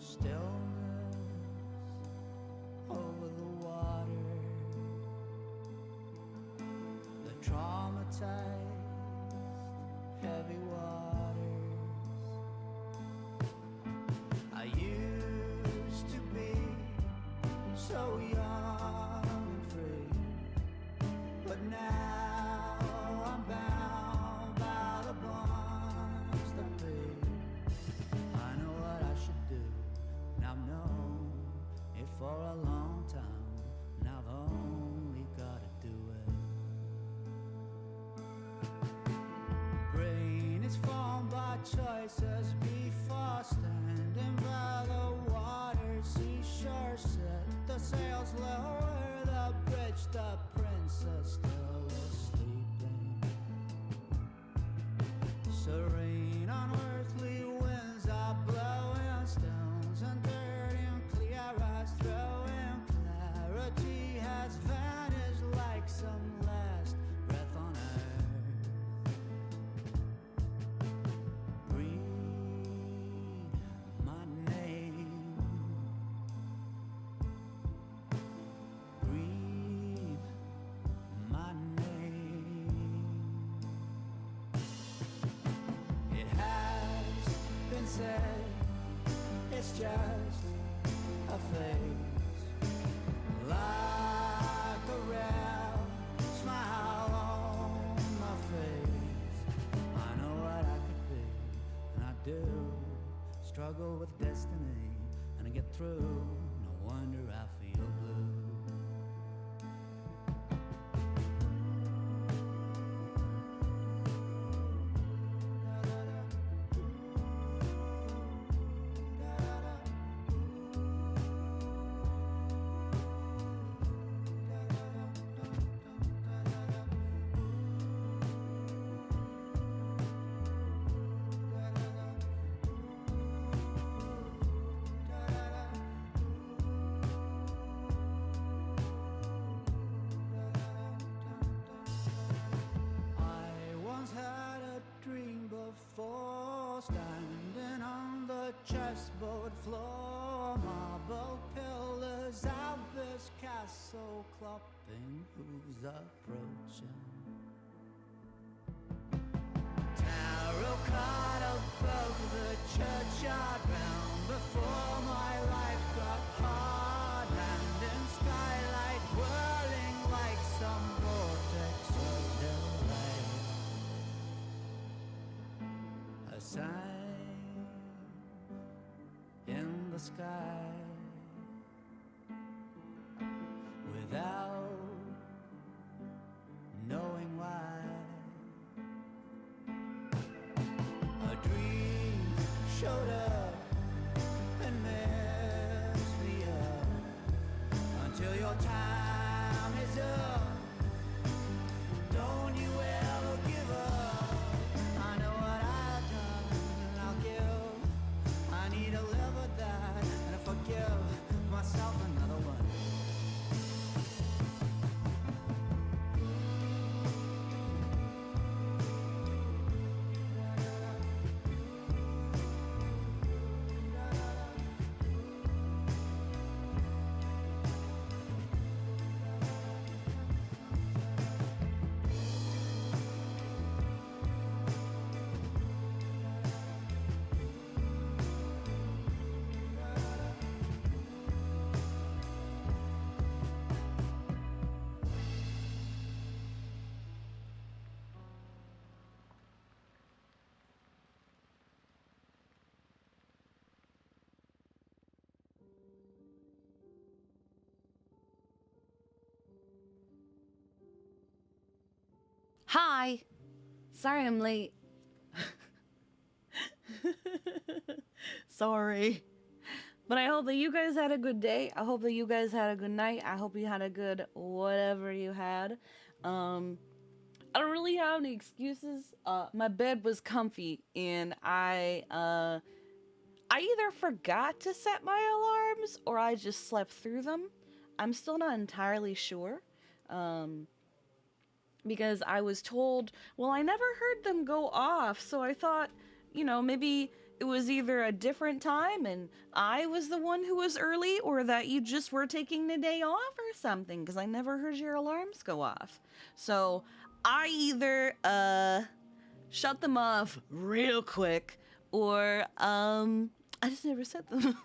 stillness over the water, the traumatized heavy waters. I used to be so young and free, but now I'm bound by the bonds that be. I know what I should do, and I've known it for a long time, and I've only gotta do it. Brain is formed by choices before standing by the water. Seashore set the sails lower, the bridge, the princess still is sleeping. Serene unearthly winds are blowing, stones and dirt and clear eyes throwing. Clarity has vanished like some last breath on earth. Breathe my name. Breathe my name. It has been said it's just a phase, like a rare smile on my face. I know what I could be, and I do struggle with destiny, and I get through. No wonder I feel blue. I once had a dream before, standing on the chessboard floor, marble pillars, Albus castle, clopping hooves approaching. Tarot card above the churchyard round before my life got hard, hand in skylight whirling like some vortex of delight. A sign in the sky without knowing why. A dream showed up and messed me up until your time is up. Don't you ever give up. I know what I've done, and I'll give. I need to live with that, and I forgive myself another one. Hi! Sorry I'm late. Sorry. But I hope that you guys had a good day. I hope that you guys had a good night. I hope you had a good whatever you had. I don't really have any excuses. My bed was comfy, and I either forgot to set my alarms or I just slept through them. I'm still not entirely sure. Because I was told, well, I never heard them go off, so I thought, maybe it was either a different time and I was the one who was early, or that you just were taking the day off or something, because I never heard your alarms go off. So I either shut them off real quick, or I just never set them.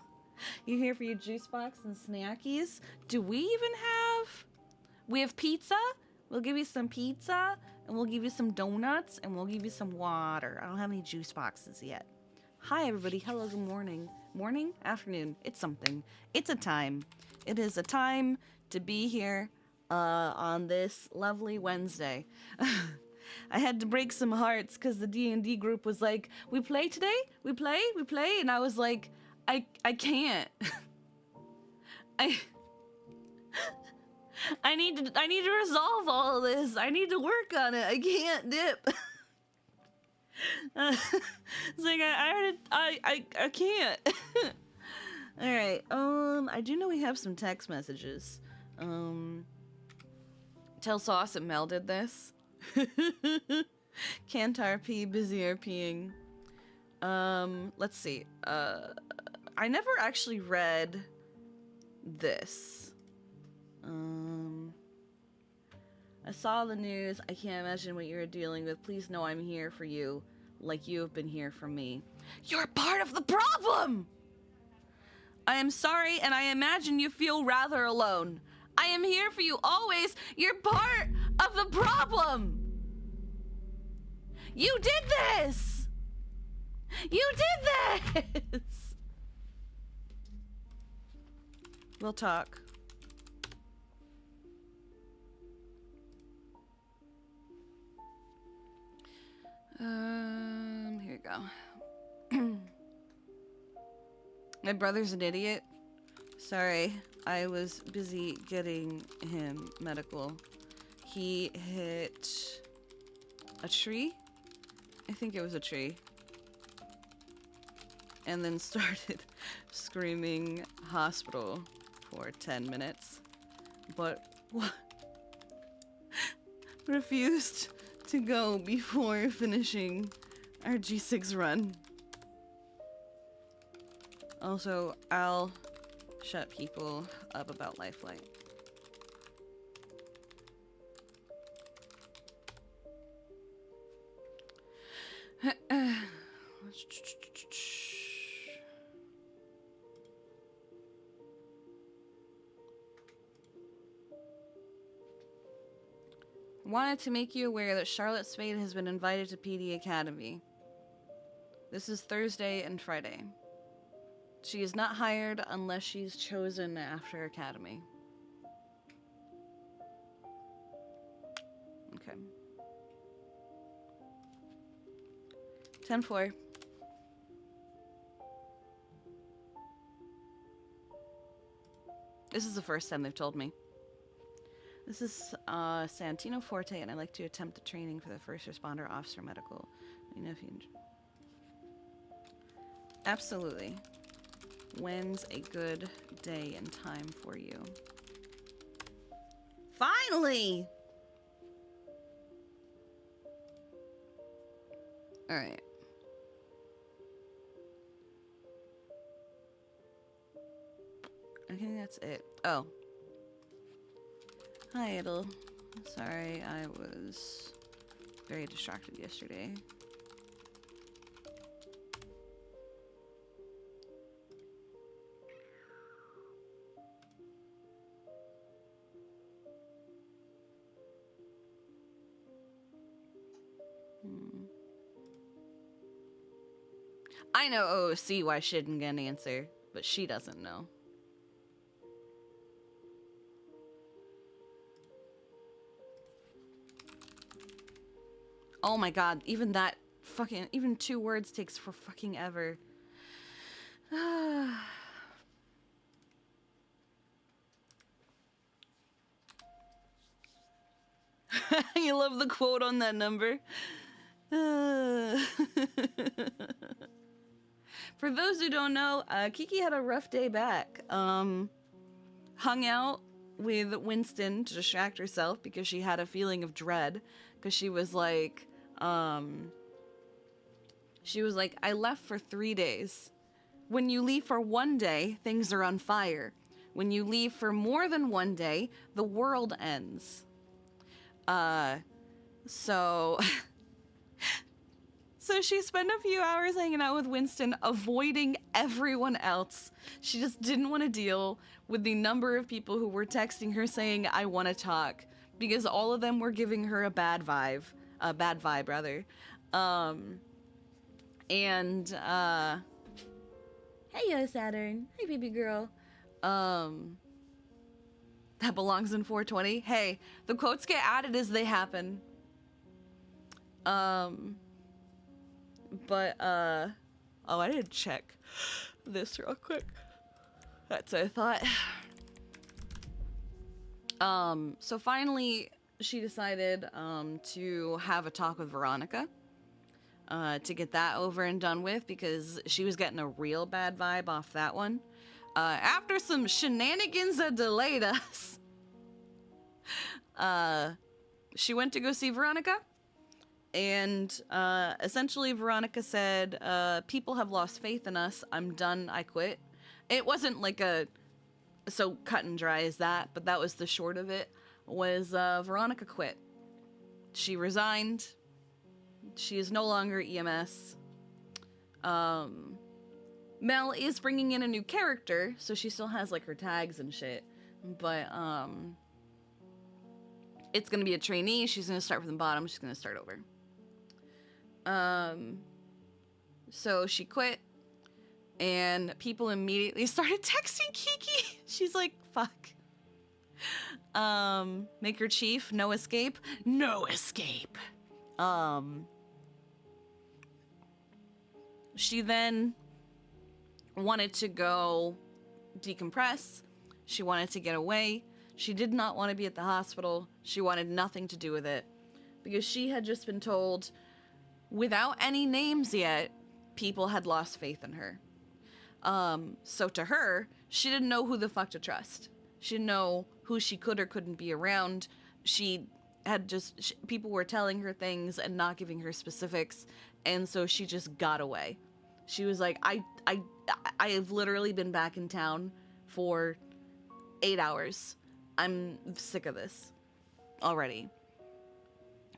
You here for your juice box and snackies? Do we even have? We have pizza. We'll give you some pizza, and we'll give you some donuts, and we'll give you some water. I don't have any juice boxes yet. Hi, everybody. Hello, good morning. Morning? Afternoon. It's something. It's a time. It is a time to be here on this lovely Wednesday. I had to break some hearts because the D&D group was like, we play today? We play? And I was like, I can't. I need to resolve all of this. I need to work on it. I can't dip. It's like I can't. All right. I do know we have some text messages. Tell Sauce and Mel did this. Kantar P, busy RPing. Let's see. I never actually read this. I saw the news. I can't imagine what you're dealing with. Please know I'm here for you, like you have been here for me. You're part of the problem! I am sorry, and I imagine you feel rather alone. I am here for you always. You're part of the problem! You did this! You did this! We'll talk. Here you go. My brother's an idiot. Sorry, I was busy getting him medical. He hit a tree? I think it was a tree. And then started screaming hospital for 10 minutes. But what? Refused to go before finishing our G6 run. Also, I'll shut people up about Lifelight. Wanted to make you aware that Charlotte Spade has been invited to PD Academy. This is Thursday and Friday. She is not hired unless she's chosen after Academy. Okay. 10-4. This is the first time they've told me. This is Santino Forte, and I'd like to attempt the training for the first responder officer medical. You know if you... Absolutely. When's a good day and time for you? Finally! Alright. I think that's it. Oh. Hi, Idle. Sorry, I was very distracted yesterday. I know OOC why she didn't get an answer, but she doesn't know. Oh my god, even that fucking, even 2 words takes for fucking ever. You love the quote on that number? For those who don't know, Kiki had a rough day back. Hung out with Winston to distract herself because she had a feeling of dread. Because she was like, She was like, I left for 3 days. When you leave for 1 day, things are on fire. When you leave for more than 1 day, the world ends. So... So she spent a few hours hanging out with Winston, avoiding everyone else. She just didn't want to deal with the number of people who were texting her saying, I want to talk. Because all of them were giving her a bad vibe. A bad vibe, rather. Hey, yo, Saturn. Hey, baby girl. That belongs in 420. Hey, the quotes get added as they happen. But, oh, I didn't check this real quick. That's what I thought. So finally, she decided, to have a talk with Veronica, to get that over and done with, because she was getting a real bad vibe off that one. After some shenanigans that delayed us, she went to go see Veronica. And essentially, Veronica said, people have lost faith in us. I'm done. I quit. It wasn't like so cut and dry as that, but that was the short of it, was Veronica quit. She resigned. She is no longer EMS. Mel is bringing in a new character, so she still has, like, her tags and shit. But, it's going to be a trainee. She's going to start from the bottom. She's going to start over. So she quit, and people immediately started texting Kiki. She's like, fuck. Make her chief, no escape. No escape. She then wanted to go decompress. She wanted to get away. She did not want to be at the hospital. She wanted nothing to do with it, because she had just been told, without any names yet, people had lost faith in her. So to her, she didn't know who the fuck to trust. She didn't know who she could or couldn't be around. She had people were telling her things and not giving her specifics, and so she just got away. She was like, I have literally been back in town for 8 hours. I'm sick of this already.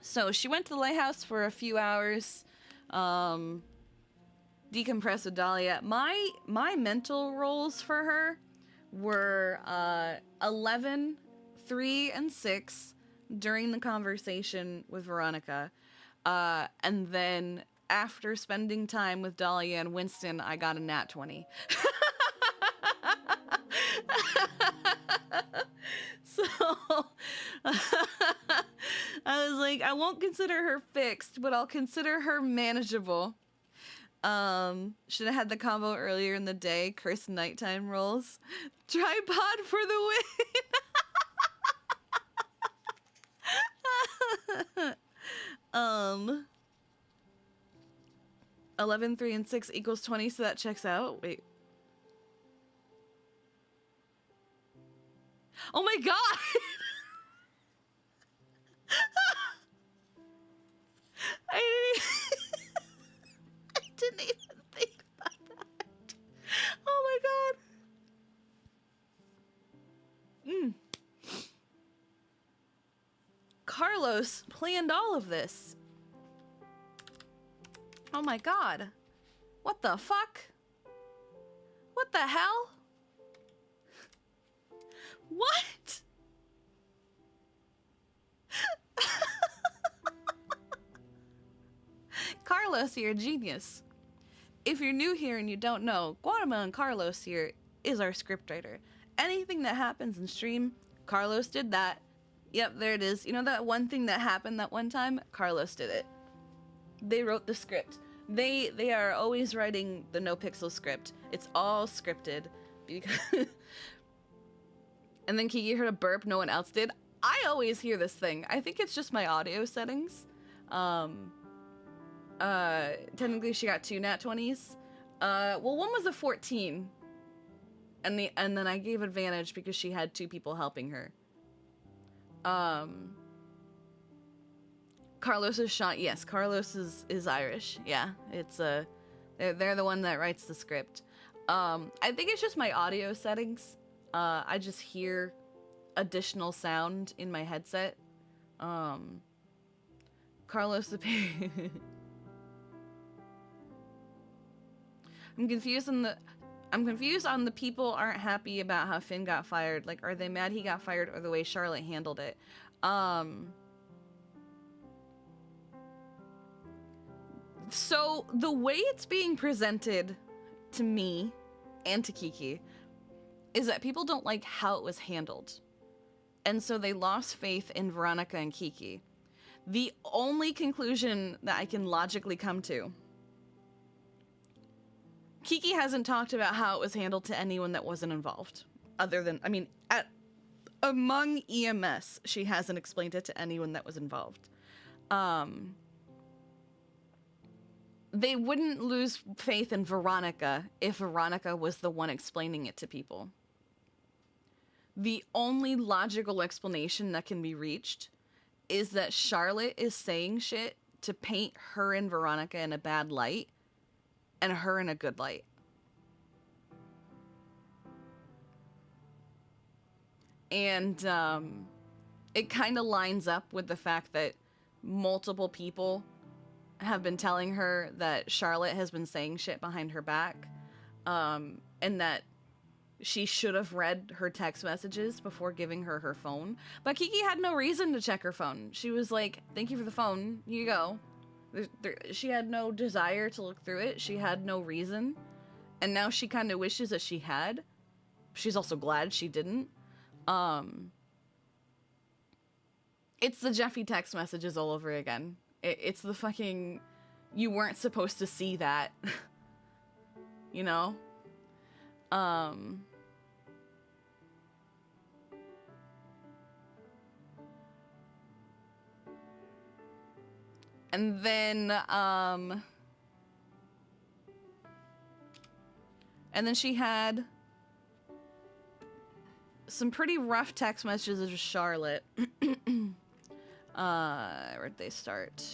So she went to the lighthouse for a few hours, decompressed with Dahlia. My mental roles for her were 11, 3, and 6 during the conversation with Veronica. And then after spending time with Dahlia and Winston, I got a nat 20. So I was like, I won't consider her fixed, but I'll consider her manageable. Should have had the combo earlier in the day. Cursed nighttime rolls. Tripod for the win. 11, 3, and 6 equals 20, so that checks out. Wait. Oh my god! I didn't even think about that. Oh my god. Carlos planned all of this. Oh my god. What the fuck? What the hell? What? Carlos, you're a genius. If you're new here and you don't know, Guatemalan Carlos here is our scriptwriter. Anything that happens in stream, Carlos did that. Yep, there it is. You know that one thing that happened that one time? Carlos did it. They wrote the script. They are always writing the NoPixel script. It's all scripted. Because and then Kiki heard a burp no one else did. I always hear this thing. I think it's just my audio settings. Technically she got 2 nat 20s. Well, one was a 14. And then I gave advantage because she had 2 people helping her. Carlos is Sean. Yes, Carlos is Irish. Yeah, it's they're the one that writes the script. I think it's just my audio settings. I just hear additional sound in my headset. Carlos the I'm confused on the people aren't happy about how Finn got fired. Like, are they mad he got fired or the way Charlotte handled it? So the way it's being presented to me and to Kiki is that people don't like how it was handled. And so they lost faith in Veronica and Kiki. The only conclusion that I can logically come to, Kiki hasn't talked about how it was handled to anyone that wasn't involved. Other than, I mean, among EMS, she hasn't explained it to anyone that was involved. They wouldn't lose faith in Veronica if Veronica was the one explaining it to people. The only logical explanation that can be reached is that Charlotte is saying shit to paint her and Veronica in a bad light and her in a good light. And it kind of lines up with the fact that multiple people have been telling her that Charlotte has been saying shit behind her back, and that she should have read her text messages before giving her her phone. But Kiki had no reason to check her phone. She was like, thank you for the phone, here you go. She had no desire to look through it. She had no reason. And now she kind of wishes that she had. She's also glad she didn't. It's the Jeffy text messages all over again. It's the fucking, you weren't supposed to see that. You know? And then she had some pretty rough text messages of Charlotte. Where'd they start?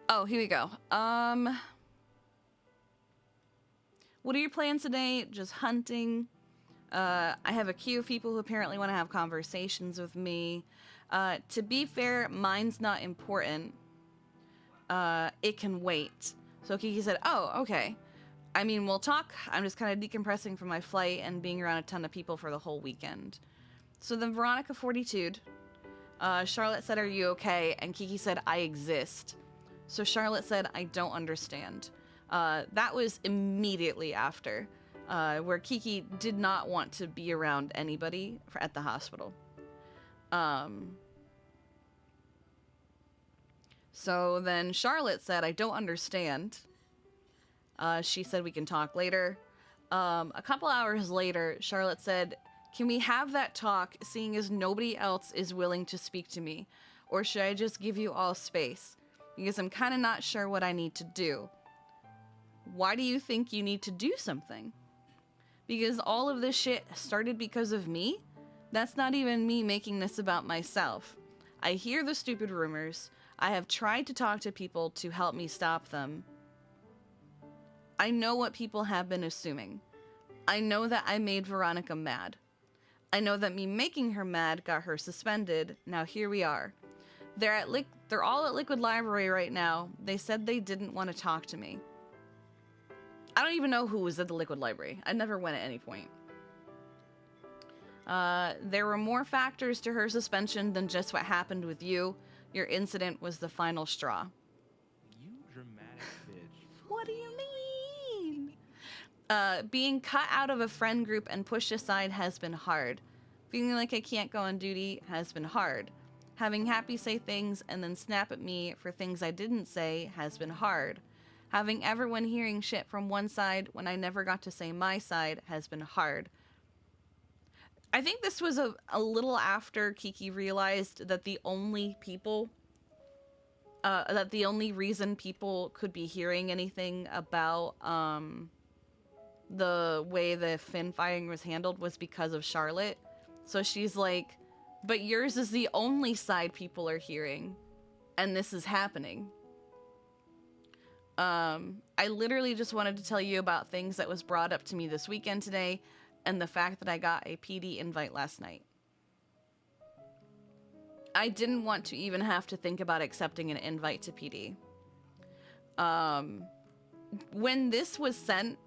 Oh, here we go. What are your plans today? Just hunting. I have a queue of people who apparently want to have conversations with me. To be fair, mine's not important. It can wait. So Kiki said, oh, okay. I mean, we'll talk. I'm just kind of decompressing from my flight and being around a ton of people for the whole weekend. So then Veronica 42'd. Charlotte said, are you okay? And Kiki said, I exist. So Charlotte said, I don't understand. That was immediately after, where Kiki did not want to be around anybody at the hospital. So then Charlotte said, I don't understand. She said, we can talk later. A couple hours later, Charlotte said, can we have that talk, seeing as nobody else is willing to speak to me? Or should I just give you all space? Because I'm kind of not sure what I need to do. Why do you think you need to do something? Because all of this shit started because of me? That's not even me making this about myself. I hear the stupid rumors. I have tried to talk to people to help me stop them. I know what people have been assuming. I know that I made Veronica mad. I know that me making her mad got her suspended. Now here we are. They're all at Liquid Library right now. They said they didn't want to talk to me. I don't even know who was at the Liquid Library. I never went at any point. There were more factors to her suspension than just what happened with you. Your incident was the final straw. You dramatic bitch. What do you mean? Being cut out of a friend group and pushed aside has been hard. Feeling like I can't go on duty has been hard. Having Happy say things and then snap at me for things I didn't say has been hard. Having everyone hearing shit from one side when I never got to say my side has been hard. I think this was a little after Kiki realized that the only reason people could be hearing anything about the way the Finn firing was handled was because of Charlotte. So she's like, But yours is the only side people are hearing. And this is happening. I literally just wanted to tell you about things that was brought up to me this weekend today, and the fact that I got a PD invite last night. I didn't want to even have to think about accepting an invite to PD. When this was sent,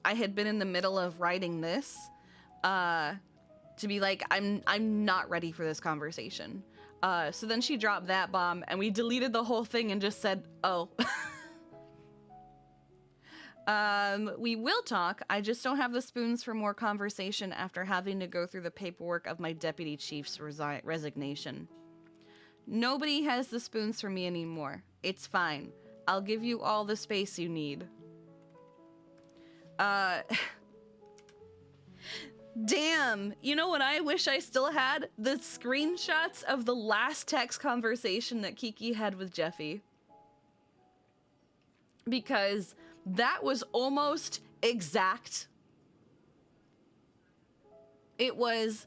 I had been in the middle of writing this, to be like, I'm not ready for this conversation. So then she dropped that bomb, and we deleted the whole thing and just said, oh. We will talk. I just don't have the spoons for more conversation after having to go through the paperwork of my deputy chief's resignation. Nobody has the spoons for me anymore. It's fine. I'll give you all the space you need. Damn. You know what I wish I still had? The screenshots of the last text conversation that Kiki had with Jeffy. Because that was almost exact. It was,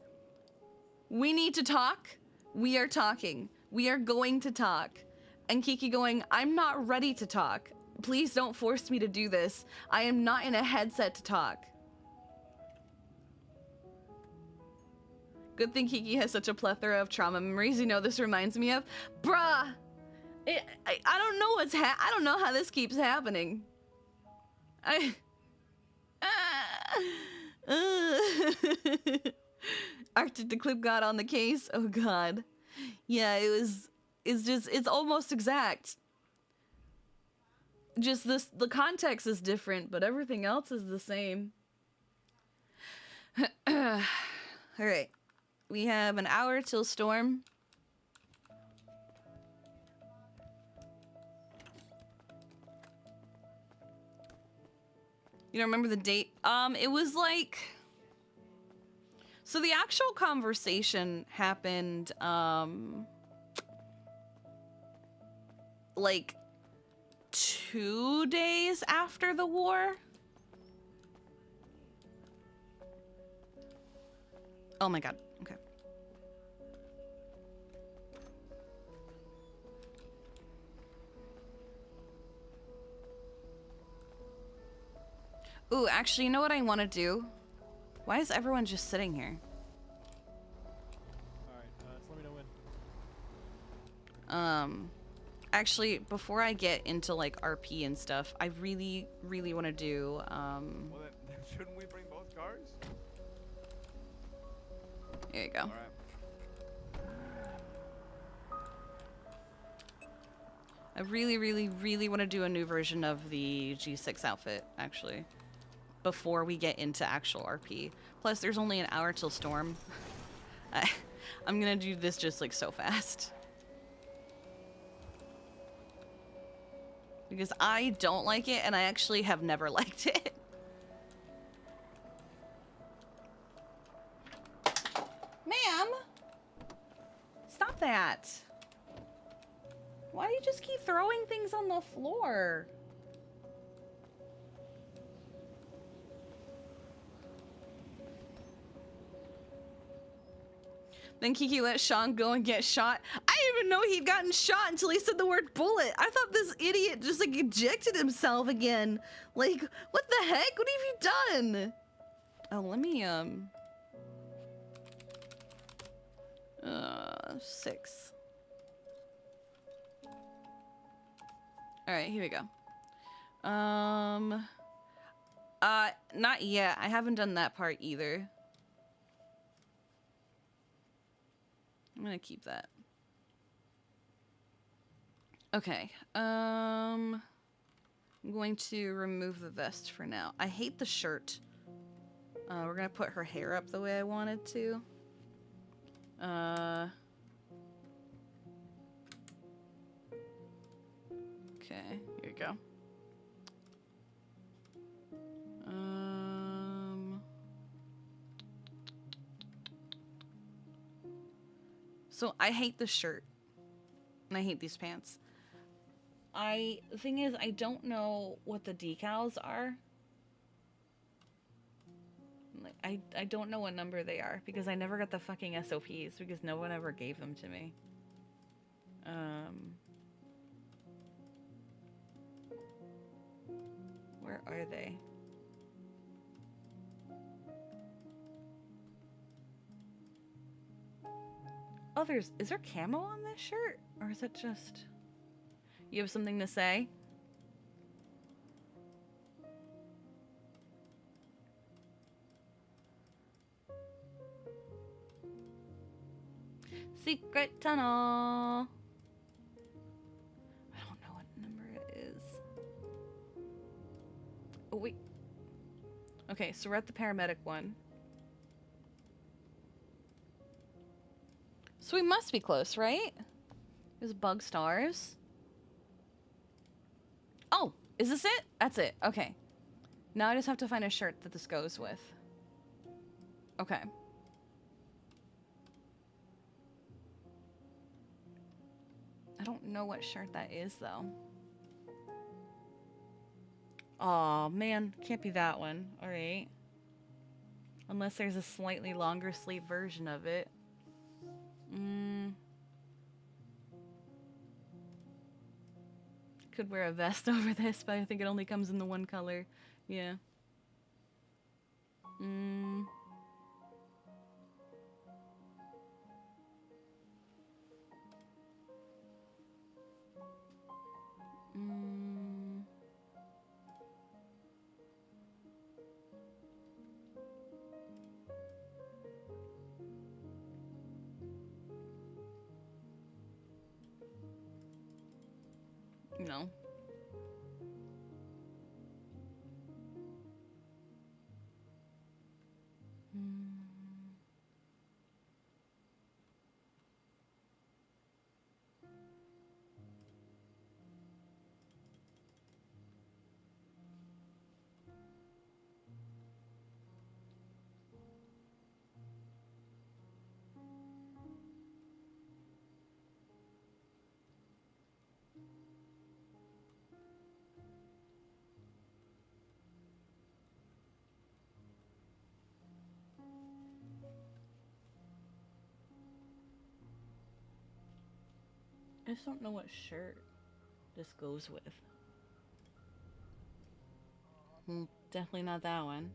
we need to talk. We are talking. We are going to talk. And Kiki going, I'm not ready to talk. Please don't force me to do this. I am not in a headset to talk. Good thing Kiki has such a plethora of trauma memories. You know this reminds me of? Bruh! I don't know I don't know how this keeps happening. Arctic the Clip got on the case. Oh god. Yeah, it's almost exact. Just the context is different, but everything else is the same. Alright. We have an hour till storm. You don't remember the date? It was like... So the actual conversation happened, like 2 days after the war? Oh my god, okay. Ooh, actually, you know what I want to do? Why is everyone just sitting here? Alright, just let me know when. Actually, before I get into, like, RP and stuff, I really, really want to do, Well, then shouldn't we bring both cars? Here you go. All right. I really, really, really want to do a new version of the G6 outfit, actually, before we get into actual RP. Plus, there's only an hour till storm. I'm gonna do this just, like, so fast. Because I don't like it, and I actually have never liked it. Ma'am! Stop that! Why do you just keep throwing things on the floor? Then Kiki let Sean go and get shot. I didn't even know he'd gotten shot until he said the word bullet. I thought this idiot just, like, ejected himself again. Like, what the heck? What have you done? Oh, let me, 6. Alright, here we go. Not yet. I haven't done that part either. I'm gonna keep that. Okay. I'm going to remove the vest for now. I hate the shirt. We're gonna put her hair up the way I wanted to. Okay, here we go. So I hate the shirt. And I hate these pants. The thing is, I don't know what the decals are. Like, I don't know what number they are because I never got the fucking SOPs because no one ever gave them to me. Where are they? Oh, is there camo on this shirt? Or is it just... You have something to say? Secret tunnel. I don't know what number it is. Oh, wait. Okay, so we're at the paramedic one. So we must be close, right? There's bug stars. Oh, is this it? That's it. Okay. Now I just have to find a shirt that this goes with. Okay. I don't know what shirt that is, though. Aw, man. Can't be that one. Alright. Unless there's a slightly longer sleeve version of it. Could wear a vest over this, but I think it only comes in the one color. Yeah. No. I just don't know what shirt this goes with. Definitely not that one.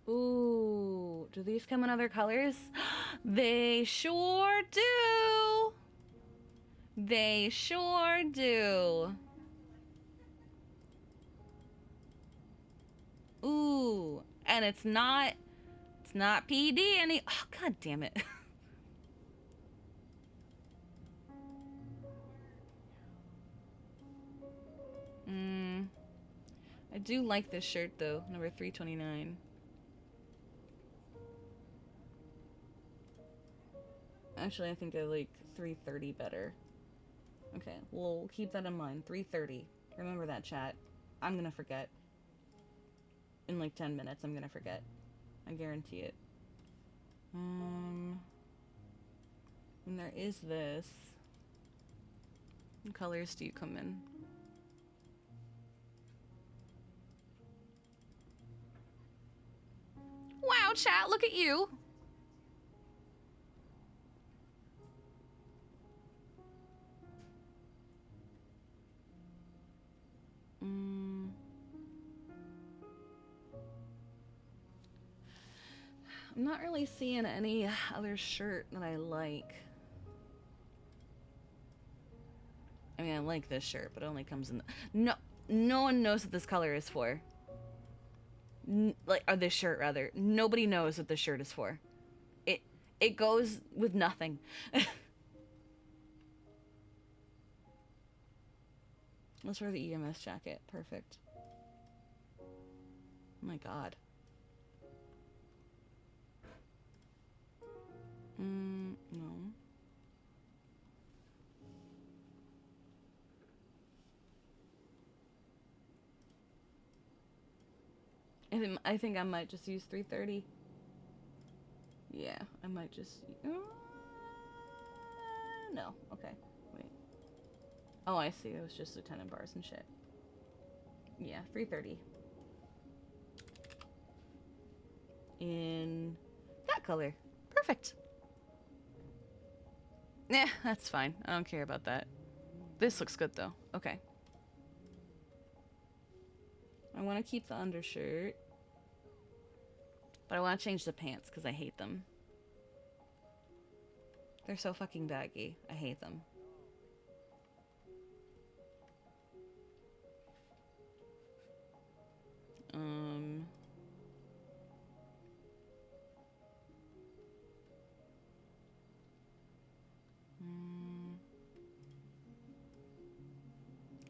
Ooh, do these come in other colors? They sure do. They sure do. Ooh, and it's not PD any. Oh, god damn it. I do like this shirt though, number 329. Actually, I think I like 330 better. Okay, we'll keep that in mind. 330. Remember that, chat. I'm gonna forget. In like 10 minutes, I'm gonna forget. I guarantee it. And there is this. What colors do you come in? Wow, chat, look at you! I'm not really seeing any other shirt that I like. I mean, I like this shirt, but it only comes in the... No one knows what this color is for. Or this shirt, rather. Nobody knows what this shirt is for. It goes with nothing. Let's wear the EMS jacket. Perfect. Oh my god. No. I think I might just use 330. Yeah, I might just... no, okay. Wait. Oh, I see. It was just lieutenant bars and shit. Yeah, 330. In that color. Perfect. Nah, that's fine. I don't care about that. This looks good, though. Okay. I want to keep the undershirt. But I want to change the pants because I hate them. They're so fucking baggy. I hate them.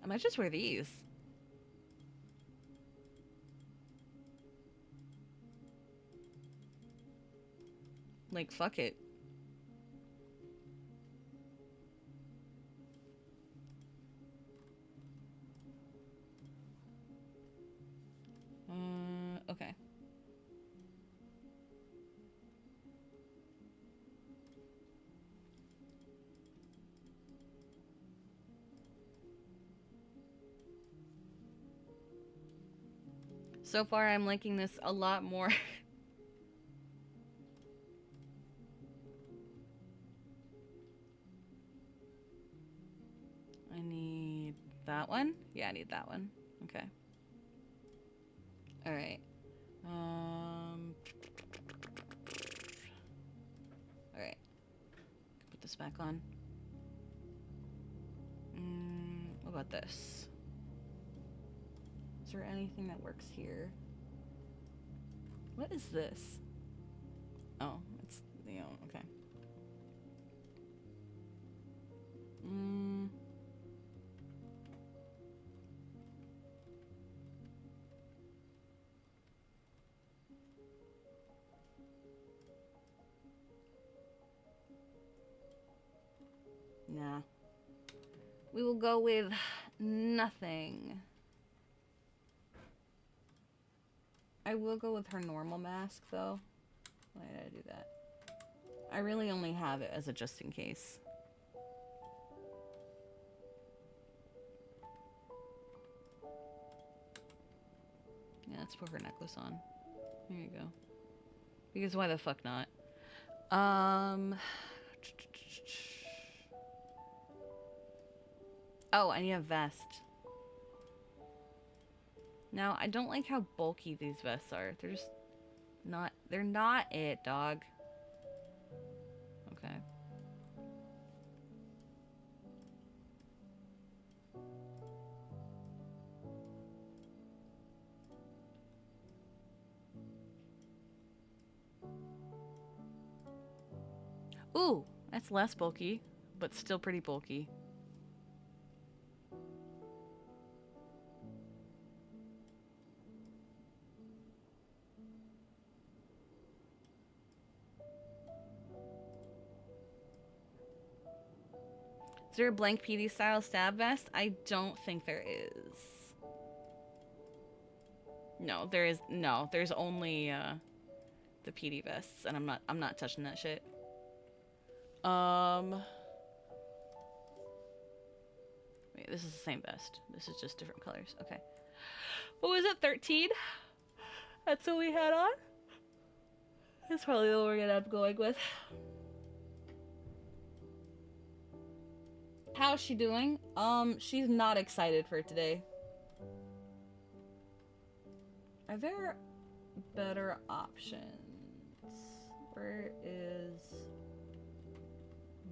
I might just wear these. Like, fuck it. Okay. So far, I'm liking this a lot more. I need that one? Yeah, I need that one. Okay. Alright. Alright. Put this back on. What about this? Is there anything that works here? What is this? Oh, it's, you know, okay. Nah. We will go with nothing. I will go with her normal mask, though. Why did I do that? I really only have it as a just in case. Yeah, let's put her necklace on. There you go. Because why the fuck not? Oh, I need a vest. Now, I don't like how bulky these vests are. They're just not... They're not it, dog. Okay. Ooh, that's less bulky, but still pretty bulky. Is there a blank PD style stab vest? I don't think there is. No, there is no. There's only the PD vests, and I'm not touching that shit. Wait, this is the same vest. This is just different colors. Okay. What was it? 13? That's what we had on? That's probably what we're gonna end up going with. How's she doing? She's not excited for today. Are there better options? Where is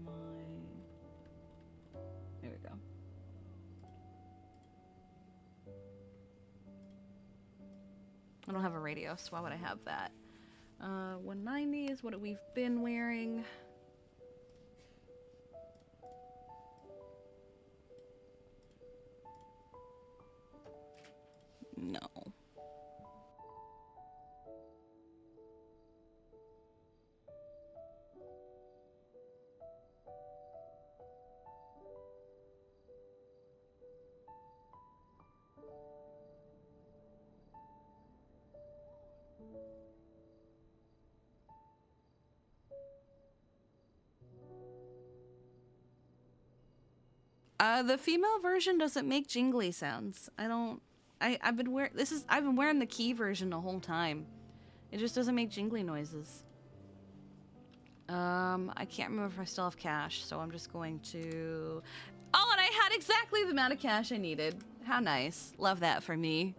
my... There we go. I don't have a radio, so why would I have that? 190 is what we've been wearing. No. The female version doesn't make jingly sounds. I've been wearing the key version the whole time. It just doesn't make jingly noises. I can't remember if I still have cash, so I'm just going to... Oh, and I had exactly the amount of cash I needed. How nice. Love that for me.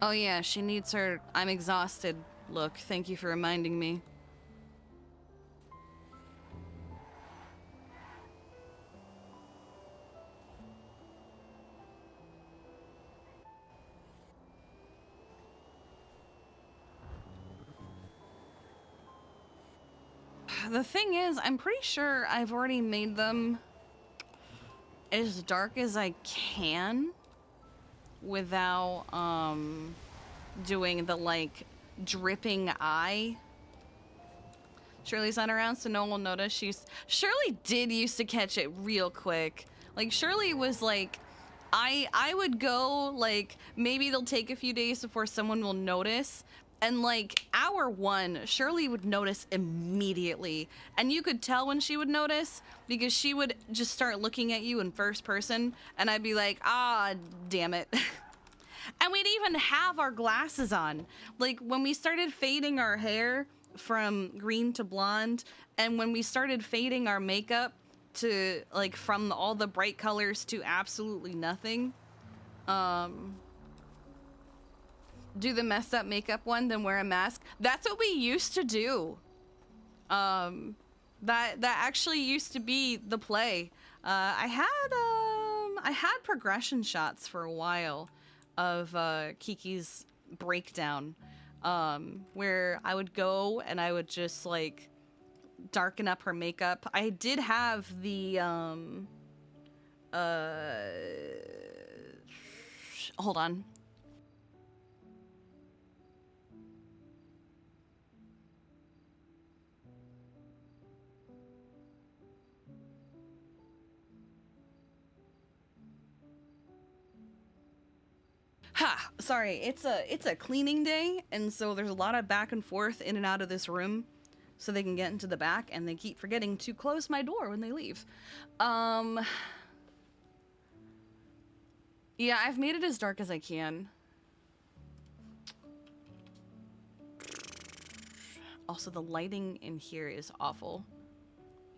Oh yeah, she needs her I'm exhausted look. Thank you for reminding me. The thing is, I'm pretty sure I've already made them as dark as I can without doing the like dripping eye. Shirley's not around, so no one will notice. Shirley did used to catch it real quick. Like Shirley was like, I would go like maybe they'll take a few days before someone will notice. And like hour one, Shirley would notice immediately. And you could tell when she would notice because she would just start looking at you in first person. And I'd be like, ah, damn it. And we'd even have our glasses on. Like when we started fading our hair from green to blonde, and when we started fading our makeup to like from all the bright colors to absolutely nothing, do the messed up makeup one, then wear a mask. That's what we used to do. That actually used to be the play. I had progression shots for a while of Kiki's breakdown, where I would go and I would just like darken up her makeup. I did have the hold on. Ha! Sorry, it's a cleaning day, and so there's a lot of back and forth in and out of this room, so they can get into the back, and they keep forgetting to close my door when they leave. Yeah, I've made it as dark as I can. Also, the lighting in here is awful.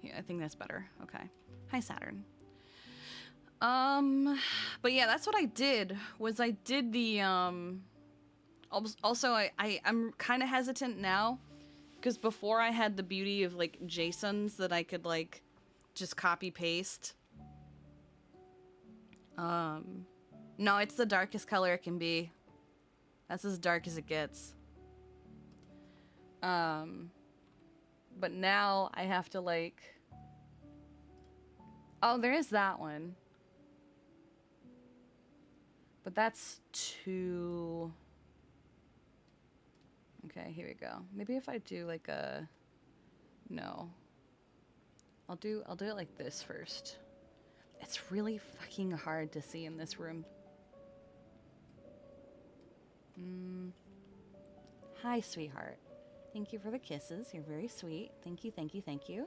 Yeah, I think that's better. Okay. Hi, Saturn. But yeah, that's what I did, was I did the, also, I'm kind of hesitant now, because before I had the beauty of, like, JSONs that I could, like, just copy-paste. No, it's the darkest color it can be. That's as dark as it gets. But now I have to, like... Oh, there is that one. But that's too... Okay, here we go. Maybe if I do like a... No. I'll do it like this first. It's really fucking hard to see in this room. Hi, sweetheart. Thank you for the kisses. You're very sweet. Thank you, thank you, thank you.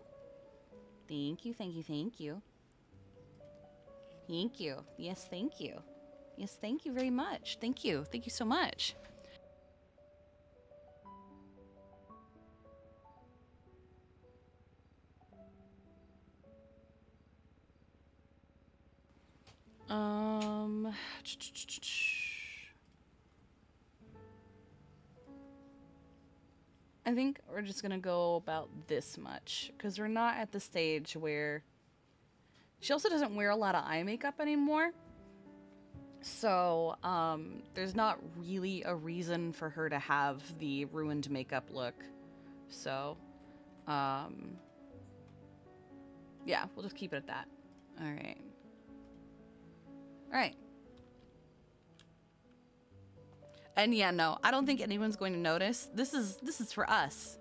Thank you, thank you, thank you. Thank you. Yes, thank you. Yes, thank you very much. Thank you. Thank you so much. Um, I think we're just gonna go about this much because we're not at the stage where she also doesn't wear a lot of eye makeup anymore. So, there's not really a reason for her to have the ruined makeup look. So, yeah, we'll just keep it at that. All right. All right. And yeah, no, I don't think anyone's going to notice. This is for us.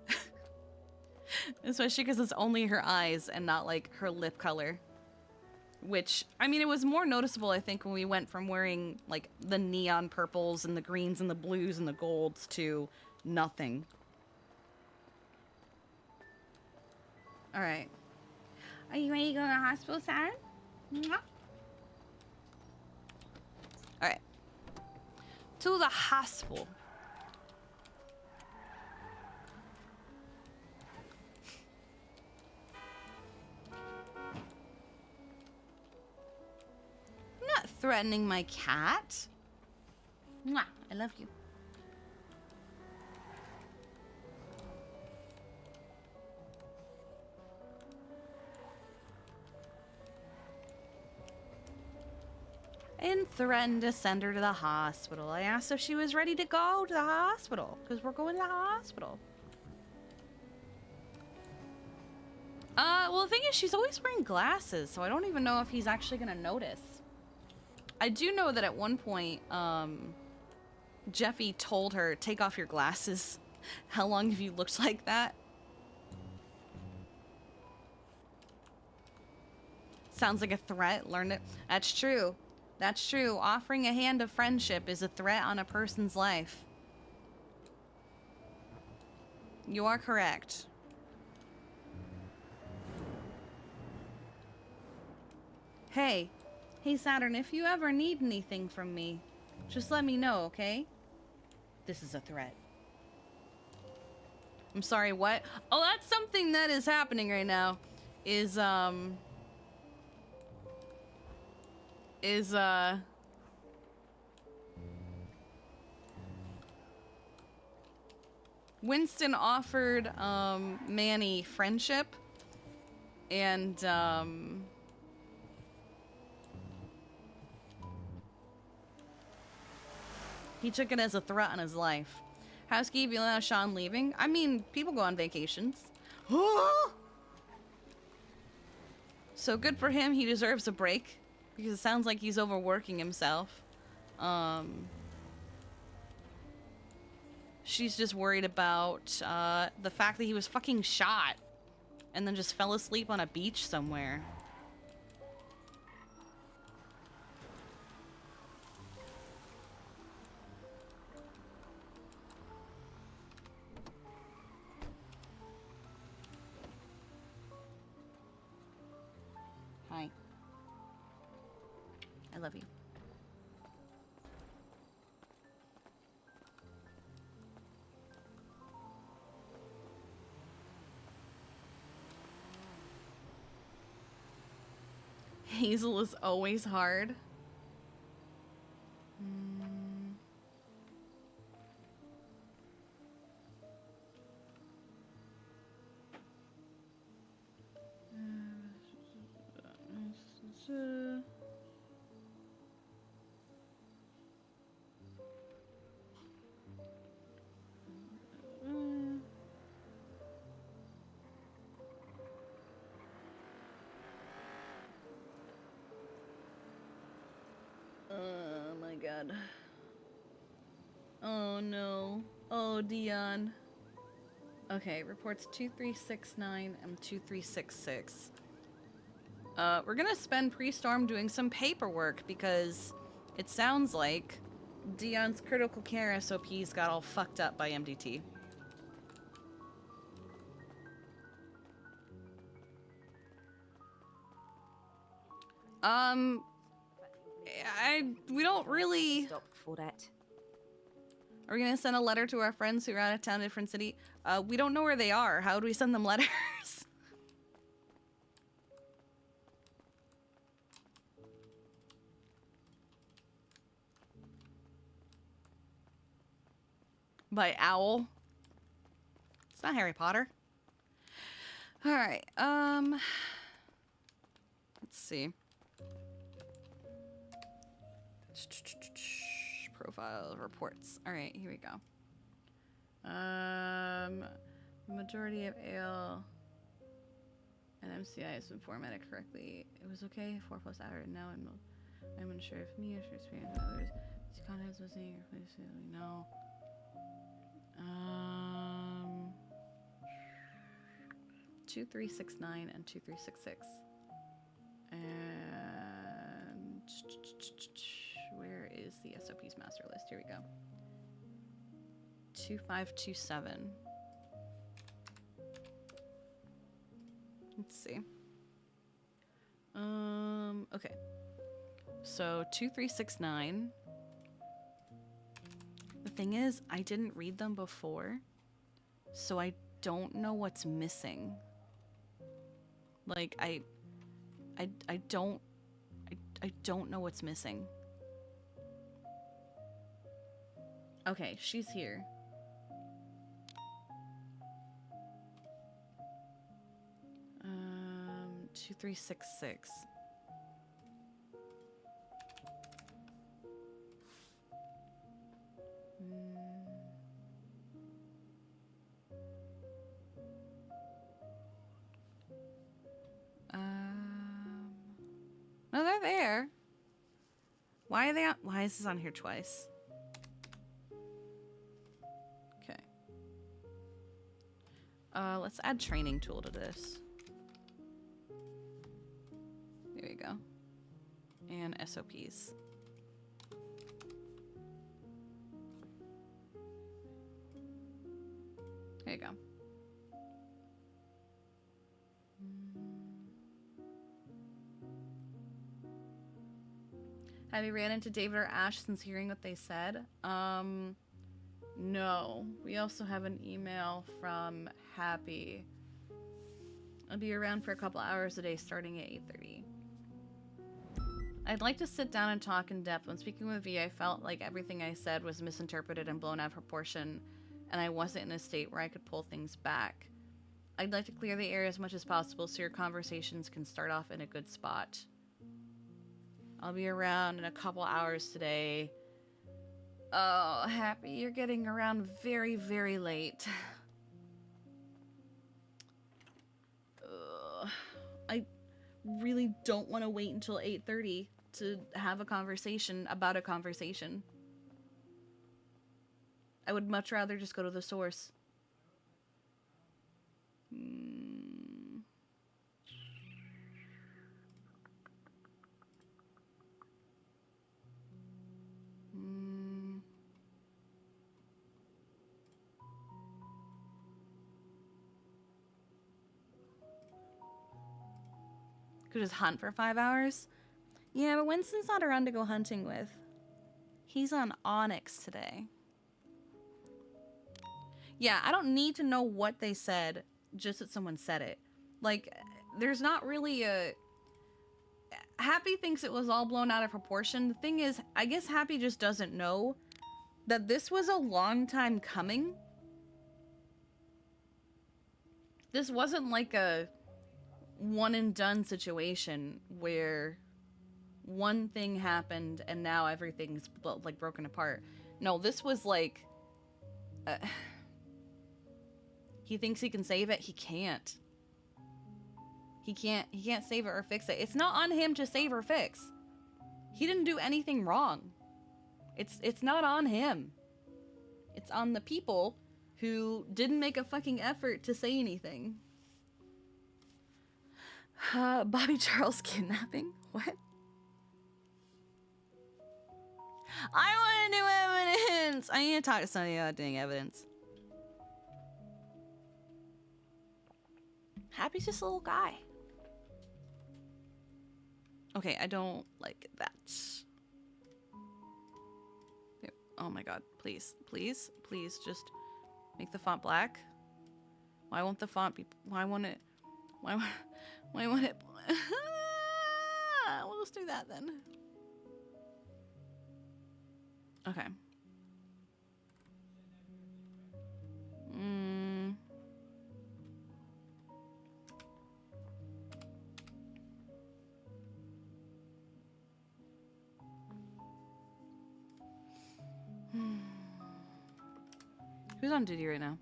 Especially because it's only her eyes and not like her lip color. Which, I mean, it was more noticeable, I think, when we went from wearing like the neon purples and the greens and the blues and the golds to nothing. All right. Are you ready to go to the hospital, Saturn? All right. To the hospital. I'm not threatening my cat. Mwah, I love you. I didn't threaten to send her to the hospital. I asked if she was ready to go to the hospital, because we're going to the hospital. Well, the thing is, she's always wearing glasses, so I don't even know if he's actually gonna notice. I do know that at one point, Jeffy told her, take off your glasses. How long have you looked like that? Sounds like a threat. Learn it. That's true. That's true. Offering a hand of friendship is a threat on a person's life. You are correct. Hey. Hey, Saturn, if you ever need anything from me, just let me know, okay? This is a threat. I'm sorry, what? Oh, that's something that is happening right now. Winston offered, Manny friendship, and, he took it as a threat on his life. Housekeeping, Sean leaving? I mean, people go on vacations. So good for him, he deserves a break. Because it sounds like he's overworking himself. She's just worried about, the fact that he was fucking shot. And then just fell asleep on a beach somewhere. Hi. I love you. Hazel is always hard. Oh my god. Oh no. Oh, Dion. Okay, reports 2369 and 2366. We're gonna spend pre-storm doing some paperwork because it sounds like Dion's critical care SOPs got all fucked up by MDT. we don't really. Stop for that. Are we gonna send a letter to our friends who are out of town in a different city? We don't know where they are. How do we send them letters? By owl. It's not Harry Potter. All right. Let's see. Profile reports. All right, here we go. Majority of ale and MCI has been formatted correctly. It was okay. 4+ hour. Now I'm unsure if me or experience with others. These contents missing or please no. 2369 and 2366. And where is the SOP's master list? Here we go. 2527. Let's see. Okay. So 2369. The thing is, I didn't read them before, so I don't know what's missing. Like I don't know what's missing. Okay, she's here. Um, 2366. No, they're there. Why are they on? Why is this on here twice? Okay. Let's add training tool to this. There we go. And SOPs. There you go. Have you ran into David or Ash since hearing what they said? No. We also have an email from Happy. I'll be around for a couple hours a day starting at 8:30. I'd like to sit down and talk in depth. When speaking with V, I felt like everything I said was misinterpreted and blown out of proportion, and I wasn't in a state where I could pull things back. I'd like to clear the air as much as possible so your conversations can start off in a good spot. I'll be around in a couple hours today. Oh, Happy, you're getting around very, very late. I really don't want to wait until 8:30 to have a conversation about a conversation. I would much rather just go to the source. Could just hunt for 5 hours? Yeah, but Winston's not around to go hunting with. He's on Onyx today. Yeah, I don't need to know what they said, just that someone said it. Like, there's not really a... Happy thinks it was all blown out of proportion. The thing is, I guess Happy just doesn't know that this was a long time coming. This wasn't like a one and done situation where one thing happened and now everything's like broken apart. No, this was like he thinks he can save it. He can't. He can't save it or fix it. It's not on him to save or fix. He didn't do anything wrong. It's not on him. It's on the people who didn't make a fucking effort to say anything. Bobby Charles kidnapping? What? I want to do evidence! I need to talk to somebody about doing evidence. Happy's just a little guy. Okay, I don't like that. Oh my god, please, please, please, just make the font black. Why won't the font be, why won't it, why won't it, we'll just do that then. Okay. Who's on duty right now?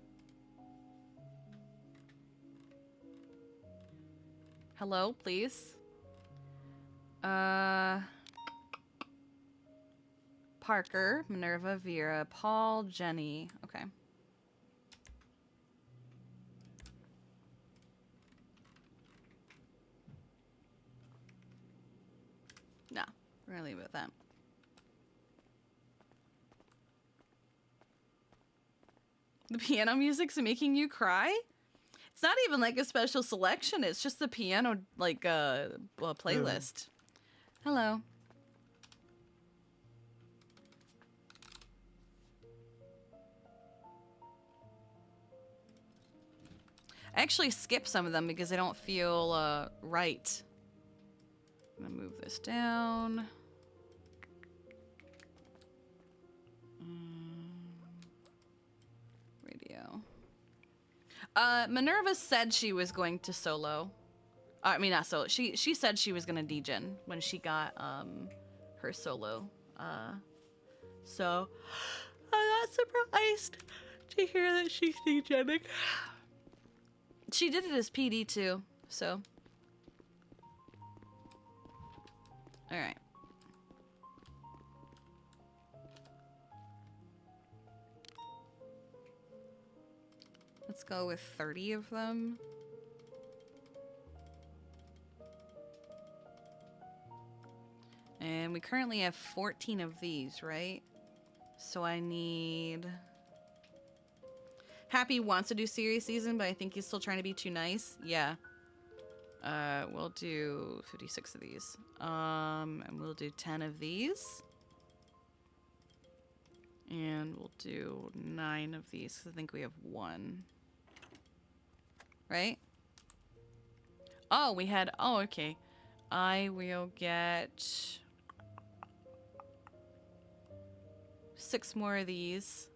Hello, please. Parker, Minerva, Vera, Paul, Jenny. Okay. No, we're gonna leave it at that. The piano music's making you cry? It's not even like a special selection. It's just the piano, like, well, playlist. Hello. I actually skip some of them because they don't feel, right. I'm gonna move this down. Radio. Minerva said she was going to solo. I mean, not solo. She said she was gonna degen when she got her solo. So I'm not surprised to hear that she's degening. She did it as PD too, so. All right. Let's go with 30 of them. And we currently have 14 of these, right? So I need... Happy wants to do series season, but I think he's still trying to be too nice. Yeah. We'll do 56 of these. And we'll do 10 of these. And we'll do 9 of these, because I think we have 1. Right? Oh, we had... Oh, okay. I will get 6 more of these.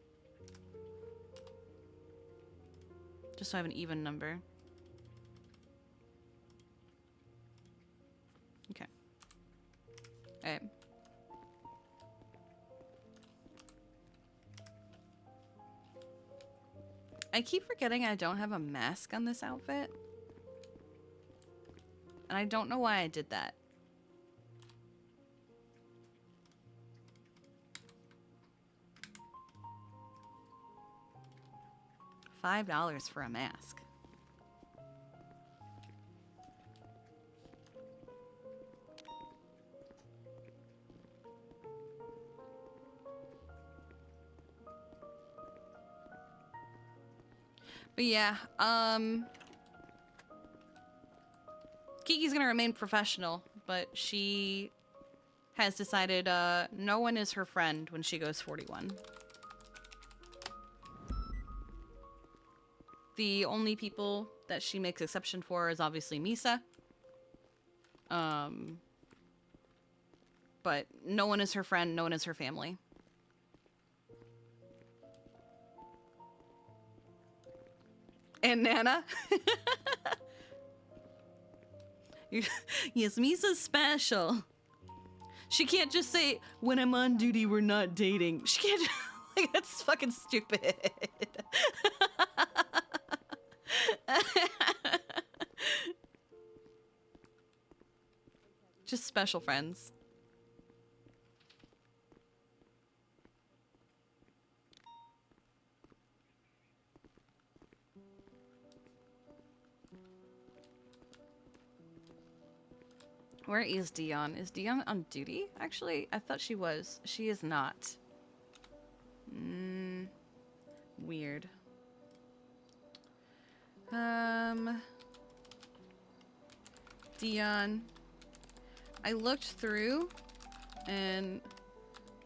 Just so I have an even number. Okay. Alright. I keep forgetting I don't have a mask on this outfit. And I don't know why I did that. $5 for a mask. But yeah, Kiki's gonna remain professional, but she has decided no one is her friend when she goes 41. The only people that she makes exception for is obviously Misa. But no one is her friend, no one is her family. And Nana. Yes, Misa's special. She can't just say, when I'm on duty, we're not dating. She can't just, like, that's fucking stupid. Just special friends. Where is Dion? Is Dion on duty? Actually, I thought she was. She is not. Weird. Dion. I looked through, and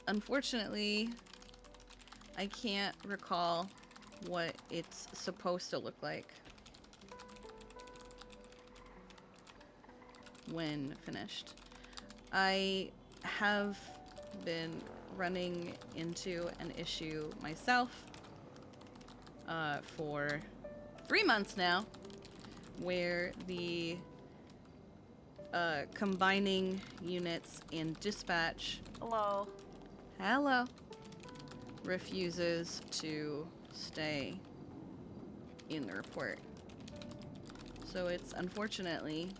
unfortunately, I can't recall what it's supposed to look like when finished. I have been running into an issue myself for 3 months now, where the combining units and dispatch Hello. refuses to stay in the report. So it's unfortunately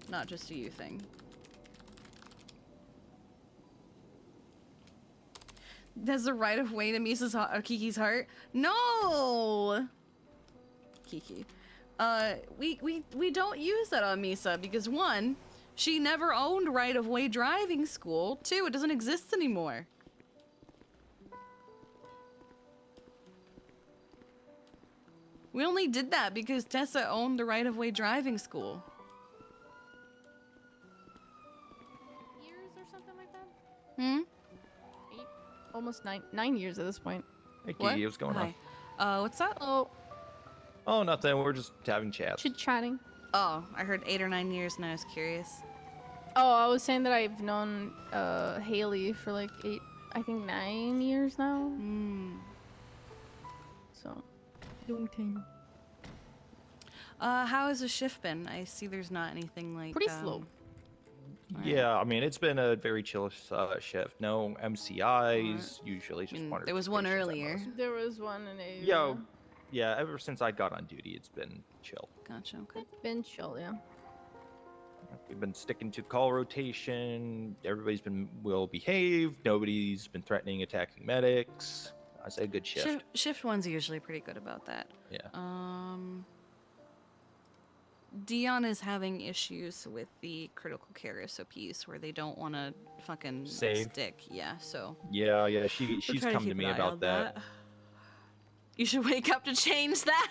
not just a you thing. There's a right of way to Kiki's heart. No, Kiki. We don't use that on Misa because 1, she never owned right of way driving school. 2, it doesn't exist anymore. We only did that because Tessa owned the right of way driving school. Years or something like that? Hmm? 8, almost 9 years at this point. Hey, What? Kiki, what's going on? Hi. What's up? Oh, nothing. We're just having chats. Chit-chatting. Oh, I heard 8 or 9 years and I was curious. Oh, I was saying that I've known Haley for like 8, I think 9 years now. So, long time. How has the shift been? I see there's not anything like... Pretty slow. Yeah, I mean, it's been a very chill shift. No MCIs, usually just one. There was one earlier. There was one in a... Yeah, ever since I got on duty, it's been chill. Gotcha, okay. It's been chill, yeah. We've been sticking to call rotation. Everybody's been well behaved. Nobody's been threatening, attacking medics. I say good shift. Shift 1's usually pretty good about that. Yeah. Dion is having issues with the critical care SOPs where they don't want to fucking Save. stick. Yeah, so. Yeah, she's try to come to keep me an eye about on that. You should wake up to change that.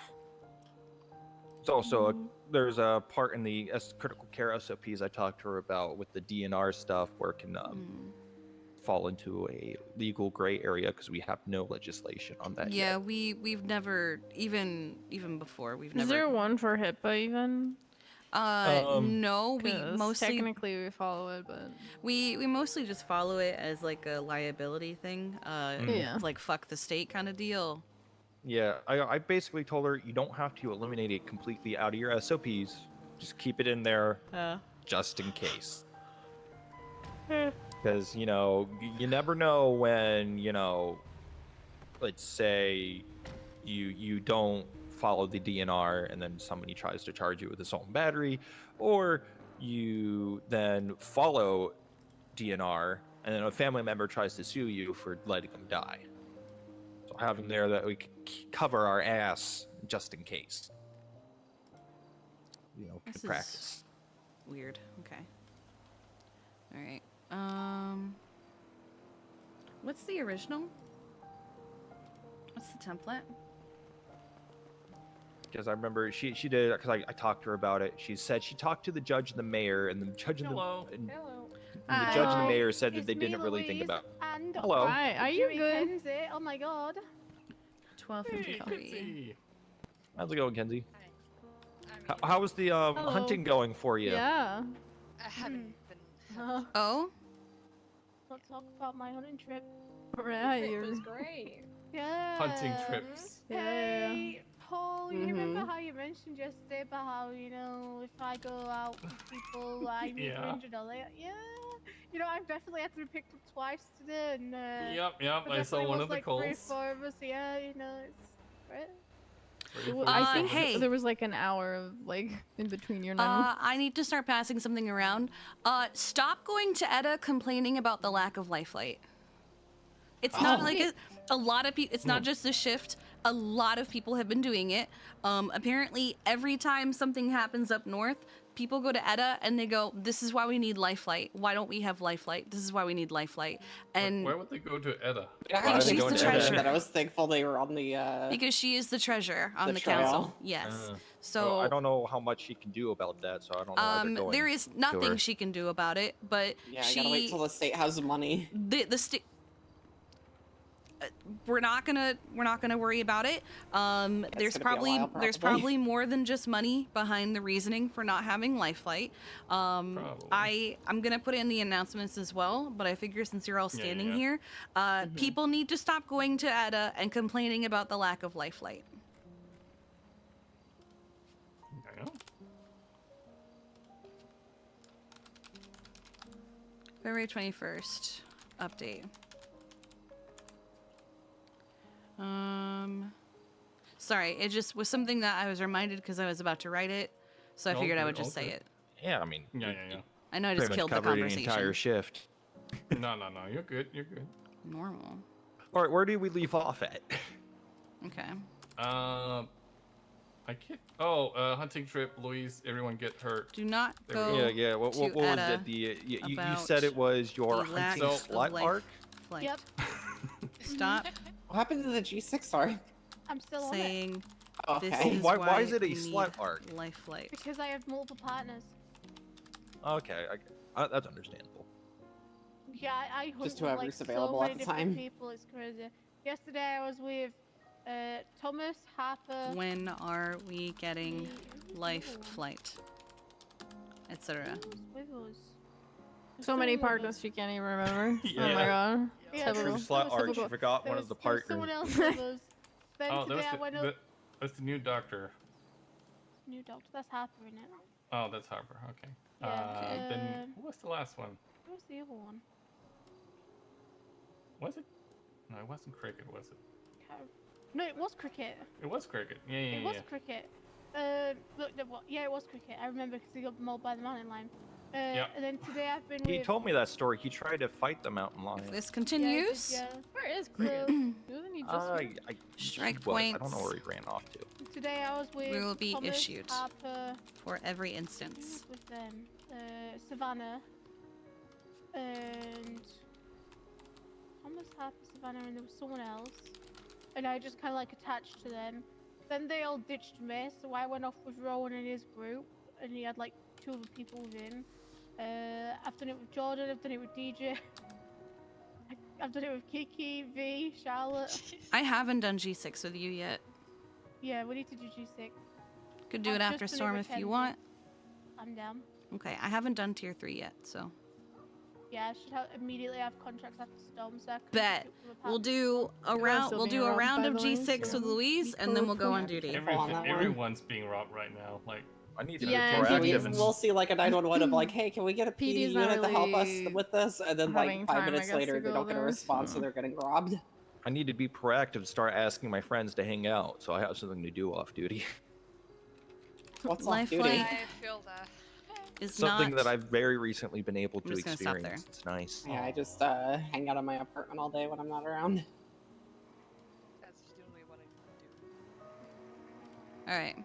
It's also there's a part in the critical care SOPs I talked to her about with the DNR stuff where it can fall into a legal gray area because we have no legislation on that Yeah, yet. we've never even before we've never. Is there one for HIPAA even? No, we 'Cause mostly technically we follow it, but we mostly just follow it as like a liability thing. Yeah. Like fuck the state kind of deal. Yeah, I basically told her you don't have to eliminate it completely out of your SOPs. Just keep it in there just in case. Because, you never know when, let's say you don't follow the DNR and then somebody tries to charge you with assault and battery, or you then follow DNR and then a family member tries to sue you for letting them die. So having there that we can cover our ass just in case. This in is practice. Weird. Okay. All right. What's the original? What's the template? Because I remember she did, because I talked to her about it. She said she talked to the judge and the mayor, and the judge and Hello. and the judge and the mayor said that they didn't really think about. And Hello. Hi, are you good? Kenzie. Oh my god. 12:53. How's it going, Kenzie? How was the hunting going for you? Yeah. I haven't been. Oh. Let's talk about my hunting trip. Right. It was great. Yeah. Hunting trips. Hey, Paul, you remember Mhm. how you mentioned yesterday about how, if I go out with people, I need Yeah. $300? Yeah. I've definitely had to be picked up twice today, and Yep. there I saw definitely one was of the like 3 or calls. 4 of us. Yeah, it's right. I think hey. there was like an hour of in between your 9. I need to start passing something around. Stop going to Etta complaining about the lack of life light. It's not like a lot of people. It's not just the shift. A lot of people have been doing it. Apparently, every time something happens up north, people go to Etta and they go, "This is why we need life light. Why don't we have life light? This is why we need life light." And Why would they go to Edda? because she's the treasurer. That I was thankful they were on the. Because she is the treasurer on The the trail. council. Yes. So I don't know how much she can do about that, so I don't know. Why they're going there is to nothing her. she can do about it, but Yeah, I gotta wait till the state has the money. the state. we're not gonna worry about it. There's gonna be a while, there's probably. probably more than just money behind the reasoning for not having life flight. I'm gonna put it in the announcements as well, but I figure since you're all standing here, people need to stop going to ETA and complaining about the lack of life flight. I know. February 21st update. Sorry, it just was something that I was reminded because I was about to write it, so I figured I would just say it. Yeah, I mean, Yeah. I know I pretty just much killed the covered conversation. the entire shift. No, you're good. You're good. Normal. All right, where do we leave off at? Okay. I can't. Oh, hunting trip, Louise. Everyone get hurt. Do not There we go. go. Yeah. What to was ETA it? You about said it was your the lack hunting of slut life arc? flight. Yep. Stop What happened to the G6? Sorry. I'm still on it. saying this Okay. is Why is it a we slut need arc? life flight. Because I have multiple partners. Okay, that's understandable. Yeah, I hunt Just with, whoever's like, available so at many the different time. people. It's crazy. Yesterday I was with Thomas, Harper. When are we getting me- life Ooh. flight, etc.? Who's with us? There's So many someone with us. partners you can't even remember. Oh Yeah. my god. Yeah, Typical. True there slut was arc. someone- You forgot one of the there was someone partners. else with us. Then Oh, today I went up. that's the new doctor. New doctor. That's Harper, in it? Oh, that's Harper. Okay. Yeah, Then who was the last one? Who was the other one? Was it? No, it wasn't Cricket, was it? No, it was Cricket. It was Cricket. Yeah. It was Cricket. Look, no, what? Yeah, it was Cricket. I remember because he got mauled by the mountain lion. Yep. And then today I've been He with. told me that story. He tried to fight the mountain lion. If this Yeah, continues, yeah. Where is So, Cricket? Isn't he just here? strike he was. I don't points know where he ran off to. today I was with. will be Thomas, issued. Harper, for every who instance. was with them? Savannah. And Thomas, Harper, Savannah, and there was someone else. And I just kind of like attached to them. Then they all ditched me, so I went off with Rowan and his group, and he had like 2 other people with him. I've done it with Jordan, I've done it with DJ. I've done it with Kiki, V, Charlotte. I haven't done G6 with you yet. Yeah, we need to do G6. Could do I've it just after done it Storm with if you Kenzie. want. I'm down. Okay, I haven't done tier 3 yet, so. Yeah, I should immediately have contracts after Storm, so I can Bet. pick up from We'll apart. do a You guys round. still We'll being do a robbed, round by of the way, G6 so with Louise, be and then we'll go on careful. duty. Careful on that one. Everyone's being robbed right now. Like, I need to Yeah, be and proactive PD's and We'll see like a 911 of like, hey, can we get a PD PD's not unit to help us really with this? And then having like 5 time, I minutes guess, later, to they go don't get a there, response, so so. they're getting robbed. I need to be proactive and start asking my friends to hang out, so I have something to do off duty. What's Life off duty? flight. I feel that. Is Something not. that I've very recently been able to I'm just gonna stop experience. It's nice. Yeah, I just hang out in my apartment all day when I'm not around. That's usually what I do. All right.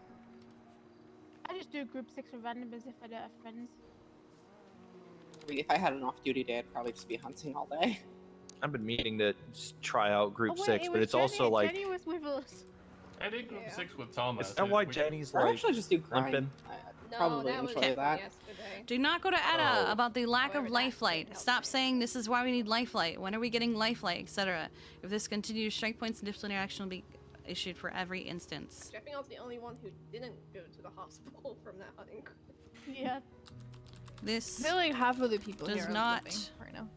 I just do group 6 with randomers if I don't have friends. I mean, if I had an off-duty day, I'd probably just be hunting all day. I've been meaning to try out Group Oh, wait, 6, it but was it's also Jenny. like, Jenny was with us. I did group Yeah. 6 with Thomas. is that why We- Jenny's Or like actually just do grind. limping? I'd probably enjoy that. Yesterday. Do not go to ETA Oh. about the lack However, of that life flight. didn't help Stop me. saying this is why we need life flight. When are we getting life flight, etc. If this continues, strike points and disciplinary action will be issued for every instance. Stepping out's the only one who didn't go to the hospital from that hunting. Yeah. I This feel like half of the people Does here are not- living right now.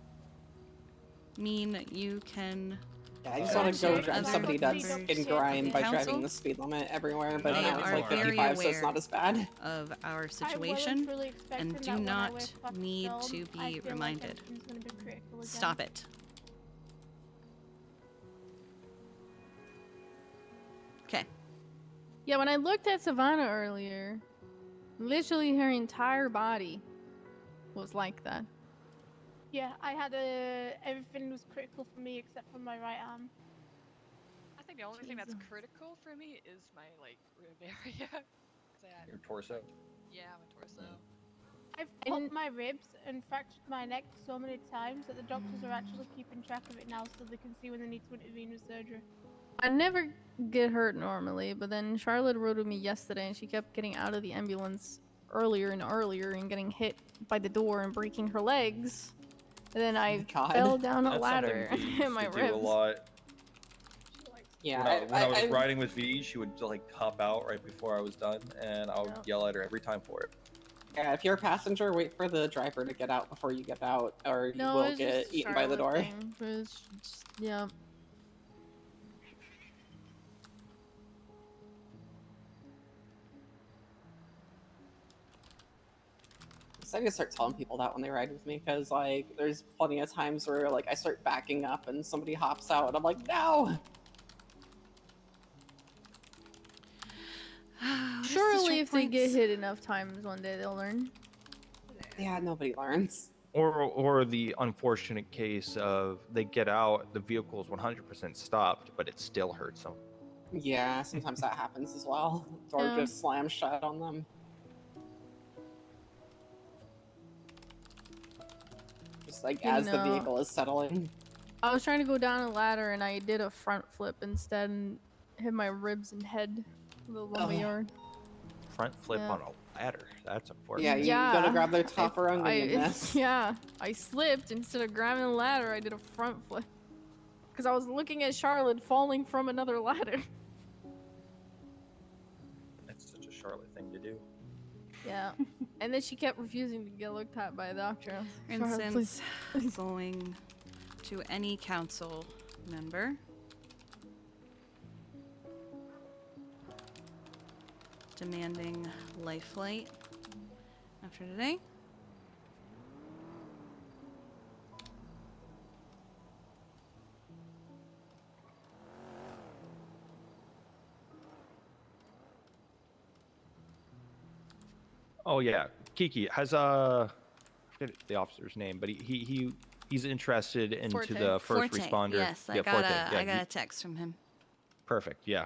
mean you can. Yeah, I just Yeah, want to go sure. drive Other somebody nuts members in of grind the by council? driving the speed limit everywhere, but They now it's are like very 55, so it's aware not as bad. Of our I well situation and truly expecting and that do when I not wake up after need Storm, to I be feel like reminded. everything's gonna be critical again. Stop it. Okay. Yeah, when I looked at Savannah earlier, literally her entire body was like that. Yeah, I had everything was critical for me except for my right arm. I think the only thing that's Jesus. critical for me is my like rib area. 'Cause I had, Your torso. yeah, my torso. I've And- popped my ribs and fractured my neck so many times that the doctors are actually keeping track of it now so they can see when they need to intervene with surgery. I never get hurt normally, but then Charlotte rode with me yesterday and she kept getting out of the ambulance earlier and earlier and getting hit by the door and breaking her legs. And then I God. fell down a That's ladder something and we hit used my to do ribs. a lot. Yeah, When I was riding with V, she would like hop out right before I was done, and I would yell at her every time for it. Yeah, if you're a passenger, wait for the driver to get out before you get out, or you No, will it's get just a eaten by the Charlotte door. thing. It's just, yeah. So I need to start telling people that when they ride with me, because like there's plenty of times where like I start backing up and somebody hops out, and I'm like, no. Surely, if they get hit enough times, one day they'll learn. Yeah, nobody learns. Or the unfortunate case of they get out, the vehicle is 100% stopped, but it still hurts them. Yeah, sometimes that happens as well. Door Yeah. just slams shut on them. Just like You as the know. vehicle is settling. I was trying to go down a ladder and I did a front flip instead and hit my ribs and head a little on my yard. Front flip Yeah. on a ladder. That's unfortunate. Yeah, you gotta grab their top rung and you miss. Yeah, I slipped. Instead of grabbing the ladder, I did a front flip. Because I was looking at Charlotte falling from another ladder. That's such a Charlotte thing to do. Yeah. And then she kept refusing to get looked at by a doctor. I was like, For "Charlotte, instance, please." going to any council member. Demanding life flight after today. Oh yeah, Kiki has I forget the officer's name, but he's interested into Forte. the first Forte. responder. Yes, I yeah, got Forte. a Yeah, I got a text from him. Perfect. Yeah.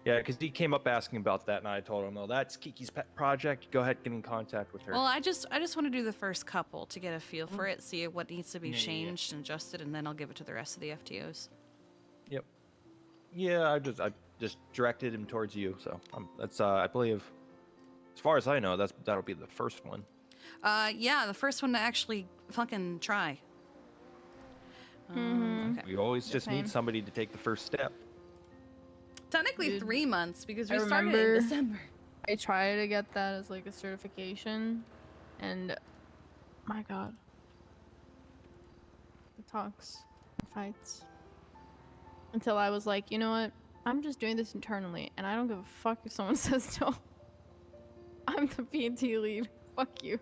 Yeah, because he came up asking about that, and I told him, "Oh, that's Kiki's pet project. Go ahead, get in contact with her." Well, I just want to do the first couple to get a feel for it, see what needs to be changed and adjusted, and then I'll give it to the rest of the FTOs. Yep. Yeah, I just directed him towards you, so that's I believe, as far as I know, that'll be the first one. Yeah, the first one to actually fucking try. Okay. We always just need somebody to take the first step. Technically Dude, 3 months because we I started remember in December. I tried to get that as like a certification, and my god, the talks, the fights. Until I was like, you know what? I'm just doing this internally, and I don't give a fuck if someone says no. I'm the PT lead. Fuck you.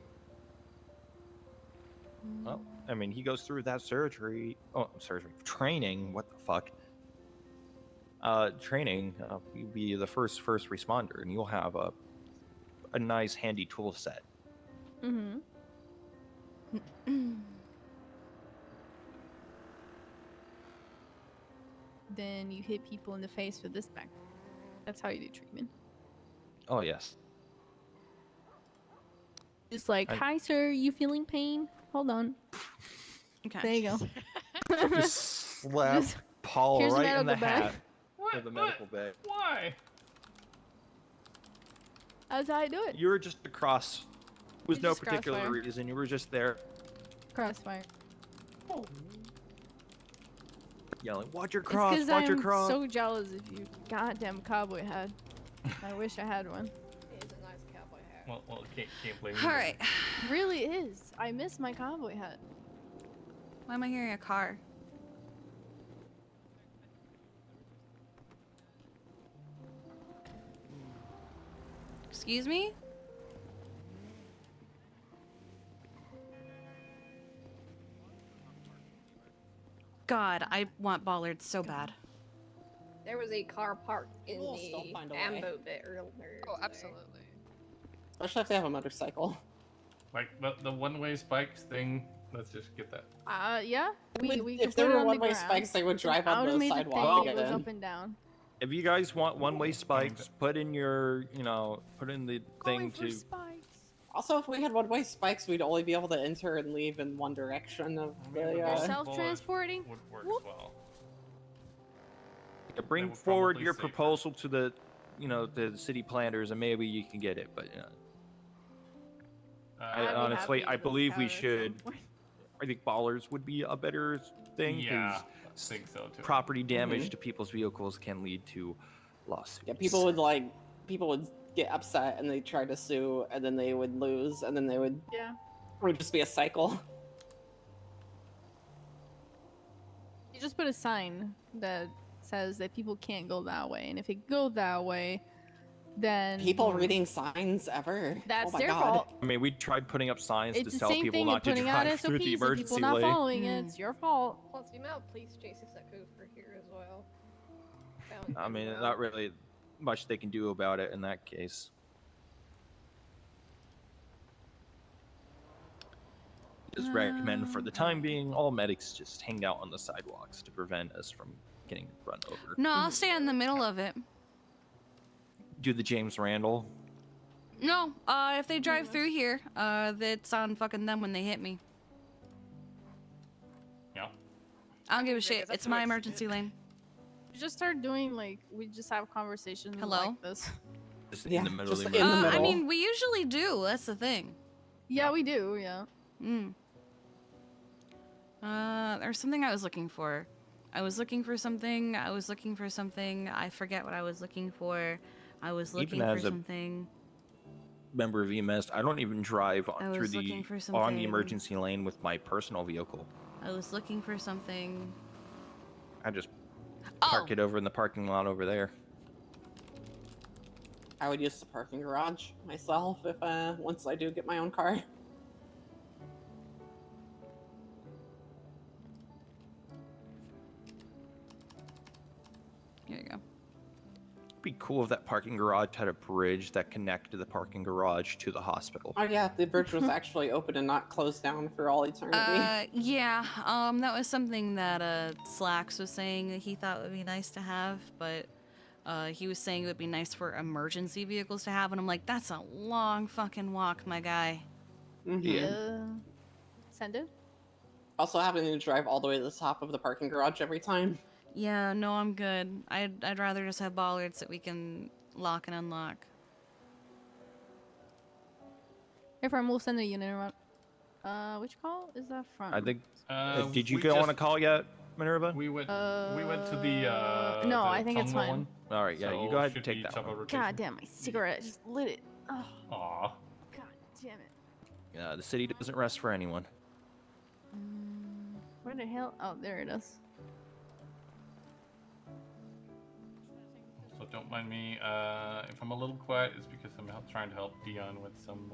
Well, I mean, he goes through that surgery. Oh, surgery training. What the fuck? Training. You'll be the first responder, and you'll have a nice handy tool set. Mm-hmm. Then you hit people in the face with this back. That's how you do treatment. Oh yes. Just like, hi sir, you feeling pain? Hold on. Okay. There you go. Just slap Paul here's the right in the medical bag. hat with the medical bag. Why? That's how I do it. You were just across. With It's no just particular crossfire. reason. You were just there Crossfire. yelling, "Watch your It's cross! because Watch your I'm cross!" so jealous of you goddamn cowboy hat. I wish I had one. It is a nice cowboy hat. Well, can't blame you. All right. It really is. I miss my cowboy hat. Why am I hearing a car? Excuse me? God, I want bollards so bad. There was a car parked in We'll still the find a way. ambo bit earlier. Oh, today. absolutely. Especially if they have a motorcycle. Like the one-way spikes thing. Let's just get that. Yeah. We can If there put it were on the one-way ground. spikes, they would It's an drive on the automated sidewalk thing. It goes again. up and down. If you guys want one-way spikes, put in your, put in the Going thing for to. spikes. Also, if we had one-way spikes, we'd only be able to enter and leave in one direction of the. Yourself. Self-transporting? Would work Whoop. as well. Yeah, bring would forward probably your safer. proposal to the, the city planners, and maybe you can get it. But I'd be honestly, happy I to believe we scout at some should. point. I think ballers would be a better thing. Yeah, 'cause I think so too. property damage to people's vehicles can lead to lawsuits. Yeah, people would get upset and they try to sue, and then they would lose, and then they would Yeah. it would just be a cycle. You just put a sign that says that people can't go that way, and if it go that way, then People reading signs ever? that's oh my their God. fault. I mean, we tried putting up signs It's to the tell same people thing not as to putting out drive through the SOPs and emergency people not lane. following it. It's your fault. Plus, the amount of police chases that go for here as well. Found I mean, pretty not well. really much they can do about it in that case. Just recommend for the time being, all medics just hang out on the sidewalks to prevent us from getting run over. No, I'll stay in the middle of it. Do the James Randall. No, if they drive through here, that's on fucking them when they hit me. Yeah. I don't give a Yeah, shit. that's It's what my it's- emergency lane. We just start doing like we just have conversations Hello? like this. Just Yeah, in the middle just of the in the emergency. I middle. mean, we usually do. That's the thing. Yeah, we do. Yeah. Mm. There's something I was looking for. I was looking for something. I forget what I was looking for. I was looking Even for as a something. member of EMS, I don't even drive I through was the looking for on something. the emergency lane with my personal vehicle. I was looking for something. I just Oh! park it over in the parking lot over there. I would use the parking garage myself if once I do get my own car. Here you go. It'd be cool if that parking garage had a bridge that connected the parking garage to the hospital. Oh yeah, the bridge was actually open and not closed down for all eternity. Yeah, that was something that, Slacks was saying that he thought would be nice to have, but, he was saying it would be nice for emergency vehicles to have, and I'm like, that's a long fucking walk, my guy. Yeah. Send it. Also having to drive all the way to the top of the parking garage every time. Yeah, no, I'm good. I'd rather just have bollards that we can lock and unlock. Here, friend, we'll send the unit around. Which call is that from? I think. Did you we go on just- a call yet, Minerva? We went to the no, the I think it's Tonga fine. one. All right, yeah, you So go ahead should and take be that top one. of rotation. God damn, my cigarette just lit it. Oh, Aw. god damn it. Yeah, the city doesn't rest for anyone. Where the hell? Oh, there it is. So don't mind me. If I'm a little quiet, it's because I'm trying to help Dion with some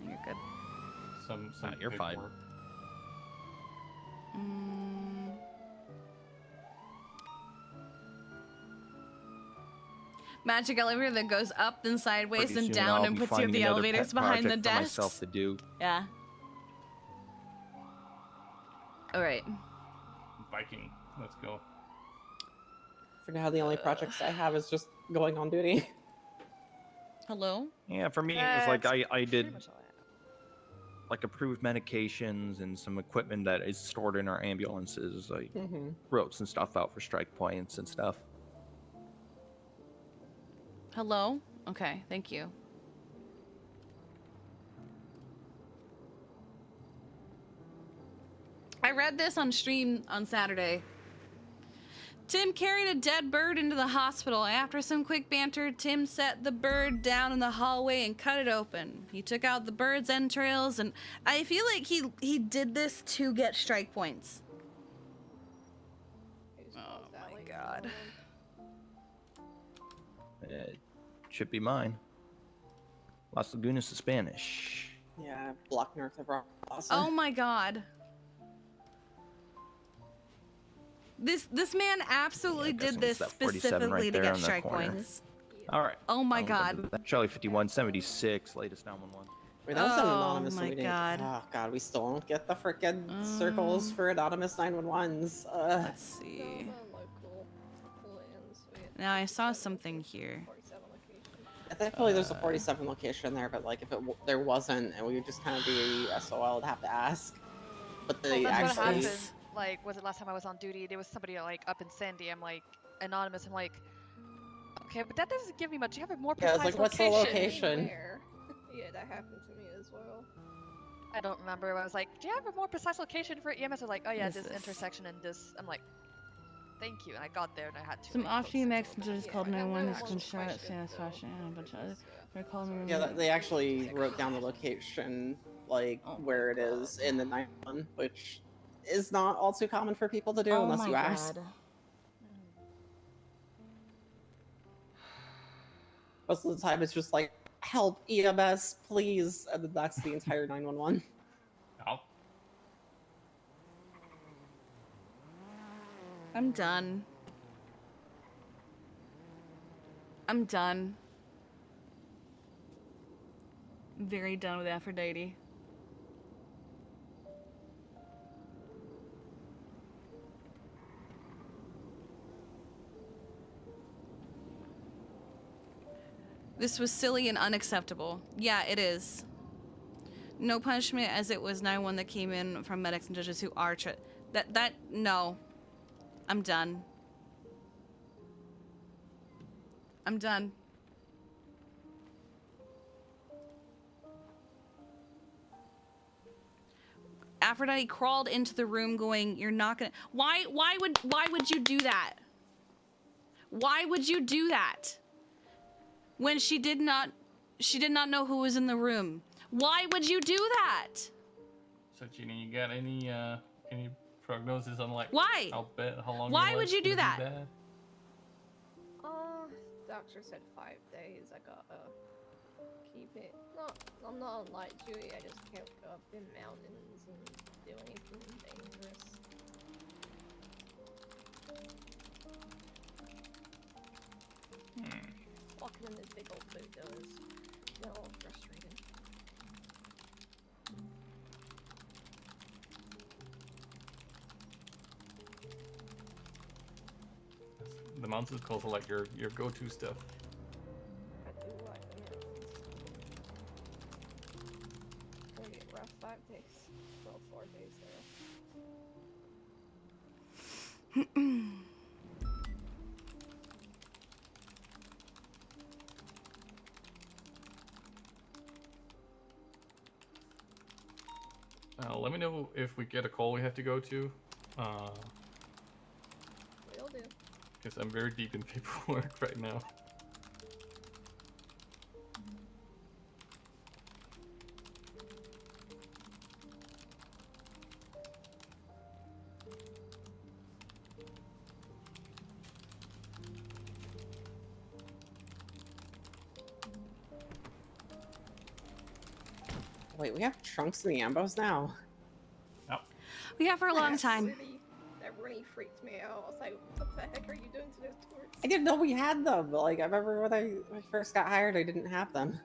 You're good. some You're fine. paperwork. Magic elevator that goes up, then sideways, Pretty and soon down, I'll and be puts you at finding the another elevators pet behind the project for myself desks. to do. Yeah. All right. Viking. Let's go. For now, the only projects I have is just going on duty. Hello? Yeah, for me, it was like I Pretty did much all I have. like approved medications and some equipment that is stored in our ambulances. I wrote some stuff out for strike points and stuff. Hello? Okay, thank you. I read this on stream on Saturday. Tim carried a dead bird into the hospital. After some quick banter, Tim set the bird down in the hallway and cut it open. He took out the bird's entrails, and I feel like he did this to get strike points. Oh my god. It should be mine. Las Lagunas is Spanish. Yeah, block north of Rasa. Oh my god. This man absolutely Yeah, I guess did this it's that 47 specifically right to there get on the strike corner. points. All right. Oh my I'll look god. into that. Charlie 5176, latest 911. Wait, that was an Oh anonymous my meeting. god. Oh god, we still don't get the frickin' circles for anonymous 911s. Let's see. Local lands. Now I saw something here. 47 locations. Thankfully, there's a 47 location there, but like if there wasn't, and we would just kind of be SOL, would have to ask. But Well, they that's what actually. happened. Like, was it last time I was on duty? There was somebody like up in Sandy. I'm like anonymous. I'm like, okay, but that doesn't give me much. You have a more Yeah, precise it's like, what's the location? Where? Yeah, that happened to me as well. I don't remember. I was like, do you have a more precise location for EMS? They're like, oh yeah, This this is- intersection and this. I'm like, thank you. And I got there and I had to Some like, offshore post it a little messengers bit. called Yeah, 911 911 has was gunshot quite at good, satisfaction. though. Yeah, but It was, they're calling me. Yeah, they actually Protection. wrote down the location, like Oh my where it God. is in the 911, which is not all too common for people to do Oh unless my you ask. God. Most of the time, it's just like, "Help, EMS, please," and then that's the entire 911. Oh, I'm done. I'm done. I'm very done with Aphrodite. This was silly and unacceptable. Yeah, it is. No punishment as it was 9-1 that came in from medics and judges who are no. I'm done. I'm done. Aphrodite crawled into the room going, "You're not gonna..." Why would you do that? Why would you do that? When she did not know who was in the room. Why would you do that? so Gina, you got any prognosis on like Why? how long? Why your would life's you do gonna that? be bad? Doctor said 5 days. I gotta keep it. I'm not on light duty. I just can't go up in mountains and do anything dangerous. Walking in this big old boot though is a little frustrating. The mountains calls are like your go-to stuff. I do like the mountains. It's gonna get rough 5 days. Well, 4 days there. Let me know if we get a call we have to go to. Will do. Because I'm very deep in paperwork right now. Wait, we have trunks in the ambos now? We have for a long time. That really freaked me out. I was like, what the heck are you doing to those tours? I didn't know we had them. Like, I remember when I first got hired, I didn't have them.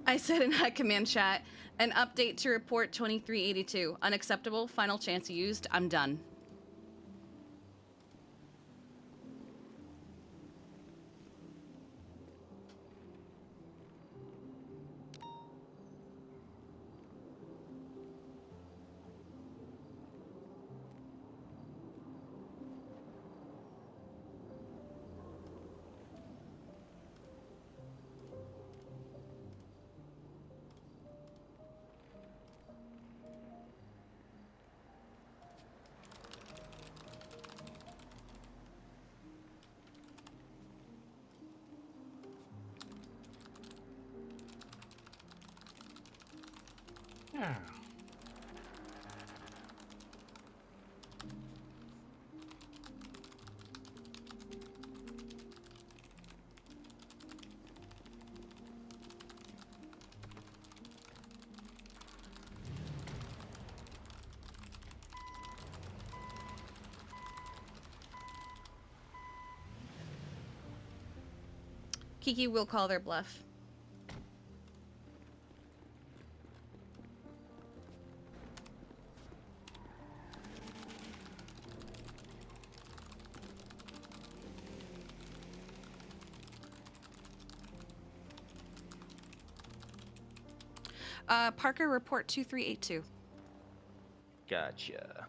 I said in that command chat, an update to report 2382. Unacceptable. Final chance used. I'm done. Yeah. Kiki will call their bluff. Parker, report 2382. Gotcha.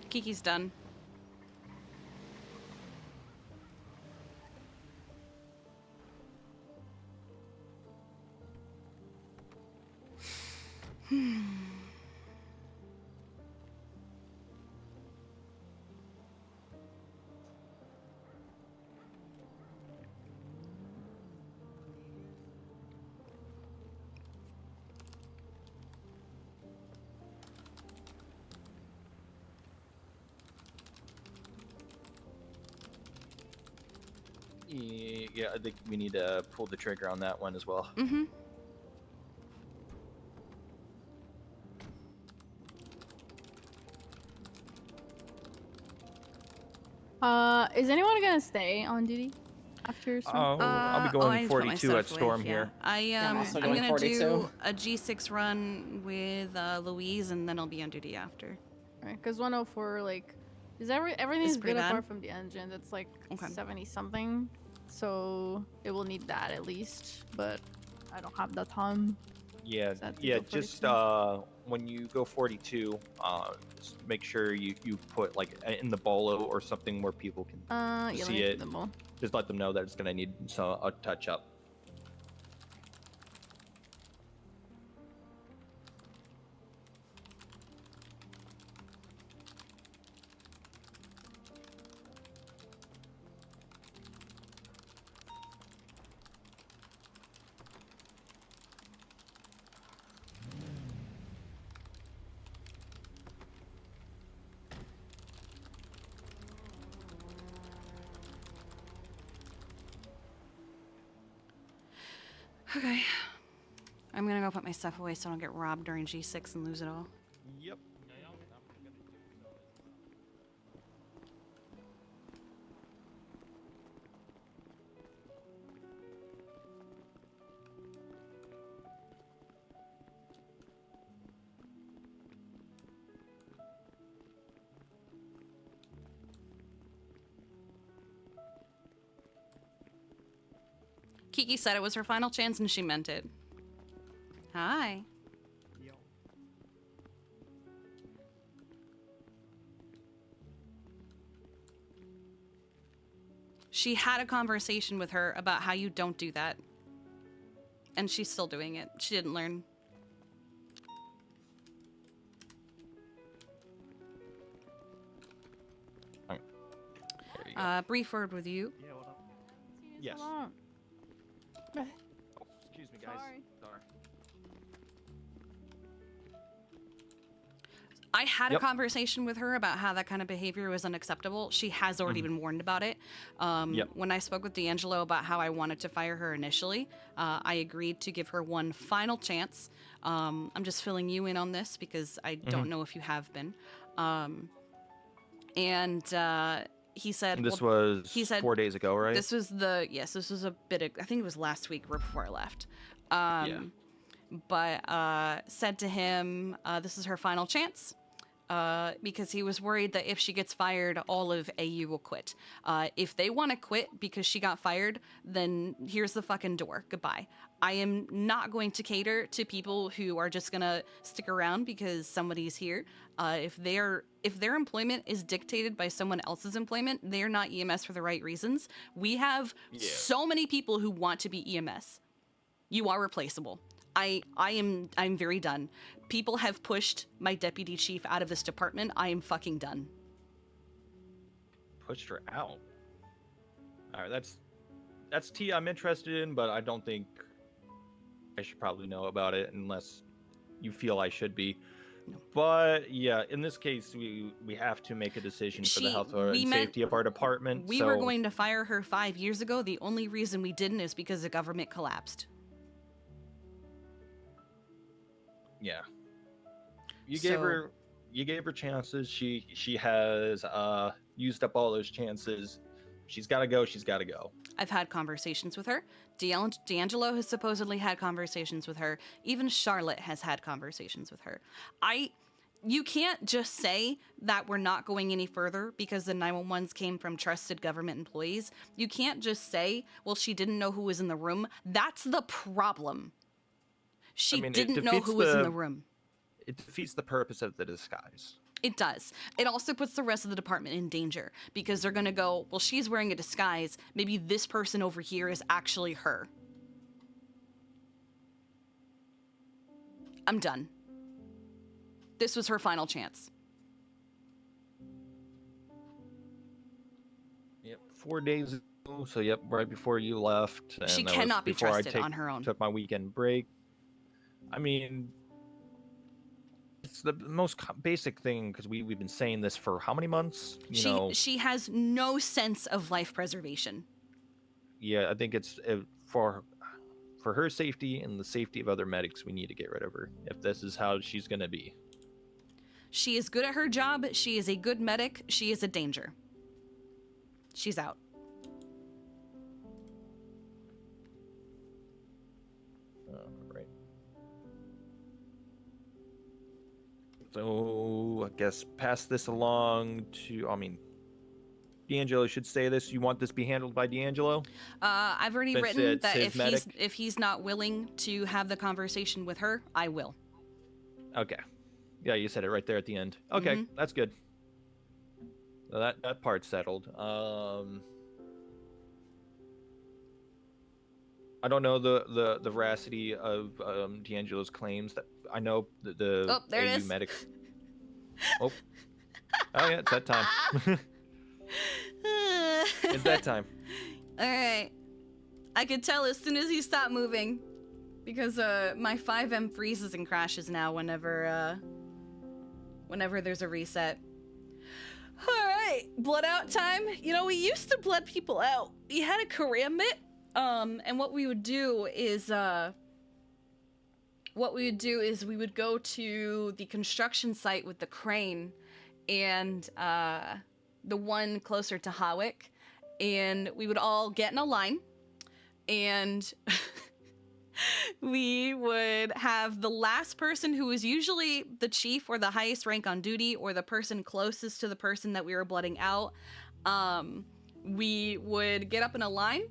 Kiki's done. Yeah, I think we need to pull the trigger on that one as well. Mm-hmm. Is anyone gonna stay on duty after Storm? I'll be going I need to put my 42 stuff at Storm away, here. I'm also I'm going gonna 42. do a G6 run with Louise, and then I'll be on duty after. Right, because 104, like, is everything's pretty good bad? apart from the engine. That's like Okay. 70 something, so it will need that at least. But I don't have the time. Yeah, Is that to yeah. go Just 42? when you go 42, just make sure you put like in the bolo or something where people can Yeah, let see me it. put them all. Just let them know that it's gonna need a touch up. Okay. I'm gonna go put my stuff away so I don't get robbed during G6 and lose it all. Yep. Kiki said it was her final chance and she meant it. Hi. She had a conversation with her about how you don't do that. And she's still doing it. She didn't learn. There you go. Brief word with you. Yeah, what up? Yes. So long. Oh, excuse me, guys. Sorry. Sorry. I had a conversation with her about how that kind of behavior was unacceptable. She has already been warned about it. When I spoke with D'Angelo about how I wanted to fire her initially, I agreed to give her one final chance. I'm just filling you in on this because I don't know if you have been. He said This was 4 days ago, right? This was this was a bit of, I think it was last week right before I left. But said to him, this is her final chance. Because he was worried that if she gets fired, all of AU will quit. If they want to quit because she got fired, then here's the fucking door. Goodbye. I am not going to cater to people who are just gonna stick around because somebody's here. If their employment is dictated by someone else's employment, they're not EMS for the right reasons. We have so many people who want to be EMS. You are replaceable. I'm very done. People have pushed my deputy chief out of this department. I am fucking done. Pushed her out. All right, that's tea I'm interested in, but I don't think I should probably know about it unless you feel I should be. No. But yeah, in this case, we have to make a decision for the health and safety of our department. We were going to fire her 5 years ago. The only reason we didn't is because the government collapsed. Yeah. You gave her chances. She has used up all those chances. She's got to go. She's got to go. I've had conversations with her. D'Angelo has supposedly had conversations with her. Even Charlotte has had conversations with her. You can't just say that we're not going any further because the 911s came from trusted government employees. You can't just say, well, she didn't know who was in the room. That's the problem. She didn't know who was in the room. It defeats the purpose of the disguise. It does. It also puts the rest of the department in danger because they're going to go, well, she's wearing a disguise. Maybe this person over here is actually her. I'm done. This was her final chance. Yep, 4 days ago. So yep, right before you left. And she cannot be trusted on her own. Took my weekend break. I mean, it's the most basic thing because we've been saying this for how many months? She has no sense of life preservation. Yeah, I think it's for her safety and the safety of other medics. We need to get rid of her if this is how she's gonna be. She is good at her job. She is a good medic. She is a danger. She's out. So I guess pass this along to, D'Angelo should say this. You want this be handled by D'Angelo? I've already written that if he's not willing to have the conversation with her, I will. Okay. Yeah, you said it right there at the end. Okay, that's good. So that part's settled. I don't know the veracity of D'Angelo's claims. That I know the there it AU is. medics. Oh yeah, it's that time. It's that time. All right. I could tell as soon as he stopped moving, because my 5M freezes and crashes now whenever there's a reset. All right, blood out time. We used to blood people out. We had a karambit. And what we would do is we would go to the construction site with the crane and the one closer to Hawick, and we would all get in a line, and we would have the last person, who was usually the chief or the highest rank on duty or the person closest to the person that we were blooding out. We would get up in a line,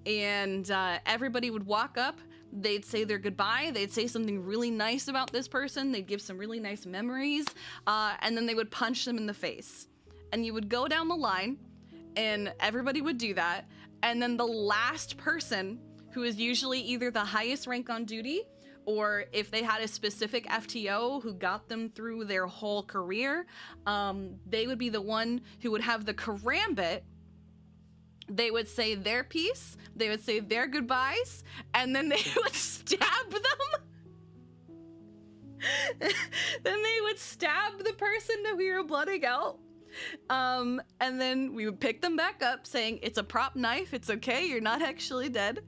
and everybody would walk up. They'd say their goodbye. They'd say something really nice about this person. They'd give some really nice memories. And then they would punch them in the face. And you would go down the line, and everybody would do that. And then the last person, who is usually either the highest rank on duty, or if they had a specific FTO who got them through their whole career, they would be the one who would have the karambit. They would say their piece, they would say their goodbyes, and then they would stab them. then they would stab the person that we were blooding out. And then we would pick them back up saying, it's a prop knife, it's okay, you're not actually dead.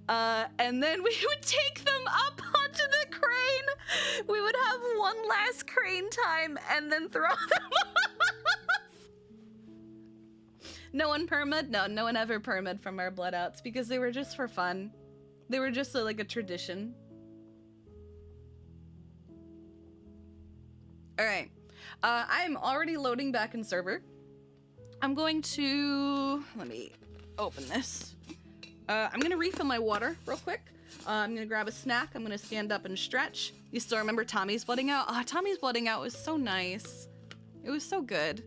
And then we would take them up onto the crane. We would have one last crane time and then throw them off. No one perma'd? No one ever perma'd from our blood outs because they were just for fun. They were just like a tradition. All right. I'm already loading back in server. I'm going to, let me open this. I'm gonna refill my water real quick. I'm gonna grab a snack. I'm gonna stand up and stretch. You still remember Tommy's blooding out? Tommy's blooding out was so nice. It was so good.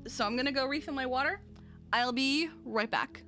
So I'm gonna go refill my water. I'll be right back.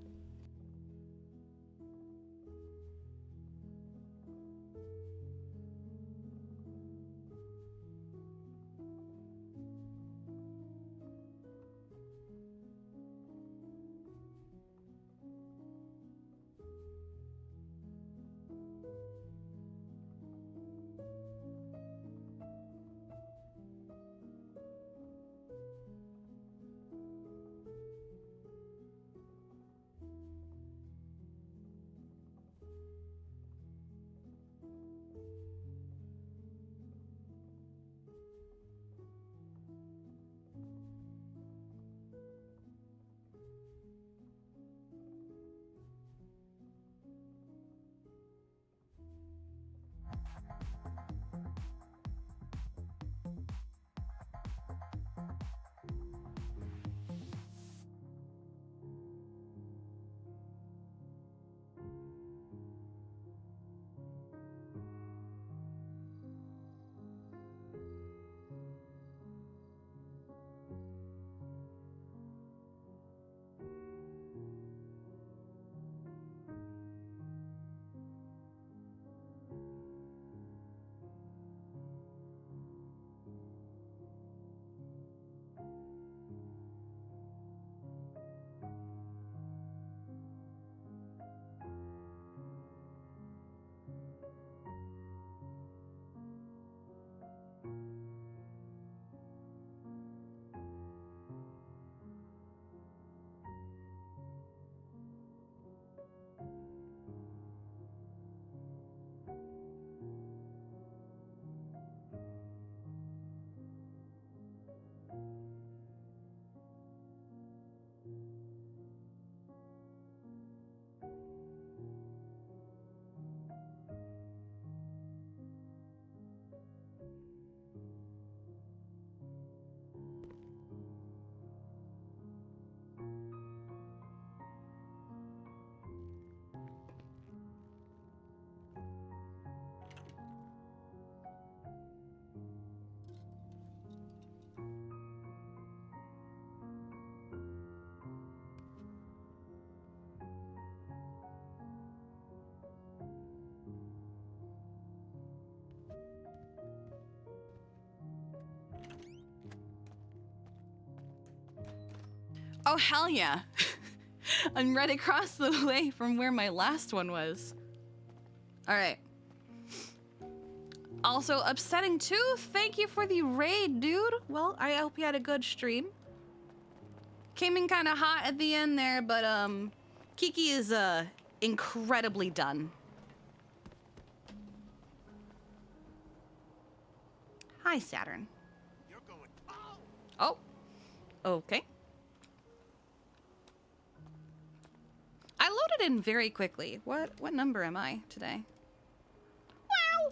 Oh, hell yeah. I'm right across the way from where my last one was. All right. Also upsetting too. Thank you for the raid, dude. Well, I hope you had a good stream. Came in kind of hot at the end there, but Kiki is incredibly done. Hi, Saturn. You're going. Oh. Okay. I loaded in very quickly. What number am I today? Wow.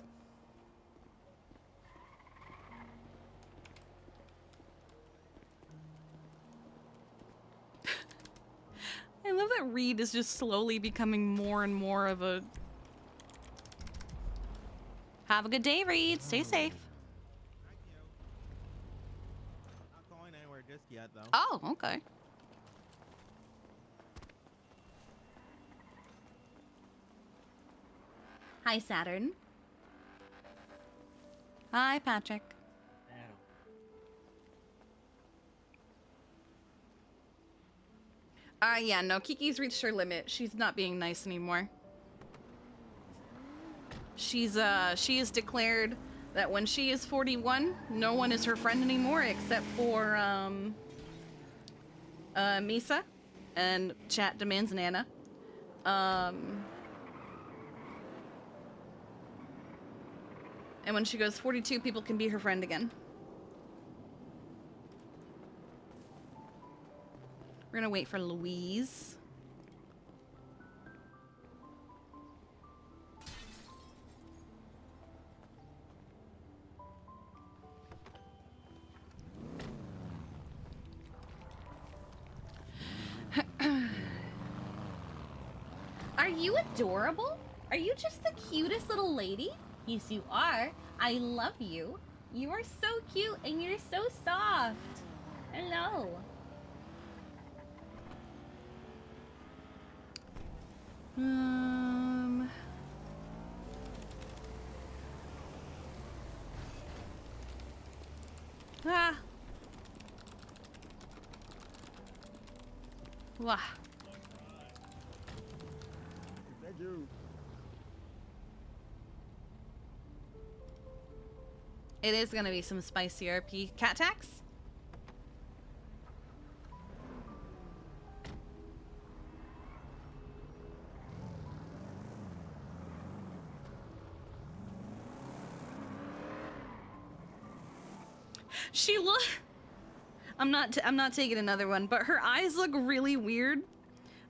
I love that Reed is just slowly becoming more and more of a... Have a good day, Reed. Stay safe. Thank you. Not going anywhere just yet, though. Oh, okay. Hi, Saturn. Hi, Patrick. Yeah, no, Kiki's reached her limit. She's not being nice anymore. She is declared that when she is 41, no one is her friend anymore except for Misa and chat demands Nana. And when she goes 42, people can be her friend again. We're gonna wait for Louise. Are you adorable? Are you just the cutest little lady? Yes, you are. I love you. You are so cute and you're so soft. Hello. Ah. Wah. Thank you. It is gonna be some spicy RP. Cat tax? She look. I'm not taking another one, but her eyes look really weird.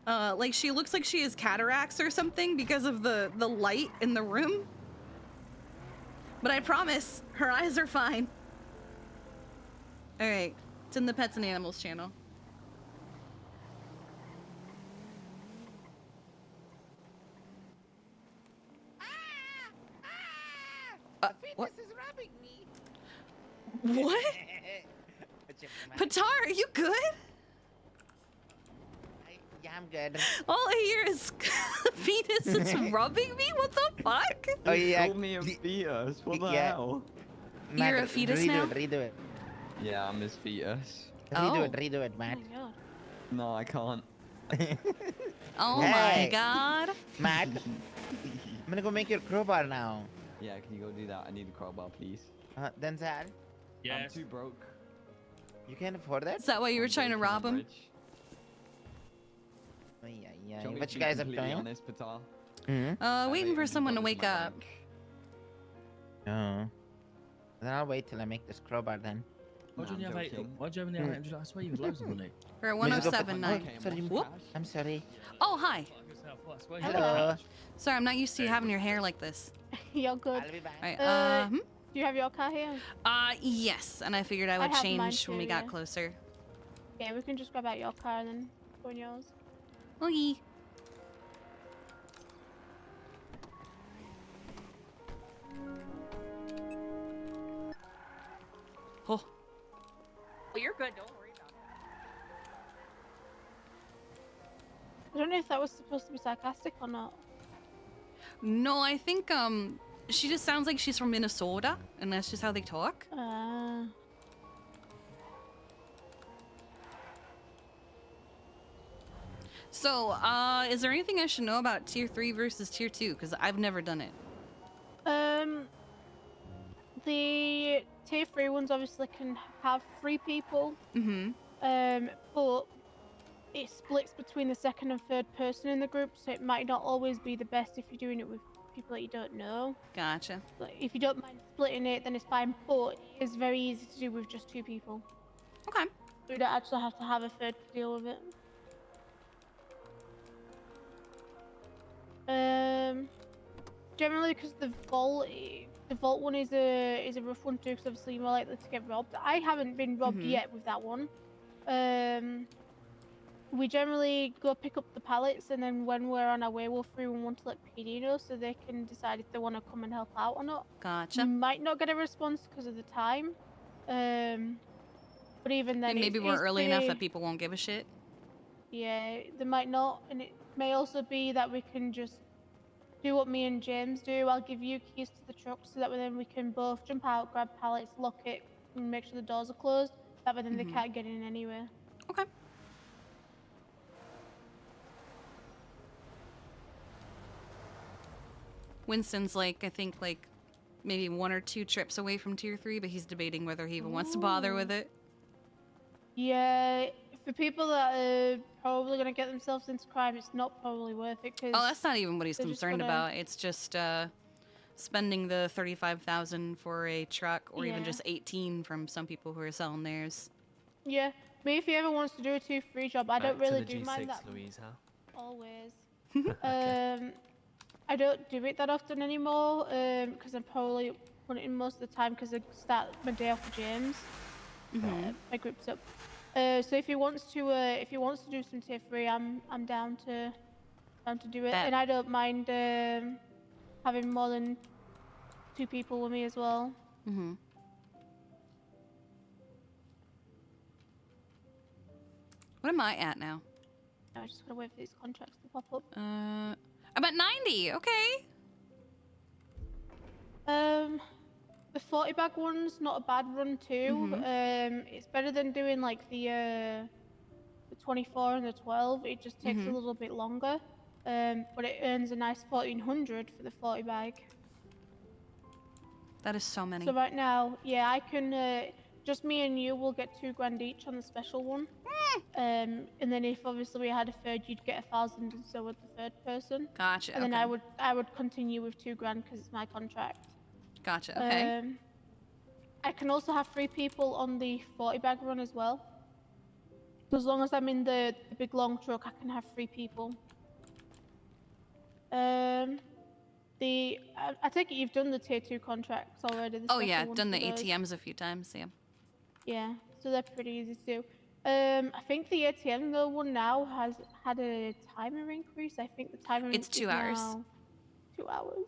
Like she looks like she has cataracts or something because of the light in the room. But I promise, her eyes are fine. All right, it's in the Pets and Animals channel. What? This is rubbing me. What? Patar, are you good? Yeah, I'm good. All I hear is Venus is rubbing me? What the fuck? Oh yeah. Call me a fetus. What the Yeah. hell? You're a fetus now? Redo it. Yeah, I'm his fetus. Redo it, Matt. No, I can't. Oh Hey. my god. Matt, I'm gonna go make your crowbar now. Yeah, can you go do that? I need a crowbar, please. Then Zad, I'm too broke. you can't afford that? Is that why you were I'm trying to broke, rob I'm him? rich. Yeah, Do yeah. want me What to you be guys up completely doing? honest, Patar? Waiting for $800 someone to in wake my up. bank. Oh. Then I'll wait till I make this crowbar then. Why'd you only have I swear you had loads of money. We're at Musical 107 now. Oh, sorry. Whoop. I'm sorry. Oh, hi. Hello. Sorry, I'm not used to you having your hair like this. You're good. I'll be back. Alright, Do you have your car here? yes, and I figured I would have mine change when we too, got yeah. closer. Yeah, we can just grab out your car and then go in yours. Okay. Oh. Well, you're good. Don't worry about it. I don't know if that was supposed to be sarcastic or not. No, I think she just sounds like she's from Minnesota, and that's just how they talk. So, is there anything I should know about tier 3 versus tier 2? Because I've never done it. The tier 3 ones obviously can have 3 people. Mm-hmm. But it splits between the second and third person in the group, so it might not always be the best if you're doing it with people that you don't know. Gotcha. Like, if you don't mind splitting it, then it's fine, but it's very easy to do with just 2 people. Okay. You don't actually have to have a third to deal with it. Generally, because the vault one is a rough one too, because obviously you're more likely to get robbed. I haven't been robbed yet with that one. We generally go pick up the pallets, and then when we're on our way, we'll 311 to let PD know so they can decide if they want to come and help out or not. Gotcha. We might not get a response because of the time. But even then, Maybe we're early enough that people won't give a shit. Yeah, they might not, and it may also be that we can just do what me and James do. I'll give you keys to the truck so that then we can both jump out, grab pallets, lock it, and make sure the doors are closed. That way then they can't get in anywhere. Okay. Winston's like, I think like maybe 1 or 2 trips away from tier 3, but he's debating whether he even wants to bother with it. Yeah, for people that are probably gonna get themselves into crime, it's not probably worth it because. Oh, that's not even what he's they're just concerned gonna- about. It's just spending the 35,000 for a truck, or even Yeah. just 18 from some people who are selling theirs. Yeah, me if he ever wants to do a 2-3 job, I don't Back to really the do mind G6, that Louise, huh? always. Okay. I don't do it that often anymore because I'm probably putting in most of the time because I start my day off with James. My group's up. So if he wants to do some tier 3, I'm down to do it, and I don't mind having more than 2 people with me as well. What am I at now? I just gotta wait for these contracts to pop up. I'm at 90. Okay. The 40 bag one's not a bad run too. It's better than doing like the 24 and the 12. It just takes a little bit longer. But it earns a nice 1400 for the 40 bag. That is so many. So right now, yeah, I can just me and you will get 2 grand each on the special one. And then if obviously we had a third, you'd get 1,000, and so would the third person. Gotcha. And then okay. I would continue with 2 grand because it's my contract. Gotcha. Okay. I can also have 3 people on the 40 bag run as well. So as long as I'm in the big long truck, I can have 3 people. I take it you've done the tier 2 contracts already. Oh yeah, special done ones the for those. ATMs a few times. Yeah. Yeah, so they're pretty easy to do. I think the ATM though one now has had a timer increase. I think the timer It's 2 is hours. now 2 hours.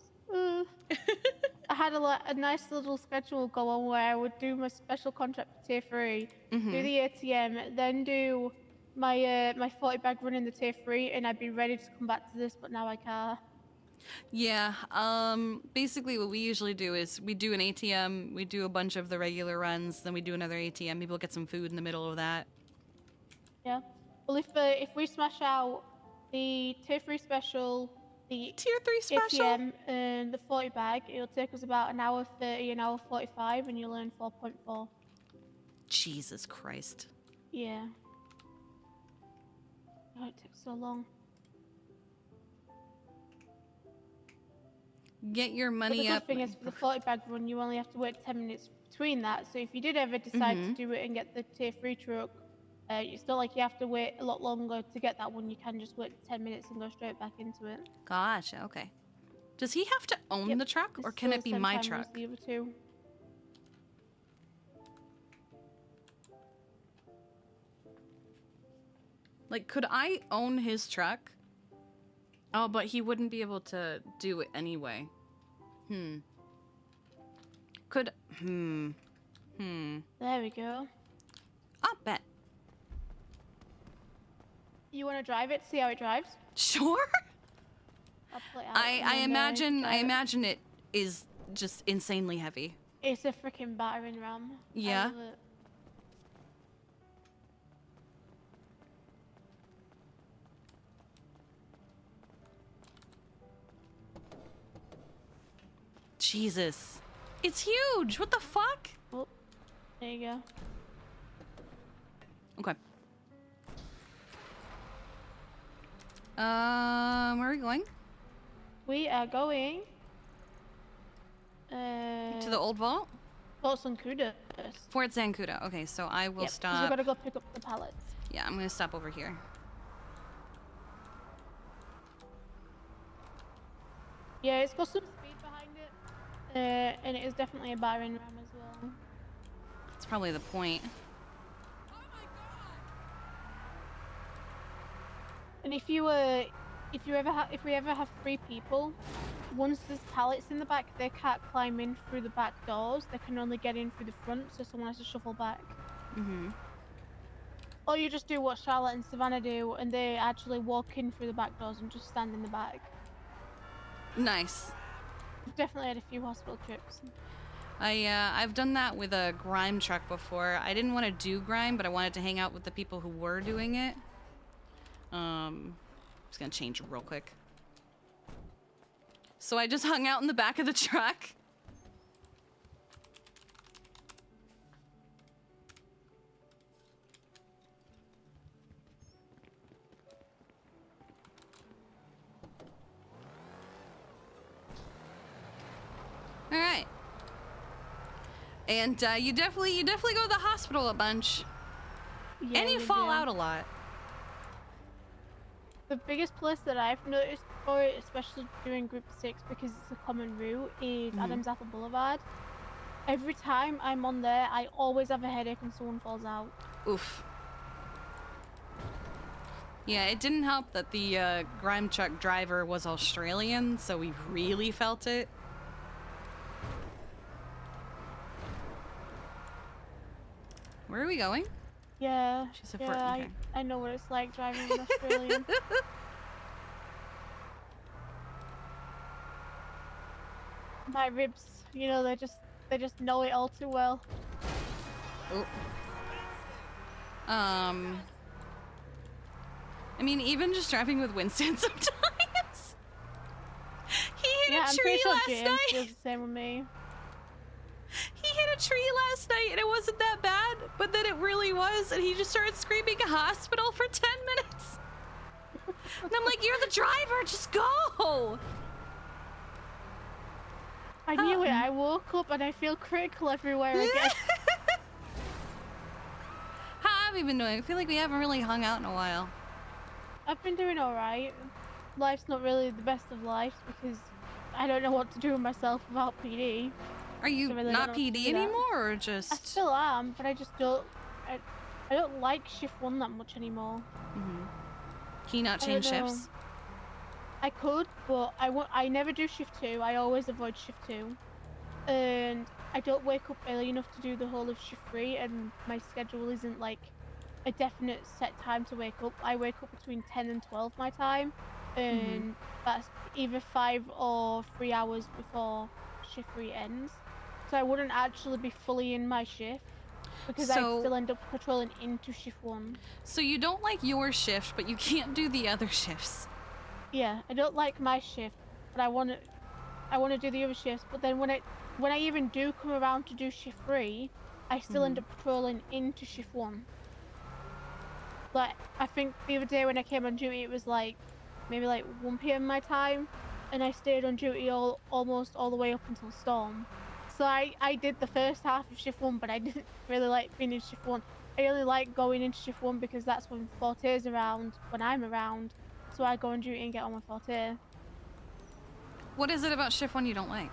I had a nice little schedule go on where I would do my special contract for tier 3, do the ATM, then do my my 40 bag run in the tier 3, and I'd be ready to come back to this, but now I can't. Yeah. Basically, what we usually do is we do an ATM, we do a bunch of the regular runs, then we do another ATM. Maybe we'll get some food in the middle of that. Yeah. Well, if we smash out the tier 3 special, the tier 3 special, ATM, and the 40 bag, it'll take us about an hour 30, an hour 45, and you'll earn 4.4. Jesus Christ. Yeah. Oh, it takes so long. Get your But money the up. good thing is for the 40 bag run, you only have to wait 10 minutes between that. So if you did ever decide to do it and get the tier 3 truck, it's not like you have to wait a lot longer to get that one. You can just wait 10 minutes and go straight back into it. Gotcha. Okay. Does he have to own the truck, or can it be my truck? The other 2. Like, could I own his truck? Oh, but he wouldn't be able to do it anyway. Could... There we go. I'll bet. You want to drive it? See how it drives? Sure. I'll pull it out I and then, imagine it is just insanely heavy. It's a freaking battering ram. Yeah. I love it. Jesus. It's huge. What the fuck? Oh, there you go. Okay. Where are we going? We are going to the old vault? Fort Zancudo first. Fort Zancudo. Okay, so I will Yep, 'cause stop. we gotta go pick up the pallets. Yeah, I'm gonna stop over here. Yeah, it's got some speed behind it. And it is definitely a battering ram as well. That's probably the point. And if we ever have 3 people, once there's pallets in the back, they can't climb in through the back doors. They can only get in through the front, so someone has to shuffle back. Or you just do what Charlotte and Savannah do, and they actually walk in through the back doors and just stand in the back. Nice. I've definitely had a few hospital trips. I've done that with a grime truck before. I didn't want to do grime, but I wanted to hang out with the people who were doing it. Just gonna change real quick. So I just hung out in the back of the truck. All right. And you definitely go to the hospital a bunch. Yeah, And you we fall do. out a lot. The biggest place that I've noticed for it, especially during Group 6, because it's a common route, is Adams Apple Boulevard. Every time I'm on there, I always have a headache and someone falls out. Oof. Yeah, it didn't help that the grime truck driver was Australian, so we really felt it. Where are we going? Yeah, She's a yeah, okay. I know what it's like driving an Australian. My ribs, you know, they just know it all too well. Oh. I mean, even just driving with Winston sometimes. He hit a I'm tree pretty sure last James night. feels the same with me. He hit a tree last night and it wasn't that bad, but then it really was, and he just started screaming hospital for 10 minutes. And I'm like, you're the driver, just go. I knew it. I woke up and I feel critical everywhere again. How have you been doing? I feel like we haven't really hung out in a while. I've been doing alright. Life's not really the best of lives because I don't know what to do with myself without PD. Are you really not PD anymore, or I just? still am, but I just don't. I don't like shift 1 that much anymore. Can you not change shifts? I could, but I never do shift 2. I always avoid shift 2. And I don't wake up early enough to do the whole of shift 3, and my schedule isn't like a definite set time to wake up. I wake up between 10 and 12 my time, and that's either 5 or 3 hours before shift 3 ends. So I wouldn't actually be fully in my shift because I'd still end up patrolling into shift 1. So you don't like your shift, but you can't do the other shifts. Yeah, I don't like my shift, but I want to do the other shifts. But then when I even do come around to do shift 3, I still end up patrolling into shift 1. Like, I think the other day when I came on duty, it was like maybe like 1 PM my time, and I stayed on duty almost all the way up until storm. So I did the first half of shift 1, but I didn't really like being in shift 1. I only like going into shift 1 because that's when Forte's around, when I'm around. So I go on duty and get on with Forte. What is it about shift 1 you don't like?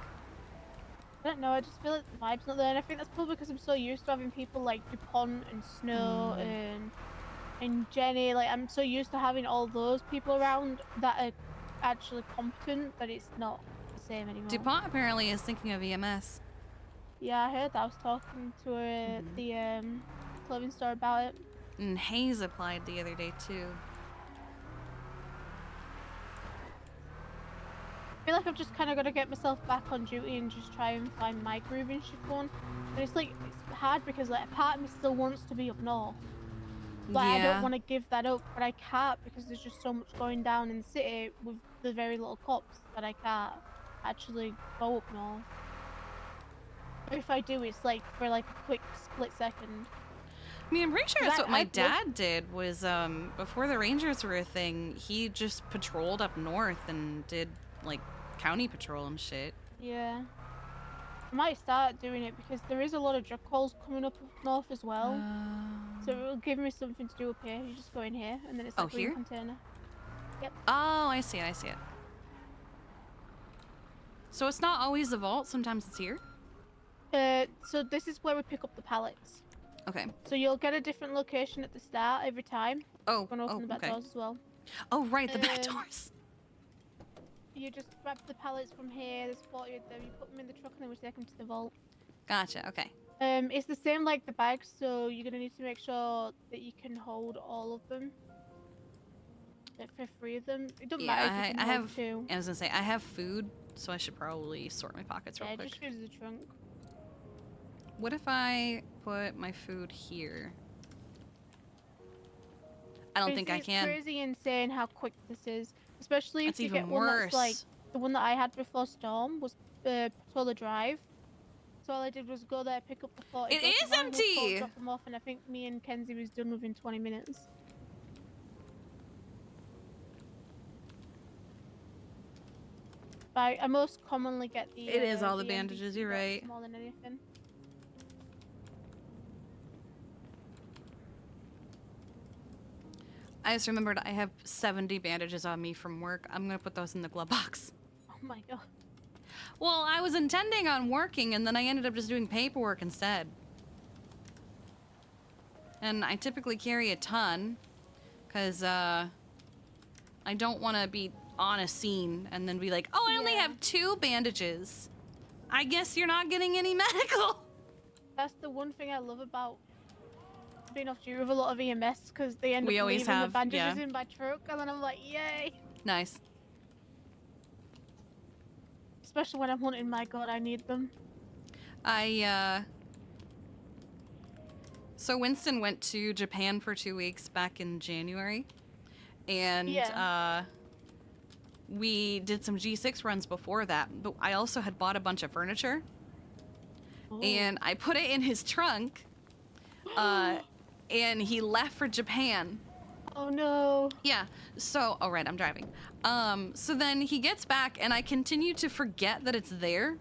I don't know, I just feel like the vibe's not there, and I think that's probably because I'm so used to having people like DuPont and Snow and Jenny. Like, I'm so used to having all those people around that are actually competent that it's not the same anymore. DuPont apparently is thinking of EMS. Yeah, I heard that. I was talking to the clothing store about it. And Hayes applied the other day too. I feel like I've just kind of got to get myself back on duty and just try and find my groove in shift 1. And it's like, it's hard because like a part of me still wants to be up north. Like, I don't want to give that up, but I can't because there's just so much going down in the city with the very little cops that I can't actually go up north. But if I do, it's like for like a quick split second. I mean, I'm pretty sure that's what my dad did was, before the Rangers were a thing, he just patrolled up north and did, like, county patrol and shit. Yeah. I might start doing it because there is a lot of drug calls coming up north as well. So it will give me something to do up here. You just go in here and then it's like green container. Yep. Oh, I see it. So it's not always the vault, sometimes it's here? So this is where we pick up the pallets. Okay. So you'll get a different location at the start every time. Oh, I'm gonna open the back doors as well. Oh, right, the back doors. You just grab the pallets from here. There's 40 of them. You put them in the truck and then we take them to the vault. Gotcha. Okay. It's the same like the bags, so you're gonna need to make sure that you can hold all of them. For 3 of them, it doesn't matter if you can hold 2. I was gonna say I have food, so I should probably sort my pockets real quick. Just use the trunk. What if I put my food here? I don't think I can. It's crazy insane how quick this is, especially if you get worse. one that's like the one that I had before Storm was Patroller Drive. So all I did was go there, pick up the 40. It is empty. Drop them off, and I think me and Kenzie was done within 20 minutes. But I most commonly get the. It is all the NBC bandages, you're drops right. More than anything. I just remembered I have 70 bandages on me from work. I'm gonna put those in the glove box. Oh my god. Well, I was intending on working, and then I ended up just doing paperwork instead. And I typically carry a ton, because, I don't want to be on a scene and then be like, oh, I only have 2 bandages. I guess you're not getting any medical. That's the one thing I love about being off duty with a lot of EMS, because they end We up always leaving have, the bandages yeah. in my truck, and then I'm like, yay! Nice. Especially when I'm hunting, my god, I need them. So Winston went to Japan for 2 weeks back in January, and we did some G6 runs before that, but I also had bought a bunch of furniture, and I put it in his trunk, and he left for Japan. Oh no. Yeah, so, oh right, I'm driving. So then he gets back, and I continue to forget that it's there.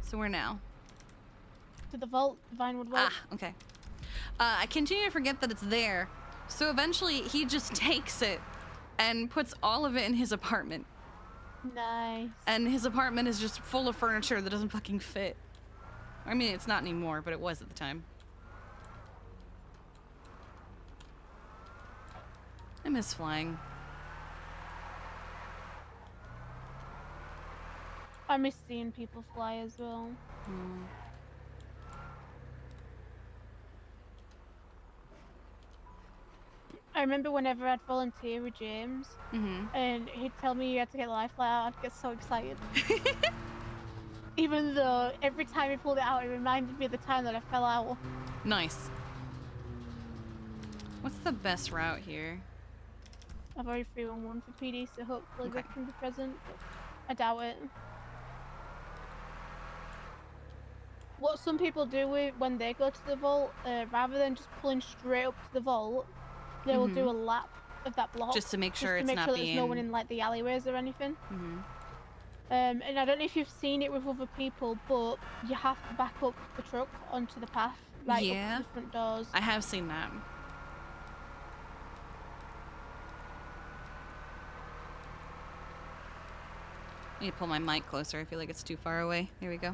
So where now? To the vault, the Vinewood vault. Ah, okay. I continue to forget that it's there. So eventually he just takes it and puts all of it in his apartment. Nice. And his apartment is just full of furniture that doesn't fucking fit. I mean, it's not anymore, but it was at the time. I miss flying. I miss seeing people fly as well. I remember whenever I'd volunteer with James, and he'd tell me you had to get the life flight out, I'd get so excited. Even though every time he pulled it out, it reminded me of the time that I fell out. Nice. What's the best route here? I've already 311 for PD, so hopefully Okay. they can be present. I doubt it. What some people do when they go to the vault, rather than just pulling straight up to the vault, they will do a lap of that block. Just to make sure it's make not sure that there's no one being- in like the alleyways or anything. And I don't know if you've seen it with other people, but you have to back up the truck onto the path, right up to the front doors. I have seen that. I need to pull my mic closer. I feel like it's too far away. Here we go.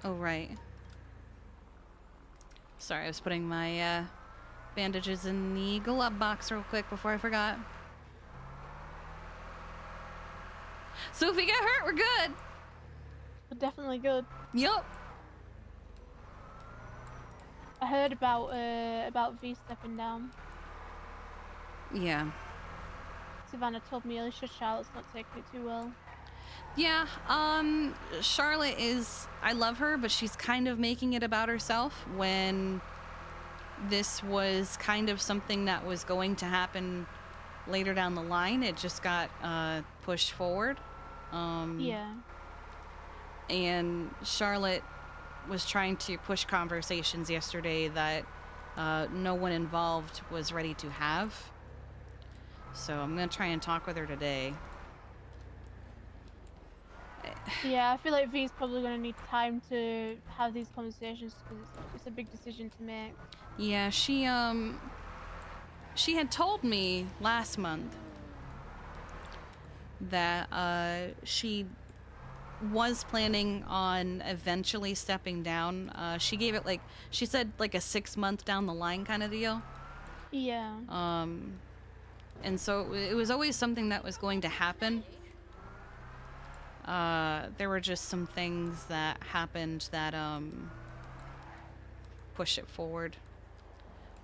Oh, right. Sorry, I was putting my bandages in the glove box real quick before I forgot. So if we get hurt, we're good. We're definitely good. Yup. I heard about V stepping down. Yeah. Savannah told me Alicia Charlotte's not taking it too well. Yeah, Charlotte is, I love her, but she's kind of making it about herself when this was kind of something that was going to happen later down the line. It just got pushed forward. Yeah. And Charlotte was trying to push conversations yesterday that no one involved was ready to have. So I'm going to try and talk with her today. Yeah, I feel like V's probably going to need time to have these conversations because it's a big decision to make. Yeah, she had told me last month that she was planning on eventually stepping down. She gave it she said like a 6-month down the line kind of deal. Yeah. And so it was always something that was going to happen. There were just some things that happened that pushed it forward.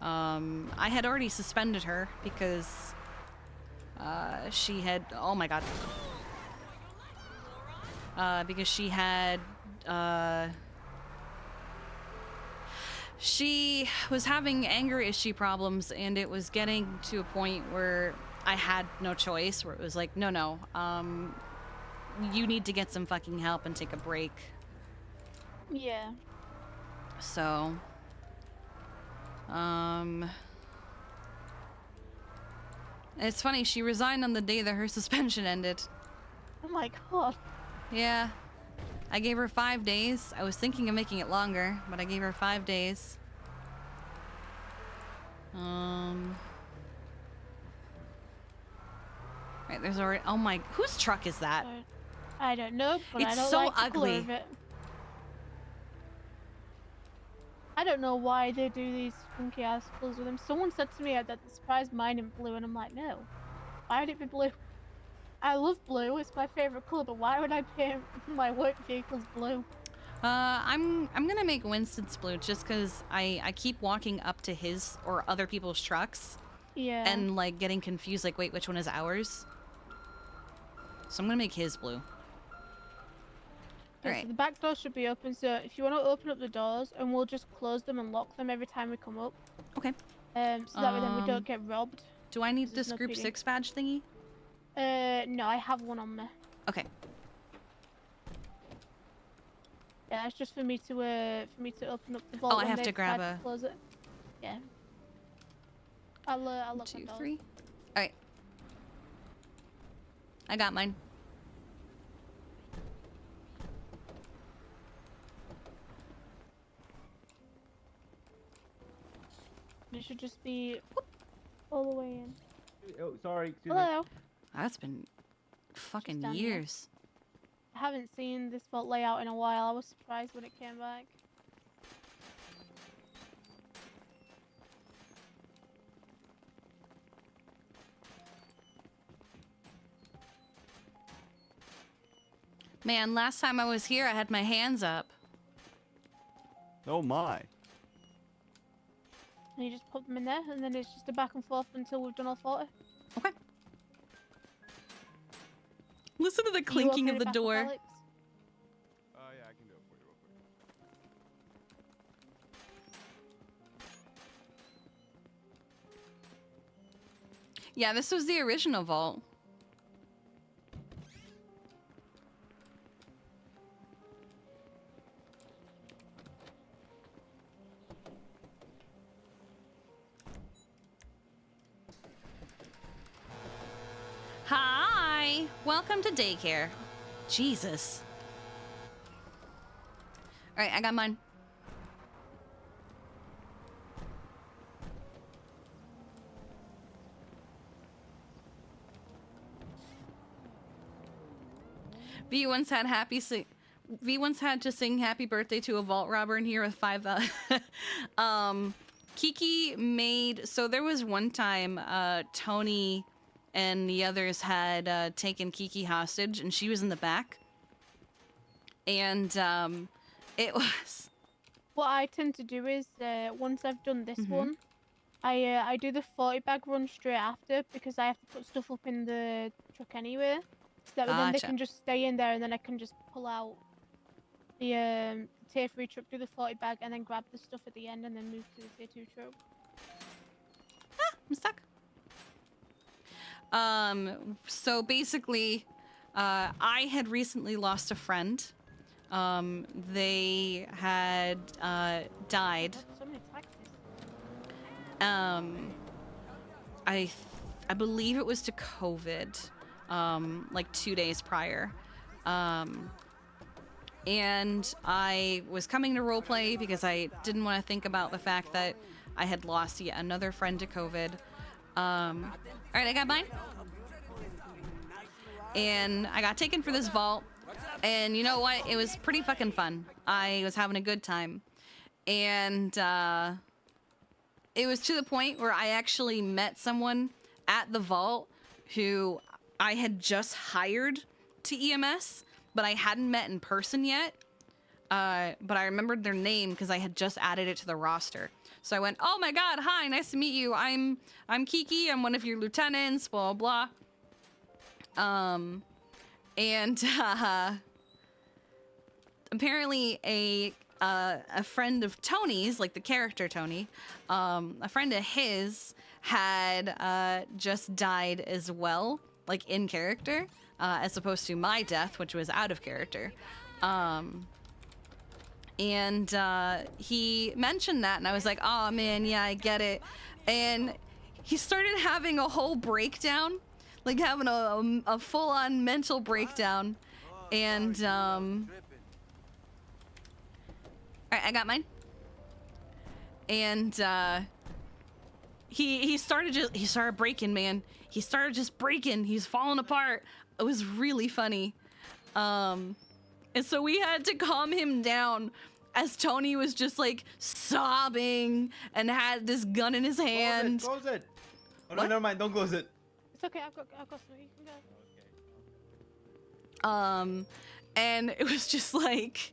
I had already suspended her because she had, oh my god, because she had she was having anger issue problems, and it was getting to a point where I had no choice, where it was like, no, you need to get some fucking help and take a break. Yeah. So It's funny, she resigned on the day that her suspension ended. Oh my god. Yeah. I gave her 5 days. I was thinking of making it longer, but I gave her 5 days. Right, there's already. Oh my. Whose truck is that? I don't know, but I It's don't so like the color ugly. of it. I don't know why they do these funky ass colors with them. Someone said to me that they surprised mine in blue, and I'm like, no. Why would it be blue? I love blue, it's my favorite color, but why would I paint my work vehicles blue? I'm gonna make Winston's blue just because I keep walking up to his or other people's trucks. Yeah. And like getting confused, like, wait, which one is ours? So I'm gonna make his blue. Yeah, Alright. so the back door should be open, so if you want to open up the doors, and we'll just close them and lock them every time we come up. Okay. So that way then we don't get robbed. Do I need 'cause there's this no group PD. 6 badge thingy? No, I have one on me. Okay. Yeah, it's just for me to open up the vault. Oh, I when have they to grab decide a- close it. Yeah. I'll lock 2, my doors. 3. Alright. I got mine. It should just be all the way in. Oh, sorry. Excuse me. Hello. That's been fucking down here. years. I haven't seen this vault layout in a while. I was surprised when it came back. Man, last time I was here, I had my hands up. Oh my. And you just put them in there, and then it's just a back and forth until we've done all 40. Okay. Listen to the Are you clinking okay of to the back up, door. Alex? Yeah, I can do it for you real quick. Yeah, this was the original vault. Hi! Welcome to daycare. Jesus. Alright, I got mine. V once had V once had to sing happy birthday to a vault robber in here with 5,000. Kiki made, so there was one time Tony and the others had taken Kiki hostage, and she was in the back. And it was... What I tend to do is, once I've done this Mm-hmm. one, I do the 40 bag run straight after, because I have to put stuff up in the truck anyway. So that way then they Gotcha. can just stay in there, and then I can just pull out the tier 3 truck, do the 40 bag, and then grab the stuff at the end, and then move to the tier 2 truck. I'm stuck. So basically, I had recently lost a friend. They had died. So many taxis. I believe it was to COVID, like 2 days prior. And I was coming to roleplay because I didn't want to think about the fact that I had lost yet another friend to COVID. Alright, I got mine. And I got taken for this vault. And you know what? It was pretty fucking fun. I was having a good time. And it was to the point where I actually met someone at the vault who I had just hired to EMS, but I hadn't met in person yet. But I remembered their name because I had just added it to the roster. So I went, "Oh my god, hi, nice to meet you. I'm Kiki. I'm one of your lieutenants. Blah blah." And apparently a friend of Tony's, like the character Tony, a friend of his had just died as well, like in character, as opposed to my death, which was out of character. And he mentioned that, and I was like, oh man, yeah, I get it. And he started having a whole breakdown, like having a full-on mental breakdown. And all right, I got mine. And he started breaking, man. He started just breaking. He's falling apart. It was really funny. And so we had to calm him down as Tony was just like sobbing and had this gun in his hand. Close it. Oh, no, What? never mind. Don't close it. It's okay. I've got something. You can go. And it was just like,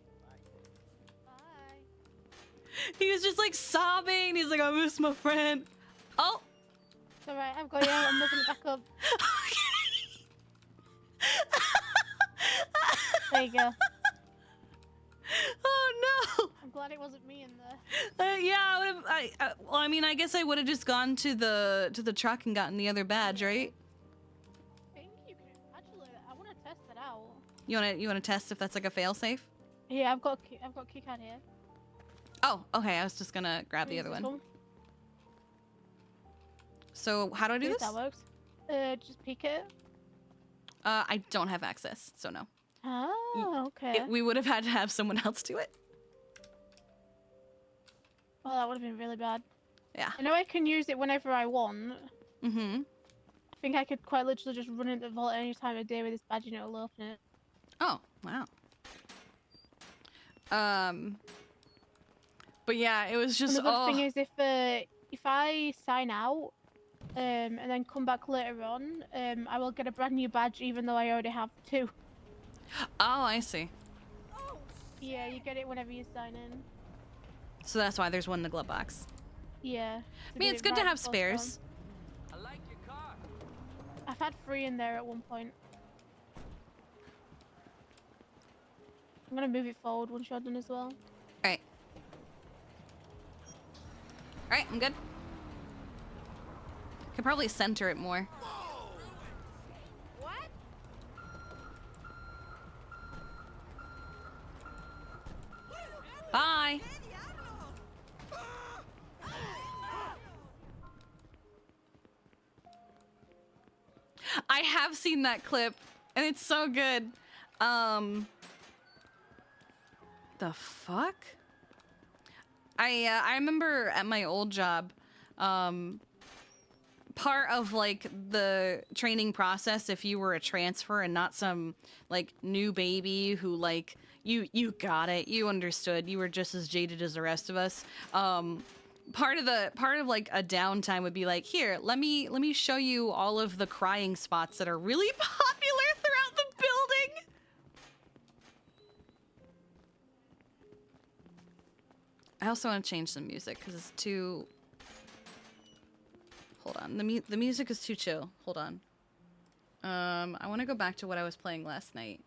he was just like sobbing. He's like, I miss my friend. Oh. It's alright. I've got you. I'm moving it back up. There you go. Oh no! I'm glad it wasn't me in there. Yeah, I would have. Well, I mean, I guess I would have just gone to the truck and gotten the other badge, right? I think you can. Actually, I want to test that out. You wanna test if that's like a fail-safe? Yeah, I've got key card here. Oh, okay. I was just gonna grab the Use other this one. So how do I do See if this? that works. Just peek it. I don't have access, so no. Oh, okay. We would have had to have someone else do it. Oh, that would have been really bad. Yeah. I know I can use it whenever I want. Mm-hmm. I think I could quite literally just run into the vault any time of day with this badge and it'll open it. Oh, wow. But yeah, it was just. And the good thing is if I sign out, and then come back later on, I will get a brand new badge even though I already have 2. Oh, I see. Yeah, you get it whenever you sign in. So that's why there's one in the glove box. Yeah. I mean, it's good to have spares. I like your car. I've had 3 in there at one point. I'm gonna move it forward once you're done as well. Alright. Alright, I'm good. Could probably center it more. What? Bye. I have seen that clip, and it's so good. The fuck? I remember at my old job, part of like the training process, if you were a transfer and not some like new baby who like you got it, you understood, you were just as jaded as the rest of us. Part of like a downtime would be like, here, let me show you all of the crying spots that are really popular throughout the building. I also want to change some music because it's too. Hold on, the music is too chill. Hold on. I want to go back to what I was playing last night.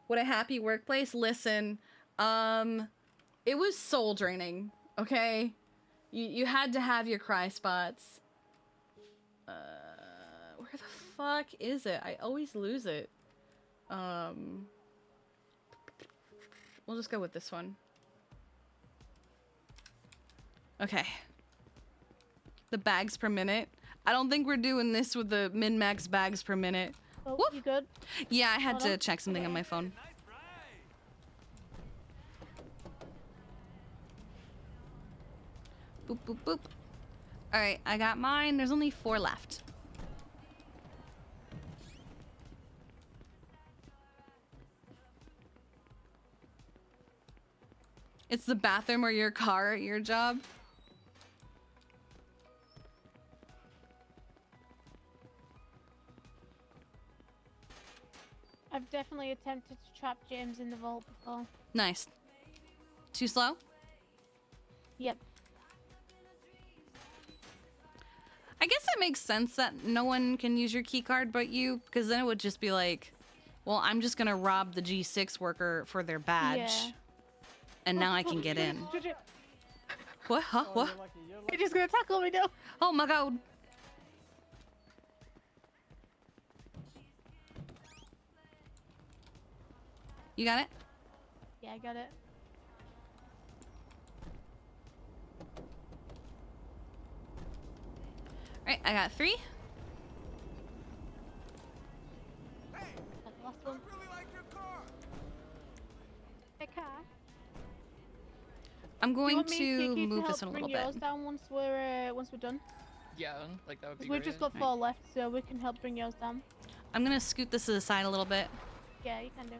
What a happy workplace. Listen, it was soul draining. Okay, you had to have your cry spots. Where the fuck is it? I always lose it. We'll just go with this one. Okay. The bags per minute. I don't think we're doing this with the min-max bags per minute. Oh, you good? Yeah, I had Hold to on. check something on my phone. Boop, boop, boop. Alright, I got mine. There's only 4 left. It's the bathroom or your car at your job. I've definitely attempted to trap James in the vault before. Nice. Too slow? Yep. I guess it makes sense that no one can use your key card but you, because then it would just be like, well, I'm just gonna rob the G6 worker for their badge. Yeah. And now I can get in. What? Huh? What? You're just gonna tackle me now. Oh my god. You got it? Yeah, I got it. Alright, I got 3. Got the last one. Hey, car. I'm Do you going want me, to Kiki, move to this help in a bring little yours bit. down once we're done? Yeah, like that would be We've great. just got 4 left, so we can help bring yours down. I'm gonna scoot this to the side a little bit. Yeah, you can do.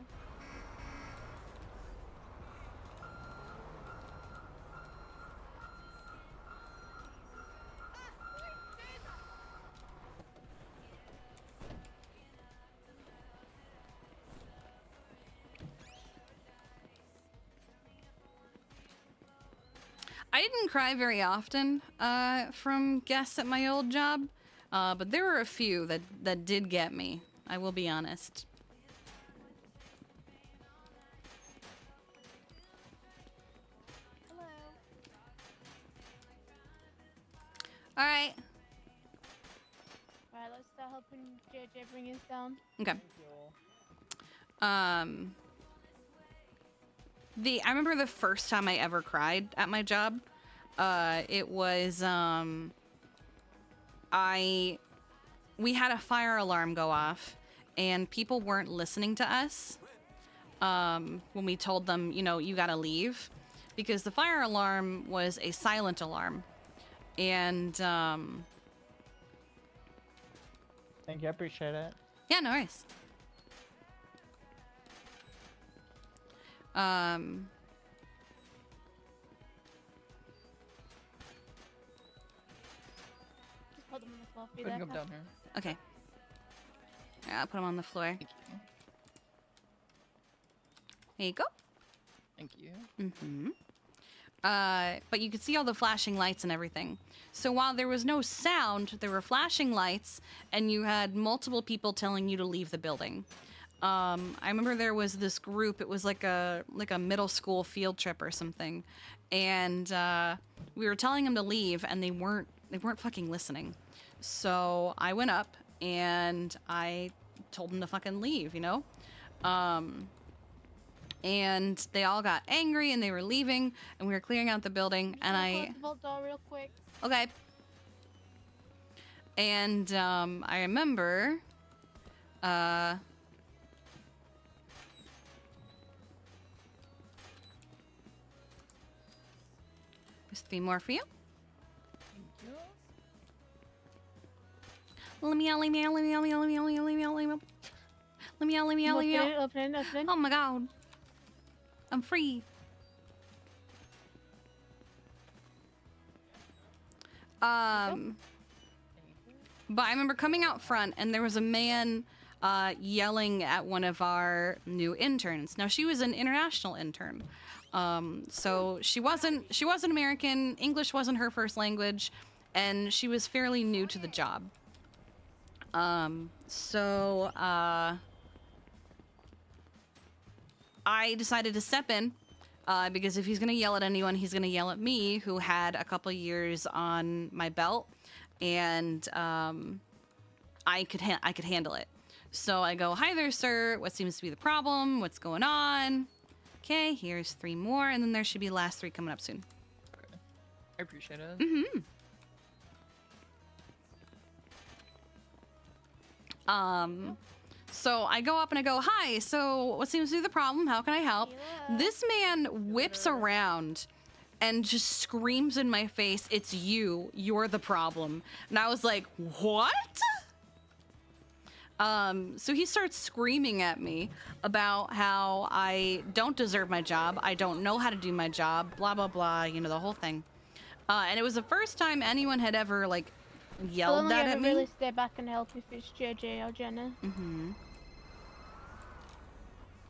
I didn't cry very often from guests at my old job, but there were a few that did get me. I will be honest. Hello. All right. Right, let's start helping JJ bring us down. Okay. I remember the first time I ever cried at my job. It was we had a fire alarm go off, and people weren't listening to us when we told them, you know, you gotta leave, because the fire alarm was a silent alarm, and Thank you, I appreciate it. yeah, no worries. Just put them on the floor for you Putting there, them Kat. down here. Okay. Yeah, I'll put them on the floor. There you go. Thank you. Mm-hmm. But you could see all the flashing lights and everything. So while there was no sound, there were flashing lights, and you had multiple people telling you to leave the building. I remember there was this group. It was like a middle school field trip or something, and we were telling them to leave, and they weren't fucking listening. So I went up and I told them to fucking leave, you know. And they all got angry and they were leaving, and we were clearing out the building, and Close the vault door real quick. okay. And I remember there's 3 more for you. Let me out. Open it. Oh my god. I'm free. But I remember coming out front, and there was a man yelling at one of our new interns. Now, she was an international intern. So she wasn't American. English wasn't her first language, and she was fairly new to the job. So I decided to step in, because if he's gonna yell at anyone, he's gonna yell at me, who had a couple years on my belt, and I could handle it. So I go, "Hi there, sir. What seems to be the problem? What's going on?" Okay, here's 3 more, and then there should be last 3 coming up soon. Okay. I appreciate it. Mm-hmm. So I go up and I go, "Hi, so what seems to be the problem? How can I help?" This man whips around and just screams in my face, "It's you. You're the problem." And I was like, "What?" So he starts screaming at me about how I don't deserve my job, I don't know how to do my job, blah, blah, blah, you know, the whole thing. And it was the first time anyone had ever, like, yelled that at me. Really stay back and help if it's JJ or Jenna. Mm-hmm.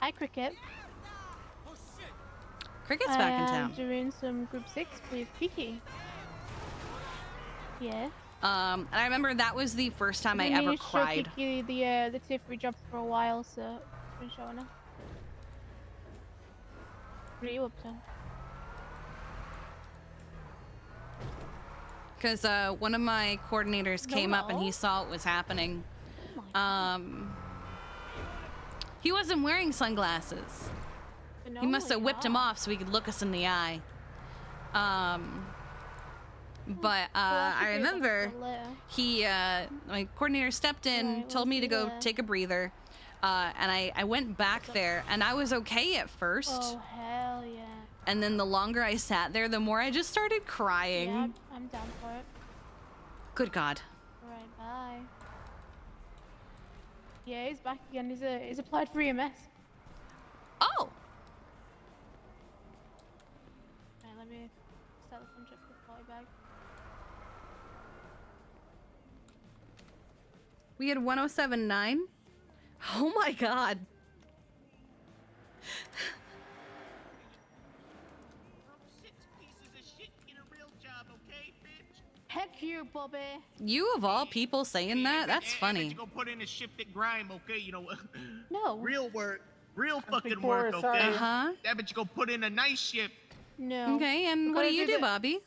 Hi, Cricket. Cricket's back in town. I'm doing some group 6 with Kiki. Yeah. And I remember that was the first time I ever cried. Kiki the Tiffany job for a while, so I've been showing her. What are you up to? Because one of my coordinators came up and he saw what was happening. He wasn't wearing sunglasses. He must have whipped him off so he could look us in the eye. But I remember he, my coordinator stepped in, told me to go take a breather, and I went back there, and I was okay at first. Oh, hell yeah. And then the longer I sat there, the more I just started crying. Yeah, I'm down for it. Good God. Alright, bye. Yeah, he's back again. He's applied for EMS. Oh! Alright, let me start the contract for the 40 bag. We had 107.9? Oh my God. Heck you, Bobby. You of all people saying that? That's funny. Go put in a shift at grime, okay? You know, No. real work, real fucking before, work, okay? sorry. Uh-huh. That bitch go put in a nice shift. No. Okay, and what do you do, Bobby?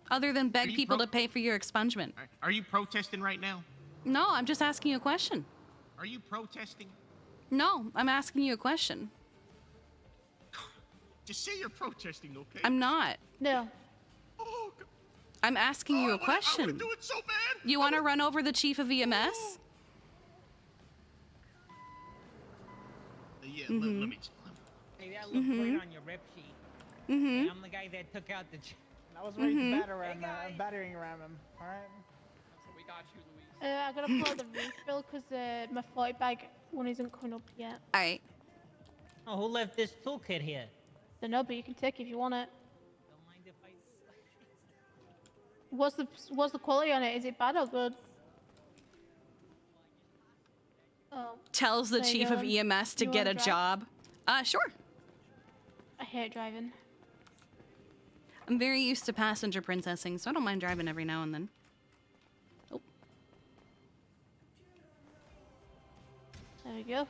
Other than beg you people to pay for your expungement. Are you protesting right now? No, I'm just asking you a question. Are you protesting? No, I'm asking you a question. Just say you're protesting, okay? I'm not. No. Oh, God. I'm asking you a question. I wanna do it so bad. You want to run over the chief of EMS? Yeah, Mm-hmm. let me. Hey, that looks great on your rep sheet. Mm-hmm. Hey, I'm the guy that took out the. I was ready to battering ram him. All right. We got you, Luis. I gotta pull out the refill because my 40 bag one isn't coming up yet. Alright. Oh, who left this toolkit here? Don't know, but you can take it if you want it. Don't mind if I. What's the quality on it? Is it bad or good? Oh. Tells the There you chief go. of EMS to You get wanna a drive? job. Sure. I hate driving. I'm very used to passenger princessing, so I don't mind driving every now and then. Oh. There we go.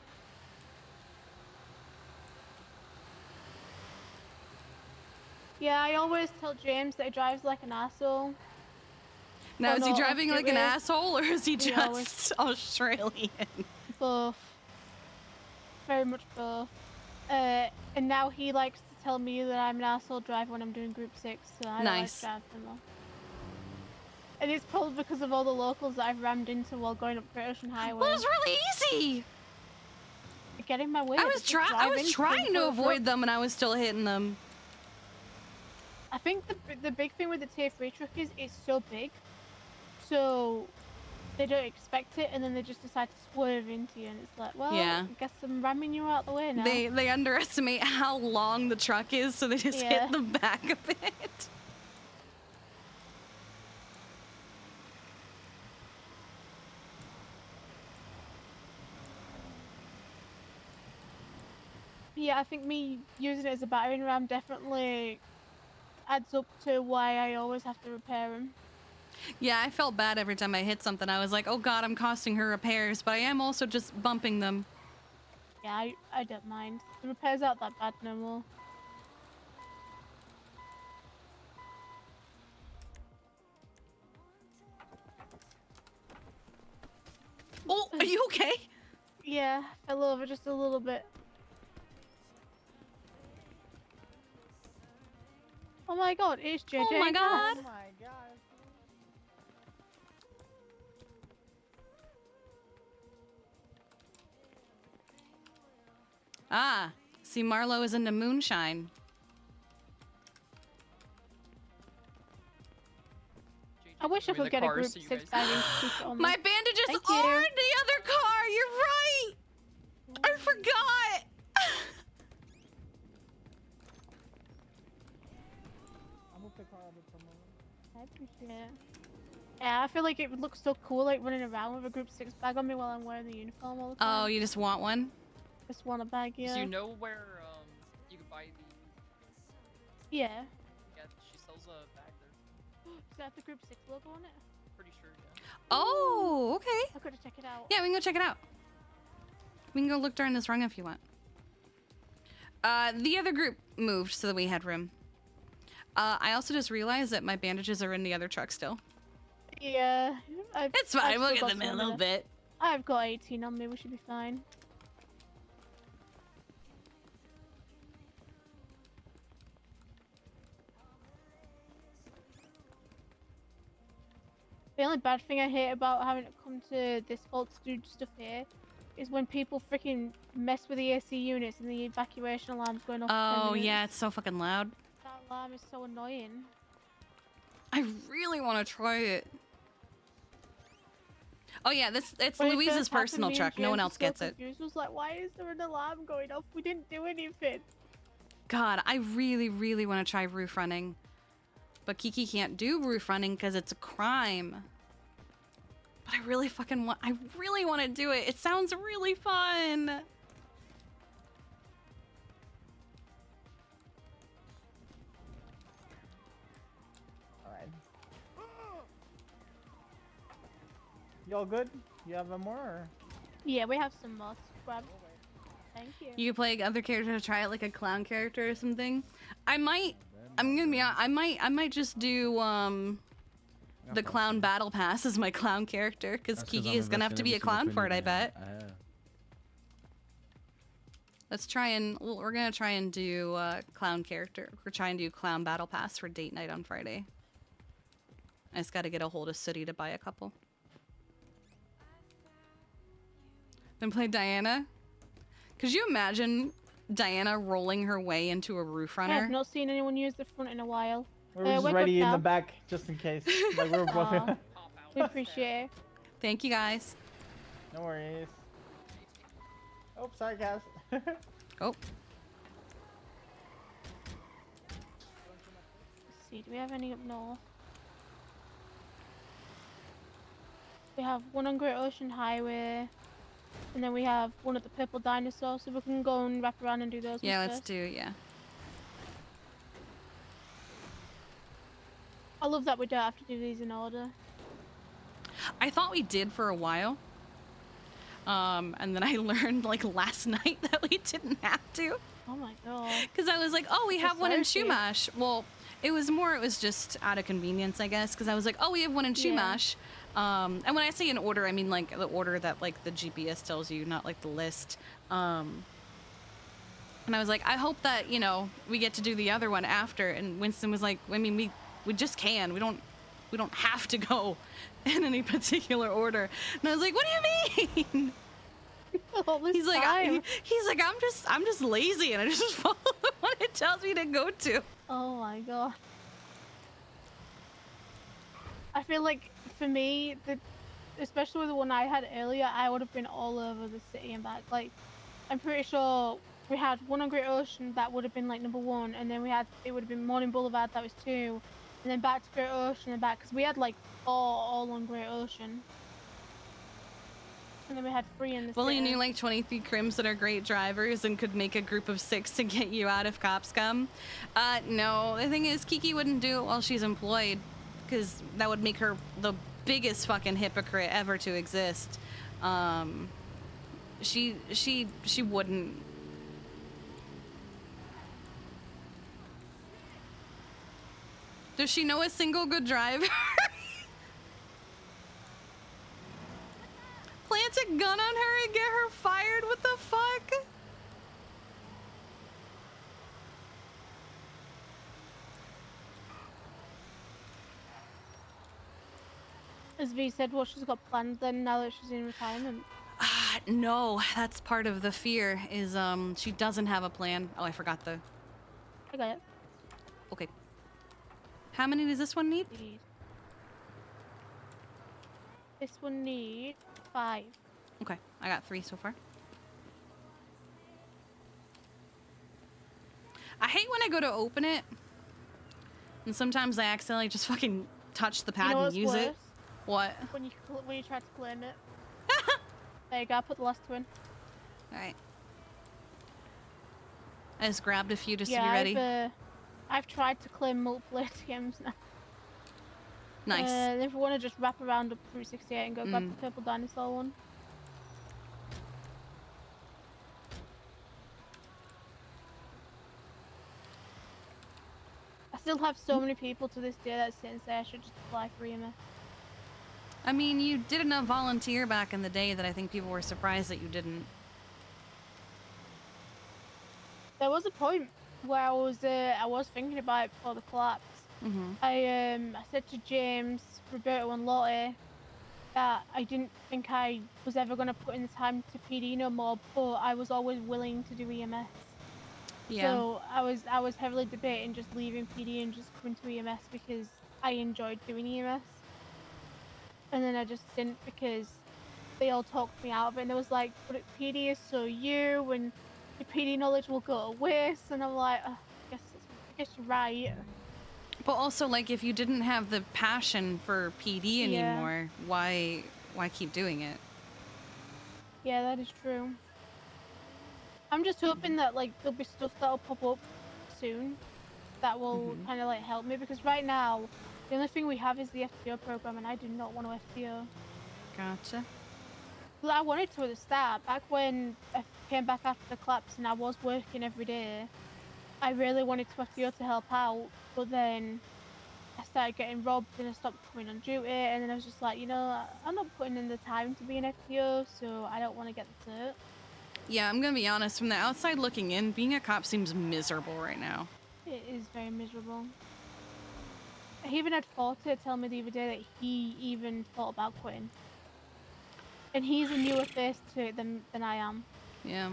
Yeah, I always tell James that he drives like an asshole. Now, Oh, is he no, driving like an it is. asshole, or is he He always- just Australian? Both. Very much both. And now he likes to tell me that I'm an asshole driver when I'm doing group 6, so I Nice. like driving more. And it's probably because of all the locals that I've rammed into while going up Great Ocean Highway. Well, it was really easy. Get in my way. I was trying to avoid them, and I was still hitting them. I think the big thing with the tier 3 truck is it's so big, so they don't expect it, and then they just decide to swerve into you, and it's like, well, Yeah. I guess I'm ramming you out the way now. They underestimate how long the truck is, so they just Yeah. hit the back of it. Yeah, I think me using it as a battering ram definitely adds up to why I always have to repair them. Yeah, I felt bad every time I hit something. I was like, oh god, I'm costing her repairs, but I am also just bumping them. Yeah, I don't mind. The repairs aren't that bad no more. Oh, are you okay? Yeah, fell over just a little bit. Oh my god, it's JJ. Oh my god. Oh my god. Ah, see, Marlo is into moonshine. I wish I We're in could the get a car, group so you 6 guys- bag and keep it on My me. bandages Thank are you. in the other car. You're right. I forgot. I'm gonna pick her up for a moment. I appreciate it. Yeah, I feel like it would look so cool, like running around with a group 6 bag on me while I'm wearing the uniform all the time. Oh, you just want one? Just want a bag, yeah. Do you know where you can buy the? Yeah. Yeah, she sells a bag there. Does that have the group 6 logo on it? Pretty sure, yeah. Oh, okay. I've got to check it out. Yeah, we can go check it out. We can go look during this run if you want. The other group moved so that we had room. I also just realized that my bandages are in the other truck still. Yeah. It's fine, we'll get them in a little bit. I've got 18 on me, we should be fine. The only bad thing I hate about having to come to this fault to do stuff here is when people freaking mess with the AC units and the evacuation alarm's going off. For 10 Oh minutes. yeah, it's so fucking loud. That alarm is so annoying. I really want to try it. Oh yeah, it's When it Louise's first happened, personal me and truck. No James one were else so gets it. confused. Was like, why is there an alarm going off? We didn't do anything. God, I really, really want to try roof running. But Kiki can't do roof running because it's a crime. But I really want to do it. It sounds really fun. Alright. You all good? You have more? Or? Yeah, we have some more. Grab. Thank you. You could play other characters to try it, like a clown character or something. I'm gonna be honest, I might just do the clown battle pass as my clown character, because Kiki is gonna have to be a clown for it, I bet. Let's try and we're gonna try and do clown character. We're trying to do clown battle pass for date night on Friday. I just gotta get a hold of Sooty to buy a couple. Then play Diana. Could you imagine Diana rolling her way into a roof I runner? have not seen anyone use the front in a while. We're just we're ready good in now. the back, just in case. Like we're both. Aw, we appreciate it. Thank you guys. No worries. Oh, sorry, guys. Oh. Let's see, do we have any up north? We have one on Great Ocean Highway, and then we have one at the Purple Dinosaur, so we can go and wrap around and do those. Yeah, ones let's first. do, yeah. I love that we don't have to do these in order. I thought we did for a while. And then I learned like last night that we didn't have to. Oh my god. Because I was like, oh, we have one in Sorry. Shumash. Well, it was just out of convenience, I guess. Because I was like, oh, we have one in Yeah. Shumash. And when I say in order, I mean like the order that like the GPS tells you, not like the list. And I was like, I hope that, you know, we get to do the other one after. And Winston was like, I mean, we just can. We don't have to go in any particular order. And I was like, what do you mean? He's like, I'm just lazy and I just follow what it tells me to go to. Oh my god. I feel like for me, especially with the one I had earlier, I would have been all over the city and back. Like, I'm pretty sure we had one on Great Ocean that would have been like #1, and then it would have been Morning Boulevard, that was 2, and then back to Great Ocean and back, because we had like 4 all on Great Ocean. And then we had 3 in the Well, city. you knew like 23 crims that are great drivers and could make a group of 6 to get you out if cops come. No, the thing is, Kiki wouldn't do it while she's employed, because that would make her the biggest fucking hypocrite ever to exist. She wouldn't. Does she know a single good driver? Plant a gun on her and get her fired? What the fuck? As V said, what she's got planned then now that she's in retirement. No, that's part of the fear, is she doesn't have a plan. Oh, I forgot the... I got it. Okay. How many does this one need? This one needs 5. Okay, I got 3 so far. I hate when I go to open it, and sometimes I accidentally just fucking touch the pad You know and what's use it. worse? What? When you try to claim it. There you go, I put the last 2 in. Alright. I just grabbed a few just to Yeah, be ready. I've tried to claim multiple ATMs now. Nice. If you want to just wrap around up Route 68 and go grab Mm. the Purple Dinosaur one. I still have so many people to this day that sit and say I should just apply for EMS. I mean, you did enough volunteer back in the day that I think people were surprised that you didn't. There was a point where I was thinking about it before the collapse, I said to James, Roberto, and Lottie that I didn't think I was ever going to put in the time to PD no more, but I was always willing to do EMS. Yeah. So I was heavily debating just leaving PD and just coming to EMS because I enjoyed doing EMS. And then I just didn't because they all talked me out of it, and it was like, but PD is so you, and your PD knowledge will go to waste, and I'm like, I guess you're right. But also, like, if you didn't have the passion for PD anymore, why keep doing it? Yeah, that is true. I'm just hoping that like there'll be stuff that'll pop up soon that will kind of like help me, because right now the only thing we have is the FTO program, and I do not want to FTO. Gotcha. Well, I wanted to at the start, back when I came back after the collapse and I was working every day. I really wanted to FTO to help out, but then I started getting robbed and I stopped coming on duty, and then I was just like, you know, I'm not putting in the time to be an FTO, so I don't want to get the cert. Yeah, I'm gonna be honest. From the outside looking in, being a cop seems miserable right now. It is very miserable. I even had Forte tell me the other day that he even thought about quitting. And he's a newer face to it than I am. Yeah.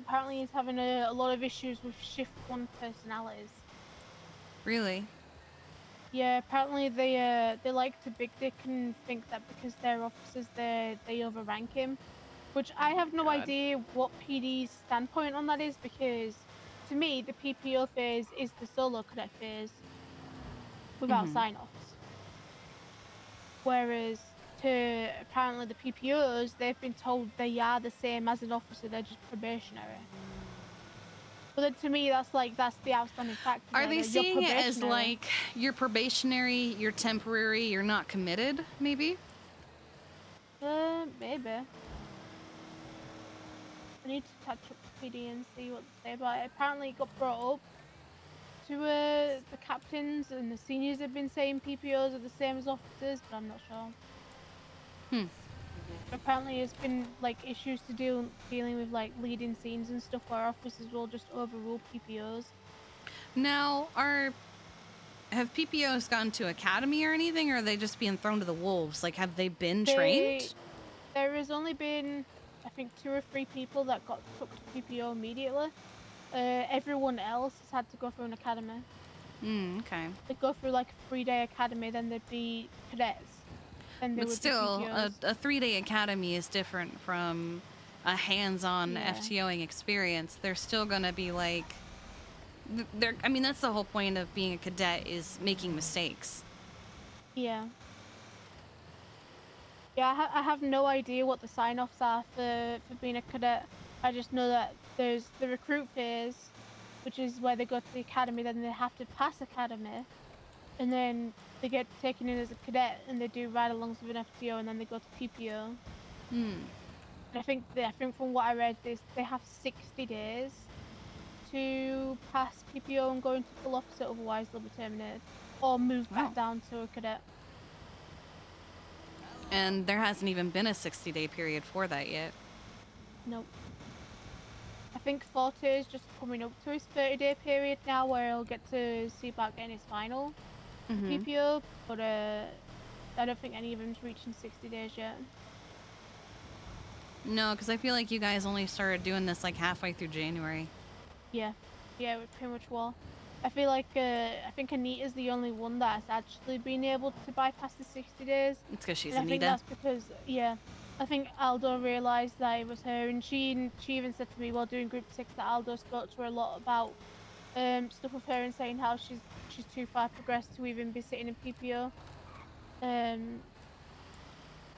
Apparently he's having a lot of issues with Shift 1 personalities. Really? Yeah, apparently they like to big dick and think that because they're officers they overrank him. Which I have no idea what PD's standpoint on that is, because to me the PPO phase is the solo cadet phase without sign-offs. Whereas to apparently the PPOs, they've been told they are the same as an officer, they're just probationary. But then to me, that's the outstanding factor. Are they seeing it as like you're probationary, you're temporary, you're not committed, maybe? Maybe. I need to catch up to PD and see what they say about it. Apparently it got brought up to the captains, and the seniors have been saying PPOs are the same as officers, but I'm not sure. Apparently it's been like issues to dealing with like leading scenes and stuff where officers will just overrule PPOs. Now, have PPOs gone to academy or anything, or are they just being thrown to the wolves? Like, have they been trained? There has only been, I think, 2 or 3 people that got took to PPO immediately. Everyone else has had to go through an academy. Okay. They go through like a 3-day academy, then they'd be cadets. Then they But would still, be PPOs. a 3-day academy is different from a hands-on FTOing experience. They're still gonna be like, I mean, that's the whole point of being a cadet, is making mistakes. Yeah. Yeah, I have no idea what the sign-offs are for being a cadet. I just know that there's the recruit phase, which is where they go to the academy, then they have to pass academy, and then they get taken in as a cadet, and they do ride-alongs with an FTO, and then they go to PPO. And I think from what I read, they have 60 days to pass PPO and go into full officer, otherwise they'll be terminated or moved back down to a cadet. And there hasn't even been a 60-day period for that yet. Nope. I think Forte is just coming up to his 30-day period now, where he'll get to see about getting his final PPO, but I don't think any of them's reaching 60 days yet. No, because I feel like you guys only started doing this like halfway through January. Yeah, we pretty much will. I feel like I think Anita's the only one that's actually been able to bypass the 60 days. It's because she's and Anita. I think that's because, I think Aldo realised that it was her, and she even said to me while doing Group 6 that Aldo spoke to her a lot about stuff with her and saying how she's too far progressed to even be sitting in PPO. And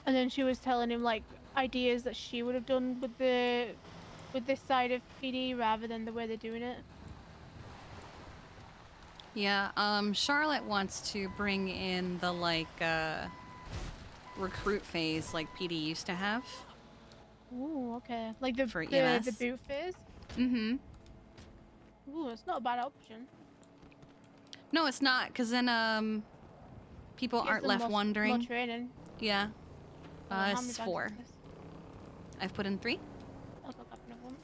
then she was telling him like ideas that she would have done with this side of PD rather than the way they're doing it. Yeah, Charlotte wants to bring in the like recruit phase like PD used to have. Ooh, okay. Like the boot phase? Mm-hmm. Ooh, it's not a bad option. No, it's not, because then people Gives aren't them left wondering. more training. Yeah. How many It's bags 4. is this? I've put in 3. I'll go grab another one.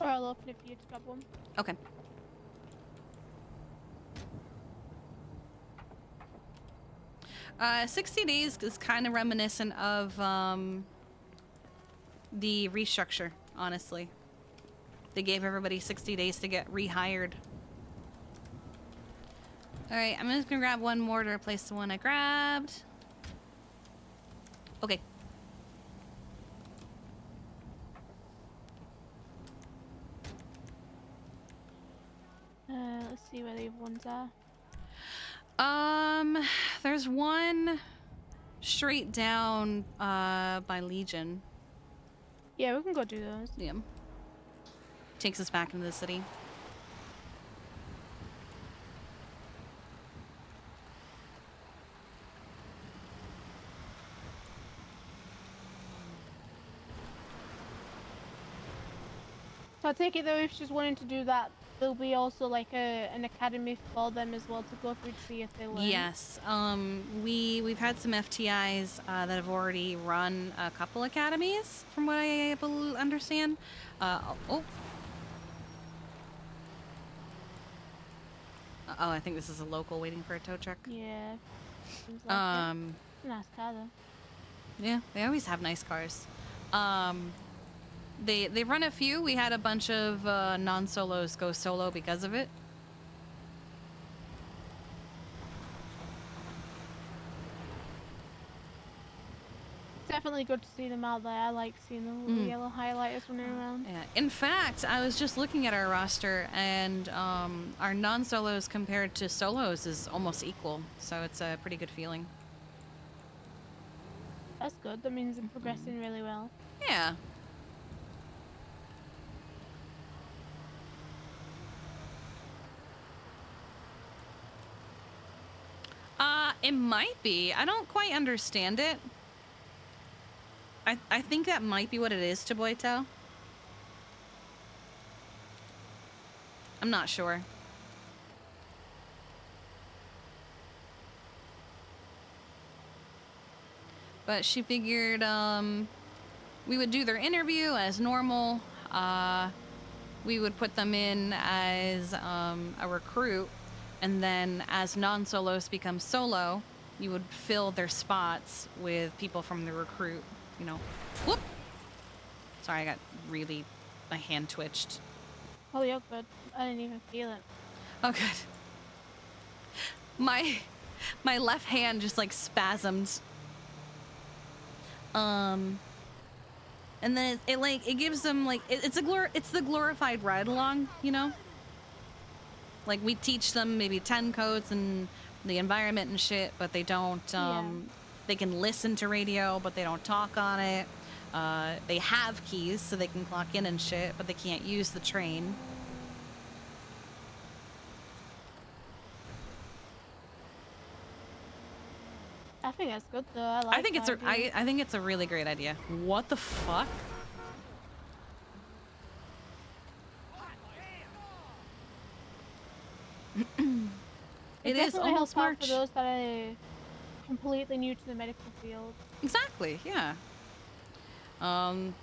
Or I'll open it for you to grab one. Okay. $60 days is kind of reminiscent of the restructure, honestly. They gave everybody 60 days to get rehired. Alright, I'm just gonna grab one more to replace the one I grabbed. Okay. Let's see where the other ones are. There's one straight down by Legion. Yeah, we can go do those. Yeah. Takes us back into the city. So I take it though, if she's wanting to do that, there'll be also like an academy for them as well to go through to see if they learn. Yes. We've had some FTIs that have already run a couple academies, from what I understand. Oh, I think this is a local waiting for a tow truck. Yeah. Seems like it. Nice car though. Yeah, they always have nice cars. They've run a few. We had a bunch of non-solos go solo because of it. Definitely good to see them out there. I like seeing the little yellow highlighters running around. Yeah. In fact, I was just looking at our roster, and our non-solos compared to solos is almost equal. So it's a pretty good feeling. That's good. That means I'm progressing really well. Yeah. It might be. I don't quite understand it. I think that might be what it is to Boito. I'm not sure. But she figured we would do their interview as normal. We would put them in as a recruit, and then as non-solos become solo, you would fill their spots with people from the recruit, you know. Whoop! Sorry, I got really, my hand twitched. Oh, you're good. I didn't even feel it. Oh, good. My left hand just like spasmed. And then it gives them like it's the glorified ride along, you know. Like we teach them maybe 10 codes and the environment and shit, but they don't. They can listen to radio, but they don't talk on it. They have keys so they can clock in and shit, but they can't use the train. I think that's good though. I like. I think it's a really great idea. What the fuck? It is almost March. For those that are completely new to the medical field. Exactly. Yeah. And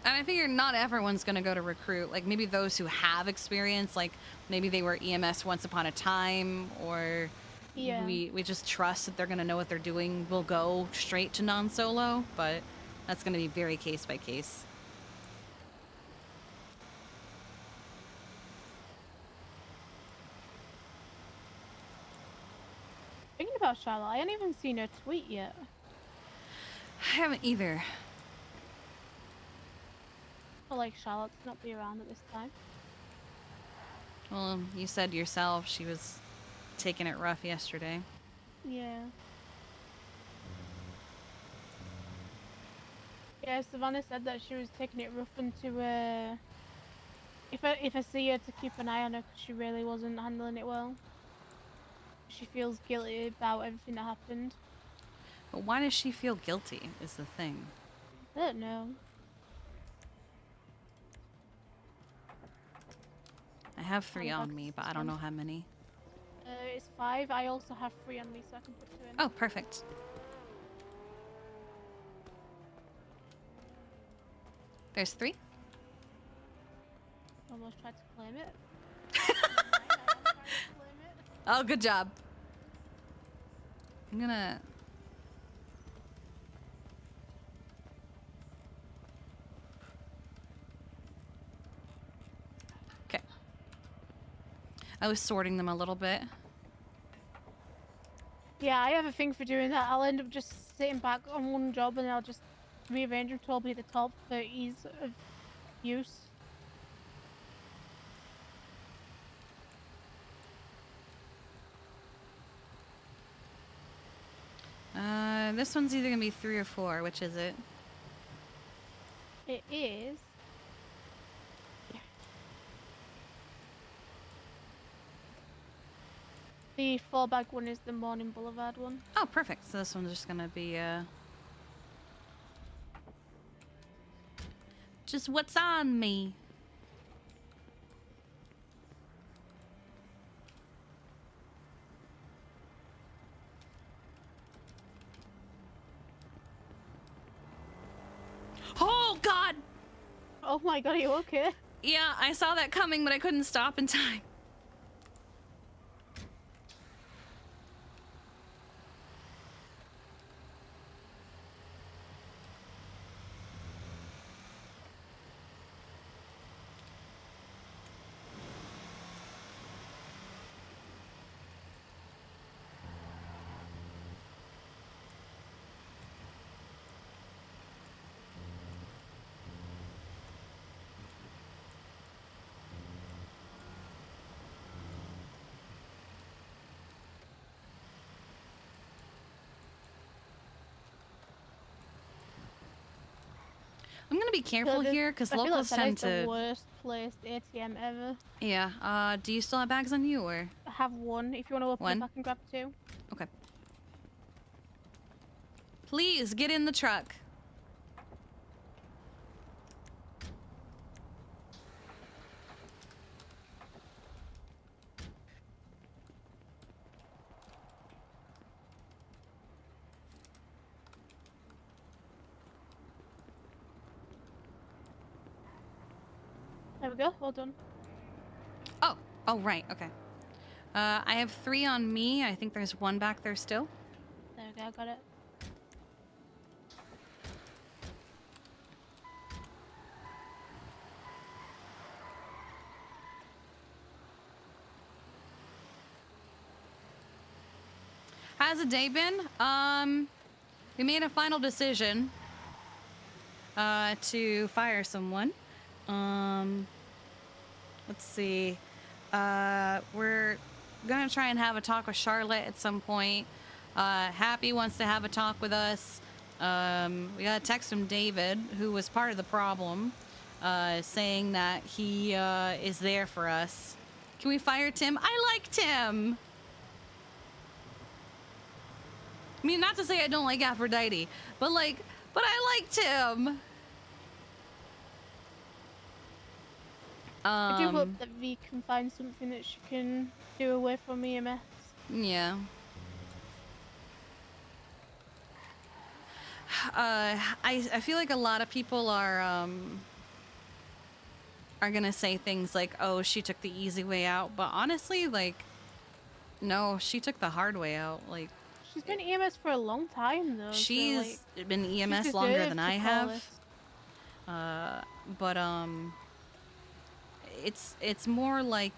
I figure not everyone's gonna go to recruit. Like maybe those who have experience, like maybe they were EMS once upon a time, or we just trust that they're gonna know what they're doing. We'll go straight to non-solo, but that's gonna be very case by case. Thinking about Charlotte, I haven't even seen her tweet yet. I haven't either. I like Charlotte to not be around at this time. Well, you said yourself she was taking it rough yesterday. Yeah. Yeah, Savannah said that she was taking it rough and to, if I see her, to keep an eye on her because she really wasn't handling it well. She feels guilty about everything that happened. But why does she feel guilty is the thing. I don't know. I have 3 on me, but I don't know how many. It's 5. I also have 3 on me, so I can put 2 in. Oh, perfect. There's 3. Almost tried to claim it. Oh, good job. I'm gonna... Okay. I was sorting them a little bit. Yeah, I have a thing for doing that. I'll end up just sitting back on one job and I'll just rearrange them to all be at the top for ease of use. This one's either gonna be 3 or 4. Which is it? It is. The fallback one is the Morning Boulevard one. Oh, perfect. So this one's just gonna be, just what's on me. Oh, God! Oh my god, are you okay? Yeah, I saw that coming, but I couldn't stop in time. I'm gonna be careful here because locals tend the to. worst placed ATM ever. Yeah. Do you still have bags on you, or? I have one. If you want to open One? it, I can grab two. Okay. Please get in the truck. There we go. Well done. Oh, right. Okay. I have 3 on me. I think there's 1 back there still. There we go. I got it. How's the day been? We made a final decision to fire someone. Let's see. We're gonna try and have a talk with Charlotte at some point. Happy wants to have a talk with us. We got a text from David, who was part of the problem, saying that he is there for us. Can we fire Tim? I like Tim! I mean, not to say I don't like Aphrodite, but I liked him. I do hope that V can find something that she can do away from EMS. Yeah. I feel like a lot of people are gonna say things like, "Oh, she took the easy way out," but honestly, like, no, she took the hard way out. Like, she's been EMS for a long time, though. she's so, been she EMS longer deserved than to I call have. us. It's more like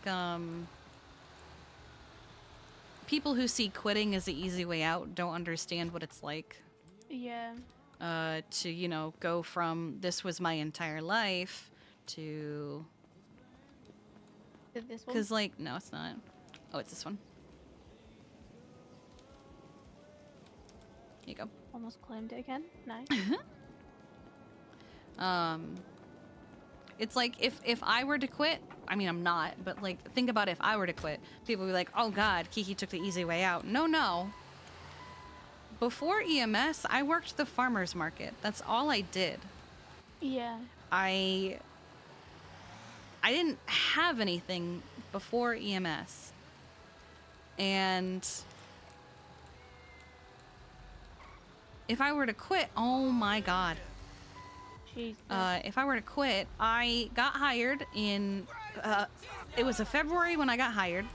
people who see quitting as the easy way out don't understand what it's like. Yeah. To go from this was my entire life to. Did this one? Because no, it's not. Oh, it's this one. Here you go. Almost claimed it again. Nice. It's like if I were to quit, I mean I'm not, but think about if I were to quit, people would be like, "Oh God, Kiki took the easy way out." No. Before EMS, I worked the farmers market. That's all I did. Yeah. I didn't have anything before EMS. And if I were to quit, oh my God. Jesus. If I were to quit, I got hired in, it was a February when I got hired.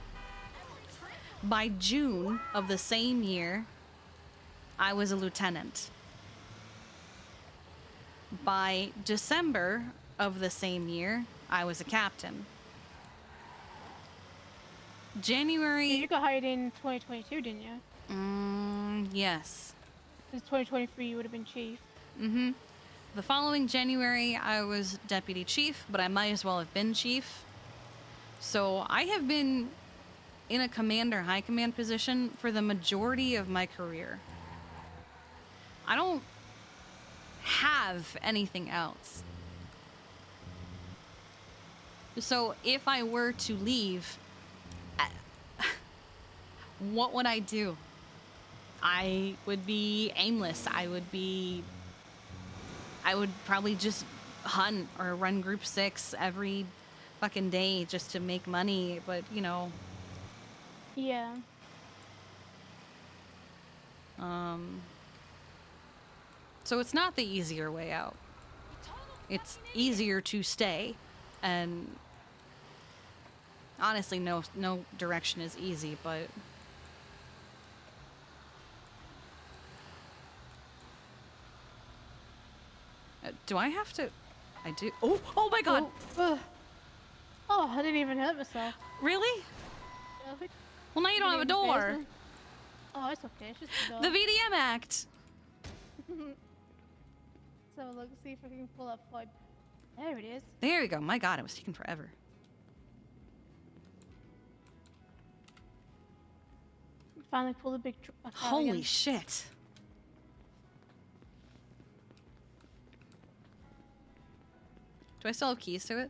by June of the same year, I was a lieutenant. By December of the same year, I was a captain. January... You got hired in 2022, didn't you? Yes. Because 2023 you would have been chief. Mm-hmm. The following January, I was deputy chief, but I might as well have been chief. So I have been in a command or high command position for the majority of my career. I don't have anything else. So if I were to leave, what would I do? I would be aimless. I would probably just hunt or run group 6 every fucking day just to make money, but you know. Yeah. So it's not the easier way out. It's easier to stay, and honestly, no direction is easy, but do I have to? I do. Oh my god! Oh, I didn't even hurt myself. Really? Well, now you don't have a door. Oh, it's okay. It's just a door. The VDM Act. So look, see if I can pull up Floyd. There it is. There we go. My god, it was taking forever. Finally pull the big truck back out Holy again. shit. Do I still have keys to it?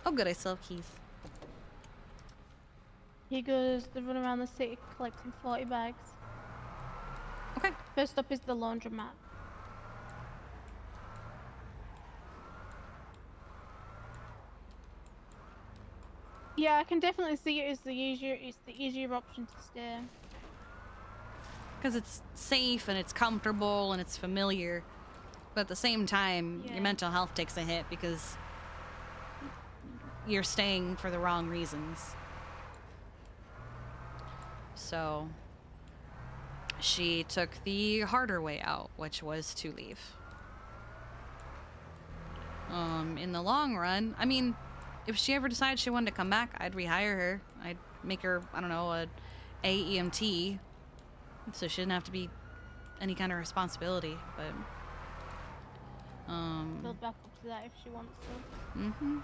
Oh good, I still have keys. He goes to run around the city collecting 40 bags. Okay. First up is the laundromat. Yeah, I can definitely see it as the easier option to stay. Because it's safe and it's comfortable and it's familiar. But at the same time, your mental health takes a hit because you're staying for the wrong reasons. So she took the harder way out, which was to leave. In the long run, I mean, if she ever decided she wanted to come back, I'd rehire her. I'd make her, I don't know, a AEMT, so she didn't have to be any kind of responsibility. But Build back up to that if she wants to. mm-hmm.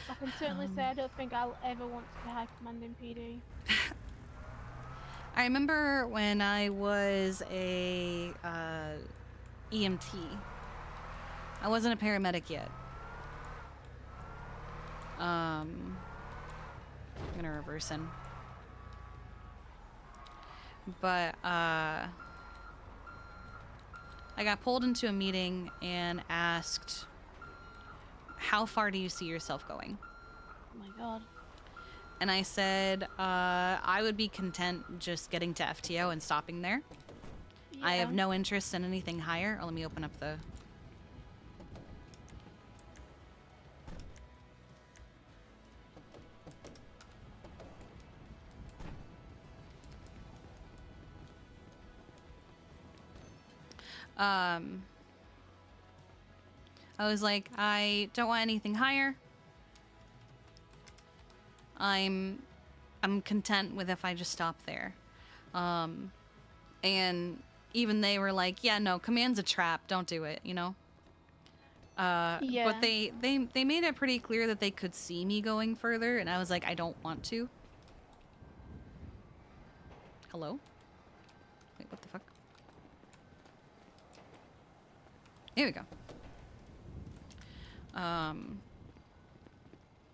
I can certainly say I don't think I'll ever want to be high commanding PD. I remember when I was a EMT. I wasn't a paramedic yet. I'm gonna reverse in. But I got pulled into a meeting and asked, how far do you see yourself going? Oh my god. And I said, I would be content just getting to FTO and stopping there. Yeah. I have no interest in anything higher. Oh, let me open up the... I was like, I don't want anything higher. I'm content with if I just stop there. And even they were like, yeah, no, command's a trap. Don't do it, you know? Yeah. But they made it pretty clear that they could see me going further, and I was like, I don't want to. Hello? Wait, what the fuck? Here we go.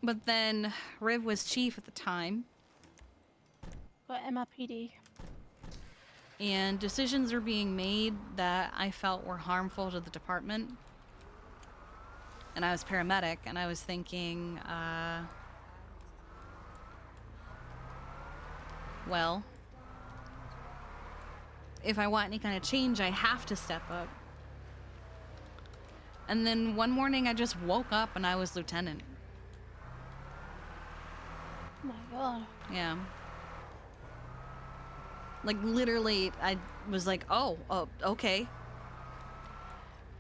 But then Riv was chief at the time. Got MRPD. And decisions were being made that I felt were harmful to the department. and I was paramedic, and I was thinking, well, if I want any kind of change, I have to step up. And then one morning I just woke up and I was lieutenant. Oh my god. Yeah. Like, literally, I was like, oh, okay.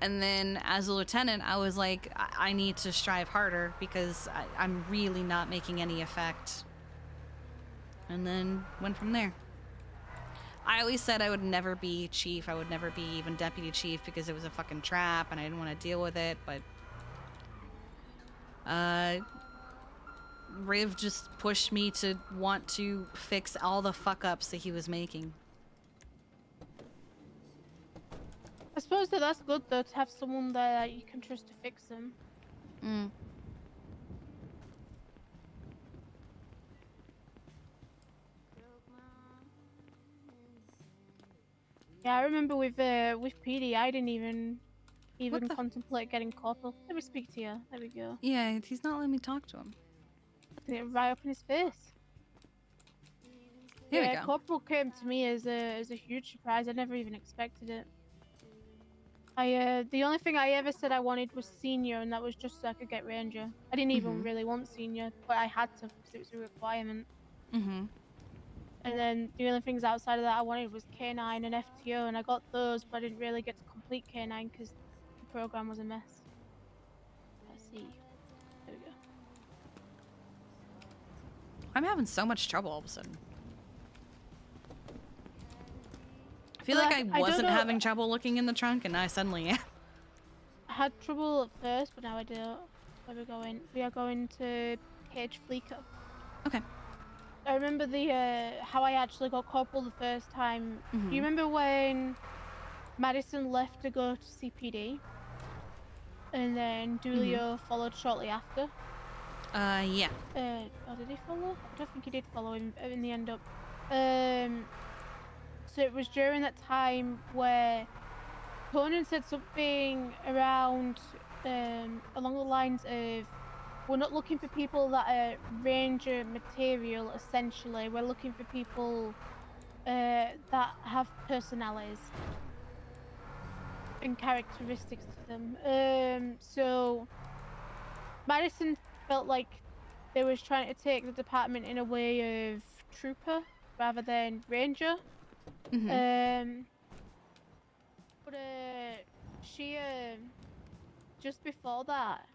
And then as a lieutenant, I was like, I need to strive harder because I'm really not making any effect. And then went from there. I always said I would never be chief. I would never be even deputy chief because it was a fucking trap and I didn't want to deal with it, but Riv just pushed me to want to fix all the fuck-ups that he was making. I suppose that's good though, to have someone there that you can trust to fix them. Mm. Yeah, I remember with PD, I didn't even contemplate getting corporal. Let me speak to you. There we go. Yeah, he's not letting me talk to him. It right up in his face. Here we Yeah, go. corporal came to me as a huge surprise. I never even expected it. The only thing I ever said I wanted was senior, and that was just so I could get ranger. I didn't even really want senior, but I had to because it was a requirement. Mm-hmm. And then the only things outside of that I wanted was K9 and FTO, and I got those, but I didn't really get to complete K9 because the program was a mess. Let's see. There we go. I'm having so much trouble all of a sudden. I feel Well, like I don't wasn't know- having trouble looking in the trunk, and now I suddenly am. I had trouble at first, but now I don't. Where are we going? We are going to Cage Fleeker. Okay. I remember how I actually got corporal the first time. Do Mhm. you remember when Madison left to go to CPD? And then Dulio followed shortly after? Yeah. Oh, did he follow? I don't think he did follow him in the end up. So it was during that time where Conan said something around, along the lines of, we're not looking for people that are ranger material, essentially. We're looking for people that have personalities and characteristics to them. So Madison felt like they was trying to take the department in a way of trooper rather than ranger. But she just before that,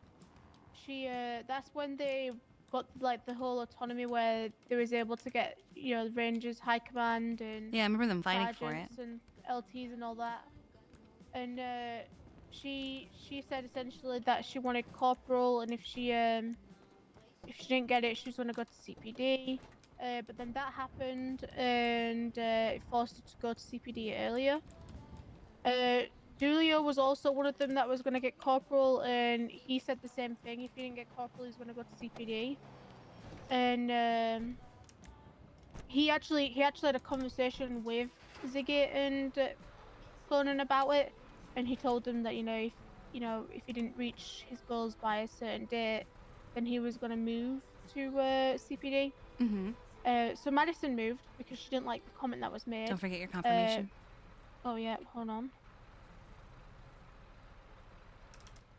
she that's when they got like the whole autonomy where they was able to get, you know, rangers, high command, and Yeah, I remember them fighting for it. sergeants and LTs and all that. And she said essentially that she wanted corporal, and if she didn't get it, she was gonna go to CPD. But then that happened, and it forced her to go to CPD earlier. Julio was also one of them that was gonna get corporal, and he said the same thing. If he didn't get corporal, he's gonna go to CPD. And he actually had a conversation with Ziggy and Conan about it, and he told them that, if he didn't reach his goals by a certain date, then he was gonna move to CPD. So Madison moved because she didn't like the comment that was made. Don't forget your confirmation. Oh yeah, hold on.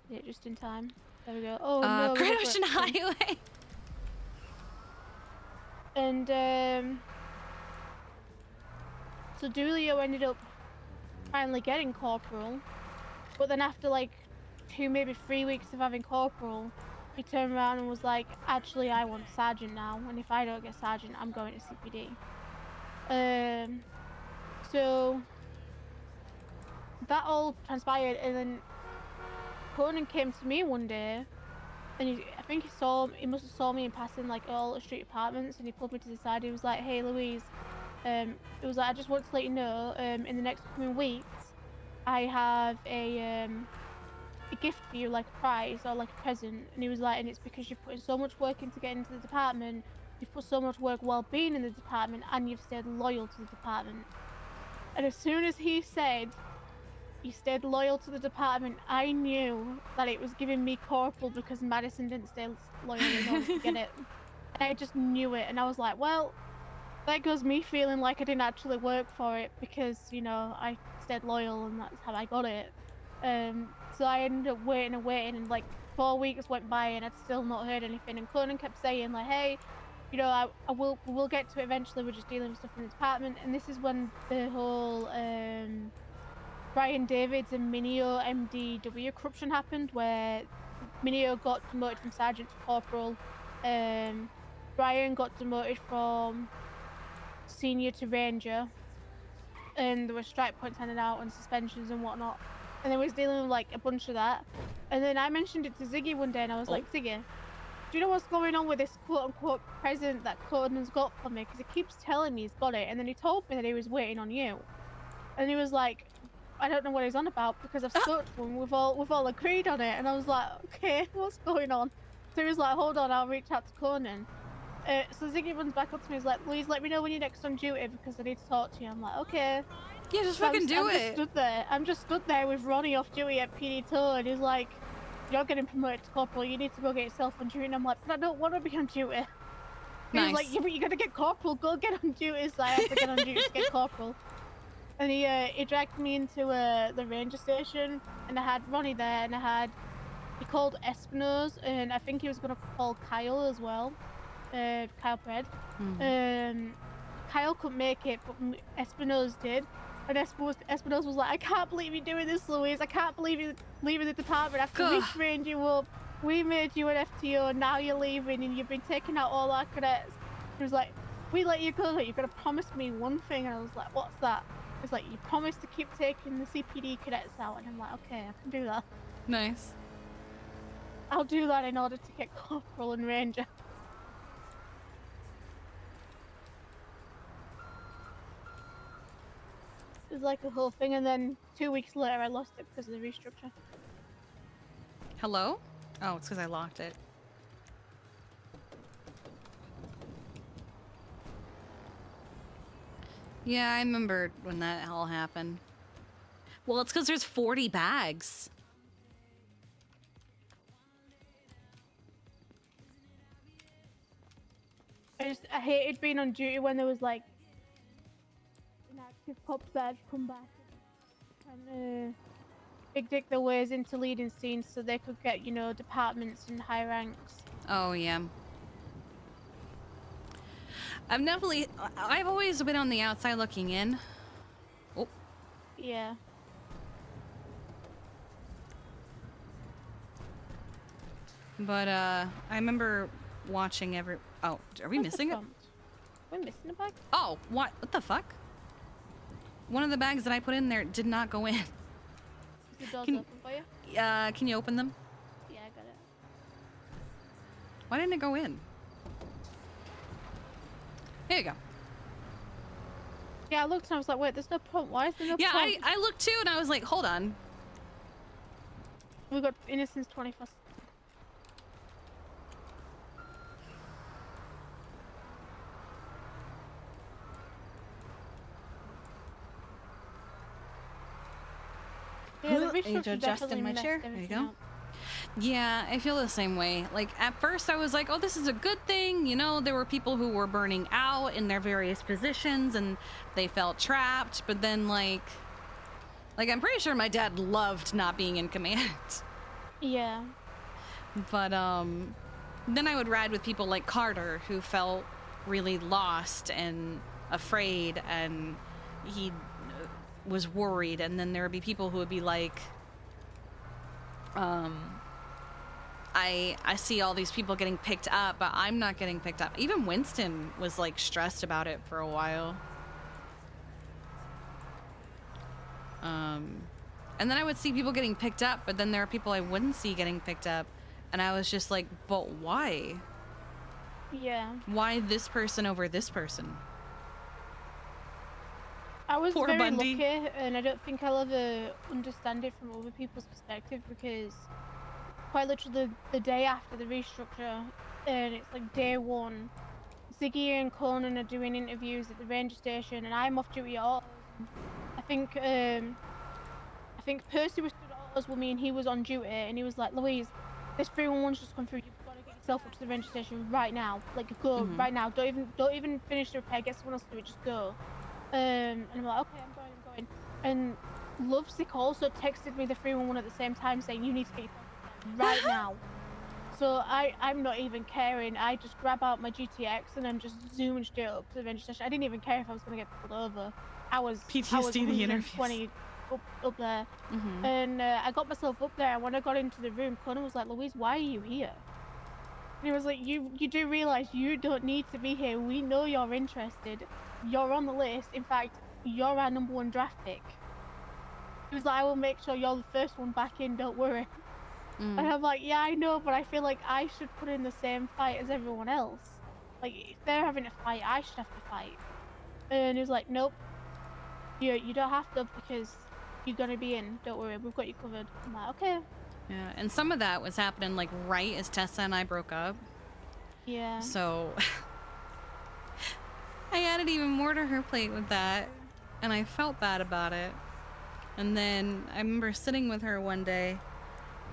Yeah, just in time. There we go. Oh no, we Great look Ocean right. Highway. And so Dulio ended up finally getting corporal, but then after like 2, maybe 3 weeks of having corporal, he turned around and was like, actually I want sergeant now, and if I don't get sergeant, I'm going to CPD. So that all transpired, and then Conan came to me one day, and I think he must have saw me in passing like all the street apartments, and he pulled me to the side. He was like, "Hey Louise, it was like, I just want to let you know, in the next coming weeks, I have a gift for you, like a prize or like a present." And he was like, "And it's because you've put so much work into getting into the department, you've put so much work while being in the department, and you've stayed loyal to the department." And as soon as he said you stayed loyal to the department. I knew that it was giving me corporal because Madison didn't stay loyal in order to get it. And I just knew it, and I was like, well, that goes me feeling like I didn't actually work for it because, you know, I stayed loyal and that's how I got it. So I ended up waiting and waiting, and like 4 weeks went by and I'd still not heard anything. And Conan kept saying like, hey, you know, we'll get to it eventually. We're just dealing with stuff in the department. And this is when the whole Brian Davids and Minio MDW corruption happened, where Minio got demoted from sergeant to corporal. Brian got demoted from senior to ranger, and there were strike points handed out and suspensions and whatnot. And then we was dealing with like a bunch of that. And then I mentioned it to Ziggy one day, and I was like, Ziggy, do you know what's going on with this quote-unquote present that Conan's got for me? Because he keeps telling me he's got it, and then he told me that he was waiting on you. And he was like, I don't know what he's on about because I've spoke to him. We've all agreed on it. And I was like, okay, what's going on? So he was like, hold on, I'll reach out to Conan. So Ziggy runs back up to me. He's like, Louise, let me know when you're next on duty because I need to talk to you. I'm like, okay. Yeah, just So fucking do I'm it. Just stood there. I'm just stood there with Ronnie off duty at PT2, and he's like, you're getting promoted to corporal. You need to go get yourself on duty. And I'm like, but I don't want to be on duty. He was like, yeah, but you got to get corporal. Go get on duty. So I have to get on duty to get corporal. And he dragged me into the ranger station, and I had Ronnie there, and he called Espinosa, and I think he was going to call Kyle as well. Kyle Pred. Kyle couldn't make it, but Espinosa did. And Espinosa was like, I can't believe you're doing this, Louise. I can't believe you're leaving the department after we trained you up. We made you an FTO, and now you're leaving, and you've been taking out all our cadets. He was like, we let you go, but you've got to promise me one thing. And I was like, what's that? It's like, you promised to keep taking the CPD cadets out. And I'm like, okay, I can do that. Nice. I'll do that in order to get corporal and ranger. It was like a whole thing, and then 2 weeks later I lost it because of the restructure. Hello? Oh, it's because I locked it. Yeah, I remember when that all happened. Well, it's because there's 40 bags. I hated being on duty when there was like inactive cops that had come back and big dick their ways into leading scenes so they could get, you know, departments and high ranks. Oh, yeah. I've always been on the outside looking in. Oh. Yeah. But, I remember watching oh, are we missing it? We're missing a bag? Oh, what the fuck? One of the bags that I put in there did not go in. Is the doors open for you? Can you open them? Yeah, I got it. Why didn't it go in? Here you go. Yeah, I looked and I was like, wait, there's no prompt. Why is there no yeah, prompt? I looked too and I was like, hold on. We got Innocence 21st. Yeah, the restructure definitely my messed chair. There you everything go. up. Yeah, I feel the same way. Like, at first I was like, oh, this is a good thing. You know, there were people who were burning out in their various positions and they felt trapped. But then, like I'm pretty sure my dad loved not being in command. Yeah. But, then I would ride with people like Carter, who felt really lost and afraid, and he was worried. And then there would be people who would be like, I see all these people getting picked up, but I'm not getting picked up. Even Winston was like stressed about it for a while. And then I would see people getting picked up, but then there are people I wouldn't see getting picked up. And I was just like, but why? Yeah. Why this person over this person? I was Poor very Bundy. lucky, and I don't think I'll ever understand it from other people's perspective, because quite literally the day after the restructure, and it's like day one, Ziggy and Conan are doing interviews at the ranger station, and I'm off duty at all. I think think Percy was stood at us with me and he was on duty and he was like, Louise, this 311's just come through. You've got to get yourself up to the ranger station right now. Like, go right now. Don't even finish the repair. Get someone else to do it. Just go. And I'm like, okay, I'm going. And Lovesick also texted me the 311 at the same time saying, you need to get yourself up there right now. So I'm not even caring. I just grab out my GTX and I'm just zooming straight up to the ranger station. I didn't even care if I was going to get pulled over. I was PTSD the 120 up there. And I got myself up there, and when I got into the room, Conan was like, Louise, why are you here? And he was like, you do realize you don't need to be here. We know you're interested. You're on the list. In fact, you're our #1 draft pick. He was like, I will make sure you're the first one back in, don't worry. And I'm like, yeah, I know, but I feel like I should put in the same fight as everyone else. Like, if they're having a fight, I should have to fight. And he was like, nope. You don't have to because you're going to be in. Don't worry, we've got you covered. I'm like, okay. Yeah, and some of that was happening like right as Tessa and I broke up. Yeah. So I added even more to her plate with that, and I felt bad about it. And then I remember sitting with her one day,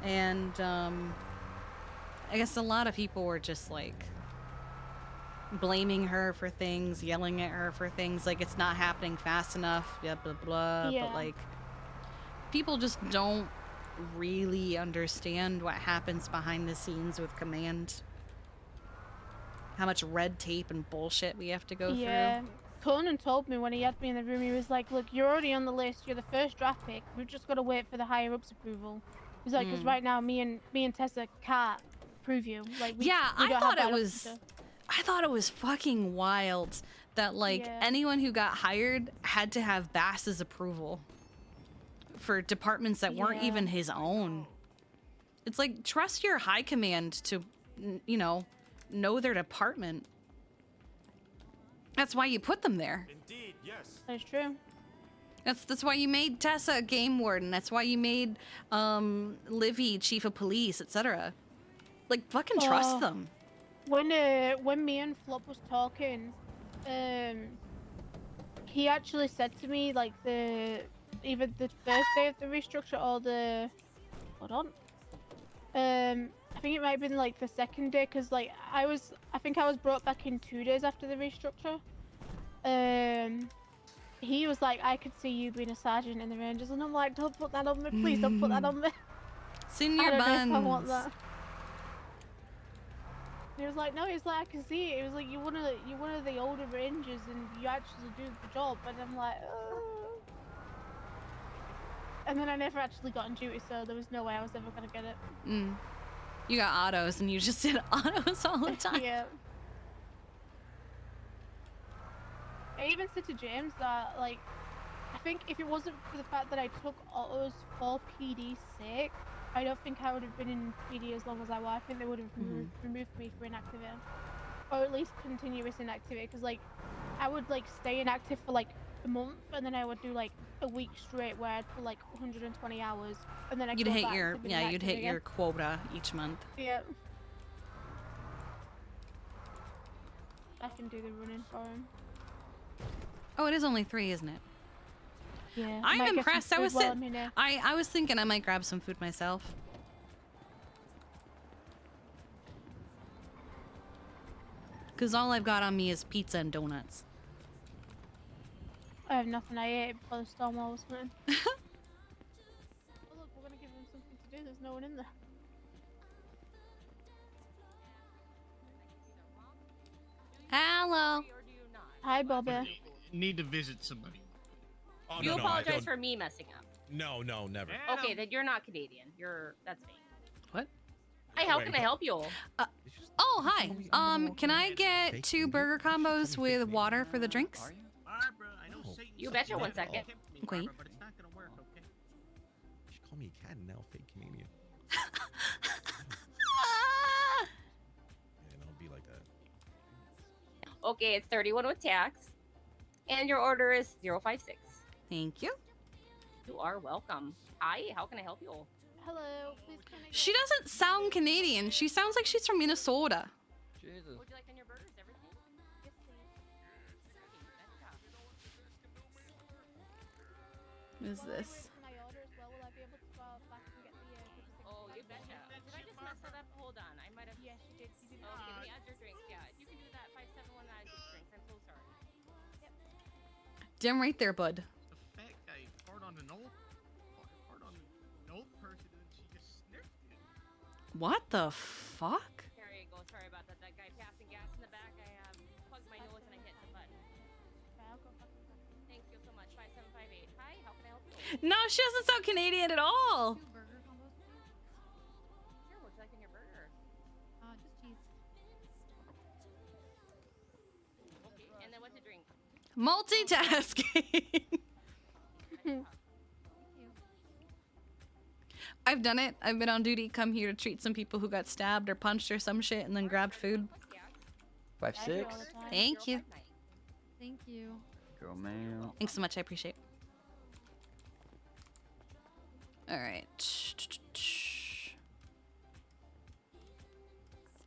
and I guess a lot of people were just like blaming her for things, yelling at her for things, like it's not happening fast enough, blah blah blah. Yeah. But like, people just don't really understand what happens behind the scenes with command. How much red tape and bullshit we have to go Yeah. through. Conan told me when he had me in the room, he was like, look, you're already on the list. You're the first draft pick. We've just got to wait for the higher-ups approval. He's like, because right now, me and Tessa can't approve you. Like, we Yeah, don't I thought have it that was... option. I thought it was fucking wild that, like, Yeah. anyone who got hired had to have Bass's approval for departments that weren't Yeah. even his own. It's like, trust your high command to, you know their department. That's why you put them there. Indeed, yes. That's true. That's why you made Tessa a game warden. That's why you made Livy chief of police, etc. Like, fucking trust them. When me and Flop was talking, he actually said to me like either the first day of the restructure or the I think it might have been like the second day, because like I think I was brought back in 2 days after the restructure. He was like, I could see you being a sergeant in the Rangers, and I'm like, don't put that on me, please don't put that on me. Senior I don't know if I want buns. that. He was like, no, he's like, I can see it. He was like, you're one of the older Rangers, and you actually do the job. And I'm like, and then I never actually got on duty, so there was no way I was ever gonna get it. You got autos, and you just did autos all the time. Yeah. I even said to James that, like, I think if it wasn't for the fact that I took autos for PD's sake, I don't think I would have been in PD as long as I was. I think they would have removed me for inactivity, or at least continuous inactivity. Because like, I would like stay inactive for like a month, and then I would do like a week straight where I'd put like 120 hours, and then You'd hit your your quota each month. Yeah. I can do the running for him. Oh, it is only 3, isn't it? Yeah. I'm might get some impressed. I food was while I'm in there. I was thinking I might grab some food myself. Cause all I've got on me is pizza and donuts. I have nothing. I ate before the storm wall was coming. Oh look, we're gonna give them something to do. There's no one in there. Hello. Hi, Bobby. Need to visit somebody. Oh, You no, I apologize don't- for me messing up. No, never. Okay, then you're not Canadian. That's fake. What? Hi, how Wait. can I help you? Oh, hi. Can I get 2 burger combos with water for the drinks? You betcha. 1 second. Okay. But it's not gonna work, okay? She called me a cat and now fake Canadian. Yeah, don't be like that. Okay, it's 31 with tax. And your order is 056. Thank you. You are welcome. Hi, how can I help you? Hello. Please can I She doesn't sound Canadian. She sounds like she's from Minnesota. Jesus. What would you like on your burgers? Everything? Yes, please. What is this? my order as well while I just messed that up. Hold on, I might have. Yes, you did. You did. Okay, let me add your drinks. Yeah, if you can do that, 571 add your drinks. I'm so sorry. Damn right there, bud. The fat guy fart on an old person and she just sniffed it. What the fuck? There you go. Sorry about that. That guy passing gas in the back. I plugged my nose and I hit the button. Thank you so much. 5758. Hi, how can I help you? No, she doesn't sound Canadian at all. Sure, what's like in your burger? Just cheese. Okay, and then what's a drink? Multitasking. I've done it. I've been on duty, come here to treat some people who got stabbed or punched or some shit, and then grabbed food. 5-6. Thank you. Thank you. Girl, man. Thanks so much. I appreciate. All right.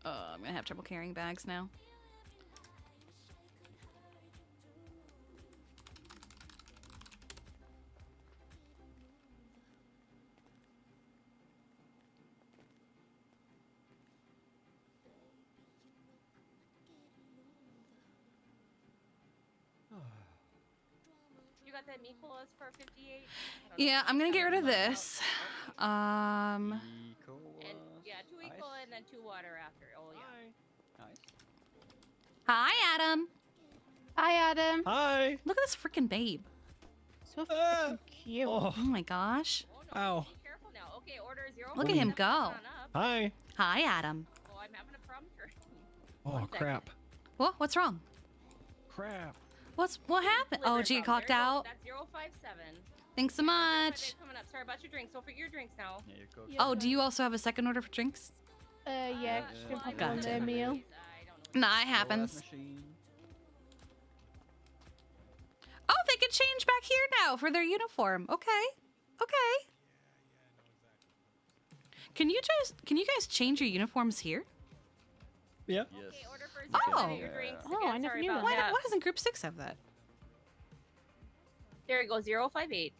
I'm gonna have trouble carrying bags now. You got that meatballs for 58? Yeah, I'm gonna get rid of this. And yeah, 2 equal and then 2 water after. Oh yeah. Nice. Hi, Adam. Hi, Adam. Hi. Look at this freaking babe. So freaking cute. Oh my gosh. Ow. Be careful now. Okay, order 0. Look at him go. Hi. Hi, Adam. Oh, I'm having a problem for. Oh crap. What? What's wrong? Crap. What happened? Oh, gee, clocked out. That's 057. Thanks so much. Coming up. Sorry about your drinks. Don't forget your drinks now. Oh, do you also have a second order for drinks? Yeah, she can pop on Gotcha. their meal. Nah, it happens. Oh, they can change back here now for their uniform. Okay. Okay. Can you guys change your uniforms here? Yeah. Okay, order for Oh. your drinks. Oh, Again, I never sorry knew about that. Why doesn't Group 6 have that? There you go, 058.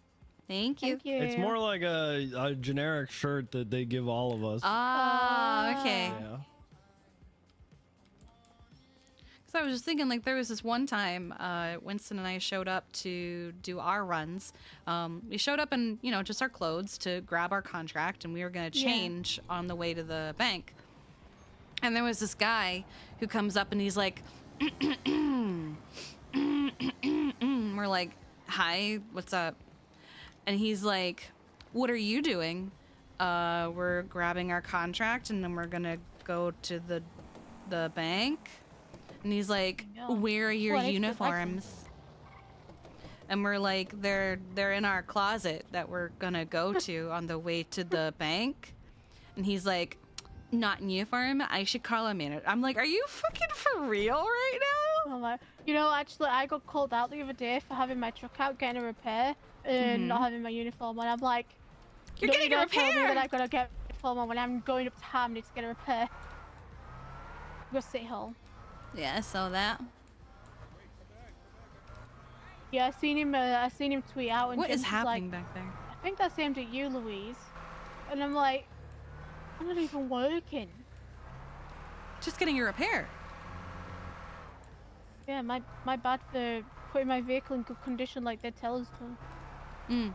Thank you. Thank you. It's more like a generic shirt that they give all of us. Ah, okay. Yeah. So I was just thinking, like, there was this one time Winston and I showed up to do our runs. We showed up in, just our clothes to grab our contract, and we were going to change on the way to the bank. And there was this guy who comes up and he's like, we're like, hi, what's up? And he's like, what are you doing? We're grabbing our contract and then we're gonna go to the bank. And he's like, where are your uniforms? And we're like, they're in our closet that we're gonna go to on the way to the bank. And he's like, not in uniform? I should call a manager. I'm like, are you fucking for real right now? Oh my. Actually, I got called out the other day for having my truck out getting a repair and not having my uniform on. I'm like, you're getting a repair? Tell me that I gotta get a uniform on when I'm going up to Harmony to get a repair. Go City Hall. Yeah, I saw that. Yeah, I seen him tweet out. And What is Jim's happening like, back there? I think that's aimed at you, Louise. And I'm like, I'm not even working. Just getting a repair. Yeah, my bad for putting my vehicle in good condition like they tell us to.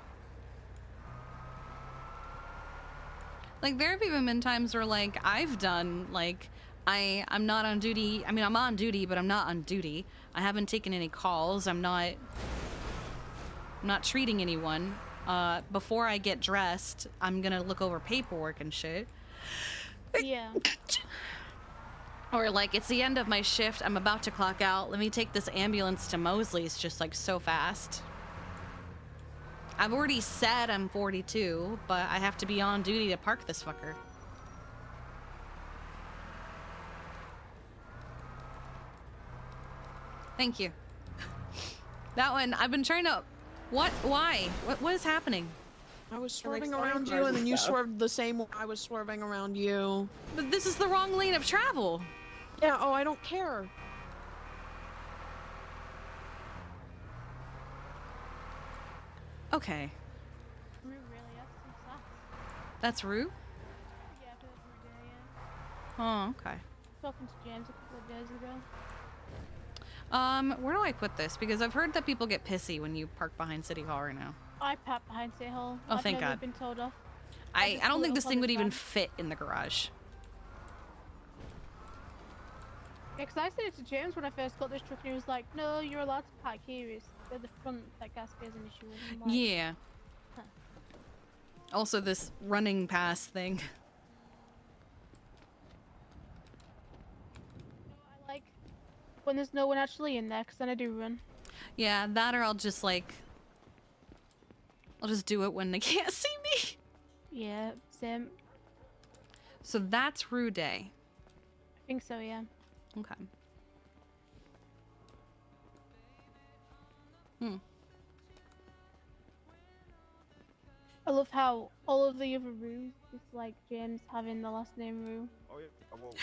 Like, there have even been times where, like, I've done, like, I'm not on duty. I mean, I'm on duty, but I'm not on duty. I haven't taken any calls. I'm not treating anyone. Before I get dressed, I'm gonna look over paperwork and shit. Yeah. Or, like, it's the end of my shift. I'm about to clock out. Let me take this ambulance to Mosley's just, like, so fast. I've already said I'm 42, but I have to be on duty to park this fucker. Thank you. That one, I've been trying to... What? Why? What is happening? I was swerving around you, and then you swerved the same way I was swerving around you. But this is the wrong lane of travel. Yeah, oh, I don't care. Okay. Rue really has some sass. That's Rue? Yeah, I've heard Rue Oh, okay. Talking to James a couple of days ago. Where do I put this? Because I've heard that people get pissy when you park behind City Hall right now. I parked behind City Hall. Oh, I've thank never God. been told off. I just don't pull think it this up on thing this would even van. fit in the garage. Yeah, because I said it to James when I first got this truck, and he was like, "No, you're allowed to park here. It's at the front that gas fees an issue." And I'm like, Yeah. huh. Also, this running pass thing. I like when there's no one actually in there, because then I do run. Yeah, that or I'll just like... I'll just do it when they can't see me. Yeah, same. So that's Rue Day. I think so, yeah. Okay. Hmm. I love how all of the other Rues, it's like James having the last name Rue. Oh yeah, I woke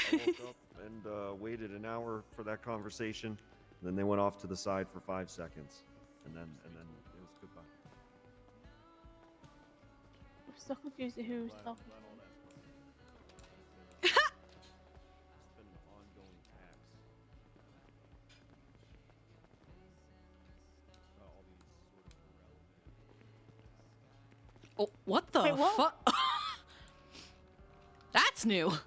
up and waited an hour for that conversation. Then they went off to the side for 5 seconds, and then it was goodbye. I'm so confused at who's talking. It's been an ongoing tax. All these sort of irrelevant. Oh, what the Wait, what? fuck? That's new. I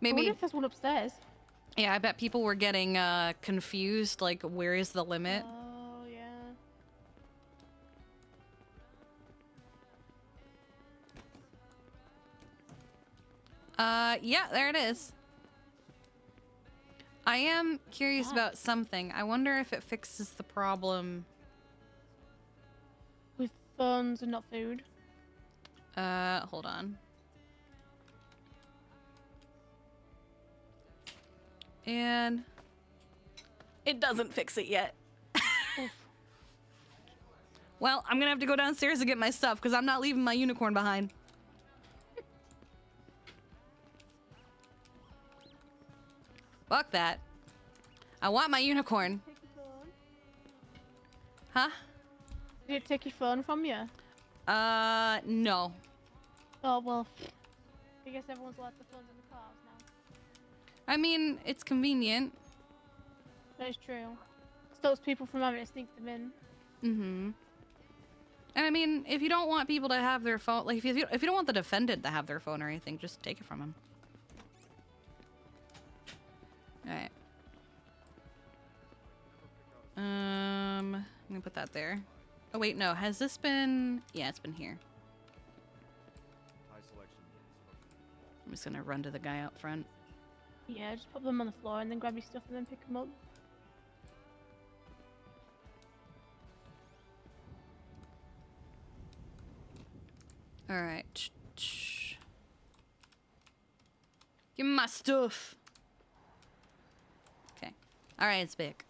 Maybe... wonder if there's one upstairs. Yeah, I bet people were getting confused, like, where is the limit? Oh, yeah. Yeah, there it is. I am curious about something. I wonder if it fixes the problem. With phones and not food. Hold on. And it doesn't fix it yet. Well, I'm gonna have to go downstairs to get my stuff because I'm not leaving my unicorn behind. Fuck that. I want my unicorn. Huh? Did it take your phone from you? No. Oh, well. I guess everyone's left their phones in the cars now. I mean, it's convenient. That is true. Stops people from having to sneak them in. Mm-hmm. And I mean, if you don't want people to have their phone, like if you don't want the defendant to have their phone or anything, just take it from them. All right. I'm gonna put that there. Oh wait, no. Has this been? Yeah, it's been here. High selection. I'm just gonna run to the guy out front. Yeah, just put them on the floor and then grab your stuff and then pick them up. All right. Give me my stuff. Okay. All right, it's big.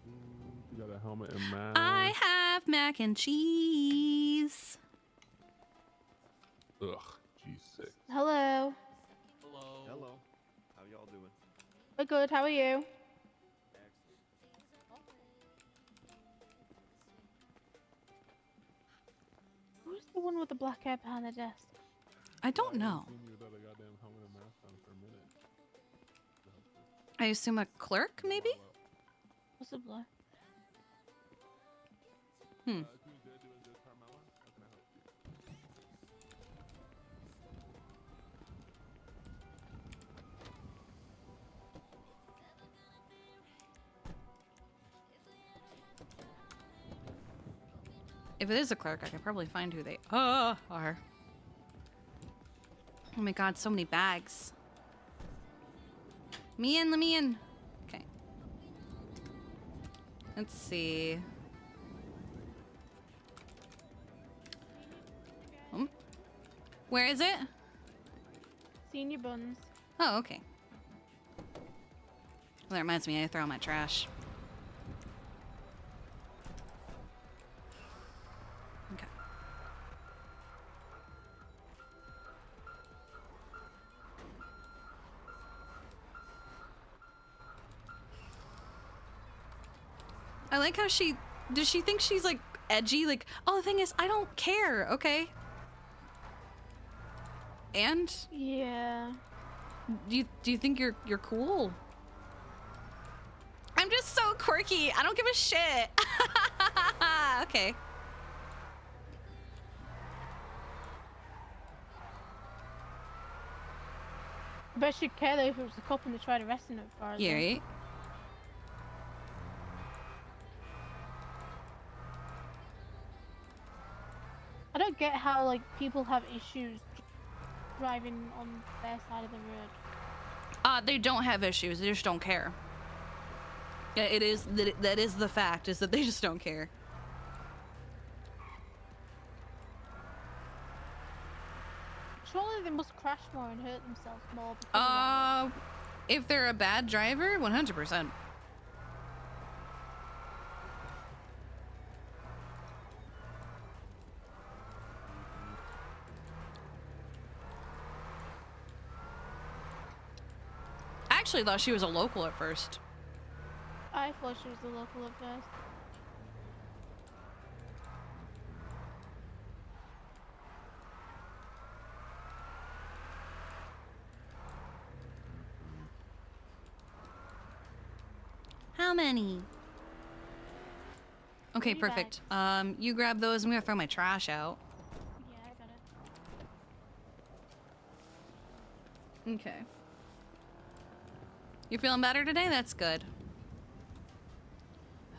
You got a helmet and mask. I have mac and cheese. Ugh, G6. Hello. Hello. How y'all doing? We're good. How are you? Who's the one with the black hair behind the desk? I don't know. Seen you without a goddamn helmet and mask on for a minute. I assume a clerk, maybe? Possibly. Hmm. If it is a clerk, I can probably find who they are. Oh my god, so many bags. Let me in. Okay. Let's see. Where is it? Senior buns. Oh, okay. Well, that reminds me, I throw out my trash. Okay. I like how does she think she's like edgy? Like, oh, the thing is, I don't care, okay? And Yeah. do you think you're cool? I'm just so quirky. I don't give a shit. Okay. I bet she'd care though if it was a cop and they tried arresting her for us. Yeah, right? I don't get how like people have issues driving on their side of the road. They don't have issues. They just don't care. Yeah, it is that is the fact, is that they just don't care. Surely they must crash more and hurt themselves more. Because of that. If they're a bad driver, 100%. I actually thought she was a local at first. I thought she was the local at first. How many? Okay, 3 perfect. You grab those. I'm gonna throw my trash out. Yeah, I got it. Okay. You feeling better today? That's good.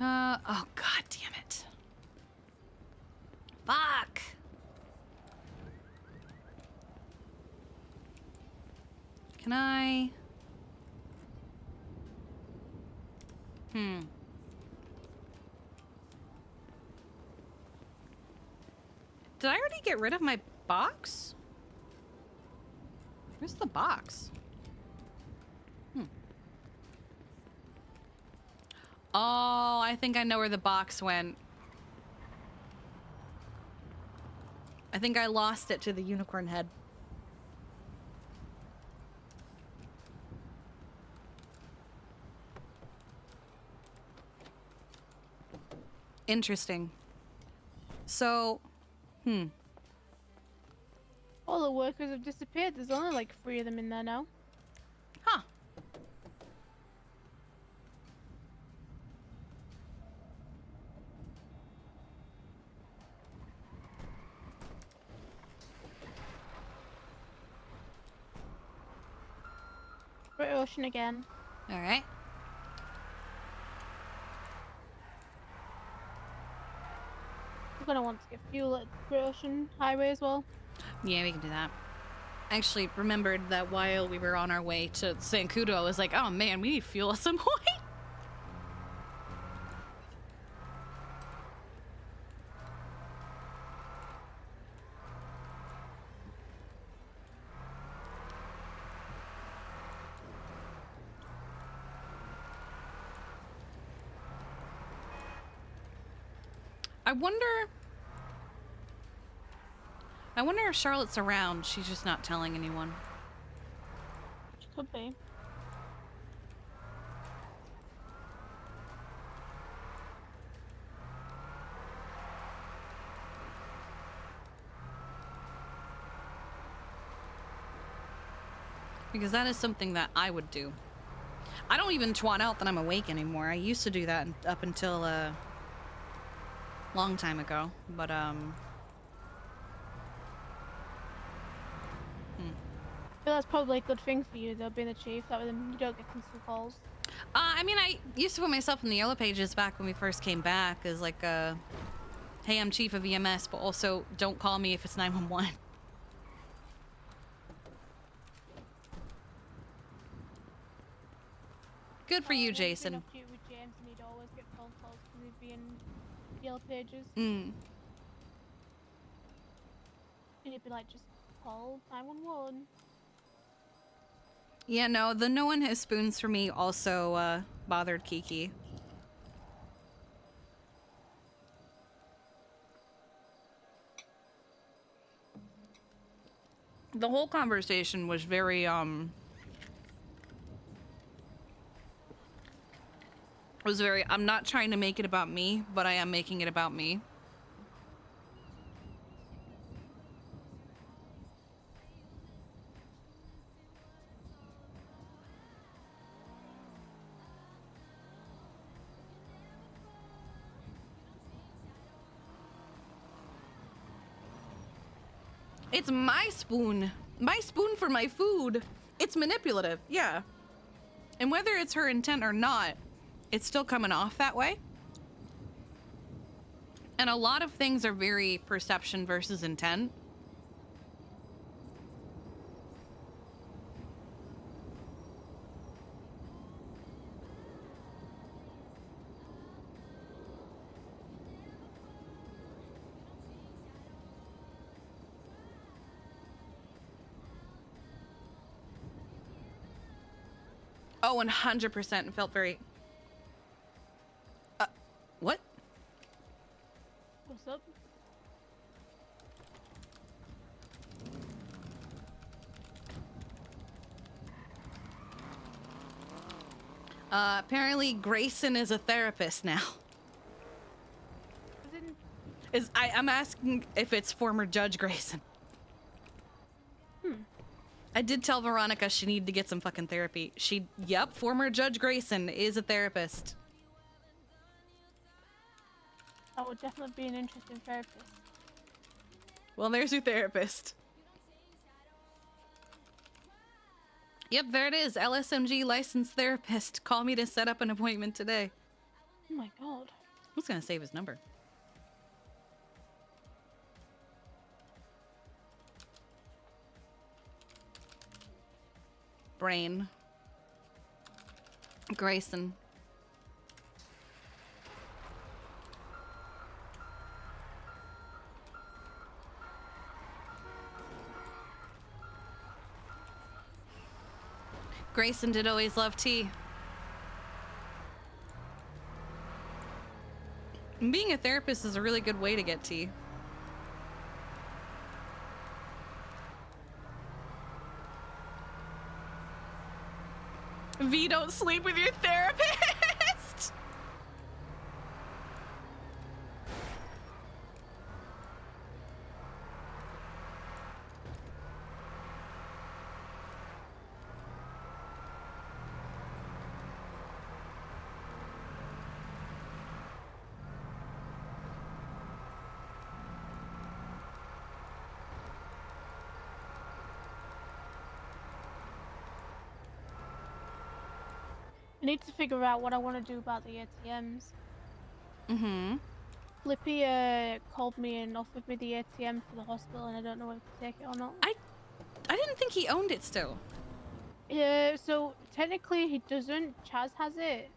Oh god damn it. Fuck. Can I? Did I already get rid of my box? Where's the box? Oh, I think I know where the box went. I think I lost it to the unicorn head. Interesting. So, All the workers have disappeared. There's only like 3 of them in there now. Huh. Great Ocean again. All right. I'm gonna want to get fuel at Great Ocean Highway as well. Yeah, we can do that. I actually remembered that while we were on our way to Sankudo, I was like, oh man, we need fuel at some point. I wonder if Charlotte's around. She's just not telling anyone. Could be. Because that is something that I would do. I don't even twat out that I'm awake anymore. I used to do that up until a long time ago. But, I feel that's probably a good thing for you, though, being a chief. That way you don't get constant calls. I mean, I used to put myself in the yellow pages back when we first came back as like a, hey, I'm chief of EMS, but also don't call me if it's 911. Good for you, Jason. With James, and he'd always get phone calls because he'd be in yellow pages. Mm. And he'd be like, just call 911. Yeah, no, the no one has spoons for me also bothered Kiki. The whole conversation was very, I'm not trying to make it about me, but I am making it about me. It's my spoon. My spoon for my food. It's manipulative, yeah. And whether it's her intent or not, it's still coming off that way. And a lot of things are very perception versus intent. Oh, 100% felt very... what? What's up? Apparently Grayson is a therapist now. I'm asking if it's former Judge Grayson. I did tell Veronica she needed to get some fucking therapy. Yep, former Judge Grayson is a therapist. That would definitely be an interesting therapist. Well, there's your therapist. Yep, there it is. LSMG licensed therapist. Call me to set up an appointment today. Oh my god. Who's gonna save his number? Brain. Grayson. Grayson did always love tea. And being a therapist is a really good way to get tea. V, don't sleep with your therapist! I need to figure out what I want to do about the ATMs. Mm-hmm. Flippy called me and offered me the ATM for the hospital, and I don't know if to take it or not. I didn't think he owned it still. Yeah, so technically he doesn't. Chaz has it.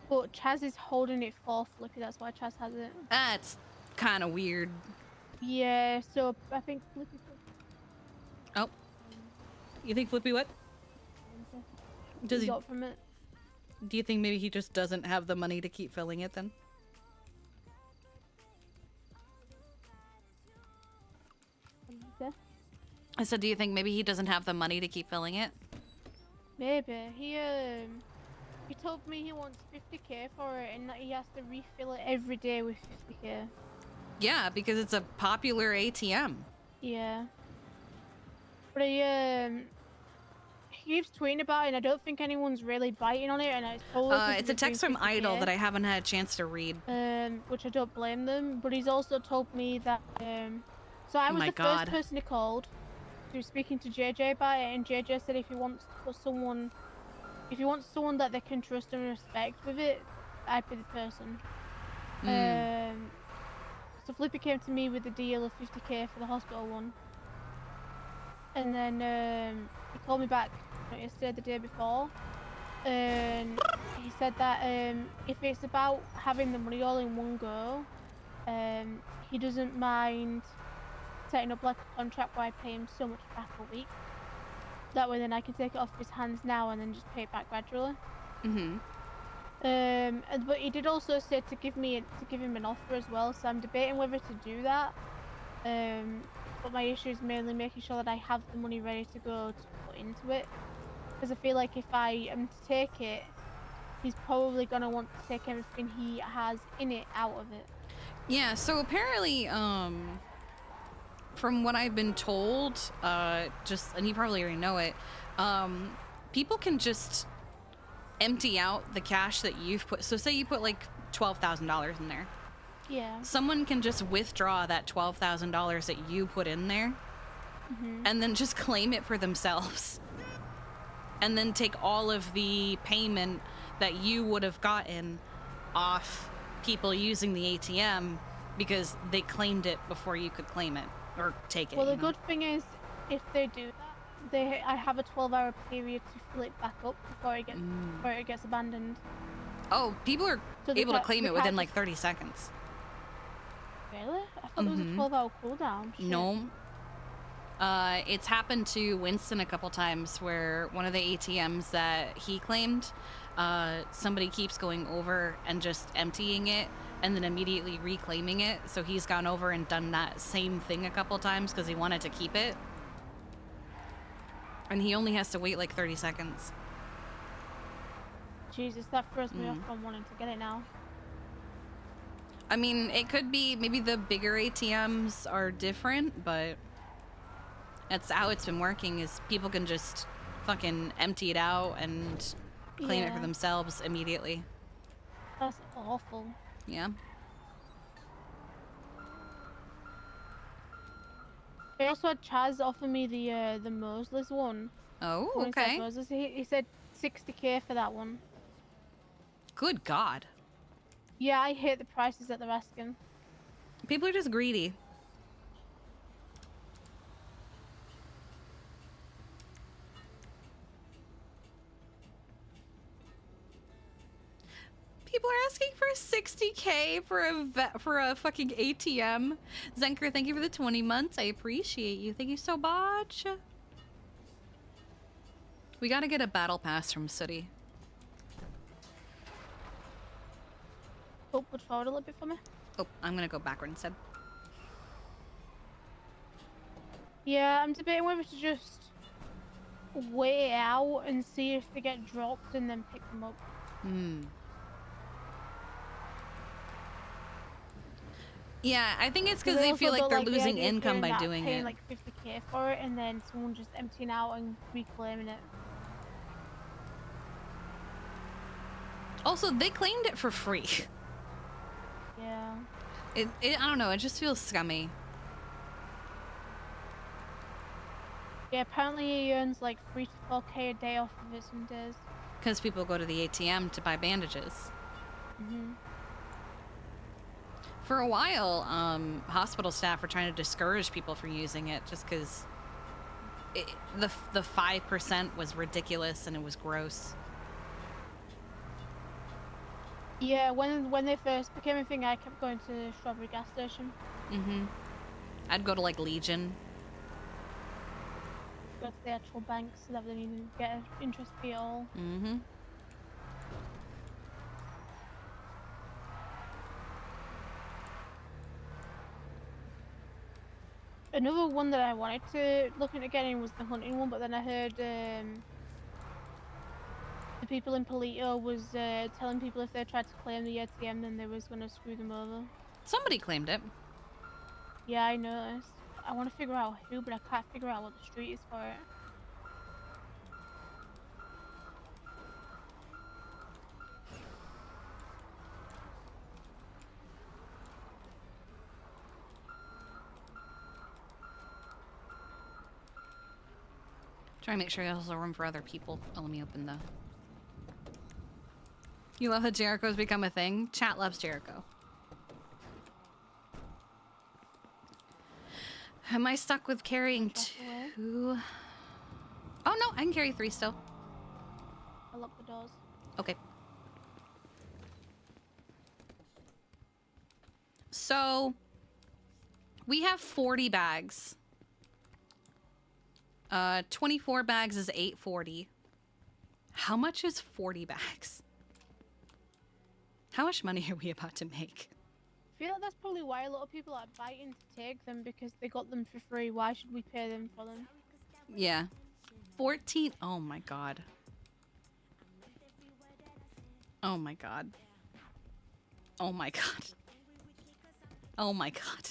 But Chaz is holding it for Flippy. That's why Chaz has it. That's kind of weird. Yeah, so I think Flippy. Oh. You think Flippy what? Does he got from it? Do you think maybe he just doesn't have the money to keep filling it then? I said, do you think maybe he doesn't have the money to keep filling it? Maybe. He told me he wants 50k for it and that he has to refill it every day with 50k. Yeah, because it's a popular ATM. Yeah. But he keeps tweeting about it, and I don't think anyone's really biting on it, and it's probably it's a text from Idol that I haven't had a chance to read. Which I don't blame them, but he's also told me that so I was the first person he called. He was speaking to JJ about it, and JJ said if he wants someone that they can trust and respect with it, I'd be the person. So Flippy came to me with a deal of 50k for the hospital one, and then he called me back yesterday, the day before, and he said that if it's about having the money all in one go, he doesn't mind setting up like a contract where I pay him so much back a week. That way then I can take it off his hands now and then just pay it back gradually. But he did also say to give him an offer as well, so I'm debating whether to do that. But my issue is mainly making sure that I have the money ready to go to put into it, because I feel like if I am to take it, he's probably gonna want to take everything he has in it out of it. Yeah, so apparently, from what I've been told, and you probably already know it, people can just empty out the cash that you've put. So say you put like $12,000 in there. Yeah. someone can just withdraw that $12,000 that you put in there and then just claim it for themselves. And then take all of the payment that you would have gotten off people using the ATM because they claimed it before you could claim it or take it. Well, the you know? good thing is, if they do that, I have a 12-hour period to fill it back up before it gets abandoned. Oh, people are So they able to can't- claim they it within can't like just- 30 seconds. Really? I thought there was a 12-hour cooldown. Shit. No. It's happened to Winston a couple times where one of the ATMs that he claimed, somebody keeps going over and just emptying it and then immediately reclaiming it. So he's gone over and done that same thing a couple times because he wanted to keep it. And he only has to wait like 30 seconds. Jesus, that throws me off from wanting to get it now. I mean, it could be maybe the bigger ATMs are different, but that's how it's been working is people can just fucking empty it out and claim it for Yeah. themselves immediately. That's awful. Yeah. I also had Chaz offer me the Moseless one. Oh, One inside okay. Moses. He said 60k for that one. Good God. Yeah, I hate the prices that they're asking. People are just greedy. People are asking for 60K for a fucking ATM. Zenker, thank you for the 20 months. I appreciate you. Thank you so much. We gotta get a battle pass from Sooty. Oh, push forward a little bit for me. Oh, I'm gonna go backward instead. Yeah, I'm debating whether to just wait it out and see if they get dropped and then pick them up. Yeah, I think it's because they feel like they're losing income by doing paying it. like 50k for it and then someone just emptying out and reclaiming it. Also, they claimed it for free. Yeah. I don't know, it just feels scummy. Yeah, apparently he earns like 3 to 4k a day off of it some days. Because people go to the ATM to buy bandages. For a while, hospital staff were trying to discourage people from using it just because the 5% was ridiculous and it was gross. Yeah, when they first became a thing, I kept going to Strawberry gas station. I'd go to like Legion. Go to the actual bank so that they didn't get an interest fee at all. Another one that I wanted to look into getting was the hunting one, but then I heard the people in Polito was telling people if they tried to claim the ATM, then they was going to screw them over. Somebody claimed it. Yeah, I noticed. I want to figure out who, but I can't figure out what the street is for it. Try and make sure there's also room for other people. Oh, let me open the... You love that Jericho's become a thing? Chat loves Jericho. Am I stuck with carrying 2? Oh no, I can carry 3 still. I'll lock the doors. Okay. So, we have 40 bags. 24 bags is $8.40. How much is 40 bags? How much money are we about to make? I feel like that's probably why a lot of people are biting to take them, because they got them for free. Why should we pay them for them? Yeah. 14. Oh my god. Oh my god. Oh my god. Oh my god.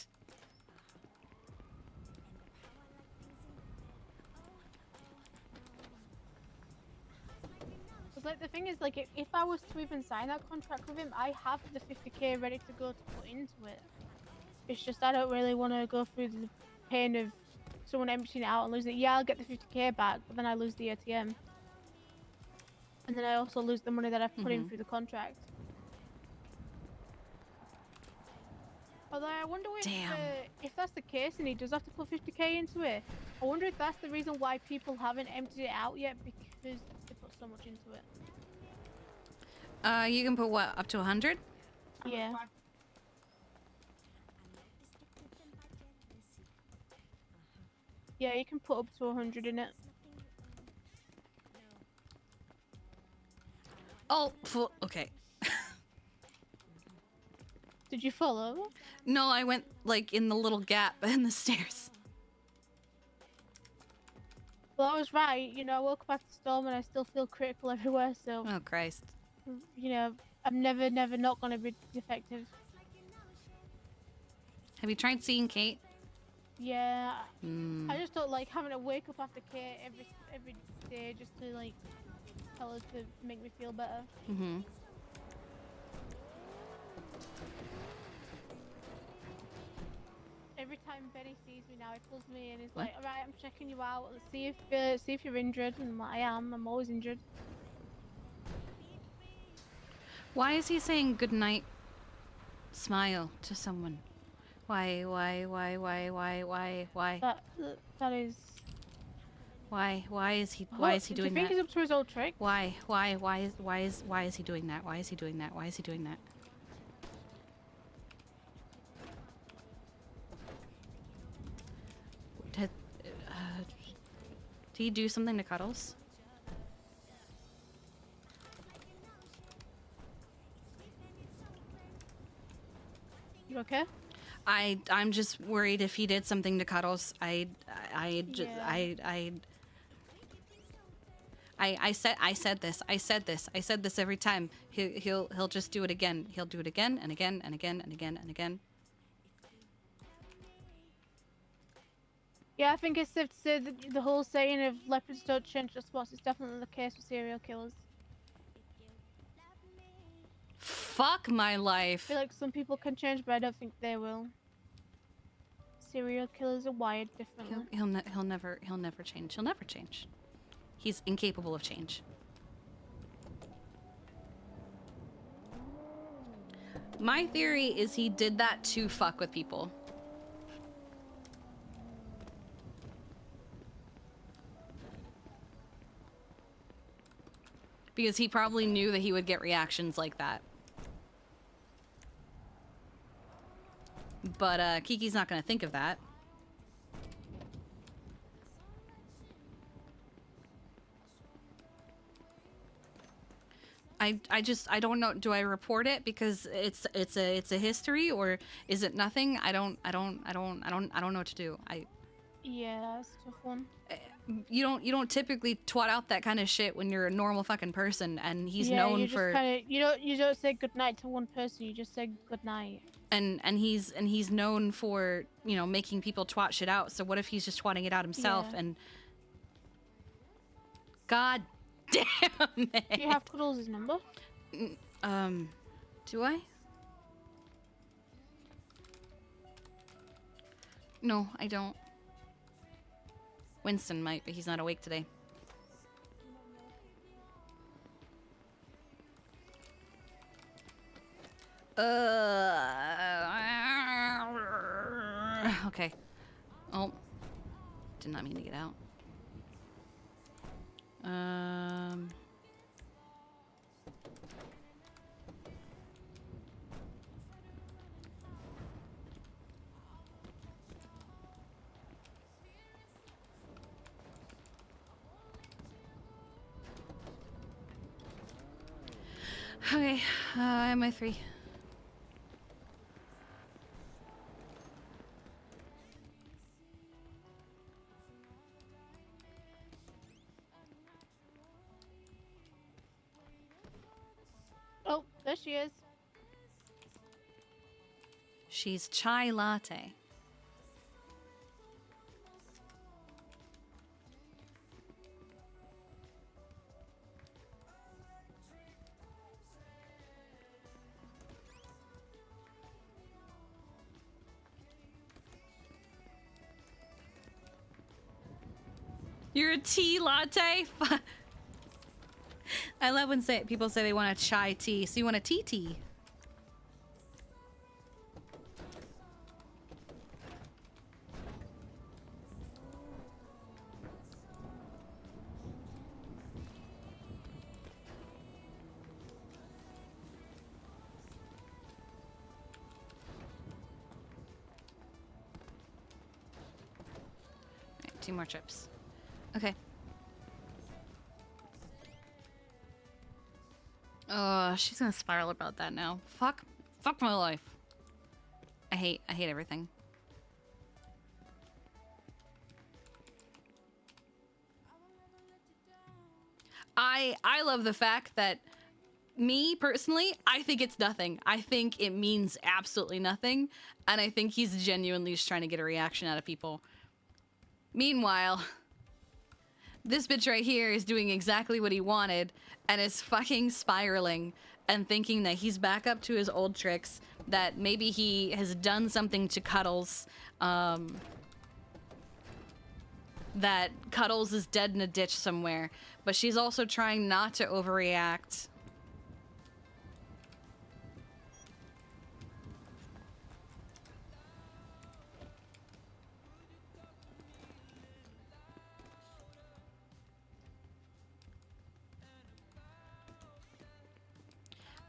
Because like the thing is, like if I was to even sign that contract with him, I have the 50k ready to go to put into it. It's just I don't really want to go through the pain of someone emptying it out and losing it. Yeah, I'll get the 50k back, but then I lose the ATM. And then I also lose the money that I've put in through the contract. Although I wonder if that's the case and he does have to put 50k into it, I wonder if that's the reason why people haven't emptied it out yet, because they put so much into it. You can put what, up to 100? Yeah. Yeah, you can put up to 100 in it. Oh, okay. Did you fall over? No, I went like in the little gap in the stairs. Well, I was right. You know, I woke up after the storm and I still feel critical everywhere, so... Oh, Christ. You know, I'm never not gonna be defective. Have you tried seeing Kate? Yeah. Mm. I just don't like having to wake up after Kate every day just to, like, tell her to make me feel better. Mm-hmm. Every time Benny sees me now, he pulls me in. He's like, "All right, I'm checking you out. Let's see if you're injured." And I'm like, "I am. I'm always injured." Why is he saying goodnight smile to someone? Why? That is... Why is he doing that? Do you think he's up to his old trick? Why is he doing that? Why is he doing that? Why is he doing that? Did he do something to Cuddles? You okay? I'm just worried if he did something to Cuddles. I said this every time. He'll just do it again. He'll do it again and again and again and again and again. Yeah, I think it's safe to say that the whole saying of leopards don't change their spots is definitely the case with serial killers. Fuck my life. I feel like some people can change, but I don't think they will. Serial killers are wired differently. He'll never change. He'll never change. He's incapable of change. My theory is he did that to fuck with people. Because he probably knew that he would get reactions like that. But Kiki's not gonna think of that. I don't know. Do I report it because it's a history, or is it nothing? I don't know what to do. Yeah, that's a tough one. You don't typically twat out that kind of shit when you're a normal fucking person, and he's known for you don't say goodnight to one person, you just say goodnight. and he's known for, you know, making people twat shit out. So what if he's just twatting it out himself? Yeah. And God damn it. Do you have Cuddles' number? Do I? No, I don't. Winston might, but he's not awake today. Okay. Oh. Did not mean to get out. Okay, I have my 3. Oh, there she is. She's chai latte. You're a tea latte? I love when people say they want a chai tea. So you want a tea tea? Right, 2 more chips. Okay. She's gonna spiral about that now. Fuck my life. I hate everything. I love the fact that me personally, I think it's nothing. I think it means absolutely nothing, and I think he's genuinely just trying to get a reaction out of people. Meanwhile, this bitch right here is doing exactly what he wanted and is fucking spiraling and thinking that he's back up to his old tricks, that maybe he has done something to Cuddles, that Cuddles is dead in a ditch somewhere, but she's also trying not to overreact.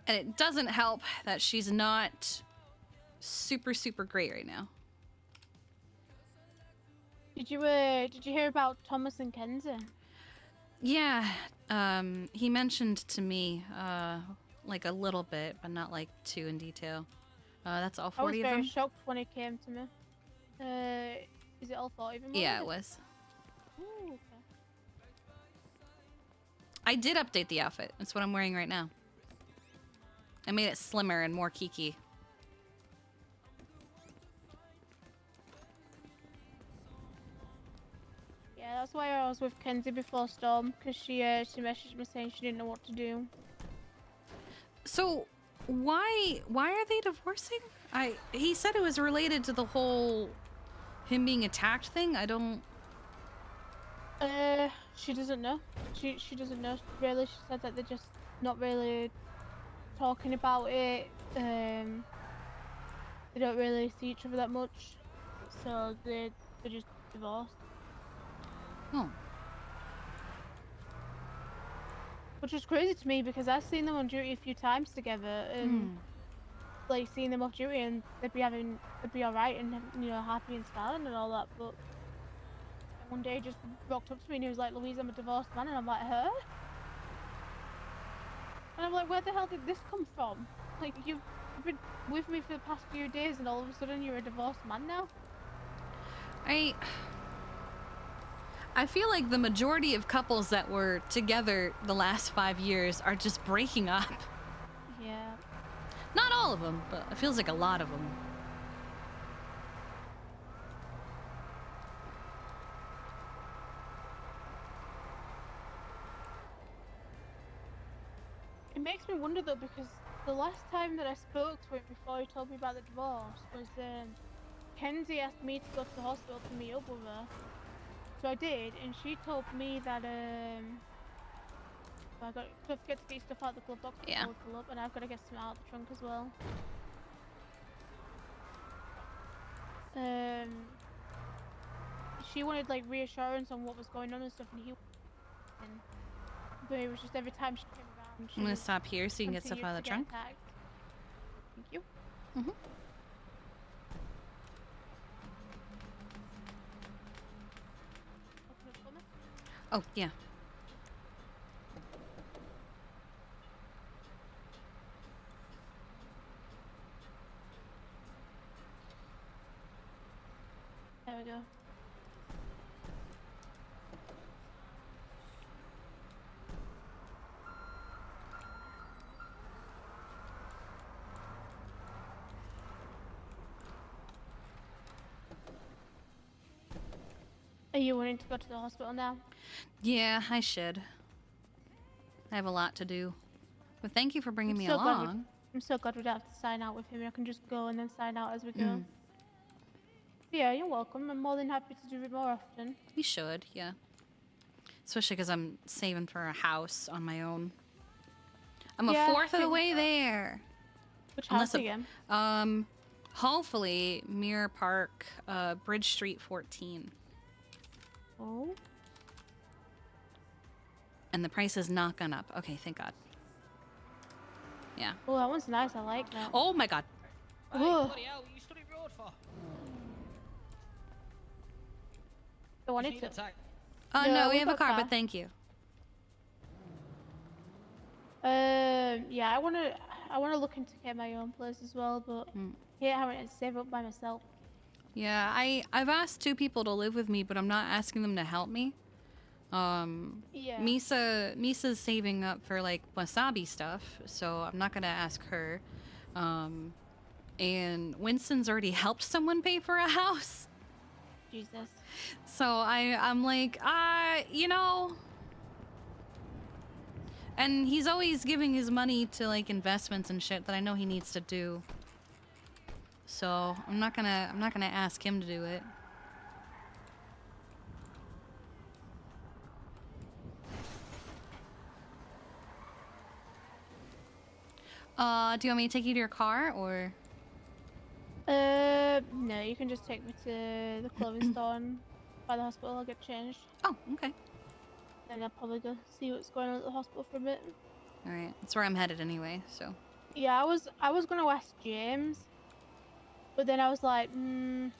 And it doesn't help that she's not super great right now. Did you hear about Thomas and Kenzie? Yeah, he mentioned to me, like a little bit, but not like too in detail. That's all 40 I was of very them? shocked when it came to me. Is it all 40 of them? Yeah, it was. Ooh, okay. I did update the outfit. That's what I'm wearing right now. I made it slimmer and more Kiki. Yeah, that's why I was with Kenzie before Storm, because she messaged me saying she didn't know what to do. So, why are they divorcing? He said it was related to the whole him being attacked thing. I don't... She doesn't know. She doesn't know, really. She said that they're just not really talking about it. They don't really see each other that much, so they're just divorced. Oh. Which is crazy to me because I've seen them on duty a few times together, and like seeing them off duty, and they'd be alright and happy and smiling and all that. But one day he just walked up to me and he was like, "Louise, I'm a divorced man," and I'm like, "Huh?" And I'm like, "Where the hell did this come from? Like you've been with me for the past few days, and all of a sudden you're a divorced man now?" I feel like the majority of couples that were together the last 5 years are just breaking up. Yeah. Not all of them, but it feels like a lot of them. It makes me wonder though, because the last time that I spoke to him before he told me about the divorce was Kenzie asked me to go to the hospital to meet up with her. So I did, and she told me that don't forget to get stuff out of the glove box before we pull up, and I've got to get some out of the trunk as well. She wanted like reassurance on what was going on and stuff, and but it was just every time she came around. I'm gonna stop here so you can get stuff out of the trunk. Thank you. Mm-hmm. Oh, yeah. There we go. Are you wanting to go to the hospital now? Yeah, I should. I have a lot to do. But thank you for bringing me along. I'm so glad we don't have to sign out with him. I can just go and then sign out as we go. Yeah, you're welcome. I'm more than happy to do it more often. We should, yeah. Especially because I'm saving for a house on my own. I'm Yeah, a fourth of the same. way there. Which Unless house again? hopefully Mirror Park, Bridge Street 14. Oh. And the price has not gone up. Okay, thank God. Yeah. Oh, that one's nice. I like that. Oh my God. Hey, Ugh. bloody hell, what you stood in road for? Don't want You it need to. a taxi. No, we we've have a got car, but thank you. Yeah, I wanna look into getting my own place as well, but here having to save up by myself. Yeah, I've asked 2 people to live with me, but I'm not asking them to help me. Yeah. Misa's saving up for like wasabi stuff, so I'm not gonna ask her. And Winston's already helped someone pay for a house. Jesus. So I'm like, you know. And he's always giving his money to like investments and shit that I know he needs to do. So I'm not gonna ask him to do it. Do you want me to take you to your car or? No, you can just take me to the clothing store and by the hospital. I'll get changed. Oh, okay. Then I'll probably go see what's going on at the hospital for a bit. All right, that's where I'm headed anyway. So. Yeah, I was gonna ask James, but then I was like, my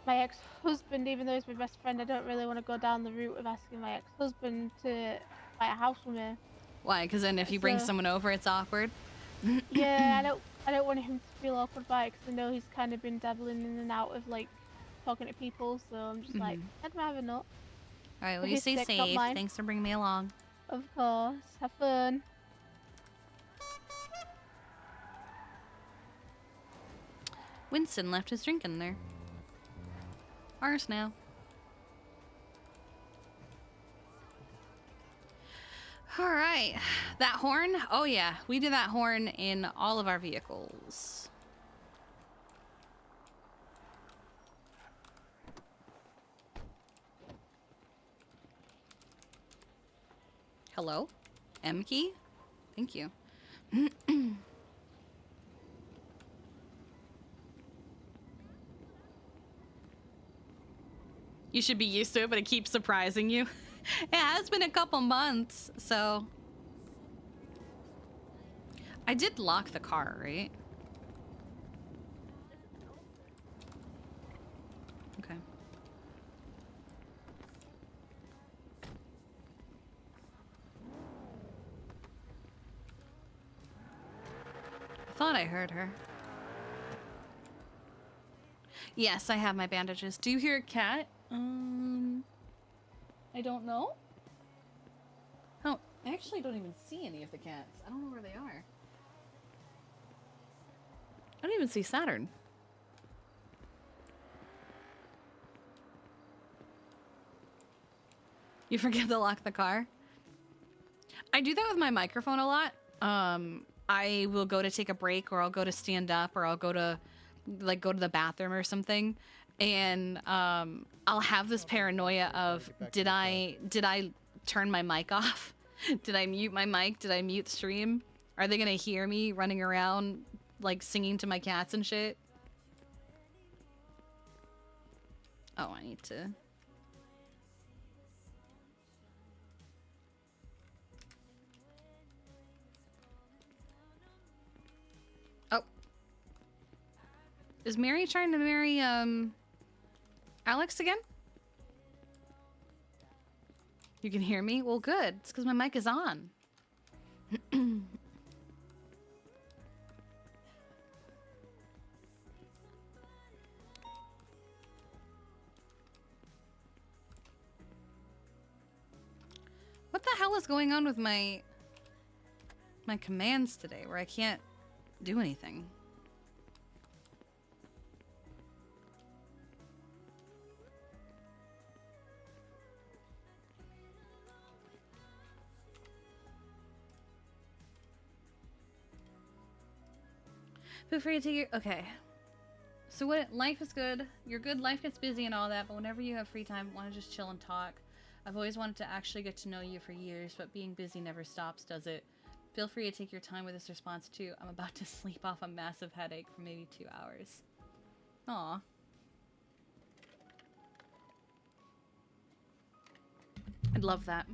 ex-husband, even though he's my best friend, I don't really want to go down the route of asking my ex-husband to buy a house with me. Why? Because then if you bring someone over, it's awkward. Yeah, I don't want him to feel awkward by it because I know he's kind of been dabbling in and out of like talking to people, so I'm just like, I'd rather not. All right, well, For you his stay sake, not safe. mine. Thanks for bringing me along. Of course. Have fun. Winston left his drink in there. Ours now. All right, that horn. Oh yeah, we do that horn in all of our vehicles. Hello, M-Key? Thank you. You should be used to it, but it keeps surprising you. It has been a couple months, so... I did lock the car, right? Okay. I thought I heard her. Yes, I have my bandages. Do you hear a cat? I don't know. Oh, I actually don't even see any of the cats. I don't know where they are. I don't even see Saturn. You forget to lock the car? I do that with my microphone a lot. I will go to take a break, or I'll go to stand up, or I'll go to go to the bathroom or something, and I'll have this paranoia of did I turn my mic off? Did I mute my mic? Did I mute stream? Are they gonna hear me running around like singing to my cats and shit? Oh, I need to. Oh. Is Mary trying to marry Alex again? You can hear me? Well, good. It's because my mic is on. What the hell is going on with my commands today where I can't do anything? Feel free to take your... Okay. So what... Life is good. You're good. Life gets busy and all that, but whenever you have free time, want to just chill and talk. I've always wanted to actually get to know you for years, but being busy never stops, does it? Feel free to take your time with this response too. I'm about to sleep off a massive headache for maybe 2 hours. Aw. I'd love that.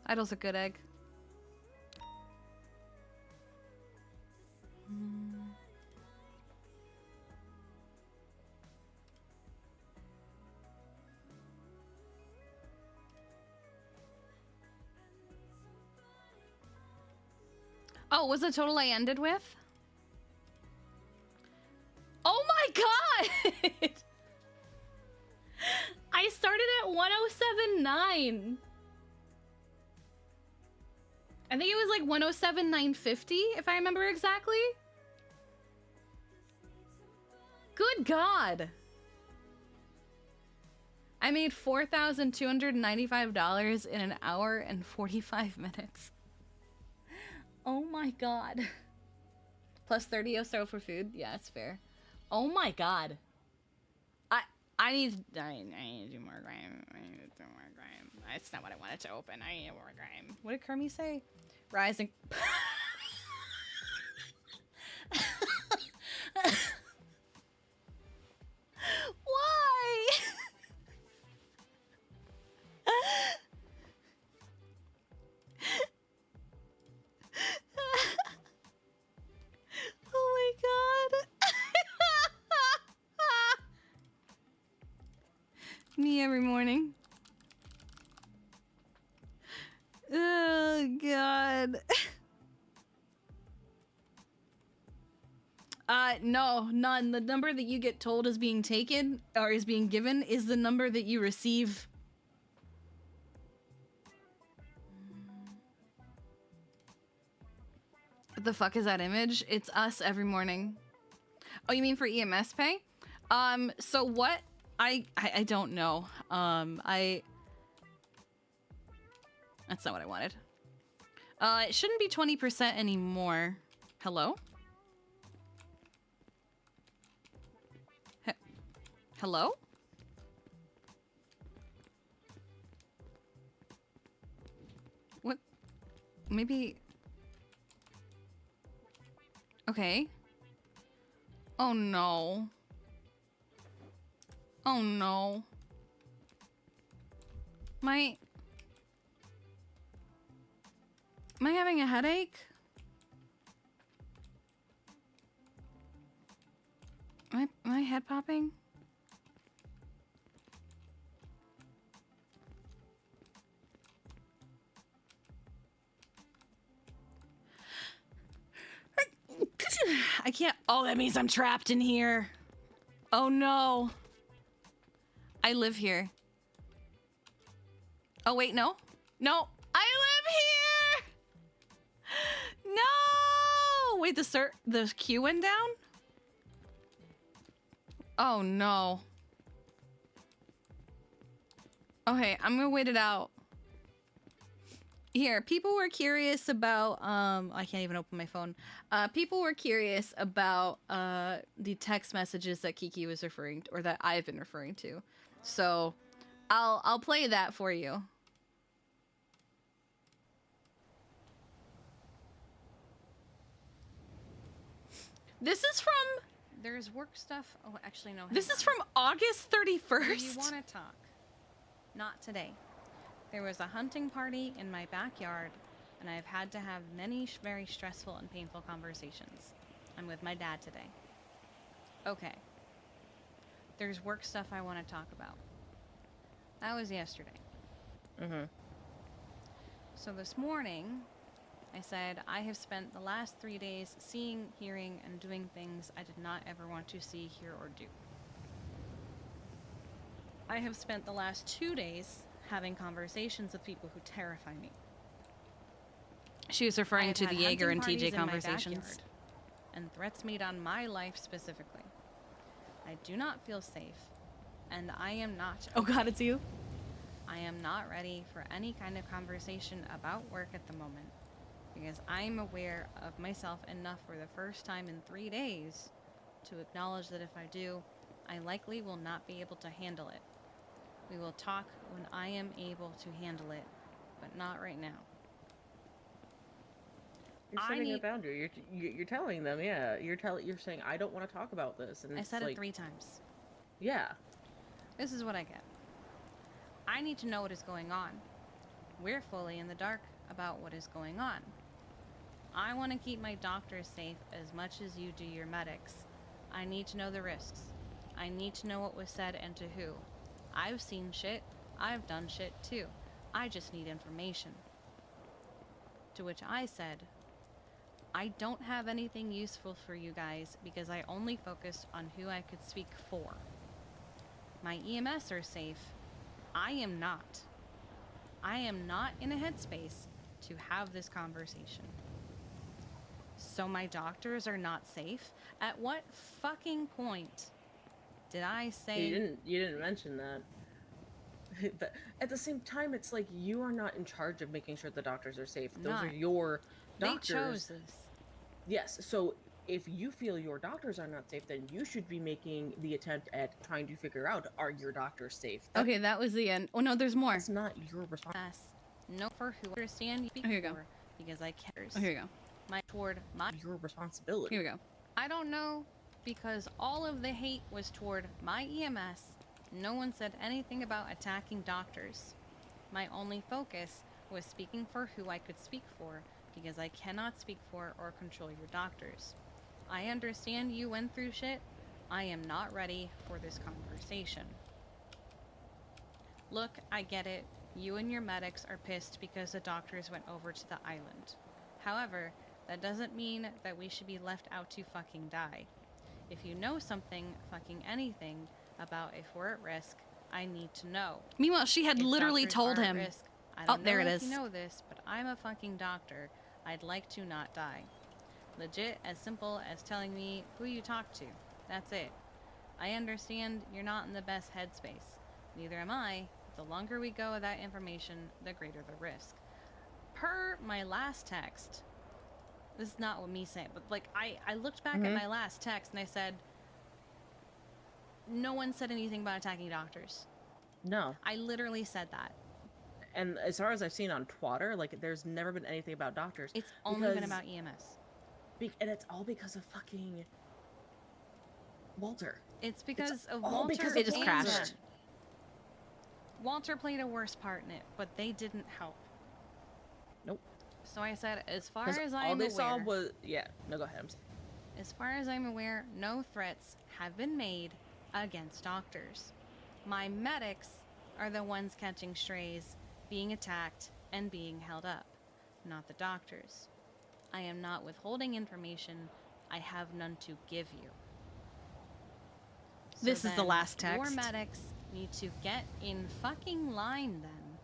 Idle's a good egg. Oh, was the total I ended with? Oh my god! I started at 107.9. I think it was like 107.950, if I remember exactly. Good God. I made $4,295 in an hour and 45 minutes. Oh my God. Plus 30 or so for food. Yeah, it's fair. Oh my God. I need to do more grime. I need to do more grime. That's not what I wanted to open. I need more grime. What did Kermie say? Rising. Why? Oh my God. Me every morning. Oh God. No, none. The number that you get told is being taken or is being given is the number that you receive. What the fuck is that image? It's us every morning. Oh, you mean for EMS pay? So what? I don't know. That's not what I wanted. It shouldn't be 20% anymore. Hello? Hello? What? Maybe... Okay. Oh no. Oh no. Am I having a headache? Am I head popping? I can't. Oh, that means I'm trapped in here. Oh no. I live here. Oh wait, no. No. I live here. No. Wait, the queue went down? Oh no. Okay, I'm gonna wait it out. Here, people were curious about, I can't even open my phone. People were curious about, the text messages that Kiki was referring to, or that I've been referring to. So, I'll play that for you. This is from... There's work stuff. Oh, actually, no. This is from August 31st. Do you want to talk? Not today. There was a hunting party in my backyard, and I've had to have many very stressful and painful conversations. I'm with my dad today. Okay. There's work stuff I want to talk about. That was yesterday. So this morning, I said, I have spent the last 3 days seeing, hearing, and doing things I did not ever want to see, hear, or do. I have spent the last 2 days having conversations with people who terrify me. She was referring to the Jaeger and TJ conversations. And threats made on my life specifically. I do not feel safe, and I am not... Oh god, it's you? I am not ready for any kind of conversation about work at the moment, because I'm aware of myself enough for the first time in 3 days to acknowledge that if I do, I likely will not be able to handle it. We will talk when I am able to handle it, but not right now. You're setting a boundary. You're telling them, yeah. You're saying I don't want to talk about this, and I it's said like, it 3 times. Yeah. This is what I get. I need to know what is going on. We're fully in the dark about what is going on. I want to keep my doctors safe as much as you do your medics. I need to know the risks. I need to know what was said and to who. I've seen shit. I've done shit too. I just need information. To which I said, I don't have anything useful for you guys because I only focused on who I could speak for. My EMS are safe. I am not. I am not in a headspace to have this conversation. So my doctors are not safe? At what fucking point did I say... You didn't mention that. But at the same time, it's like you are not in charge of making sure the doctors are safe. Those are your doctors. They chose this. Yes, so if you feel your doctors are not safe, then you should be making the attempt at trying to figure out, are your doctors safe? Okay, that was the end. Oh no, there's more. It's not your responsibility. No, for who I understand you speak Here you go. for, because I care. Oh, here you go. Your responsibility. Here we go. I don't know, because all of the hate was toward my EMS. No one said anything about attacking doctors. My only focus was speaking for who I could speak for, because I cannot speak for or control your doctors. I understand you went through shit. I am not ready for this conversation. Look, I get it. You and your medics are pissed because the doctors went over to the island. However, that doesn't mean that we should be left out to fucking die. If you know something, fucking anything, about if we're at risk, I need to know. Meanwhile, she had If literally doctors told are at him. risk, I Oh, don't there know it if is. you know this, but I'm a fucking doctor. I'd like to not die. Legit as simple as telling me who you talk to. That's it. I understand you're not in the best headspace. Neither am I. The longer we go without information, the greater the risk. Per my last text, this is not what me saying, but like I looked back at my last text and I said, no one said anything about attacking doctors. No. I literally said that. And as far as I've seen on Twitter, like, there's never been anything about doctors. It's only been about EMS. And it's all because of fucking Walter. It's because of all Walter. because It of just Walter. crashed. Walter played a worse part in it, but they didn't help. Nope. So I said, as far 'Cause as all I'm they aware, saw was no, go ahead. as far as I'm aware, no threats have been made against doctors. My medics are the ones catching strays, being attacked, and being held up, not the doctors. I am not withholding information. I have none to give you. So This is the then last Your text. medics need to get in fucking line then,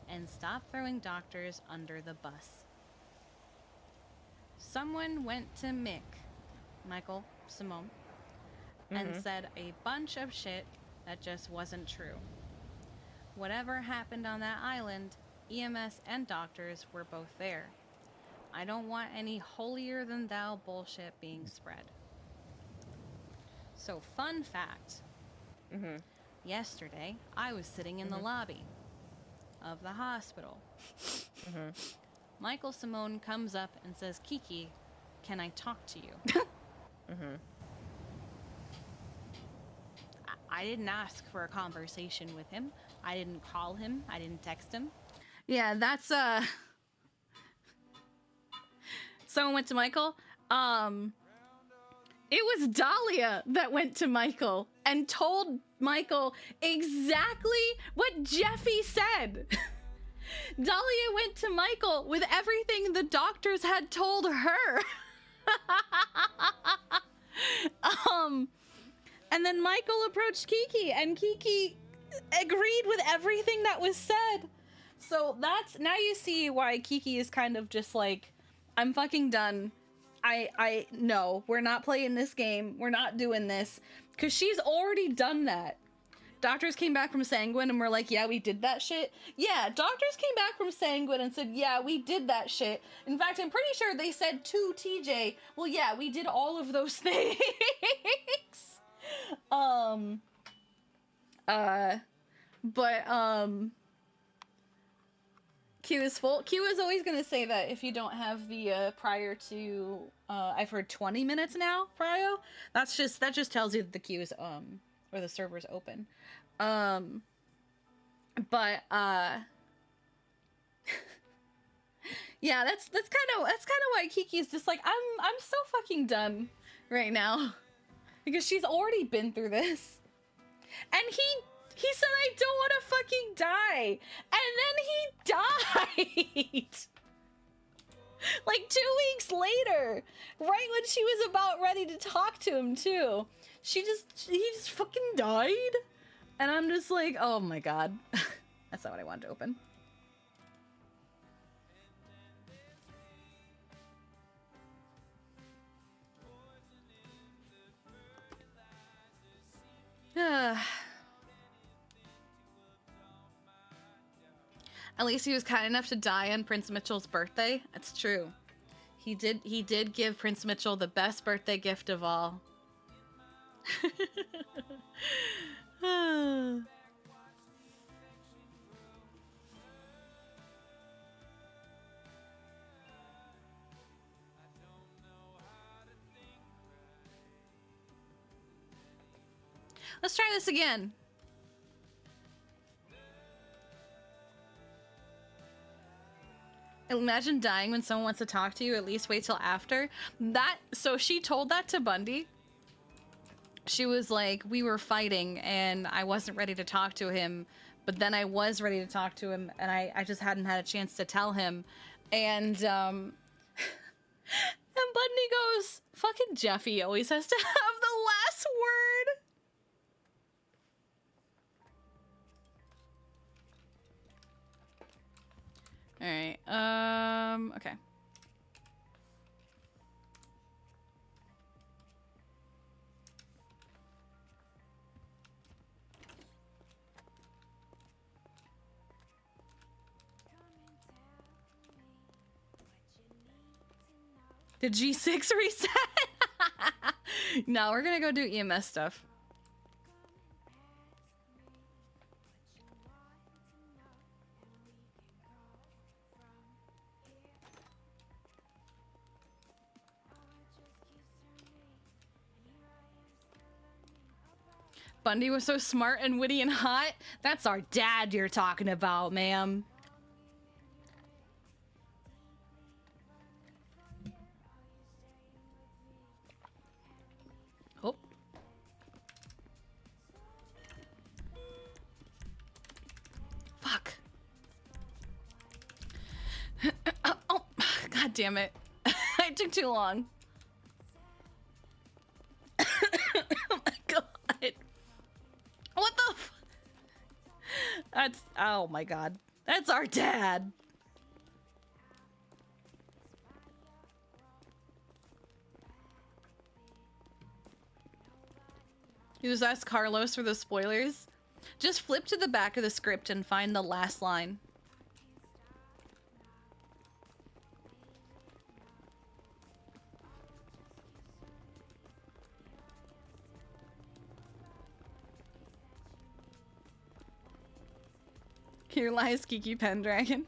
and stop throwing doctors under the bus. Someone went to Michael Simone, and said a bunch of shit that just wasn't true. Whatever happened on that island, EMS and doctors were both there. I don't want any holier than thou bullshit being spread. So, fun fact. Yesterday, I was sitting in the lobby of the hospital. Michael Simone comes up and says, Kiki, can I talk to you? I didn't ask for a conversation with him. I didn't call him. I didn't text him. Yeah, that's someone went to Michael. It was Dahlia that went to Michael and told Michael exactly what Jeffy said. Dahlia went to Michael with everything the doctors had told her. And then Michael approached Kiki, and Kiki agreed with everything that was said. So that's, now you see why Kiki is kind of just like, I'm fucking done. No, we're not playing this game. We're not doing this. Because she's already done that. Doctors came back from Sanguine and were like, yeah, we did that shit. Yeah, doctors came back from Sanguine and said, yeah, we did that shit. In fact, I'm pretty sure they said to TJ, well, yeah, we did all of those things. Q is full. Q is always gonna say that if you don't have the prior to I've heard 20 minutes now prior. That just tells you that the queue is or the server's open. Yeah, that's kind of why Kiki's just like I'm so fucking done right now because she's already been through this, and he said I don't want to fucking die, and then he died. Like 2 weeks later, right when she was about ready to talk to him too. He just fucking died, and I'm just like, oh my god. That's not what I wanted to open. At least he was kind enough to die on Prince Mitchell's birthday. That's true. He did give Prince Mitchell the best birthday gift of all. Let's try this again. Imagine dying when someone wants to talk to you. At least wait till after. So she told that to Bundy. She was like, we were fighting and I wasn't ready to talk to him, but then I was ready to talk to him, and I just hadn't had a chance to tell him. And and Bundy goes, fucking Jeffy always has to have the last word. Alright, okay. Did G6 reset? No, we're gonna go do EMS stuff. Bundy was so smart and witty and hot. That's our dad you're talking about, ma'am. Oh. Fuck. Oh, god damn it. It took too long. Oh my god. What the f— That's— oh my god. That's our dad. You just asked Carlos for the spoilers. Just flip to the back of the script and find the last line. Here lies Kiki Pendragon.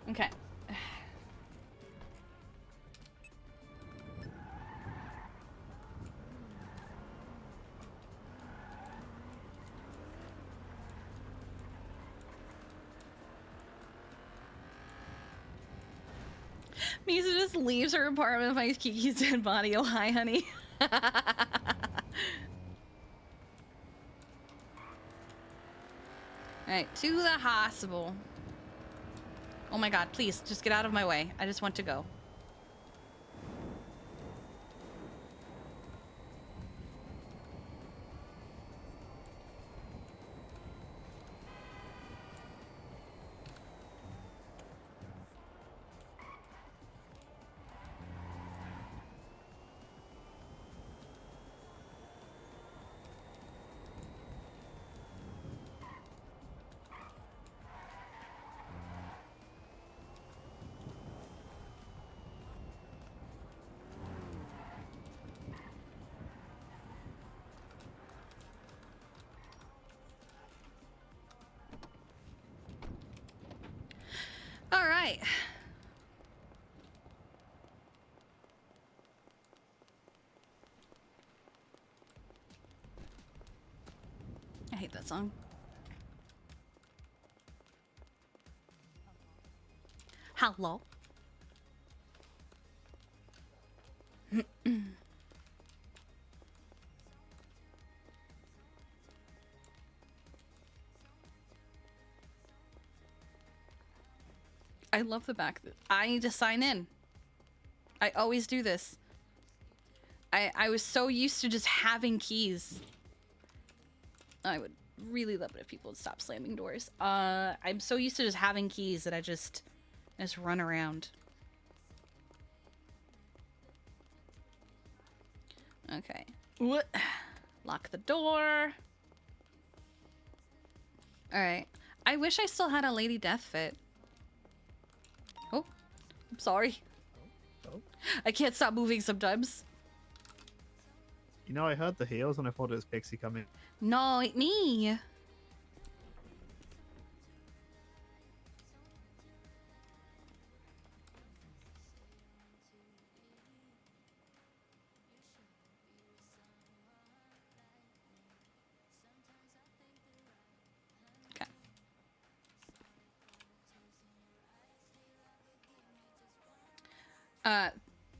Okay. Misa just leaves her apartment and finds Kiki's dead body. Oh, hi, honey. Alright, to the hospital. Oh my god, please, just get out of my way. I just want to go. All right. I hate that song. Hello. I love the back. I need to sign in. I always do this. I was so used to just having keys. I would really love it if people would stop slamming doors. I'm so used to just having keys that I just run around. Okay. Lock the door. Alright. I wish I still had a Lady Death fit. Oh. I'm sorry. Oh. I can't stop moving sometimes. You know, I heard the heels and I thought it was Pixie coming. No, it me.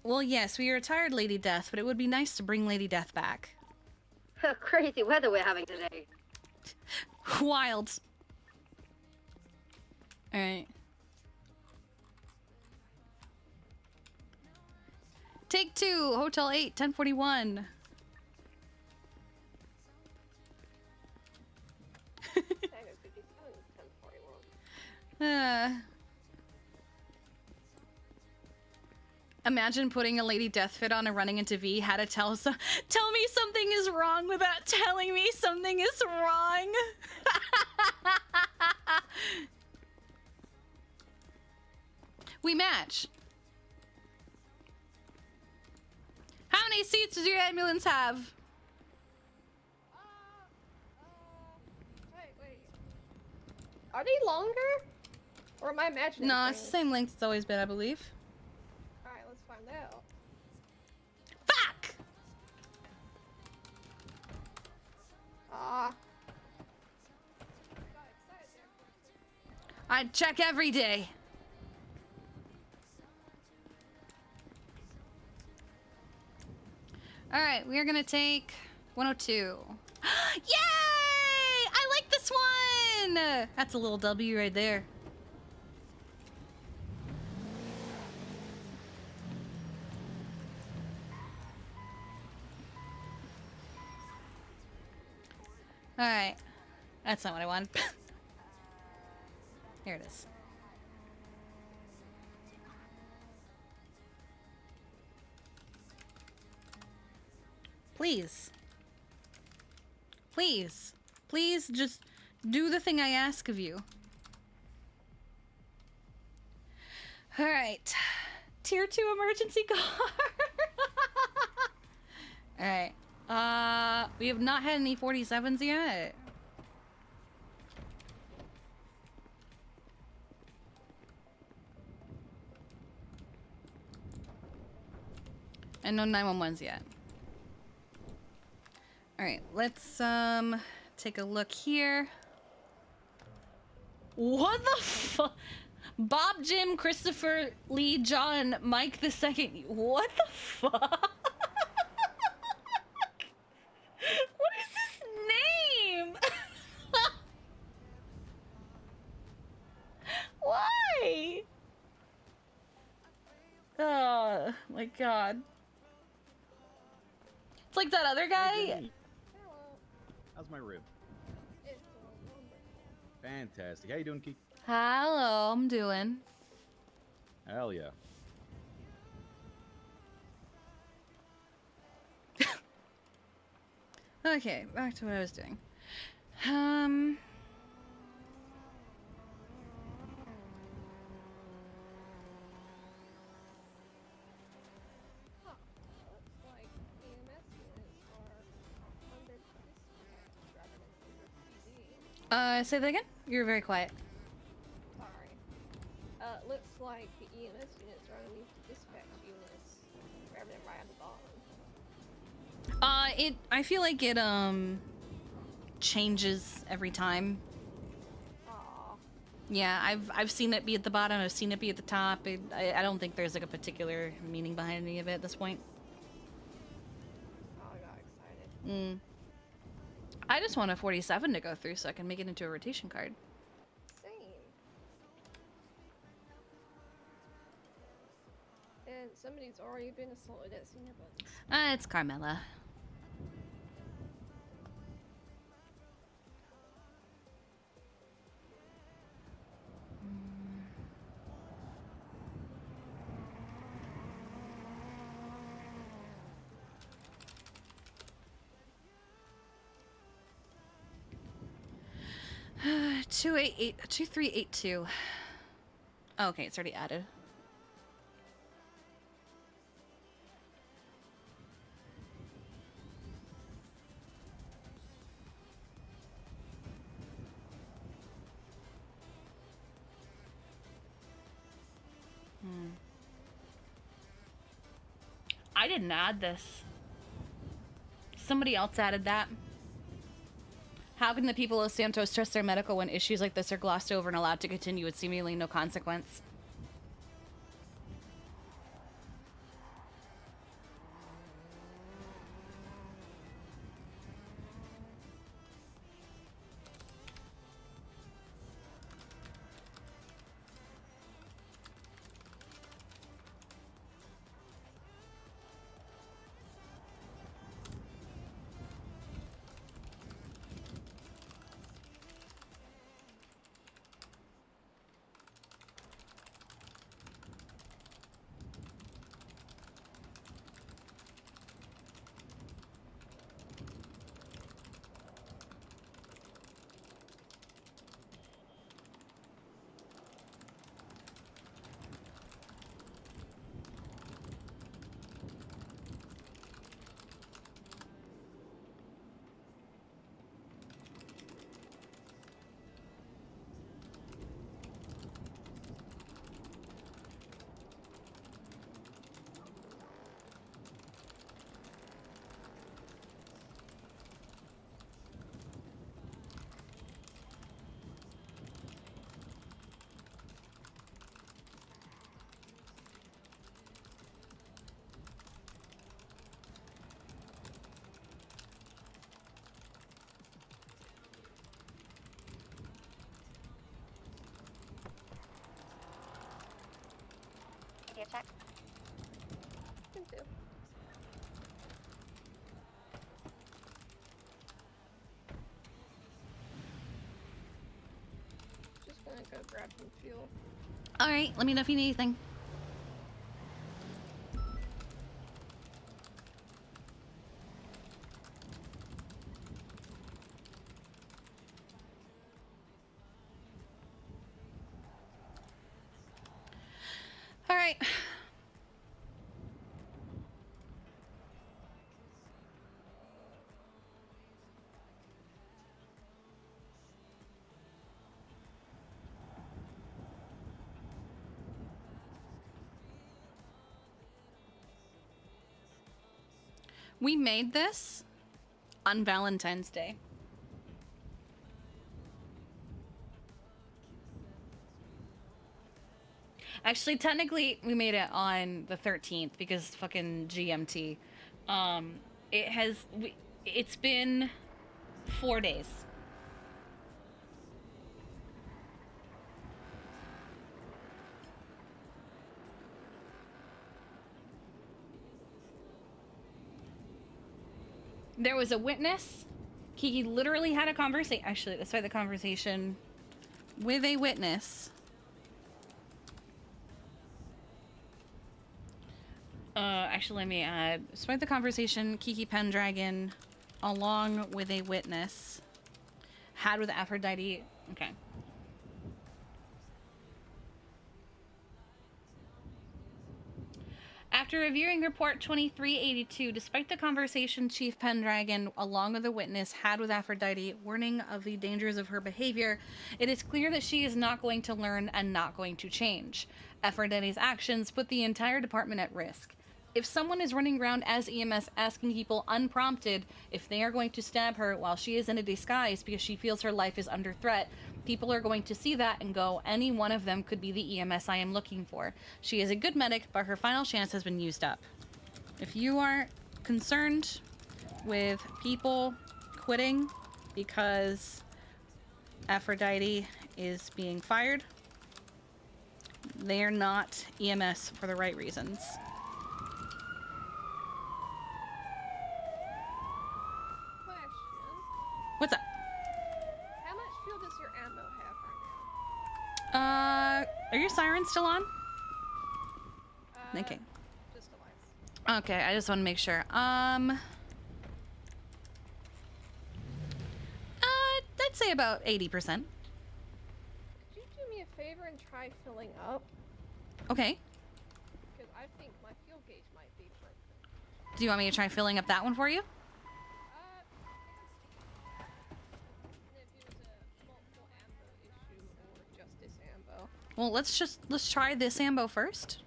Well, yes, we retired Lady Death, but it would be nice to bring Lady Death back. Crazy weather we're having today. Wild. Alright. Take 2, Hotel 8, 1041. Imagine putting a Lady Death fit on and running into V. Had to tell me something is wrong without telling me something is wrong. We match. How many seats does your ambulance have? Wait. Are they longer? Or am I imagining No, things? it's the same length it's always been, I believe. Alright, let's find out. Fuck! I check every day. All right, we are gonna take 102. Yay! I like this one. That's a little W right there. All right, that's not what I want. Here it is. Please. Please. Please just do the thing I ask of you. Alright. Tier 2 emergency car. Alright. We have not had any 47s yet. And no 911s yet. Alright, let's take a look here. What the fuck? Bob, Jim, Christopher, Lee, John, Mike the Second. What the fuck? What is this name? Why? Oh my god. It's like that other guy. How's my rib? Fantastic. How you doing, Kiki? Hello, I'm doing. Hell yeah. Okay, back to what I was doing. Sorry. Say that again? You're very quiet. like the EMS units are underneath the dispatch units, grabbing them right at the bottom. I feel like it changes every time. Aw. Yeah, I've seen it be at the bottom. I've seen it be at the top. I don't think there's like a particular meaning behind any of it at this point. Oh, I got excited. I just want a 47 to go through so I can make it into a rotation card. Same. And somebody's already been assaulted at Senior Buns. It's Carmela. Mm. 2382. Oh, okay, it's already added. I didn't add this. Somebody else added that. How can the people of Santos trust their medical when issues like this are glossed over and allowed to continue with seemingly no consequence? Check. Can do. Just gonna go grab some fuel. Alright, let me know if you need anything. Alright. We made this on Valentine's Day. Actually, technically, we made it on the 13th because fucking GMT. It's been 4 days. There was a witness. Kiki literally had a conversation. Actually, let's start the conversation with a witness. Actually, let me add. Despite the conversation, Kiki Pendragon, along with a witness, had with Aphrodite. Okay. After reviewing report 2382, despite the conversation Chief Pendragon, along with a witness, had with Aphrodite, warning of the dangers of her behavior, it is clear that she is not going to learn and not going to change. Aphrodite's actions put the entire department at risk. If someone is running around as EMS asking people unprompted if they are going to stab her while she is in a disguise because she feels her life is under threat, people are going to see that and go, any one of them could be the EMS I am looking for. She is a good medic, but her final chance has been used up. If you are concerned with people quitting because Aphrodite is being fired, they're not EMS for the right reasons. Question. What's up? How much fuel does your ammo have right Are your sirens still on? now? Okay. Just a lights. Okay, I just want to make sure. I'd say about 80%. Could you do me a favor and try filling up? Okay. Because I think my fuel gauge might be broken. Do you want me to try filling up that one for you? If it was a multiple ammo issue or just this ammo. Well, let's try this ambo first.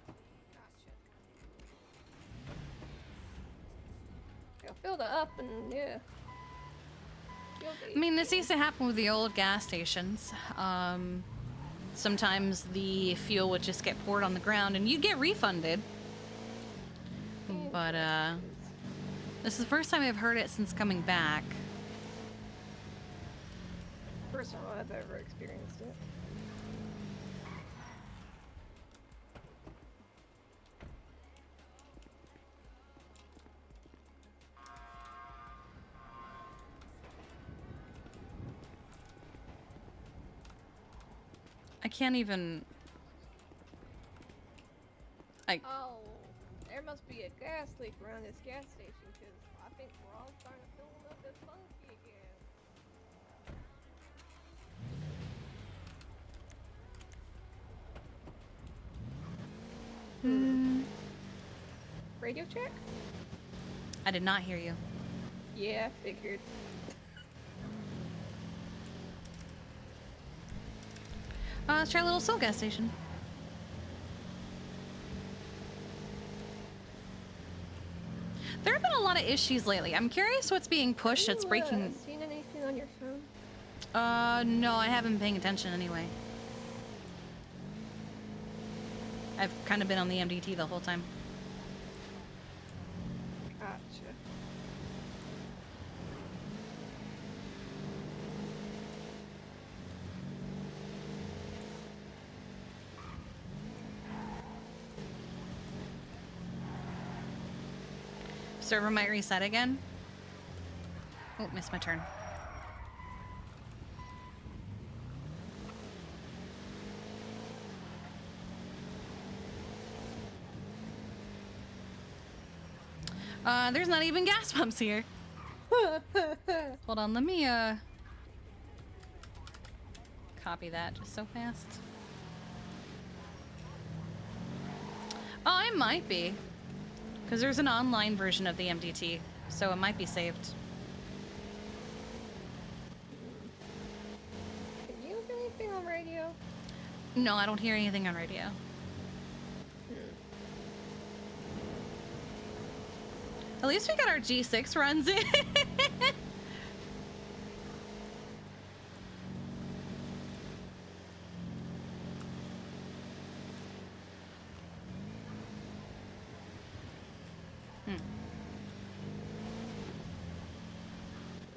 I'll fill it up and yeah. Fuel I gauge. mean, this used to happen with the old gas stations. Sometimes the fuel would just get poured on the ground and you'd get refunded. But, this is the first time I've heard it since coming back. First time I've ever experienced it. I can't even... Oh, there must be a gas leak around this gas station because I think we're all starting to fill up as funky again. Radio check? I did not hear you. Yeah, I figured. Let's try a little soul gas station. There have been a lot of issues lately. I'm curious what's being pushed that's breaking... Seen anything on your phone? No, I haven't been paying attention anyway. I've kind of been on the MDT the whole time. Gotcha. Server might reset again. Oh, missed my turn. There's not even gas pumps here. Hold on, let me, copy that just so fast. Oh, it might be. Because there's an online version of the MDT, so it might be saved. Can you hear anything on radio? No, I don't hear anything on radio. At least we got our G6 runs in.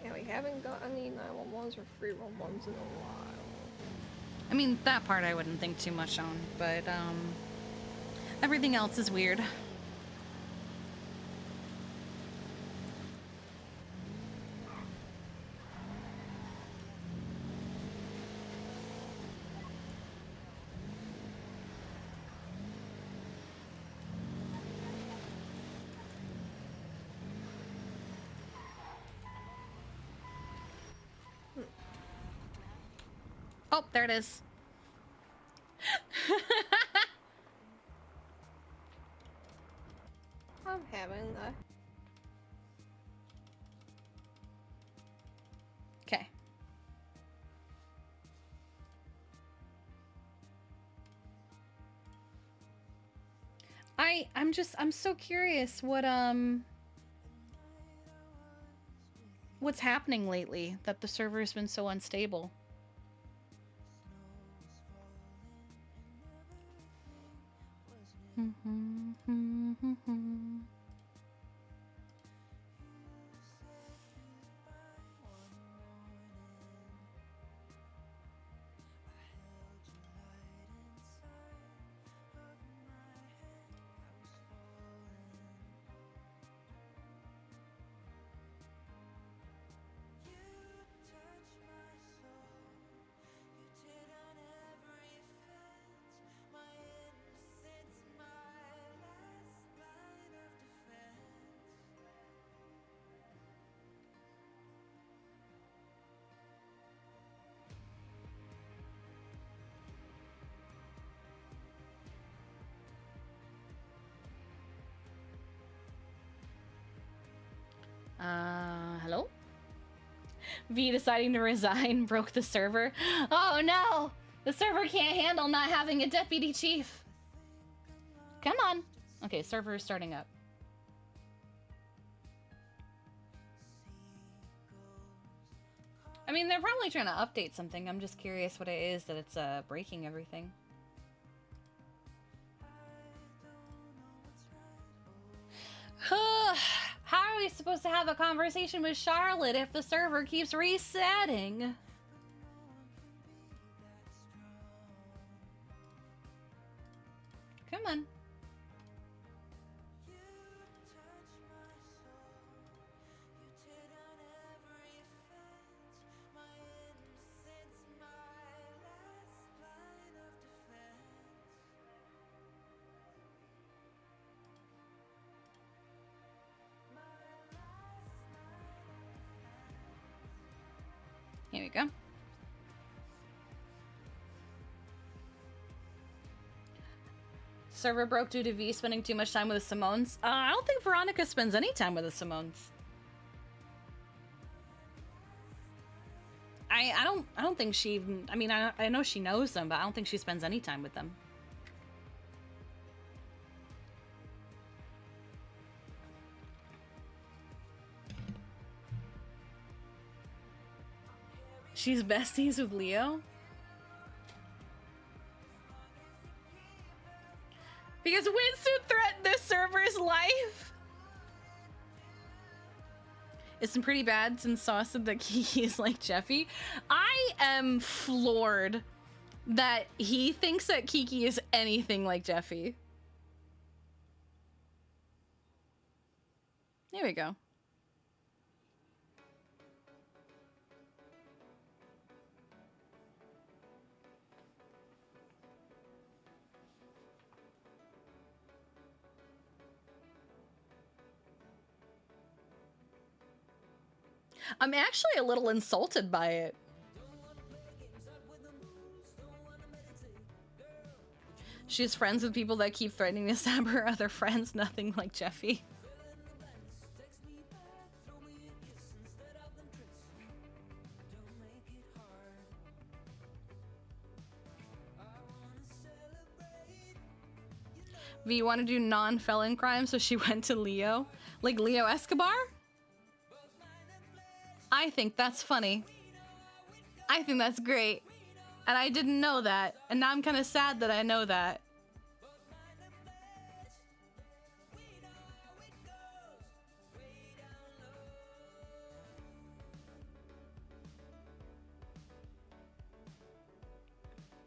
Yeah, we haven't got any 911s or 311s in a while. I mean, that part I wouldn't think too much on, but, everything else is weird. Oh, there it is. I'm having a... Okay. I'm so curious what's happening lately that the server's been so unstable. Hello? V deciding to resign broke the server. Oh no! The server can't handle not having a deputy chief. Come on. Okay, server is starting up. I mean, they're probably trying to update something. I'm just curious what it is that it's breaking everything. How are we supposed to have a conversation with Charlotte if the server keeps resetting? Come on. Here we go. Server broke due to V spending too much time with the Simones. I don't think Veronica spends any time with the Simones. I don't think she even, I mean, I know she knows them, but I don't think she spends any time with them. She's besties with Leo? Because Winston threatened the server's life? It's been pretty bad since Saw said that Kiki is like Jeffy. I am floored that he thinks that Kiki is anything like Jeffy. There we go. I'm actually a little insulted by it. She's friends with people that keep threatening to stab her other friends, nothing like Jeffy. V, you want to do non-felon crime, so she went to Leo? Like Leo Escobar? I think that's funny. I think that's great. And I didn't know that. And now I'm kind of sad that I know that.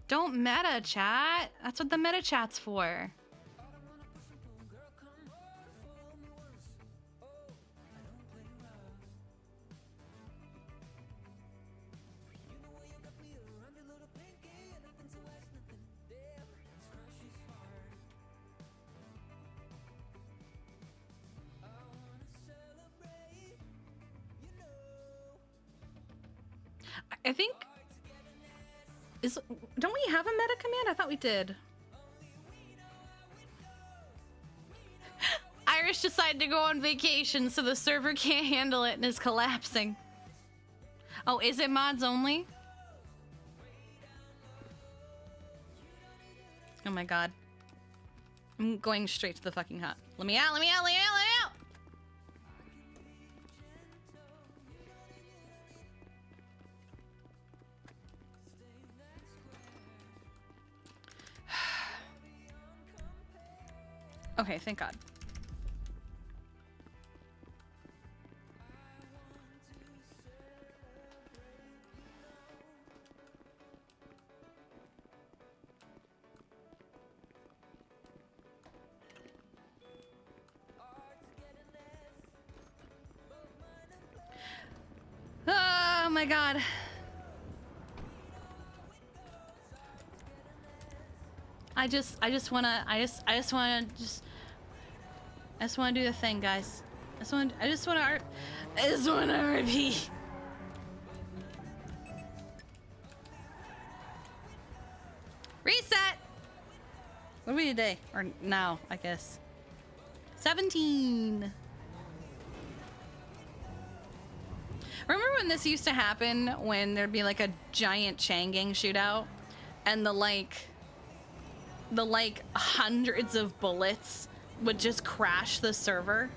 Don't meta chat. That's what the meta chat's for. I think don't we have a meta command? I thought we did. Irish decided to go on vacation, so the server can't handle it and is collapsing. Oh, is it mods only? Oh my god. I'm going straight to the fucking hut. Let me out, let me out, let me out, let me out! Okay, thank God. Oh my God. I just wanna do the thing, guys. I just wanna RP. Reset! What are we today? Or now, I guess. 17. Remember when this used to happen, when there'd be like a giant chain gang shootout and the hundreds of bullets would just crash the server?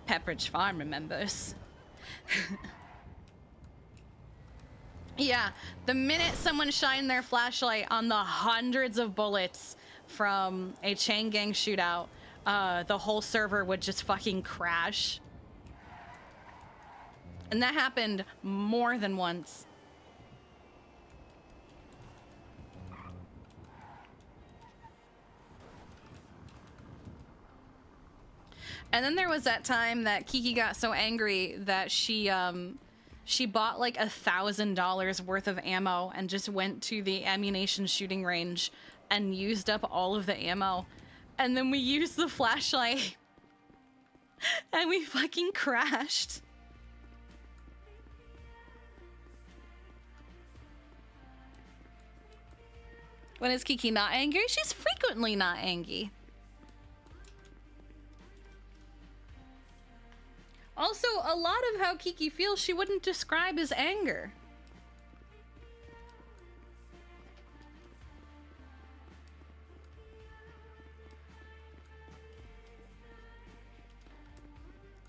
Pepperidge Farm remembers. Yeah, the minute someone shined their flashlight on the hundreds of bullets from a chain gang shootout, the whole server would just fucking crash. And that happened more than once. And then there was that time that Kiki got so angry that she bought like $1,000 worth of ammo and just went to the ammunition shooting range and used up all of the ammo. And then we used the flashlight and we fucking crashed. When is Kiki not angry? She's frequently not angry. Also, a lot of how Kiki feels she wouldn't describe as anger.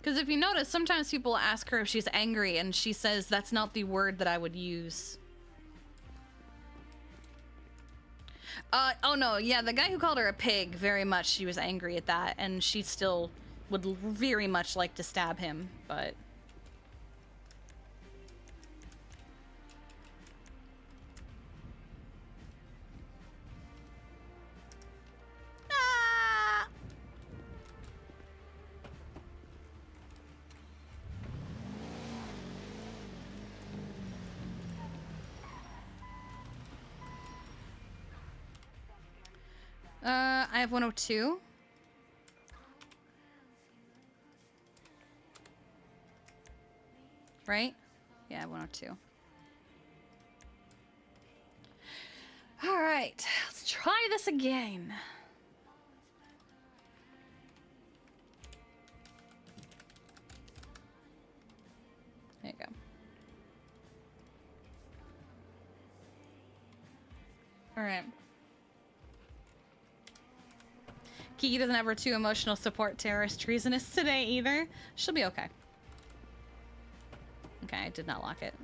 Because if you notice, sometimes people ask her if she's angry and she says that's not the word that I would use. Oh no, yeah, the guy who called her a pig, very much she was angry at that, and she still would very much like to stab him, but... Ah! I have 102. Right? Yeah, 102. All right, let's try this again. There you go. All right. Kiki doesn't have her two emotional support terrorist treasonous today either. She'll be okay. Okay, I did not lock it.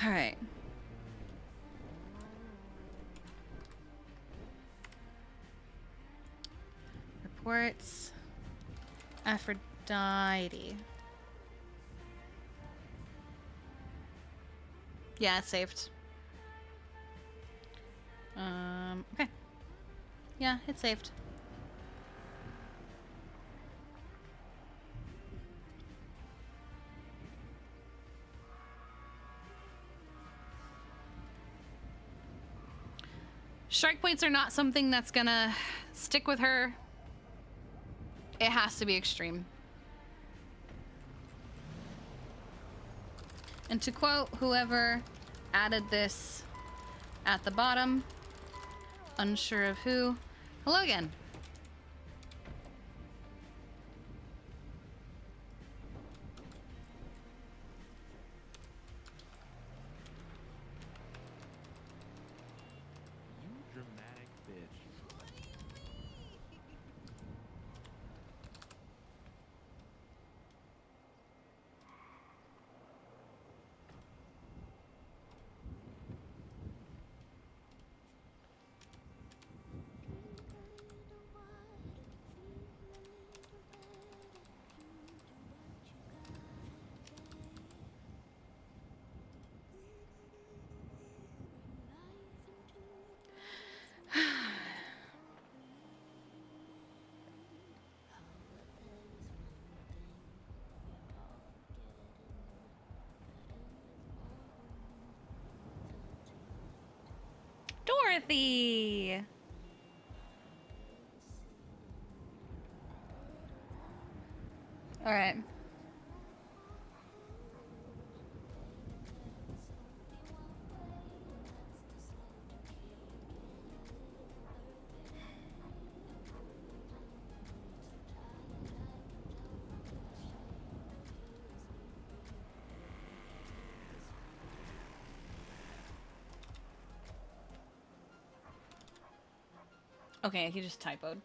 All right. Reports. Aphrodite. Yeah, it's saved. Okay. Yeah, it's saved. Strike points are not something that's gonna stick with her. It has to be extreme. And to quote whoever added this at the bottom, unsure of who. Hello again. Dorothy! Alright. Okay, he just typoed.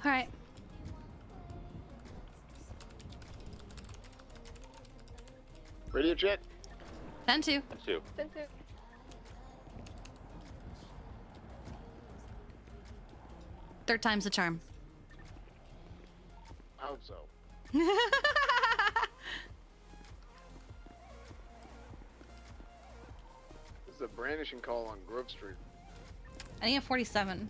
Alright. Radio check. 10-2. 2. Third time's the charm. I hope so. This is a brandishing call on Grove Street. I need a 47.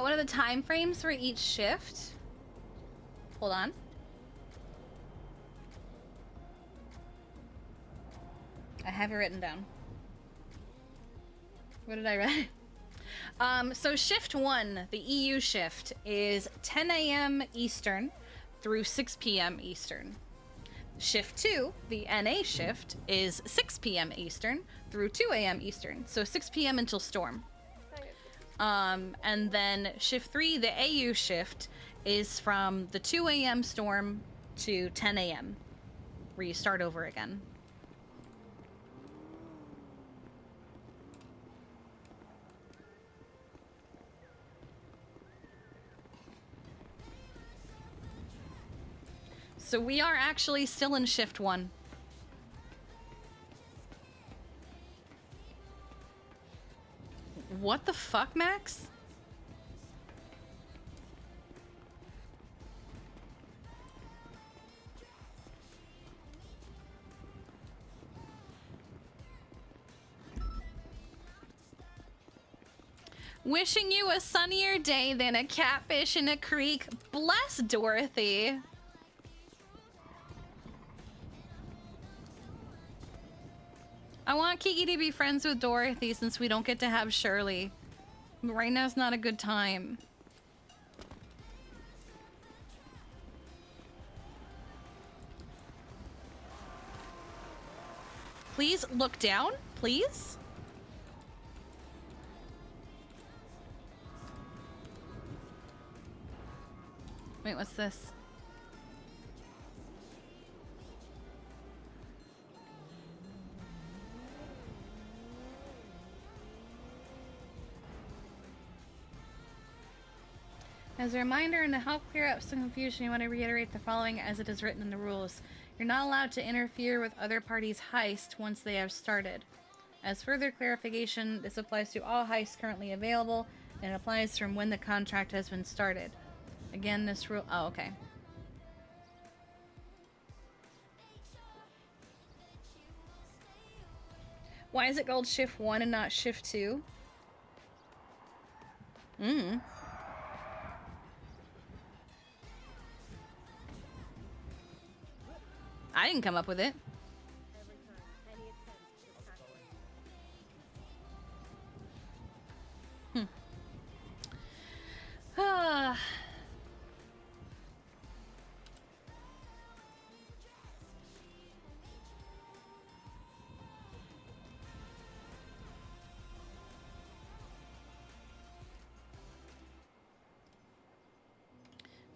What are the time frames for each shift? Hold on. I have it written down. What did I write? So shift 1, the EU shift, is 10 a.m. Eastern through 6 p.m. Eastern. Shift 2, the NA shift, is 6 p.m. Eastern through 2 a.m. Eastern. So 6 p.m. until storm. And then shift 3, the AU shift, is from the 2 a.m. storm to 10 a.m. where you start over again. So we are actually still in shift 1. What the fuck, Max? Wishing you a sunnier day than a catfish in a creek. Bless Dorothy. I want Kiki to be friends with Dorothy since we don't get to have Shirley. But right now is not a good time. Please look down, please. Wait, what's this? As a reminder and to help clear up some confusion, you want to reiterate the following as it is written in the rules. You're not allowed to interfere with other parties' heist once they have started. As further clarification, this applies to all heists currently available and applies from when the contract has been started. Again, this rule... Oh, okay. Why is it called shift 1 and not shift 2? I didn't come up with it.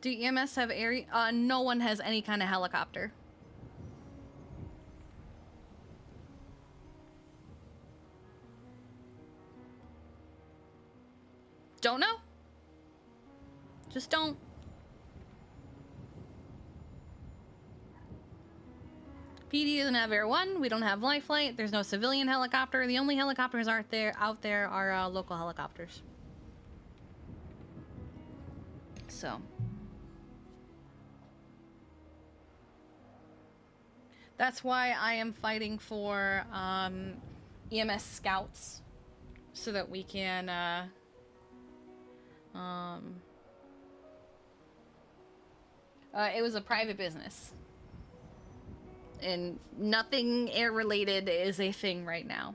Do EMS have air? No one has any kind of helicopter. Don't know. Just don't. PD doesn't have Air 1. We don't have Life Flight. There's no civilian helicopter. The only helicopters out there are local helicopters. So. That's why I am fighting for EMS scouts so that we can it was a private business. And nothing air related is a thing right now.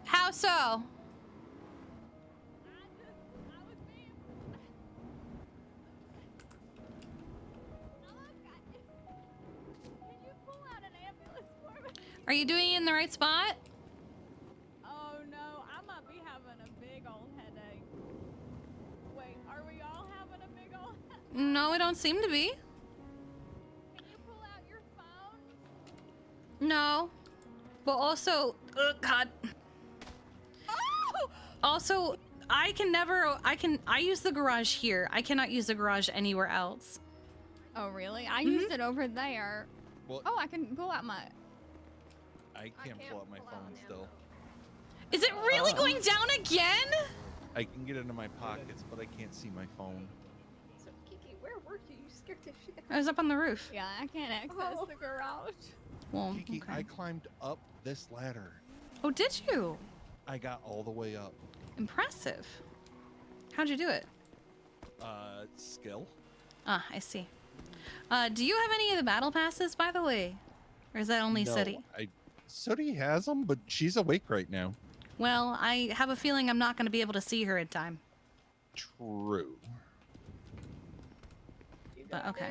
How so? Are you doing it in the right spot? Oh no, I might be having a big old headache. Wait, are we all having a big old headache? No, we don't seem to be. Can you pull out your phone? No. But also, God. Oh! Also, I use the garage here. I cannot use the garage anywhere else. Oh, really? I used it over there. Well, oh, I can pull out my... I can't pull out my phone still. Is it really going down again? I can get into my pockets, but I can't see my phone. So, Kiki, where were you? You scared the shit. I was up on the roof. Yeah, I can't access the garage. Well, Kiki, okay. I climbed up this ladder. Oh, did you? I got all the way up. Impressive. How'd you do it? Skill. Ah, I see. Do you have any of the battle passes, by the way? Or is that only Sooty? Sooty has them, but she's awake right now. Well, I have a feeling I'm not going to be able to see her in time. True. But okay.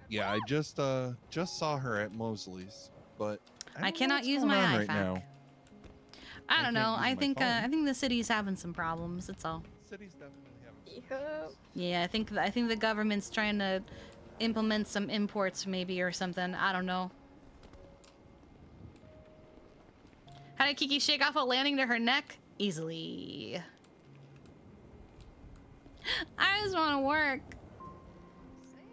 Yeah, I just saw her at Mosley's, but I don't know cannot what's use going my on iPhone. right now. I don't know. can't use my I phone. think the city's having some problems. That's all. City's definitely having. Yep. Yeah, I think the government's trying to implement some imports maybe or something. I don't know. How did Kiki shake off a landing to her neck? Easily. I just want to work. Same.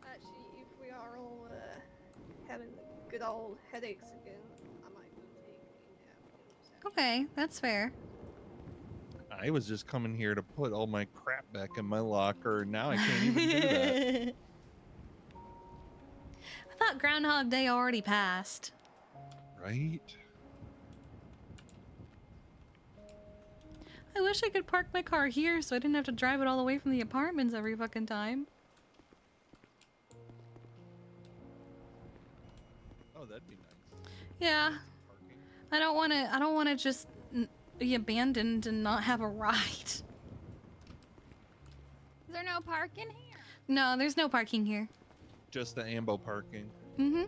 Actually, if we are all having the good old headaches again, I might go take a nap. Okay, that's fair. I was just coming here to put all my crap back in my locker, and now I can't even do that. I thought Groundhog Day already passed. Right? I wish I could park my car here so I didn't have to drive it all the way from the apartments every fucking time. Oh, that'd be nice. Yeah. I don't want to just be abandoned and not have a ride. Is there no parking here? No, there's no parking here. Just the ambo parking. Mm-hmm.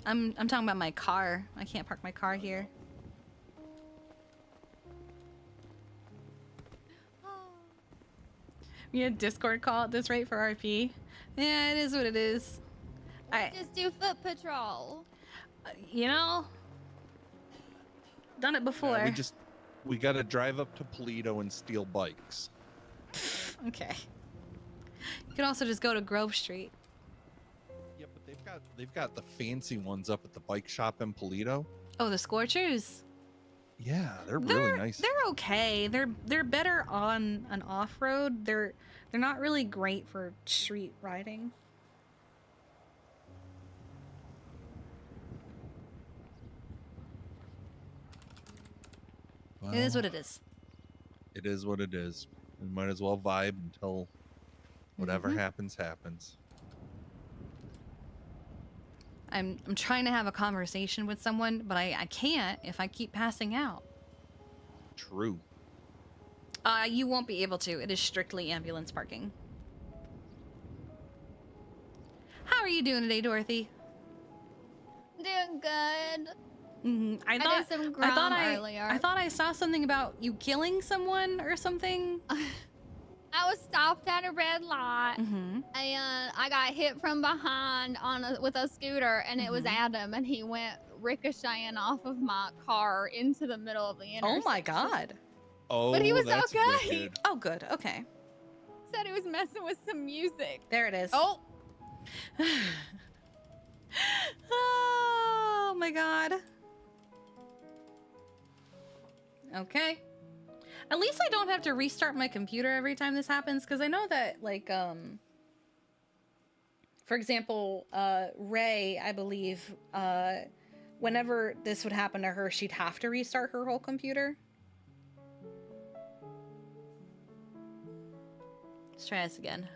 I'm talking about my car. I can't park my car here. We had Discord call at this rate for RP. Yeah, it is what it is. Just do foot patrol. You know, done it before. Yeah, we got to drive up to Polito and steal bikes. Okay. You could also just go to Grove Street. Yeah, but they've got the fancy ones up at the bike shop in Polito. Oh, the Scorchers. Yeah, they're really nice. They're okay. They're better on an off-road. They're not really great for street riding. Well, It is what it is. It is what it is. We might as well vibe until whatever happens. I'm trying to have a conversation with someone, but I can't if I keep passing out. True. You won't be able to. It is strictly ambulance parking. How are you doing today, Dorothy? Doing good. I did thought some I thought grum earlier. I thought I saw something about you killing someone or something. I was stopped at a red light, Mm-hmm. and I got hit from behind with a scooter, and it was Adam, and he went ricocheting off of my car into the middle of the intersection. Oh my god. Oh, But he was that's okay. wicked. Oh, good. Okay. Said he was messing with some music. There it is. Oh. Oh my god. Okay. At least I don't have to restart my computer every time this happens, because I know that, like, for example, Ray, I believe, whenever this would happen to her, she'd have to restart her whole computer. Let's try this again.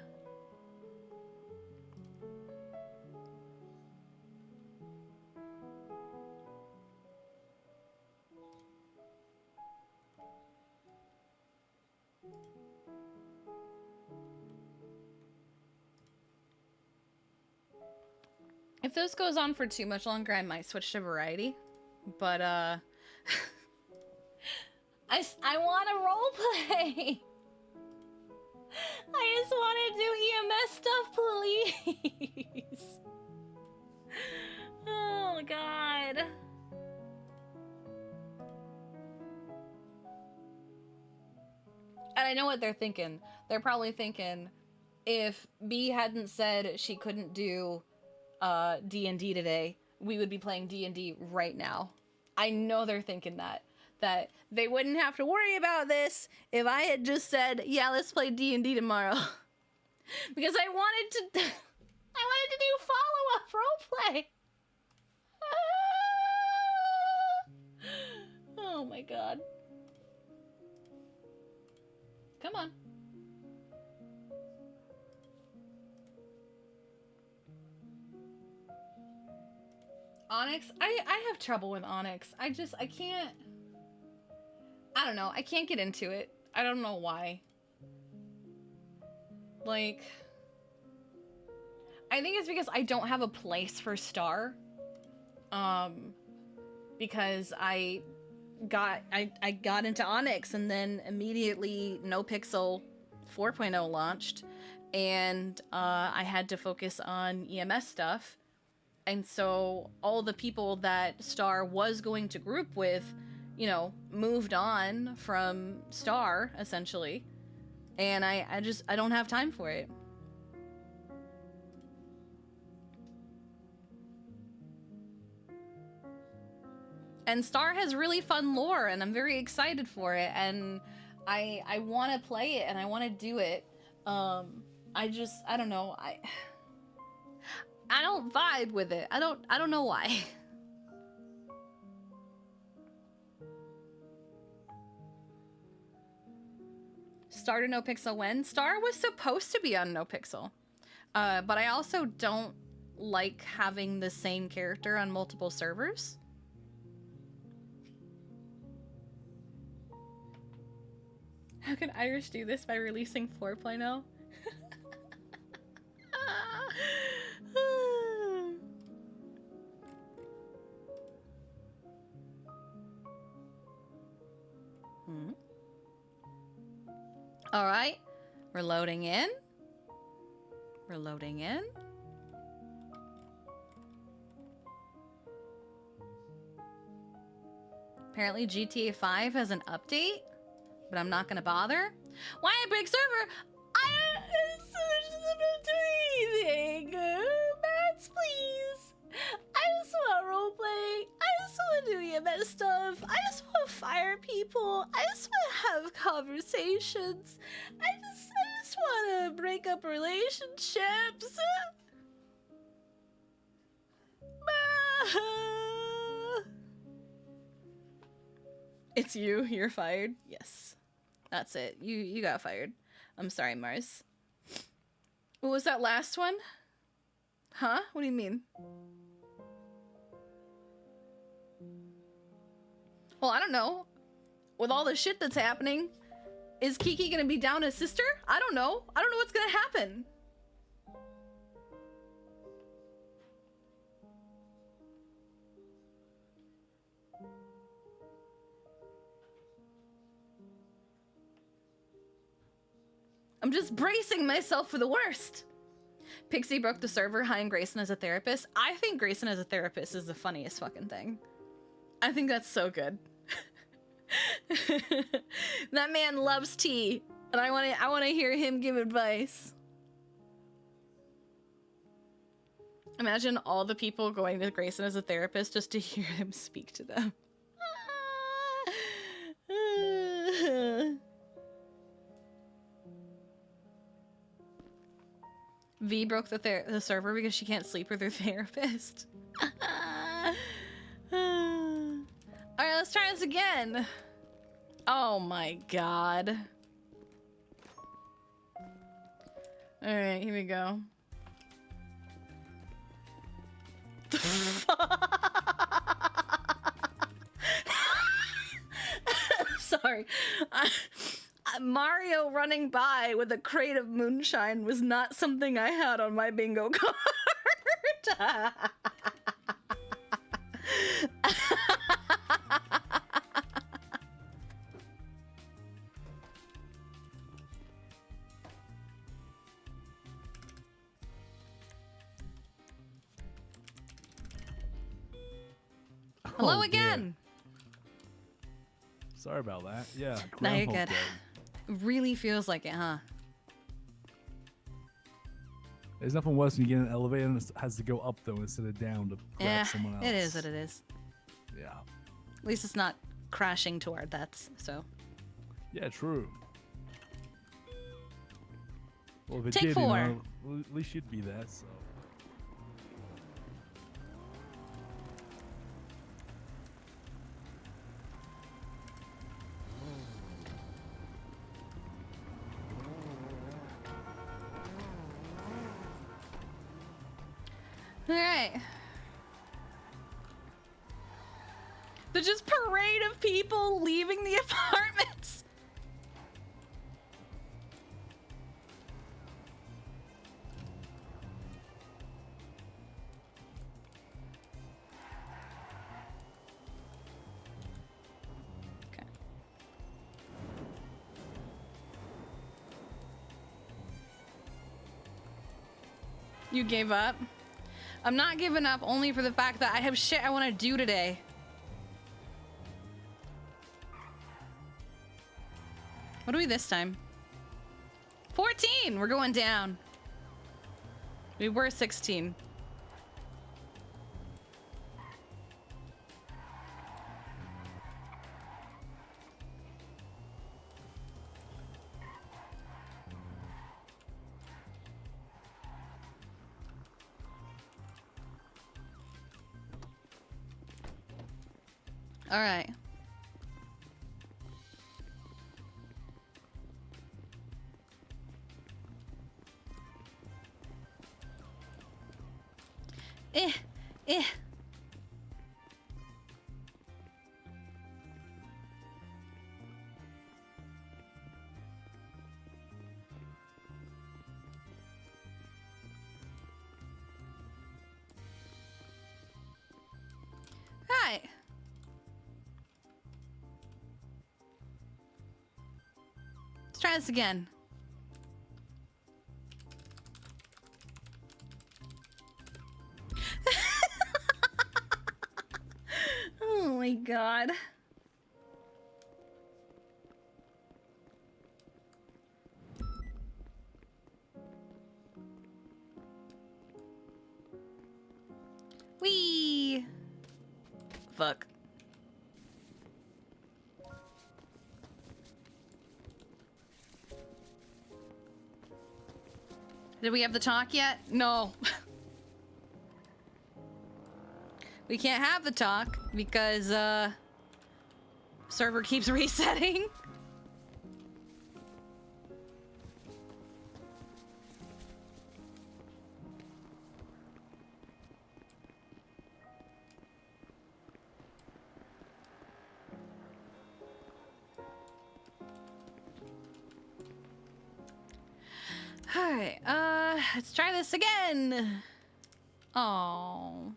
If this goes on for too much longer, I might switch to variety. But, I want to roleplay. I just want to do EMS stuff, please. Oh, God. And I know what they're thinking. They're probably thinking, if B hadn't said she couldn't do D&D today, we would be playing D&D right now. I know they're thinking that they wouldn't have to worry about this if I had just said, yeah, let's play D&D tomorrow. Because I wanted to do follow-up roleplay. Oh my god. Come on. Onyx? I have trouble with Onyx. I can't... I don't know. I can't get into it. I don't know why. Like... I think it's because I don't have a place for Star. Because I got into Onyx, and then immediately NoPixel 4.0 launched, and I had to focus on EMS stuff. And so all the people that Star was going to group with, you know, moved on from Star, essentially. And I don't have time for it. And Star has really fun lore, and I'm very excited for it, and I want to play it, and I want to do it. I don't know. I don't vibe with it. I don't know why. Star to NoPixel when? Star was supposed to be on NoPixel. But I also don't like having the same character on multiple servers. How can Irish do this by releasing 4.0? All right, we're loading in. We're loading in. Apparently GTA 5 has an update, but I'm not gonna bother. Why a big server? I don't do anything. Mats, please. I just want roleplay. I just want to do EMS stuff. I just want to fire people. I just want to have conversations. I just want to break up relationships. It's you. You're fired. Yes. That's it. You got fired. I'm sorry, Mars. What was that last one? Huh? What do you mean? Well, I don't know. With all the shit that's happening, is Kiki gonna be down as sister? I don't know. I don't know what's gonna happen. I'm just bracing myself for the worst. Pixie broke the server, hiring Grayson as a therapist. I think Grayson as a therapist is the funniest fucking thing. I think that's so good. That man loves tea, and I want to hear him give advice. Imagine all the people going to Grayson as a therapist just to hear him speak to them. V broke the server because she can't sleep with her therapist. Alright, let's try this again. Oh my god. Alright, here we go. Sorry. Mario running by with a crate of moonshine was not something I had on my bingo card. Hello Oh, dear. again. Sorry about that. Yeah. No, you're Groundhog good. Day. Really feels like it, huh? There's nothing worse than you get in an elevator and it has to go up though instead of down to grab Yeah, someone else. it is what it is. Yeah. At least it's not crashing to our deaths, so. Yeah, true. Well, if it Take did, 4. you know, at least you'd be there, so. Alright. There's just parade of people leaving the apartments. Okay. You gave up? I'm not giving up only for the fact that I have shit I want to do today. What are we this time? 14! We're going down. We were 16. All right. Eh. Right. Let's try this again. Oh my god. Whee! Fuck. Did we have the talk yet? No. We can't have the talk because server keeps resetting. Alright, let's try this again. Oh.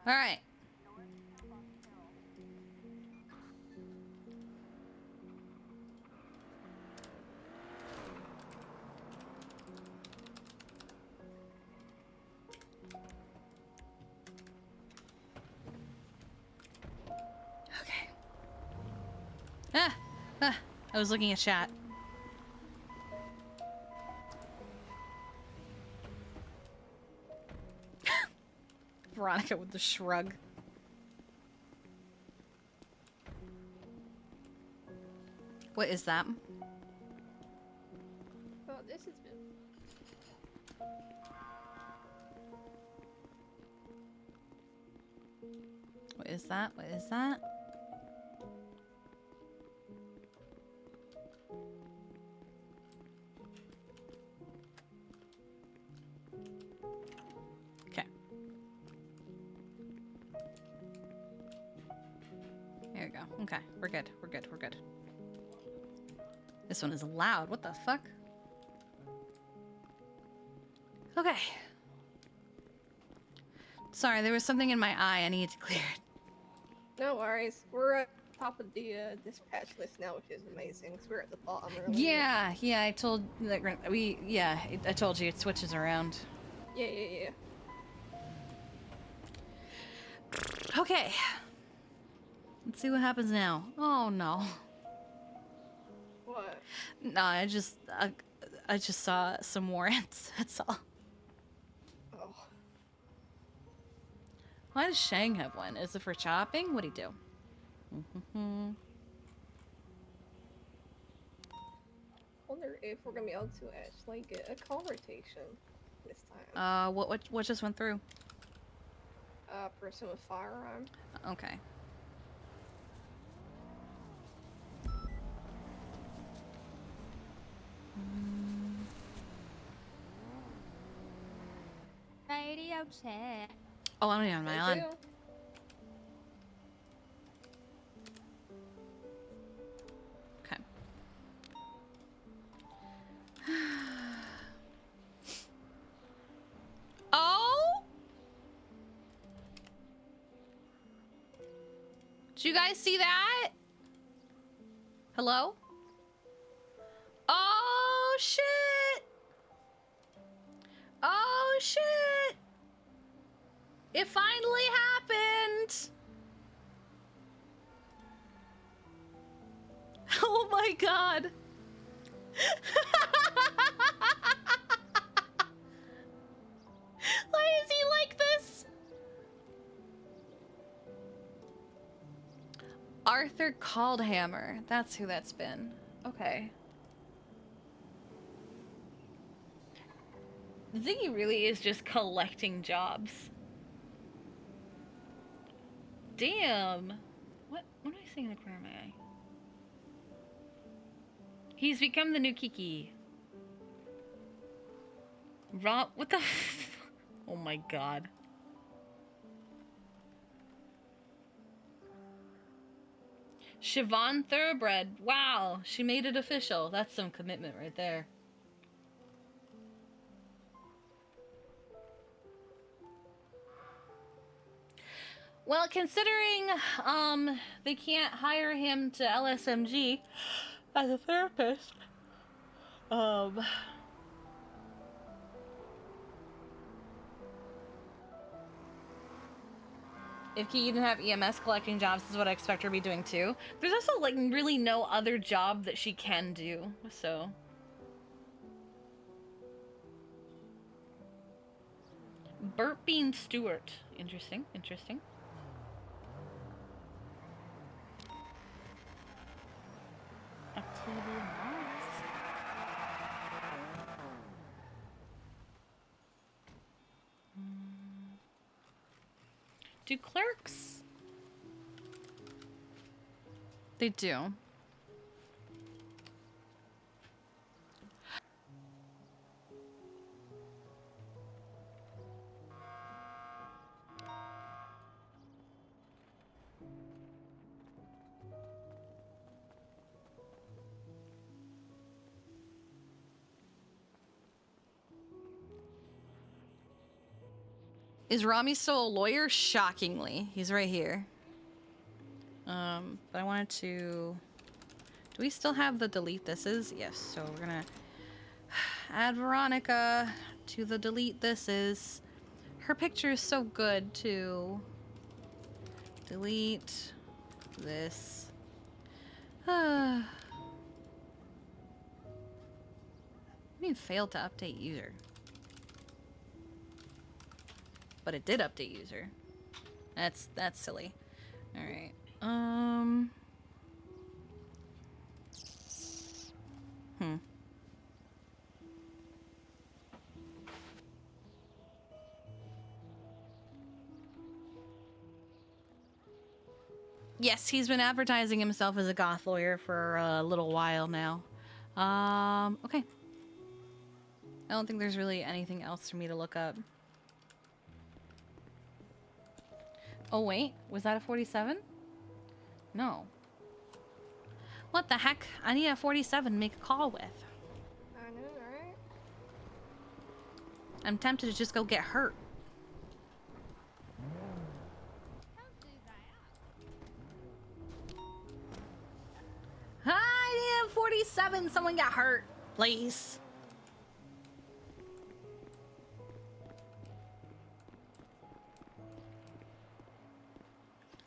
All right. Okay. I was looking at chat. Veronica with the shrug. What is that? Oh, this has been. What is that? What is that? Okay. There we go. Okay, we're good. We're good. We're good. This one is loud. What the fuck? Okay. Sorry, there was something in my eye. I need to clear it. No worries. We're at the top of the dispatch list now, which is amazing. 'Cause we're at the bottom earlier. Yeah, I told that I told you it switches around. Yeah. Okay. Let's see what happens now. Oh no. What? No, I just saw some warrants. That's all. Oh. Why does Shang have one? Is it for chopping? What'd he do? Wonder if we're gonna be able to actually get a call rotation this time. What just went through? Person with firearm. Okay. Radio check. Oh, I don't even have my on. Okay. Oh! Did you guys see that? Hello? Oh, shit! Oh, shit! It finally happened! Oh my god! Why is he like this? Arthur Caldhammer. That's who that's been. Okay. Ziggy really is just collecting jobs. Damn. What am I seeing in the corner of my eye? He's become the new Kiki. Rob, what the oh my god. Siobhan Thoroughbred. Wow, she made it official. That's some commitment right there. Well, considering they can't hire him to LSMG as a therapist, if Kiki didn't have EMS collecting jobs, this is what I expect her to be doing too. There's also like really no other job that she can do, so. Burping Stewart. Interesting, interesting. Activity loss. Do clerks? They do. Is Rami still a lawyer? Shockingly. He's right here. But I wanted to... Do we still have the delete thises? Yes, so we're gonna add Veronica to the delete thises. Her picture is so good, too. Delete this. I mean, failed to update user. But it did update user. That's silly. All right. Yes, he's been advertising himself as a goth lawyer for a little while now. Okay. I don't think there's really anything else for me to look up. Oh wait, was that a 47? No. What the heck? I need a 47 to make a call with. I know, right? I'm tempted to just go get hurt. I need a 47. Someone got hurt. Please.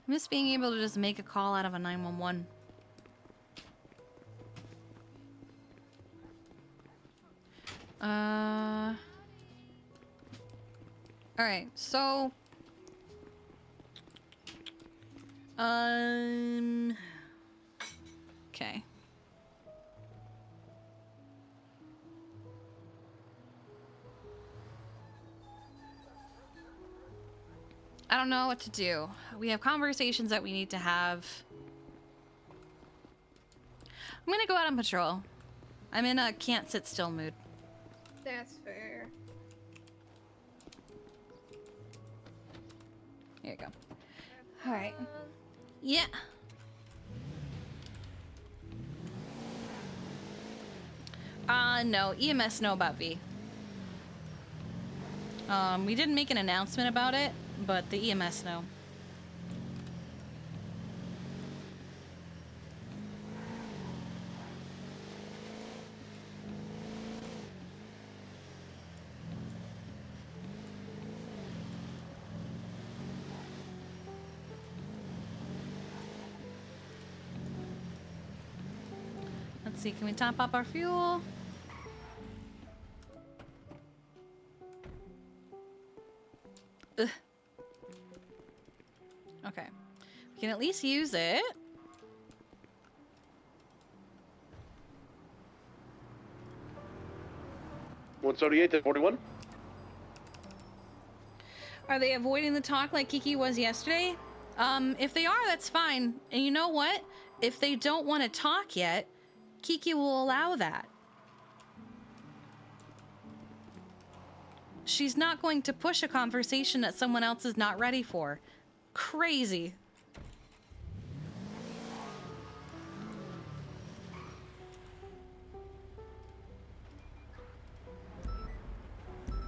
I miss being able to just make a call out of a 911. Alright, so... Okay. I don't know what to do. We have conversations that we need to have. I'm gonna go out on patrol. I'm in a can't sit still mood. That's fair. Here you go. Alright. Yeah. No. EMS know about V. We didn't make an announcement about it, but the EMS know. Let's see, can we top up our fuel? Ugh. Okay. We can at least use it. $178 $41. Are they avoiding the talk like Kiki was yesterday? If they are, that's fine. And you know what? If they don't want to talk yet, Kiki will allow that. She's not going to push a conversation that someone else is not ready for. Crazy.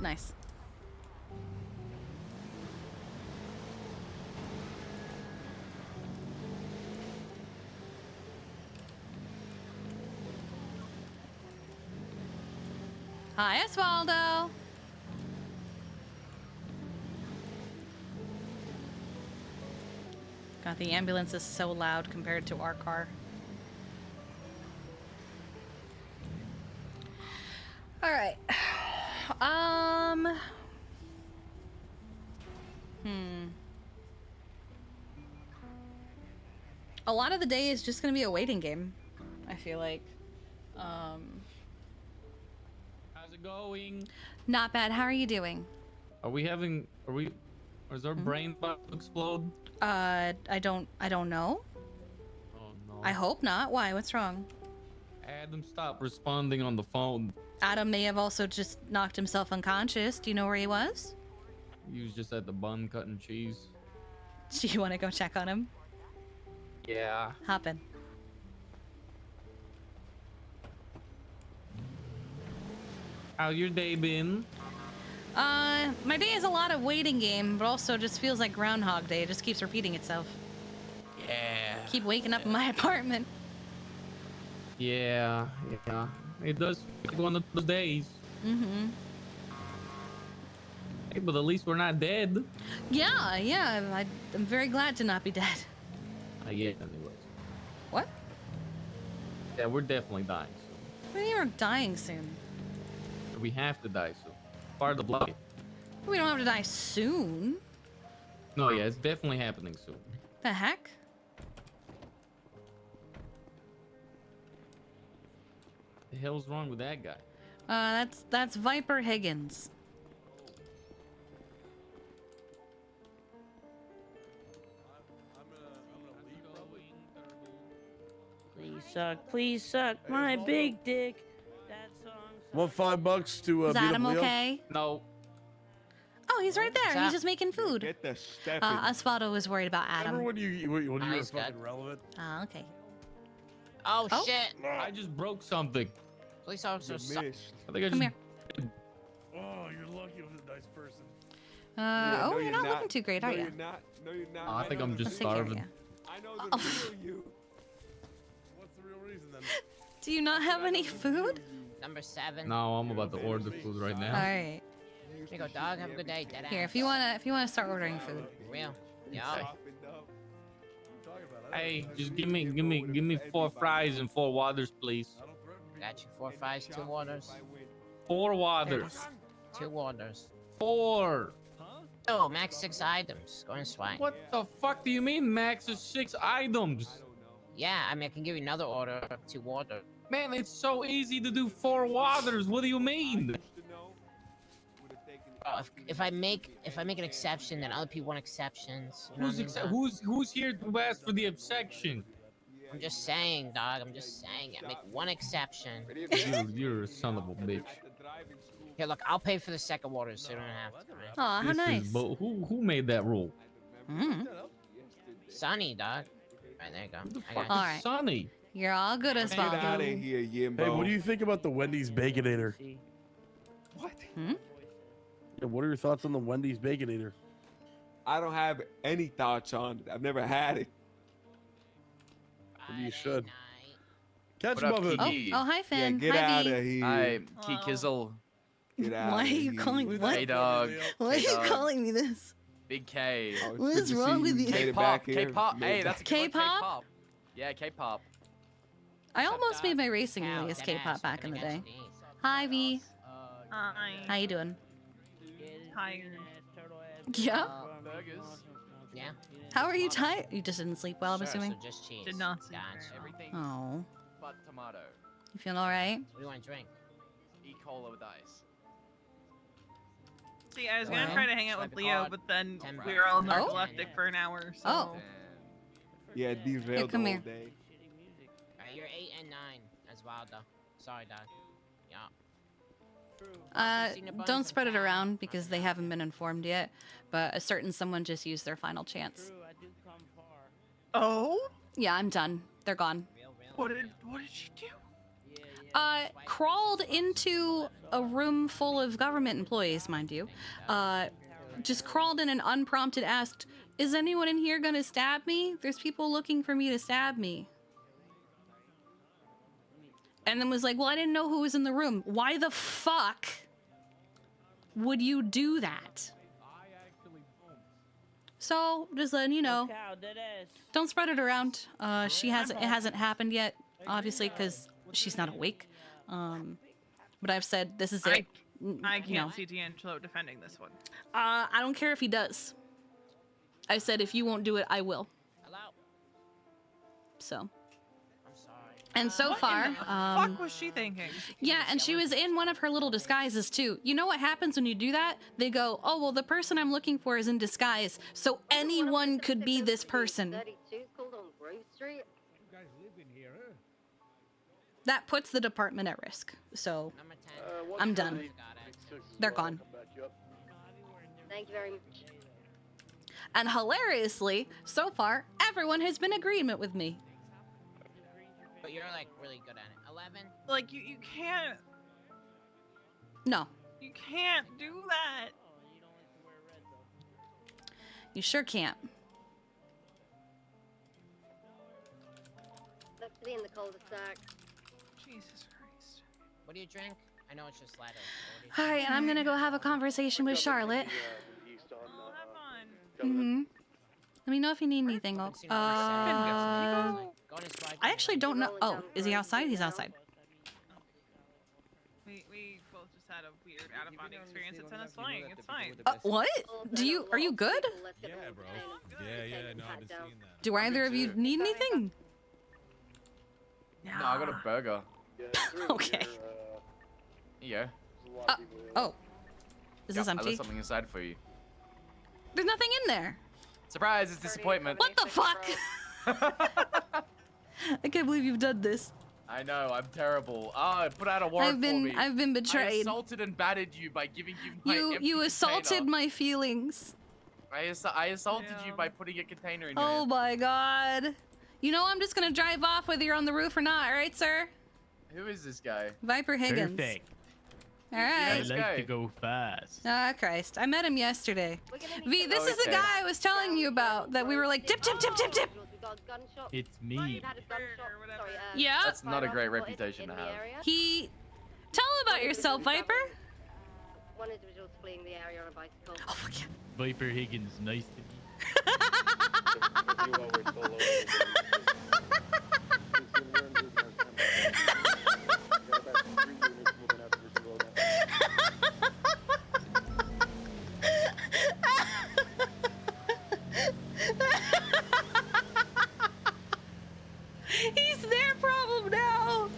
Nice. Hi, Osvaldo. God, the ambulance is so loud compared to our car. All right. A lot of the day is just gonna be a waiting game, I feel like. How's it going? Not bad. How are you doing? Is our brain about to explode? I don't know. Oh no. I hope not. Why? What's wrong? Adam, stop responding on the phone. Adam may have also just knocked himself unconscious. Do you know where he was? He was just at the bun cutting cheese. Do you want to go check on him? Yeah. Hop in. How your day been? My day is a lot of waiting game, but also just feels like Groundhog Day. It just keeps repeating itself. Yeah. Keep waking up in my apartment. Yeah. It does feel like one of those days. Mm-hmm. Hey, but at least we're not dead. Yeah. I'm very glad to not be dead. Yeah, anyways. What? Yeah, we're definitely dying soon. What do you mean we're dying soon? We have to die soon. Part of life. We don't have to die soon. No, yeah, it's definitely happening soon. The heck? The hell's wrong with that guy? That's Viper Higgins. Please suck my big dick. That song. Want $5 to Is beat Adam up Leo? okay? No. Oh, he's right there. He's just making food. Get the step Osvaldo was worried about Adam. Remember when you were Nice, fucking good. relevant? Ah, okay. Oh, Oh. shit! I just broke something. Police officer. You missed. I think I Come just. here. Oh, you're lucky with a nice person. Oh, you're not looking too great, are you? Not. No, you're not. Oh, I think I'm just Let's take care of starving. you. I know the Oh. real you. What's the real reason then? Do you not have any food? Number 7. No, I'm about to order food right now. All right. Here you go, dog. Have a good day. Dead Here, ass. if you wanna start ordering food. Real. Yeah. Hey, just give me 4 fries and 4 waters, please. Got you 4 fries, 2 waters. 4 waters. 2 waters. 4. Oh, max 6 items. Go and swipe. What the fuck do you mean max is 6 items? Yeah, I mean, I can give you another order of 2 waters. Man, it's so easy to do 4 waters. What do you mean? Oh, if I make an exception, then other people want exceptions. You know what I mean, dog? Who's here to ask for the exception? I'm just saying, dog. I'm just saying. I make one exception. You're a son of a bitch. Here, look. I'll pay for the second water, so you don't have to. Right? Aw, how This nice. is who made that rule? Sonny, dog. Right, there you go. I Fuck got you. All right. Sonny. You're all good, Get out of Osvaldo. here, Yimbo. Hey, what do you think about the Wendy's Baconator? What? Yeah, what are your thoughts on the Wendy's Baconator? I don't have any thoughts on it. I've never had it. Maybe you should. Catch What him up, up. Kiki? Oh, hi, Finn. Yeah, get Hi, out V. of here. Hi, Kikizzle. Get out Why of are you here. calling what? Hey, dog. Why are you K-Dog. calling me this? Big K. Oh, it's What good is to wrong see with you? Made it K-pop. back here. K-pop. Made Hey, it that's a back. good one, K-pop? K-pop. Yeah, K-pop. I almost made my racing really as K-pop back in the day. Hi, V. Hi. How you doing? Tired. Yeah. Burgers. Yeah. How are you tired? You just didn't sleep well, I'm Sure, assuming. So just cheese. Did not sleep Gotcha. very Everything Oh, but tomato. you feeling all right? What do you want to drink? E-cola with ice. See, I was gonna Alright. try to hang out with Swipe Leo, card. but then 10 we were all bucks. Oh. narcoleptic for an hour. So. Oh. Yeah, derailed the come whole here. day. Alright, you're 8 and 9 as well, though. Sorry, dog. Yeah. Don't spread it around because they haven't been informed yet. But a certain someone just used their final chance. Oh. Yeah, I'm done. They're gone. What did she do? Crawled into a room full of government employees, mind you. Just crawled in and unprompted asked, "Is anyone in here gonna stab me? There's people looking for me to stab me." And then was like, "Well, I didn't know who was in the room." Why the fuck would you do that? So, just letting you know, don't spread it around. It hasn't happened yet, obviously, because she's not awake. But I've said this is it. I can't You know. see D'Angelo defending this one. I don't care if he does. I said if you won't do it, I will. Hello? So. I'm sorry. And so What far, in the fuck was she thinking? yeah, and she was in one of her little disguises too. You know what happens when you do that? They go, "Oh, well, the person I'm looking for is in disguise, so anyone could be this person." 32 called on Grove Street. That puts the department at risk. So, I'm done. They're gone. Thank you very much. And hilariously, so far, everyone has been in agreement with me. But you're like really good at it. 11? Like you can't No. do that. You sure can't. Looks to be in the cul-de-sac. Jesus Christ. What do you drink? I know it's just ladder. All right, and I'm gonna go have a conversation with Charlotte. Oh, have fun. Mm-hmm. Let me know if you need anything. I actually don't know. Oh, is he outside? He's outside. We both just had a weird out-of-body experience at Tennis Flying. It's fine. What? Are you good? Yeah, bro. Yeah, no, I've been seeing that. Do either of you need anything? No, I got a burger. Okay. Yeah. Oh. Is this I empty? left something inside for you. There's nothing in there. Surprise! It's disappointment. What the fuck? I can't believe you've done this. I know, I'm terrible. Put out a warrant for me. I've been I betrayed. assaulted and battered you by giving you my empty You assaulted container. my feelings. I assaulted you by putting a container in Oh your my god. You know I'm just gonna drive off whether you're on the roof or not, right, sir? Who is this guy? Viper Higgins. Perfect. All I right. like to go fast. Ah, Christ. I met him yesterday. V, this is the Okay. guy I was telling you about that we were like, tip, tip, tip, tip, tip. It's me. Yeah. That's not a great reputation to have. Tell him about yourself, Viper. One individual's fleeing the area on a bicycle. Oh, fuck yeah. Viper Higgins, nice to meet He's their problem now.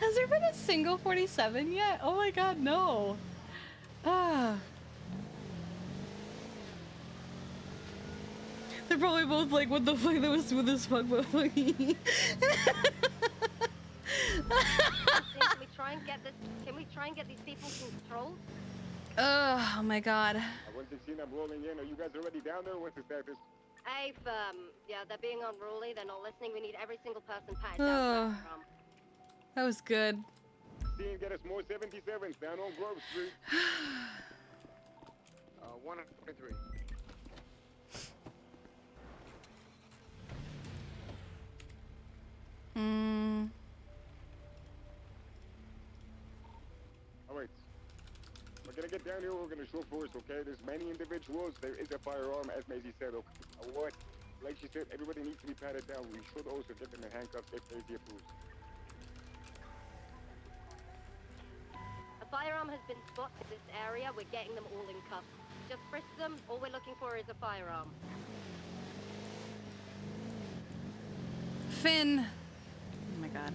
Has there been a single 47 yet? Oh my god, no. Ah. They're probably both like, what the fuck, that was smooth as fuck, but Can we try and get this? Can we try and get these people controlled? Oh my god. Once they've seen I'm rolling in, are you guys already down there? What's the status? Hey, yeah, they're being unruly. They're not listening. We need every single person patted Oh. down. That was good. Seeing get us more 77s down on Grove Street. 123. Alright. We're gonna get down here, we're gonna show force, okay? There's many individuals, there is a firearm, as Maisie said, okay? What? Like she said, everybody needs to be patted down. We should also get them in handcuffs if Maisie approves. A firearm has been spotted in this area. We're getting them all in cuffs. Just frisk them. All we're looking for is a firearm. Finn. Oh my god.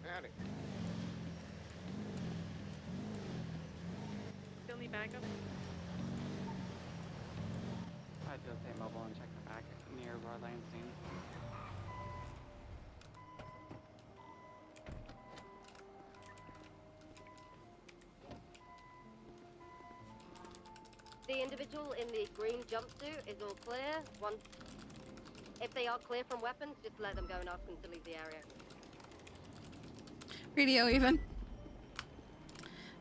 Howdy. Still need backup? I just stay mobile and check the back near Road Lane scene. The individual in the green jumpsuit is all clear. If they are clear from weapons, just let them go and ask them to leave the area. Radio even.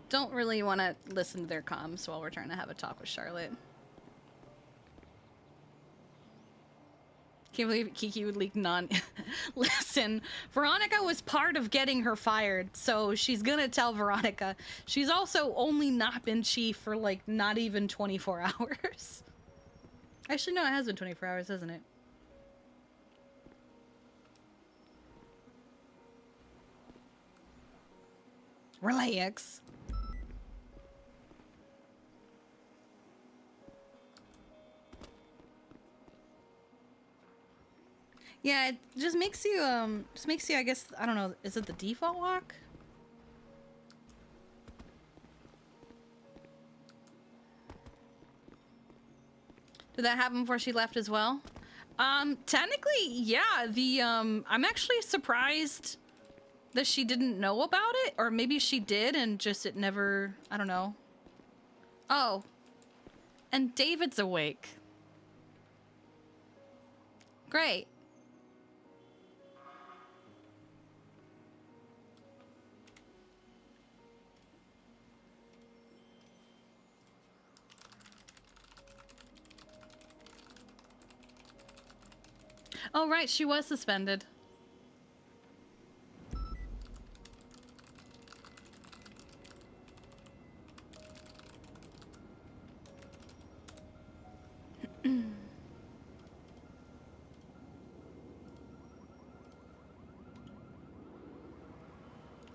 Don't really want to listen to their comms while we're trying to have a talk with Charlotte. Can't believe Kiki would leak non. Listen, Veronica was part of getting her fired, so she's gonna tell Veronica. She's also only not been chief for like not even 24 hours. Actually, no, it has been 24 hours, hasn't it? Relax. Yeah, it just makes you, I guess, I don't know, is it the default lock? Did that happen before she left as well? Technically, yeah, I'm actually surprised that she didn't know about it, or maybe she did and just it never, I don't know. Oh, and David's awake. Great. Oh, right, she was suspended.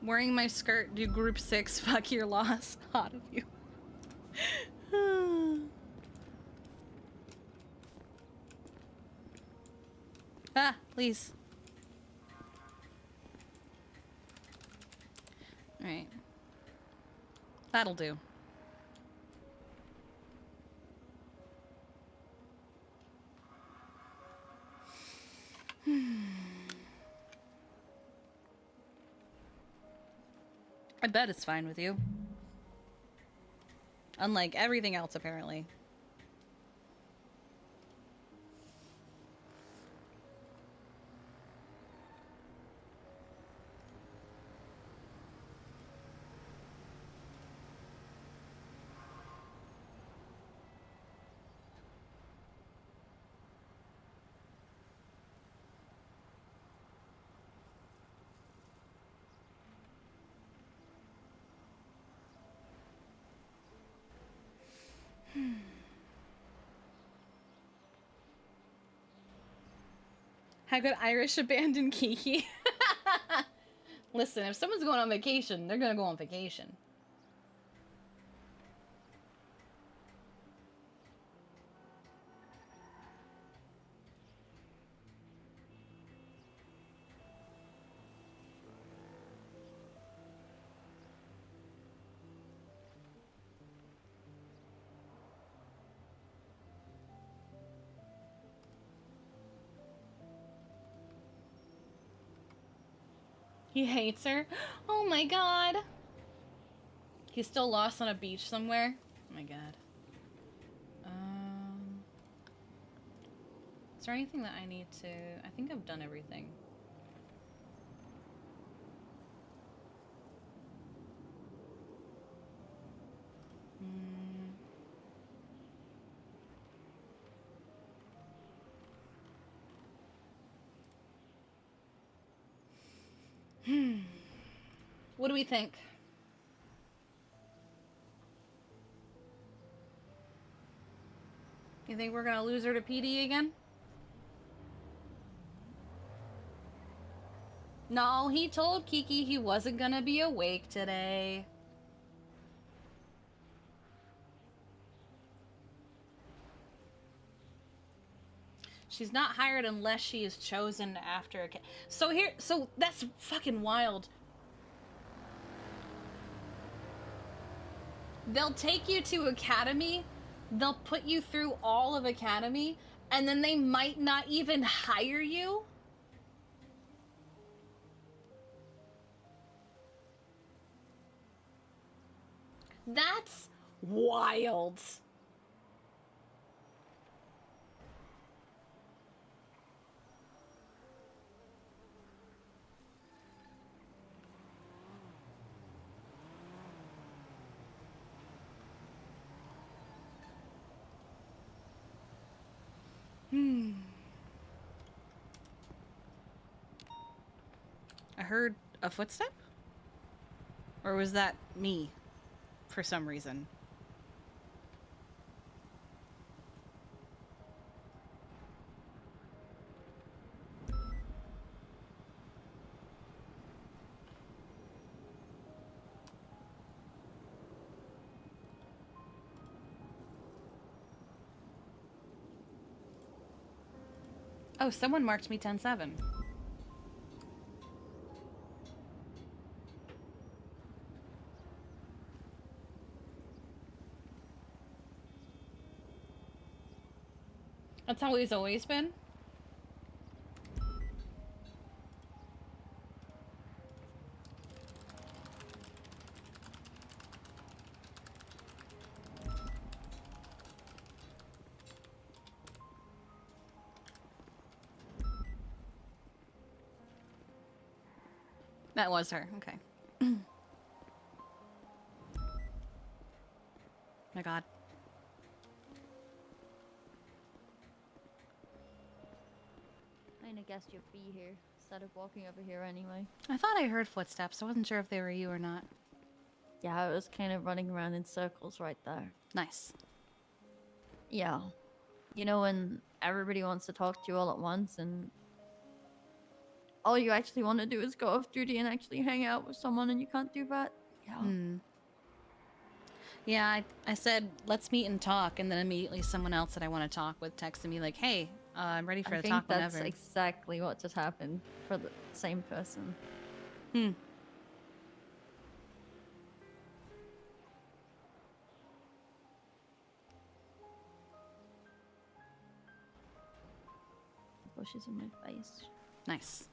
Wearing my skirt, do group 6, fuck your loss. Hot of you. Ah, please. Alright. That'll do. I bet it's fine with you. Unlike everything else, apparently. How could Irish abandon Kiki? Listen, if someone's going on vacation, they're gonna go on vacation. He hates her? Oh my god. He's still lost on a beach somewhere? Oh my god. Is there anything that I need to... I think I've done everything. What do we think? You think we're gonna lose her to PD again? No, he told Kiki he wasn't gonna be awake today. She's not hired unless she is chosen after a... So that's fucking wild. They'll take you to Academy, they'll put you through all of Academy, and then they might not even hire you? That's wild. I heard a footstep? Or was that me? For some reason. Oh, someone marked me 10-7. That's how he's always been? That was her, okay. My god. I guessed you'd be here instead of walking over here anyway. I thought I heard footsteps. I wasn't sure if they were you or not. Yeah, I was kind of running around in circles right there. Nice. Yeah. You know when everybody wants to talk to you all at once and all you actually want to do is go off duty and actually hang out with someone and you can't do that? Yeah. Hmm. Yeah, I said, let's meet and talk, and then immediately someone else that I want to talk with texted me like, hey, I'm ready for I the think talk that's whenever. exactly what just happened for the same person. Hmm. Bushes in my face. Nice.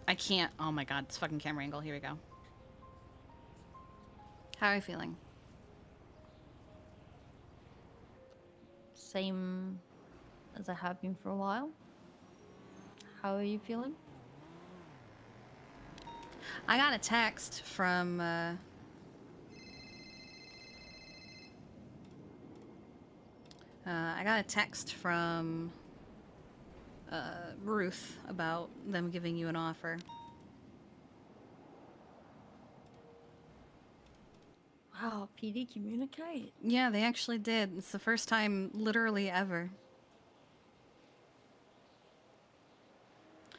I can't. Oh my god, this fucking camera angle. Here we go. How are you feeling? Same as I have been for a while. How are you feeling? I got a text from Ruth about them giving you an offer. Wow, PD communicate. Yeah, they actually did. It's the first time literally ever.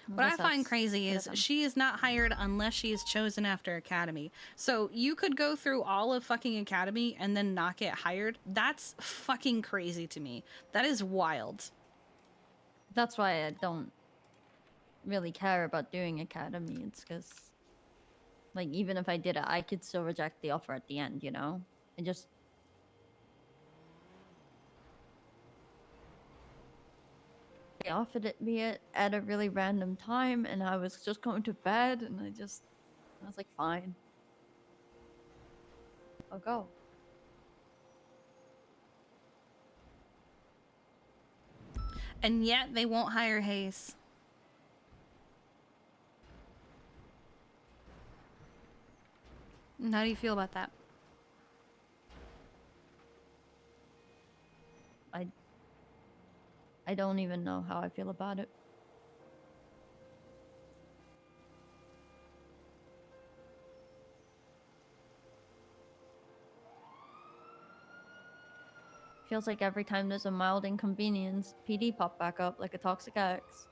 What I find crazy is she is not hired unless she is chosen after Academy. So you could go through all of fucking Academy and then not get hired. That's fucking crazy to me. That is wild. That's why I don't really care about doing Academy. It's because, like, even if I did it, I could still reject the offer at the end, you know? And just... They offered it me at a really random time, and I was just going to bed, and I was like, fine. I'll go. And yet they won't hire Hayes. How do you feel about that? I don't even know how I feel about it. Feels like every time there's a mild inconvenience, PD pop back up like a toxic ex.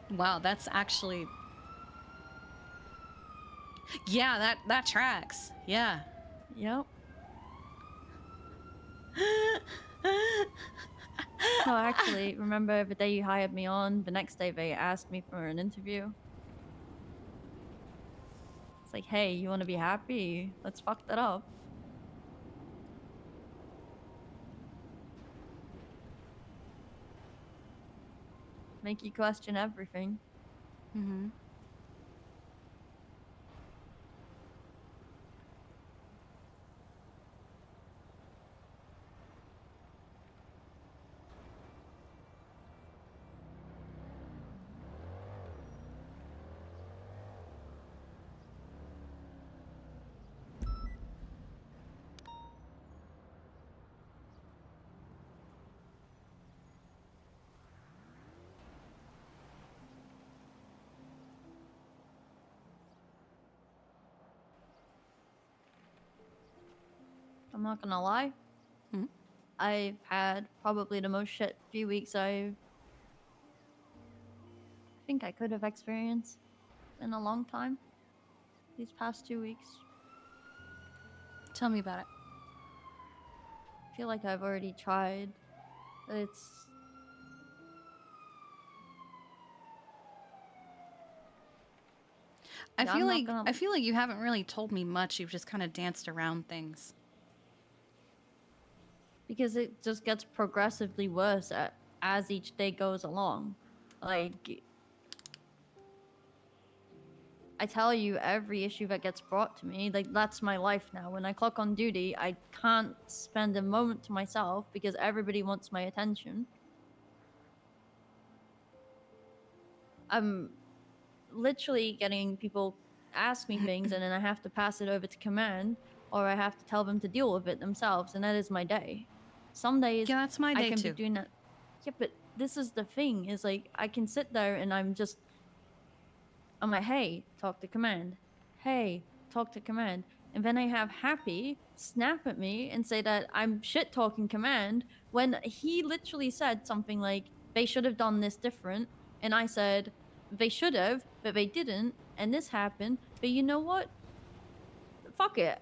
Wow, that's actually... Yeah, that tracks. Yeah. Yep. No, actually, remember the day you hired me on, the next day they asked me for an interview. It's like, hey, you want to be happy? Let's fuck that up. Make you question everything. Mm-hmm. I'm not gonna lie. Hmm? I've had probably the most shit few weeks I think I could have experienced in a long time. These past 2 weeks. Tell me about it. I feel like I've already tried. It's... I Yeah, feel I'm not like you haven't really told me much. You've just kind of danced around things. Because it just gets progressively worse as each day goes along. Like... I tell you every issue that gets brought to me. Like, that's my life now. When I clock on duty, I can't spend a moment to myself because everybody wants my attention. I'm literally getting people ask me things and then I have to pass it over to command, or I have to tell them to deal with it themselves, and that is my day. Some days Yeah, that's my day I can too. be doing that. Yeah, but this is the thing, is like I can sit there and I'm like, hey, talk to command. Hey, talk to command. And then I have Happy snap at me and say that I'm shit talking command when he literally said something like, they should have done this different. And I said, they should have, but they didn't. And this happened. But you know what? Fuck it.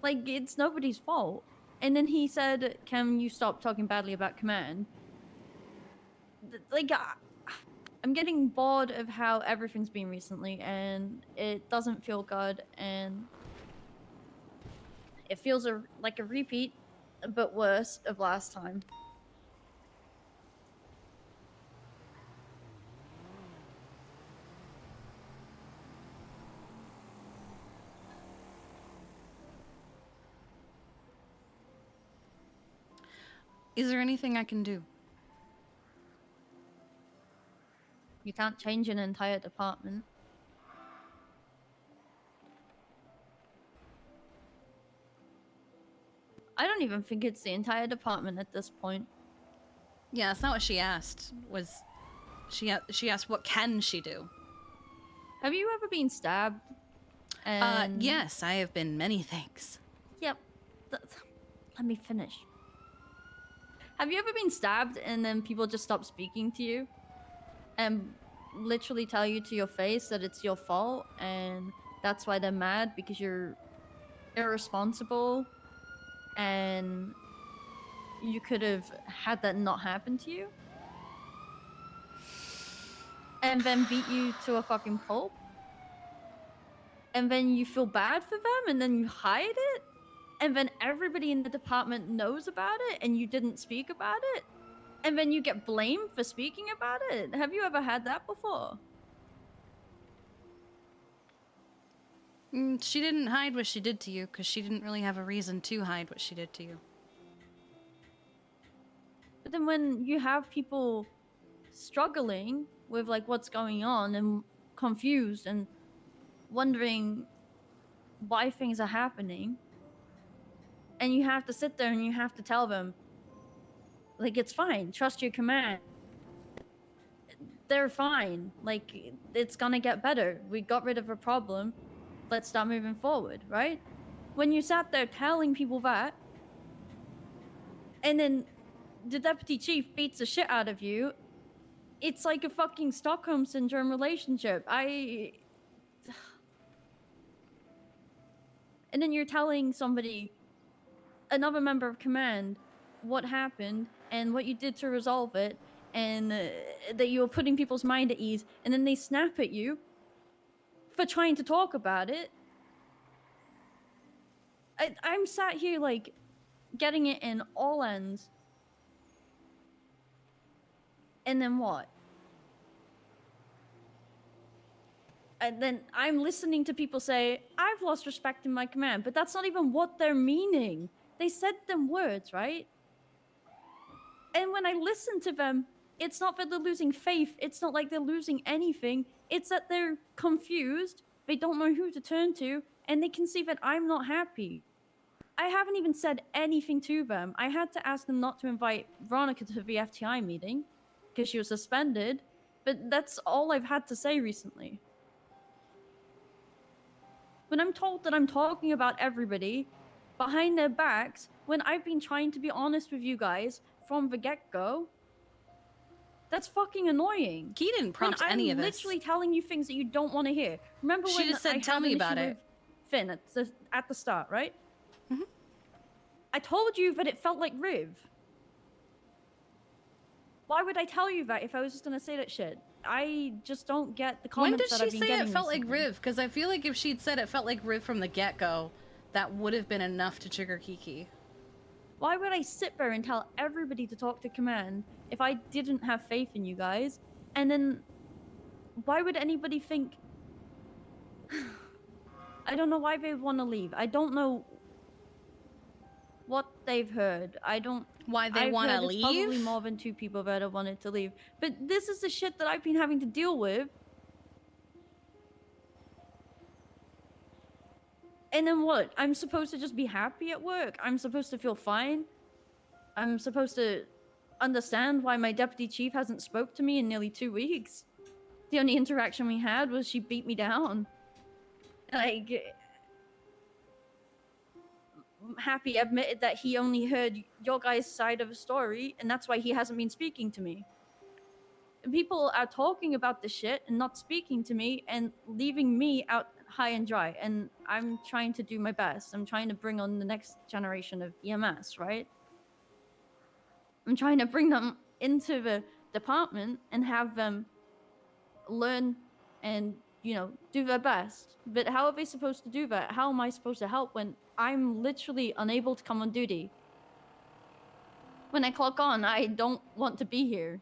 Like, it's nobody's fault. And then he said, can you stop talking badly about command? Like, I'm getting bored of how everything's been recently, and it doesn't feel good, and it feels like a repeat, but worse, of last time. Is there anything I can do? You can't change an entire department. I don't even think it's the entire department at this point. Yeah, that's not what she asked. She asked what can she do? Have you ever been stabbed? And... yes, I have been many things. Yep. Let me finish. Have you ever been stabbed and then people just stop speaking to you? And literally tell you to your face that it's your fault, and that's why they're mad, because you're irresponsible and you could have had that not happen to you? And then beat you to a fucking pulp? And then you feel bad for them and then you hide it? And then everybody in the department knows about it and you didn't speak about it? And then you get blamed for speaking about it? Have you ever had that before? She didn't hide what she did to you because she didn't really have a reason to hide what she did to you. But then when you have people struggling with like what's going on and confused and wondering why things are happening, and you have to sit there and you have to tell them, like, it's fine, trust your command, they're fine, like, it's gonna get better, we got rid of a problem, let's start moving forward, right? When you sat there telling people that, and then the deputy chief beats the shit out of you, it's like a fucking Stockholm Syndrome relationship. And then you're telling somebody, another member of command, what happened and what you did to resolve it, and that you were putting people's mind at ease, and then they snap at you for trying to talk about it. I'm sat here like getting it in all ends. And then what? And then I'm listening to people say, I've lost respect in my command, but that's not even what they're meaning. They said them words, right? And when I listen to them, it's not that they're losing faith. It's not like they're losing anything. It's that they're confused. They don't know who to turn to, and they can see that I'm not happy. I haven't even said anything to them. I had to ask them not to invite Veronica to the FTI meeting because she was suspended, but that's all I've had to say recently. When I'm told that I'm talking about everybody behind their backs, when I've been trying to be honest with you guys from the get-go, that's fucking annoying. He didn't prompt any of us. I'm literally telling you things that you don't want to hear. Remember when she just said, I tell had me an about issue it. with Finn at the start, right? Mm-hmm. I told you that it felt like Riv. Why would I tell you that if I was just gonna say that shit? I just don't get the comments that I've been getting. When did she say it felt recently. like Riv? Because I feel like if she'd said it felt like Riv from the get-go, that would have been enough to trigger Kiki. Why would I sit there and tell everybody to talk to command if I didn't have faith in you guys? And then why would anybody think I don't know why they want to leave. I don't know what they've heard. I don't... Why they I've want to heard it's probably leave? more than 2 people that have wanted to leave. But this is the shit that I've been having to deal with. And then what? I'm supposed to just be happy at work? I'm supposed to feel fine? I'm supposed to understand why my deputy chief hasn't spoke to me in nearly 2 weeks? The only interaction we had was she beat me down. Like... Happy admitted that he only heard your guys' side of the story, and that's why he hasn't been speaking to me. And people are talking about the shit and not speaking to me and leaving me out high and dry. And I'm trying to do my best. I'm trying to bring on the next generation of EMS, right? I'm trying to bring them into the department and have them learn and, you know, do their best. But how are they supposed to do that? How am I supposed to help when I'm literally unable to come on duty? When I clock on, I don't want to be here.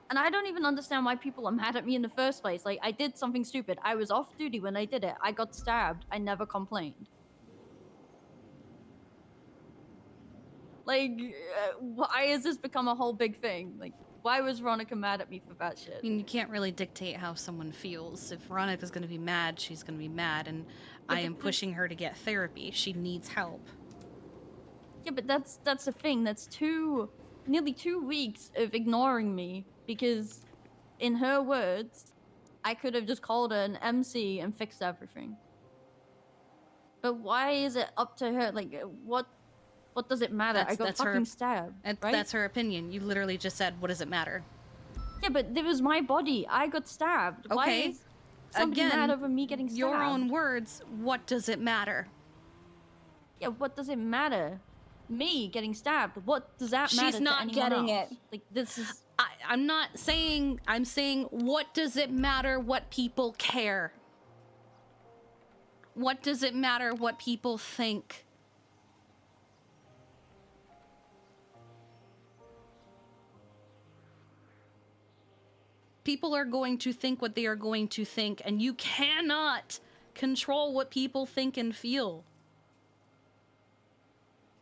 And I don't even understand why people are mad at me in the first place. Like, I did something stupid. I was off duty when I did it. I got stabbed. I never complained. Like, why has this become a whole big thing? Like, why was Veronica mad at me for that shit? I mean, you can't really dictate how someone feels. If Veronica's gonna be mad, she's gonna be mad, and I am pushing her to get therapy. She needs help. Yeah, but that's the thing. That's nearly 2 weeks of ignoring me because, in her words, I could have just called her an MC and fixed everything. But why is it up to her? Like, what does it matter? I got fucking stabbed, right? That's her opinion. You literally just said, what does it matter? Yeah, but it was my body. I got stabbed. Okay. Why is somebody Again, mad over me getting stabbed? your own words, what does it matter? Yeah, what does it matter? Me getting stabbed. What does that matter? She's not to anyone getting else? it. Like, this is... I'm not saying, I'm saying, what does it matter what people care? What does it matter what people think? People are going to think what they are going to think, and you cannot control what people think and feel.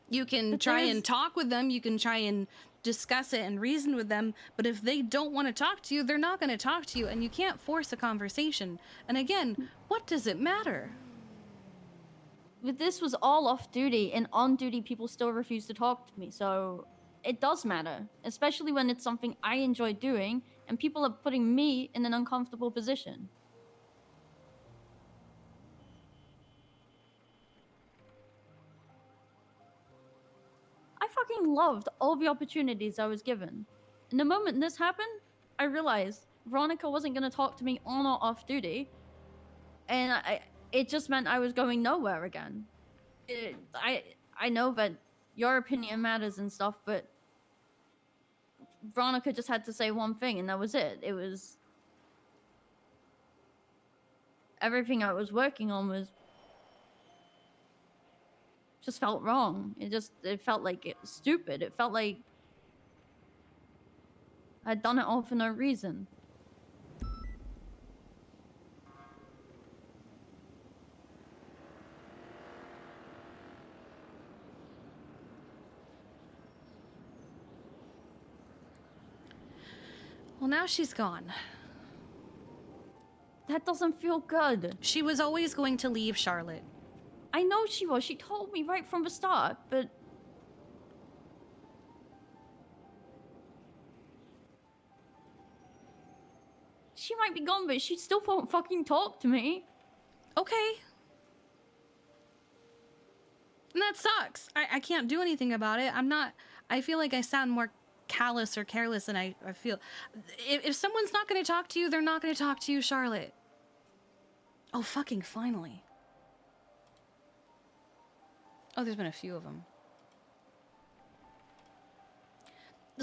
You can try and talk with them, you can try and discuss it and reason with them, but if they don't want to talk to you, they're not going to talk to you, and you can't force a conversation. And again, what does it matter? But this was all off duty, and on duty people still refuse to talk to me, so it does matter, especially when it's something I enjoy doing, and people are putting me in an uncomfortable position. I fucking loved all the opportunities I was given. And the moment this happened, I realized Veronica wasn't going to talk to me on or off duty, and it just meant I was going nowhere again. I know that your opinion matters and stuff, but Veronica just had to say one thing, and that was it. It was... everything I was working on was... just felt wrong. It felt like it was stupid. It felt like I'd done it all for no reason. Well, now she's gone. That doesn't feel good. She was always going to leave, Charlotte. I know she was. She told me right from the start, but... she might be gone, but she still won't fucking talk to me. Okay. And that sucks. I can't do anything about it. I feel like I sound more callous or careless than I feel. If someone's not going to talk to you, they're not going to talk to you, Charlotte. Oh, fucking finally. Oh, there's been a few of them.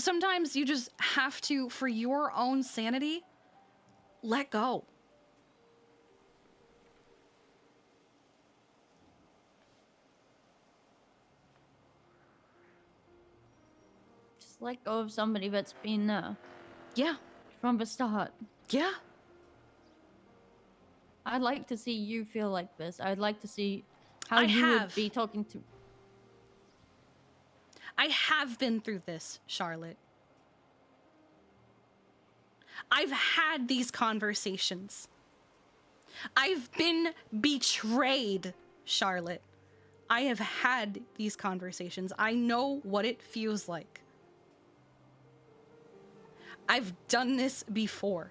sometimes you just have to, for your own sanity, let go. Just let go of somebody that's been there. Yeah. From the start. Yeah. I'd like to see you feel like this. I'd like to see how I you would have. be talking to. I have been through this, Charlotte. I've had these conversations. I've been betrayed, Charlotte. I have had these conversations. I know what it feels like. I've done this before.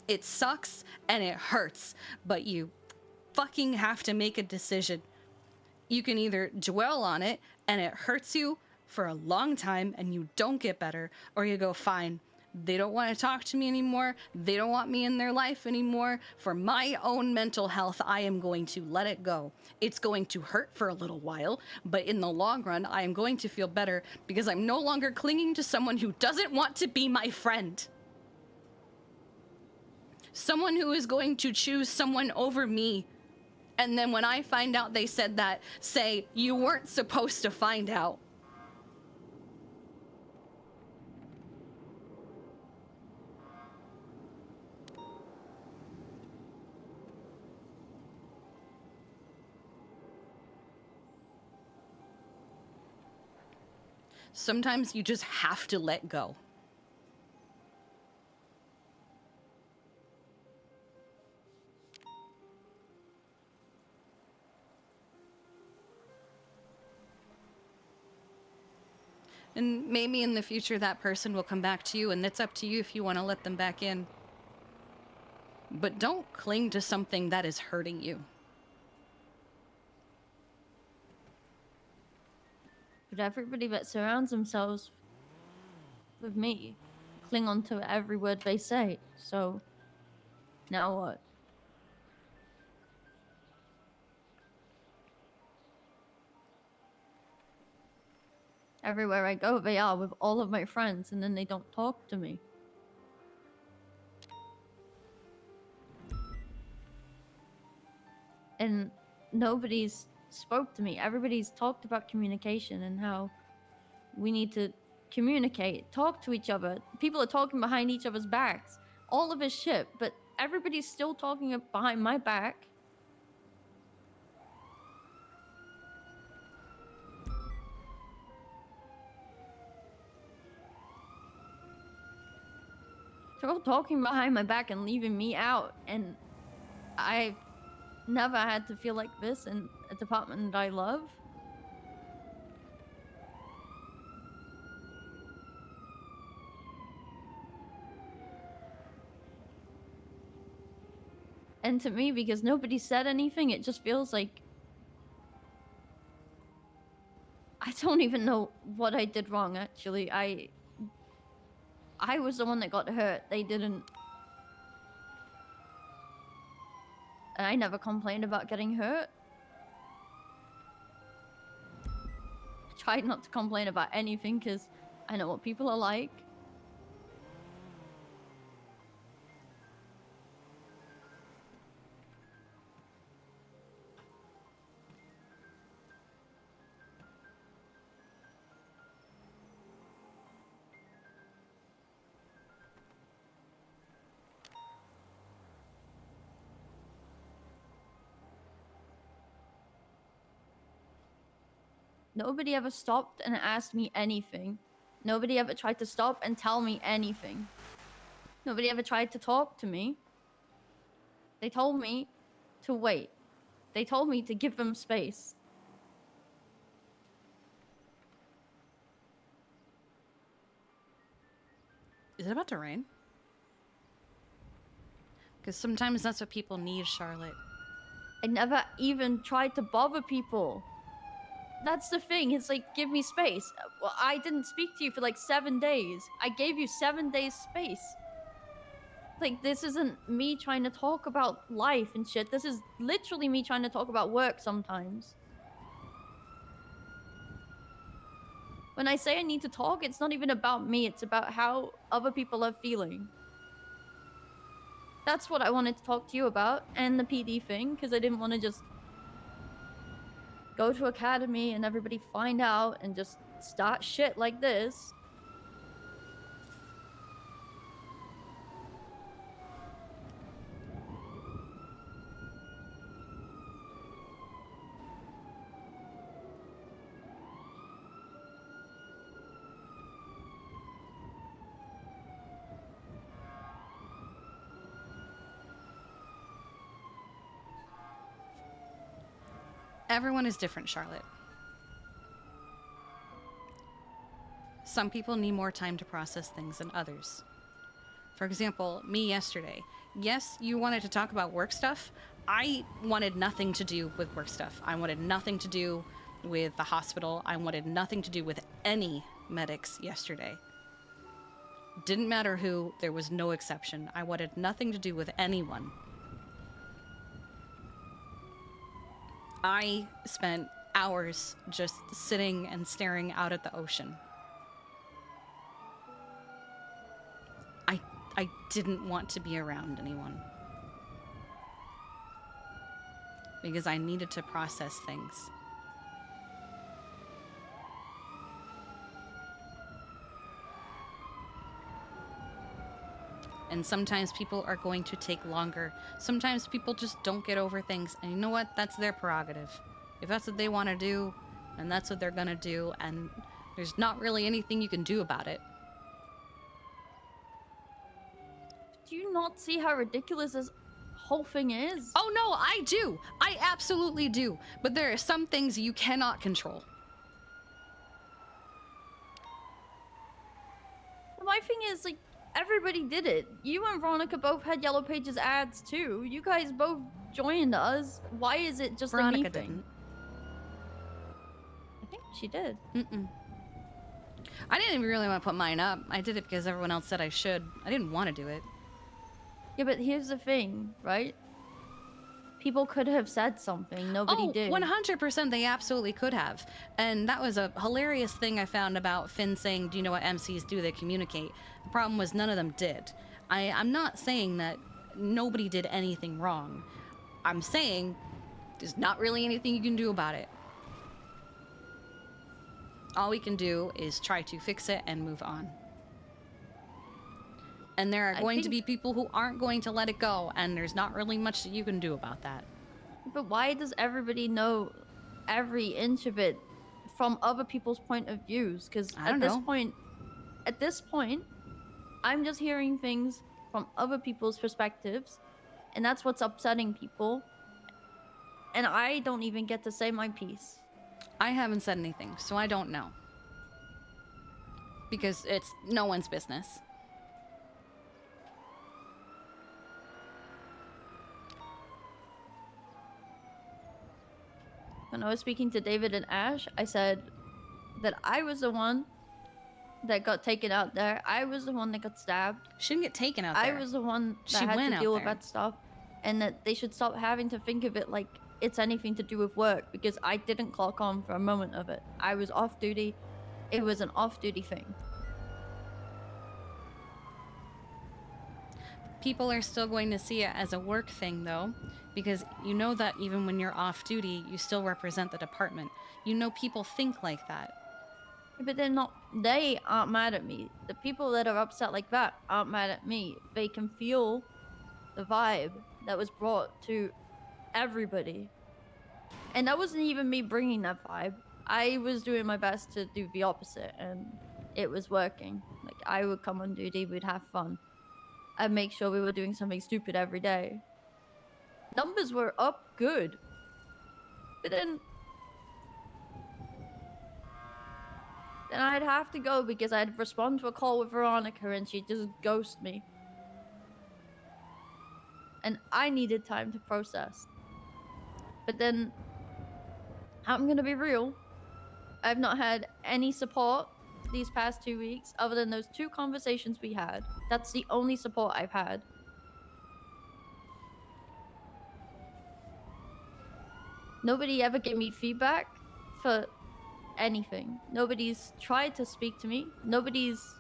It sucks and it hurts, but you fucking have to make a decision. You can either dwell on it and it hurts you for a long time and you don't get better, or you go, fine, they don't want to talk to me anymore. They don't want me in their life anymore. For my own mental health, I am going to let it go. It's going to hurt for a little while, but in the long run, I am going to feel better because I'm no longer clinging to someone who doesn't want to be my friend. Someone who is going to choose someone over me. And then when I find out they said that, say, you weren't supposed to find out. Sometimes you just have to let go. And maybe in the future that person will come back to you, and it's up to you if you want to let them back in. But don't cling to something that is hurting you. But everybody that surrounds themselves with me cling on to every word they say. So now what? Everywhere I go, they are with all of my friends, and then they don't talk to me. And nobody's spoke to me. Everybody's talked about communication and how we need to communicate, talk to each other. People are talking behind each other's backs. All of this shit, but everybody's still talking behind my back. They're all talking behind my back and leaving me out, and I've never had to feel like this in a department that I love. And to me, because nobody said anything, it just feels like I don't even know what I did wrong, actually. I was the one that got hurt. They didn't. And I never complained about getting hurt. I tried not to complain about anything because I know what people are like. Nobody ever stopped and asked me anything. Nobody ever tried to stop and tell me anything. Nobody ever tried to talk to me. They told me to wait. They told me to give them space. Is it about to rain? Because sometimes that's what people need, Charlotte. I never even tried to bother people. That's the thing. It's like, give me space. Well, I didn't speak to you for like 7 days. I gave you 7 days space. Like, this isn't me trying to talk about life and shit. This is literally me trying to talk about work sometimes. When I say I need to talk, it's not even about me. It's about how other people are feeling. That's what I wanted to talk to you about, and the PD thing, because I didn't want to just go to academy and everybody find out and just start shit like this. Everyone is different, Charlotte. Some people need more time to process things than others. For example, me yesterday. Yes, you wanted to talk about work stuff. I wanted nothing to do with work stuff. I wanted nothing to do with the hospital. I wanted nothing to do with any medics yesterday. Didn't matter who, there was no exception. I wanted nothing to do with anyone. I spent hours just sitting and staring out at the ocean. I didn't want to be around anyone. Because I needed to process things. And sometimes people are going to take longer. Sometimes people just don't get over things. And you know what? That's their prerogative. If that's what they want to do, then that's what they're gonna do. And there's not really anything you can do about it. Do you not see how ridiculous this whole thing is? Oh no, I do. I absolutely do. But there are some things you cannot control. My thing is, like, everybody did it. You and Veronica both had Yellow Pages ads too. You guys both joined us. Why is it just Veronica a me thing? didn't. I think she did. Mm-mm. I didn't even really want to put mine up. I did it because everyone else said I should. I didn't want to do it. Yeah, but here's the thing, right? People could have said something. Nobody did. 100% they absolutely could have. And that was a hilarious thing I found about Finn saying, do you know what MCs do? They communicate. The problem was none of them did. I'm not saying that nobody did anything wrong. I'm saying there's not really anything you can do about it. All we can do is try to fix it and move on. And there are going to be people who aren't going to let it go, and there's not really much that you can do about that. But why does everybody know every inch of it from other people's point of views? Because at this point, I'm just hearing things from other people's perspectives, and that's what's upsetting people. And I don't even get to say my piece. I haven't said anything, so I don't know. Because it's no one's business. When I was speaking to David and Ash, I said that I was the one that got taken out there. I was the one that got stabbed. She didn't get taken out there. I was the one that She had went to out deal with there. that stuff. And that they should stop having to think of it like it's anything to do with work, because I didn't clock on for a moment of it. I was off duty. It was an off-duty thing. People are still going to see it as a work thing, though, because you know that even when you're off duty, you still represent the department. You know people think like that. But they're not. They aren't mad at me. The people that are upset like that aren't mad at me. They can feel the vibe that was brought to everybody. And that wasn't even me bringing that vibe. I was doing my best to do the opposite, and it was working. Like, I would come on duty, we'd have fun. I'd make sure we were doing something stupid every day. Numbers were up good. But then I'd have to go because I'd respond to a call with Veronica and she'd just ghost me. And I needed time to process. But then, I'm gonna be real. I've not had any support these past 2 weeks other than those 2 conversations we had. That's the only support I've had. Nobody ever gave me feedback for anything. Nobody's tried to speak to me. Nobody's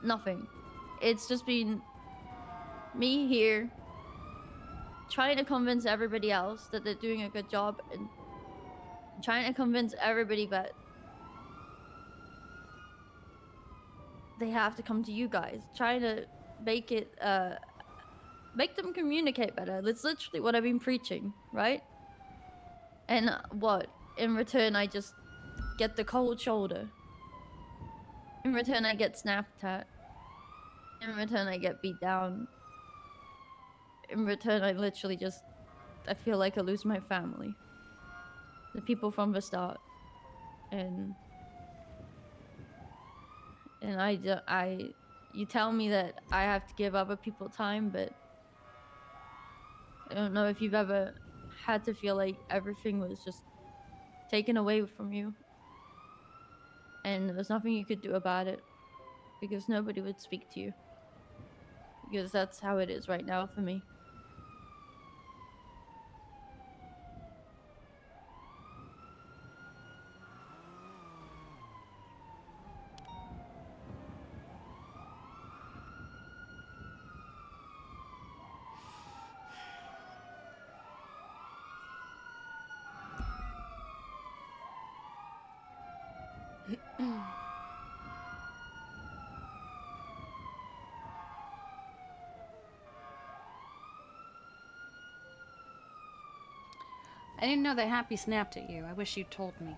nothing. It's just been me here trying to convince everybody else that they're doing a good job and trying to convince everybody that they have to come to you guys, trying to make it make them communicate better. That's literally what I've been preaching, right? And what in return I just get the cold shoulder. In return I get snapped at. In return I get beat down. In return I literally just I feel like I lose my family, the people from the start, and you tell me that I have to give other people time, but I don't know if you've ever had to feel like everything was just taken away from you and there was nothing you could do about it because nobody would speak to you, because that's how it is right now for me. I didn't know that Happy snapped at you. I wish you told me.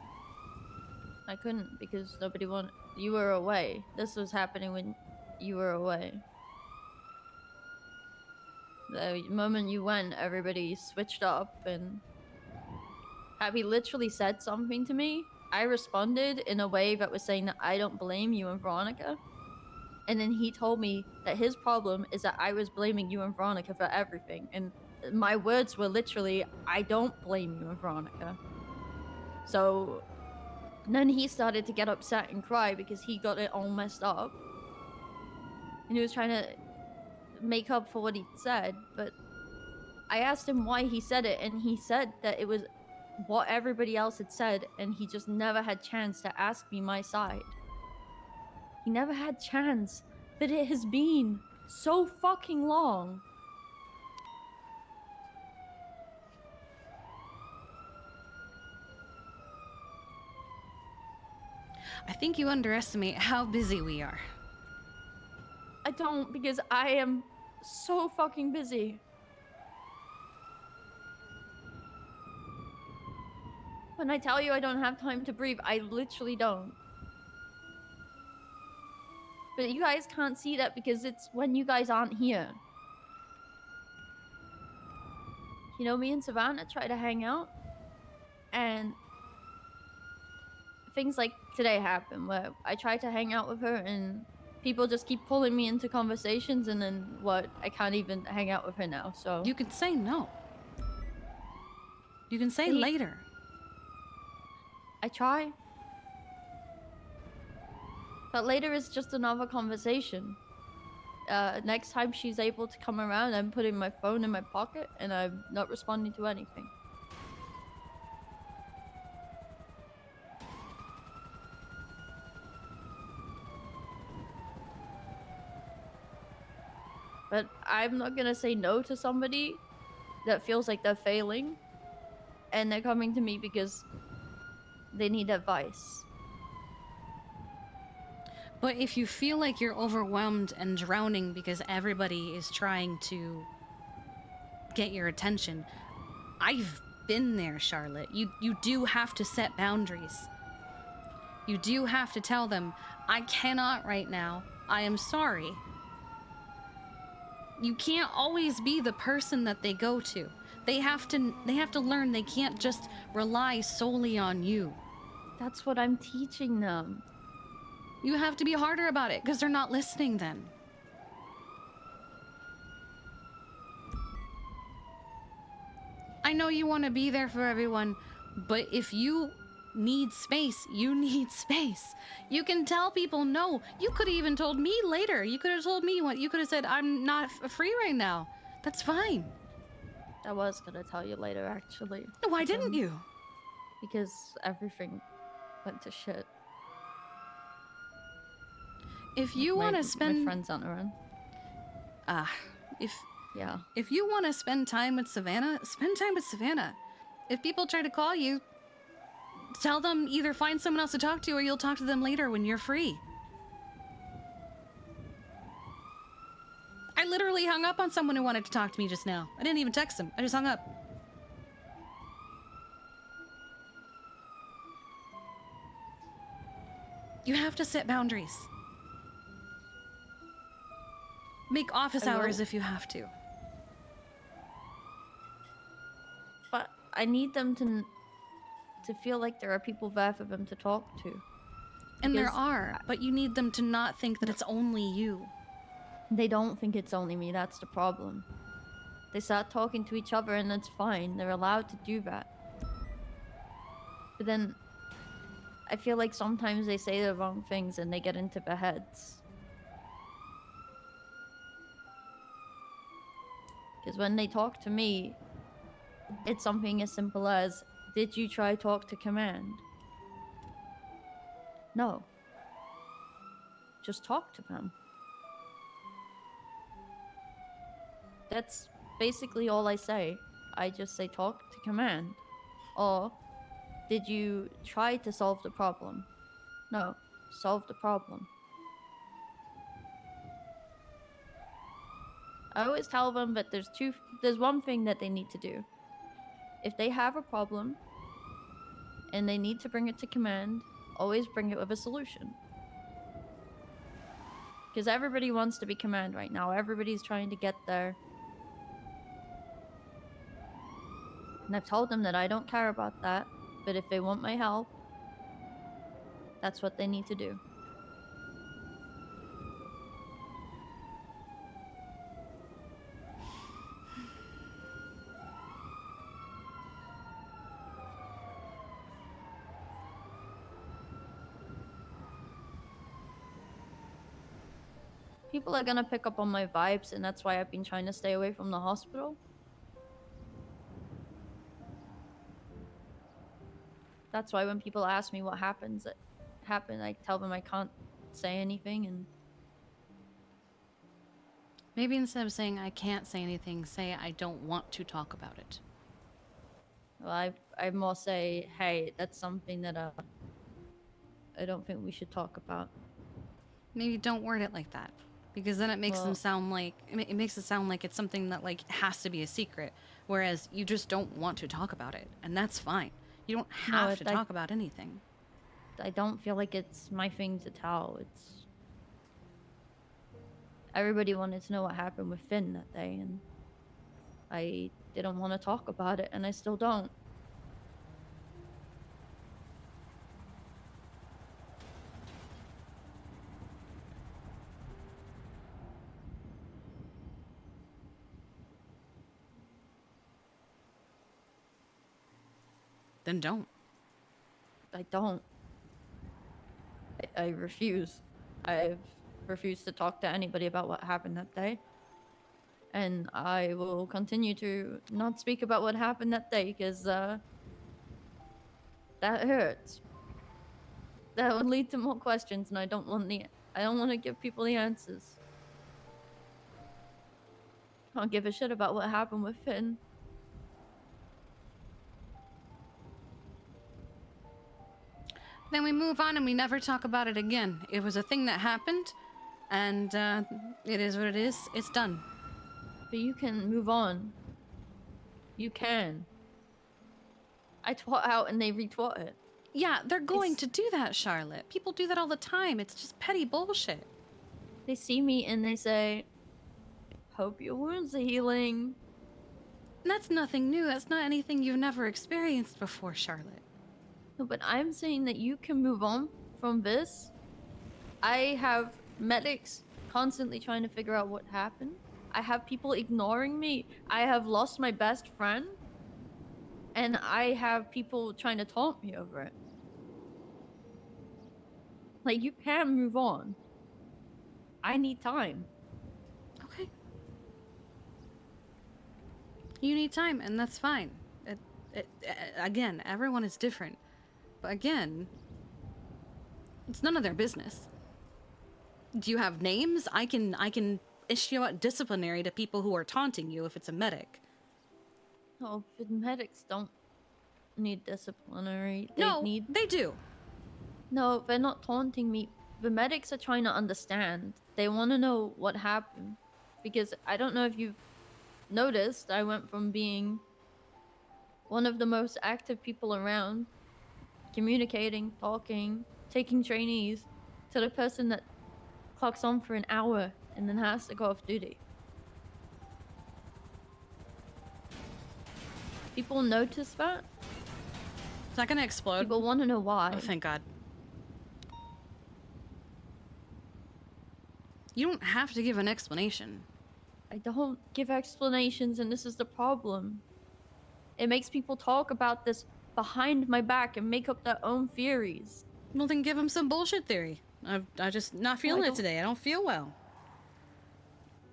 I couldn't because nobody wanted. You were away. This was happening when you were away. The moment you went, everybody switched up, and Happy literally said something to me. I responded in a way that was saying that I don't blame you and Veronica. And then he told me that his problem is that I was blaming you and Veronica for everything. And my words were literally, I don't blame you and Veronica. So then he started to get upset and cry because he got it all messed up. And he was trying to make up for what he said, but I asked him why he said it, and he said that it was what everybody else had said, and he just never had chance to ask me my side. He never had chance, but it has been so fucking long. I think you underestimate how busy we are. I don't, because I am so fucking busy. When I tell you I don't have time to breathe, I literally don't. But you guys can't see that because it's when you guys aren't here. You know, me and Savannah try to hang out, and things like today happen where I try to hang out with her and people just keep pulling me into conversations, and then what? I can't even hang out with her now, so... You can say no. You can say later. I try. But later is just another conversation. Next time she's able to come around, I'm putting my phone in my pocket and I'm not responding to anything. But I'm not gonna say no to somebody that feels like they're failing and they're coming to me because they need advice. But if you feel like you're overwhelmed and drowning because everybody is trying to get your attention, I've been there, Charlotte. You do have to set boundaries. You do have to tell them, I cannot right now. I am sorry. You can't always be the person that they go to. They have to learn they can't just rely solely on you. That's what I'm teaching them. You have to be harder about it because they're not listening then. I know you want to be there for everyone, but if you need space, you need space. You can tell people no. You could have even told me later. You could have told me what you could have said, I'm not free right now. That's fine. I was gonna tell you later, actually. Why didn't you? Because everything went to shit. If you My- want to spend my friends aren't around. If you want to spend time with Savannah, spend time with Savannah. If people try to call you, tell them either find someone else to talk to or you'll talk to them later when you're free. I literally hung up on someone who wanted to talk to me just now. I didn't even text them. I just hung up. You have to set boundaries. Make office I will. hours if you have to. But I need them to feel like there are people there for them to talk to. And there Because are, but you need them to not think that it's only you. They don't think it's only me, that's the problem. They start talking to each other and that's fine. They're allowed to do that. But then I feel like sometimes they say the wrong things and they get into their heads. Because when they talk to me, it's something as simple as, did you try talk to command? No. Just talk to them. That's basically all I say. I just say talk to command. Or, did you try to solve the problem? No. Solve the problem. I always tell them that there's one thing that they need to do. If they have a problem and they need to bring it to command, always bring it with a solution. Because everybody wants to be command right now. Everybody's trying to get there. And I've told them that I don't care about that, but if they want my help, that's what they need to do. People are gonna pick up on my vibes, and that's why I've been trying to stay away from the hospital. That's why when people ask me what happened, I tell them I can't say anything, and Maybe instead of saying I can't say anything, say I don't want to talk about it. well, I more say, hey, that's something that I don't think we should talk about. Maybe don't word it like that, because then it makes them Well- sound like it makes it sound like it's something that like has to be a secret, whereas you just don't want to talk about it, and that's fine. You don't No, have to talk about anything. I don't feel like it's my thing to tell. It's everybody wanted to know what happened with Finn that day, and I didn't want to talk about it, and I still don't. Then don't. I don't. I refuse. I've refused to talk to anybody about what happened that day. And I will continue to not speak about what happened that day, because that hurts. That would lead to more questions, and I don't want to give people the answers. I don't give a shit about what happened with Finn. Then we move on and we never talk about it again. It was a thing that happened, and it is what it is. It's done. But you can move on. You can. I twat out and they retwat it. Yeah, they're going to do that, Charlotte. People do that all the time. It's just petty bullshit. They see me and they say, hope your wounds are healing. And that's nothing new. That's not anything you've never experienced before, Charlotte. No, but I'm saying that you can move on from this. I have medics constantly trying to figure out what happened. I have people ignoring me. I have lost my best friend. And I have people trying to taunt me over it. Like, you can move on. I need time. Okay. You need time, and that's fine. Again, everyone is different. But again, It's none of their business. Do you have names? I can issue out disciplinary to people who are taunting you if it's a medic. Oh, the medics don't need disciplinary. They do. No, they're not taunting me. The medics are trying to understand. They want to know what happened. Because I don't know if you've noticed, I went from being one of the most active people around, communicating, talking, taking trainees, to the person that clocks on for an hour and then has to go off duty. People notice that. Is that gonna explode? People want to know why. Oh, thank God. You don't have to give an explanation. I don't give explanations, and this is the problem. It makes people talk about this behind my back and make up their own theories. Well, then give them some bullshit theory. I'm just not feeling it today. I don't feel well.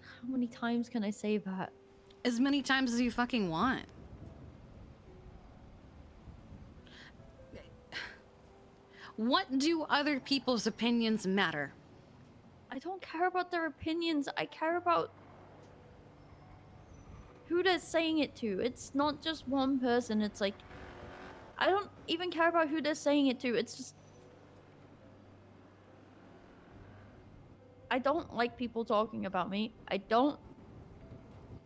How many times can I say that? As many times as you fucking want. What do other people's opinions matter? I don't care about their opinions. I care about who they're saying it to. It's not just one person. It's like, I don't even care about who they're saying it to. It's just, I don't like people talking about me. I don't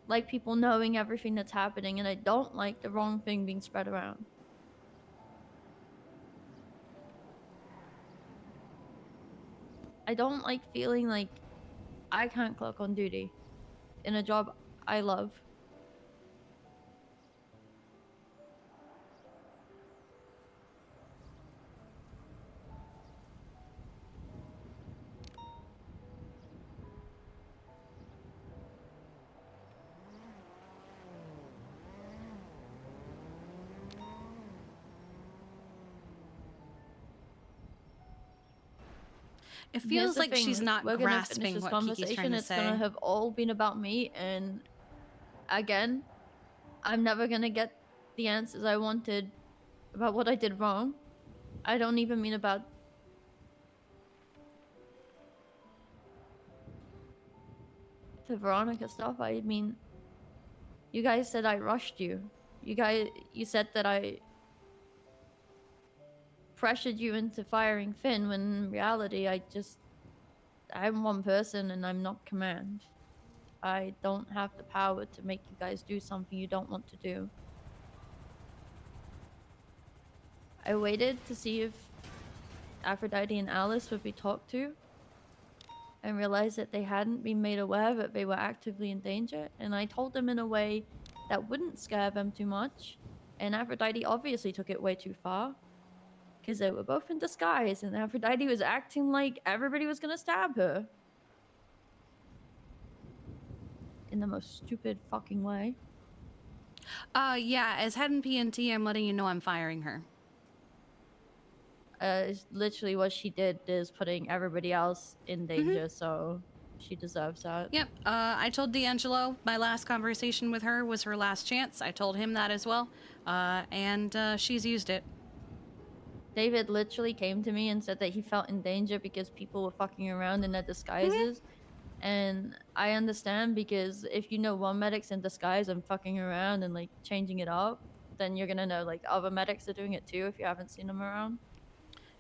like people knowing everything that's happening, and I don't like the wrong thing being spread around. I don't like feeling like I can't clock on duty in a job I love. It feels like she's not grasping what Kiki's trying to It's say. gonna have all been about me, and again, I'm never gonna get the answers I wanted about what I did wrong. I don't even mean about the Veronica stuff. I mean, you guys said I rushed you. You said that I pressured you into firing Finn, when in reality I'm one person and I'm not command. I don't have the power to make you guys do something you don't want to do. I waited to see if Aphrodite and Alice would be talked to, and realized that they hadn't been made aware that they were actively in danger, and I told them in a way that wouldn't scare them too much, and Aphrodite obviously took it way too far. Because they were both in disguise, and Aphrodite was acting like everybody was gonna stab her. In the most stupid fucking way. Yeah, as head in PNT, I'm letting you know I'm firing her. Literally what she did is putting everybody else in danger, so she deserves that. Yep, I told D'Angelo my last conversation with her was her last chance. I told him that as well, and she's used it. David literally came to me and said that he felt in danger because people were fucking around in their disguises. And I understand, because if you know one medic's in disguise and fucking around and like changing it up, then you're gonna know like other medics are doing it too if you haven't seen them around.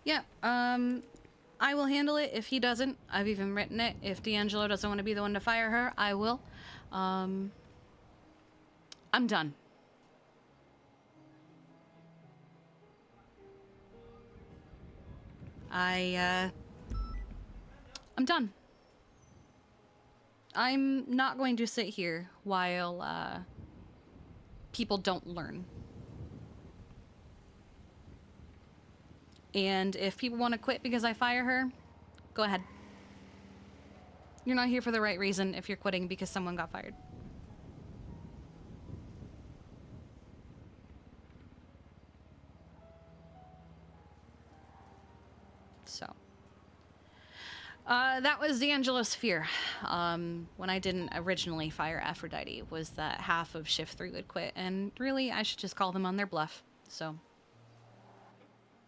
Yeah, I will handle it if he doesn't. I've even written it. If D'Angelo doesn't want to be the one to fire her, I will. I'm done. I'm done. I'm not going to sit here while, people don't learn. And if people want to quit because I fire her, go ahead. You're not here for the right reason if you're quitting because someone got fired. So. That was D'Angelo's fear. When I didn't originally fire Aphrodite, was that half of Shift 3 would quit. And really, I should just call them on their bluff. So.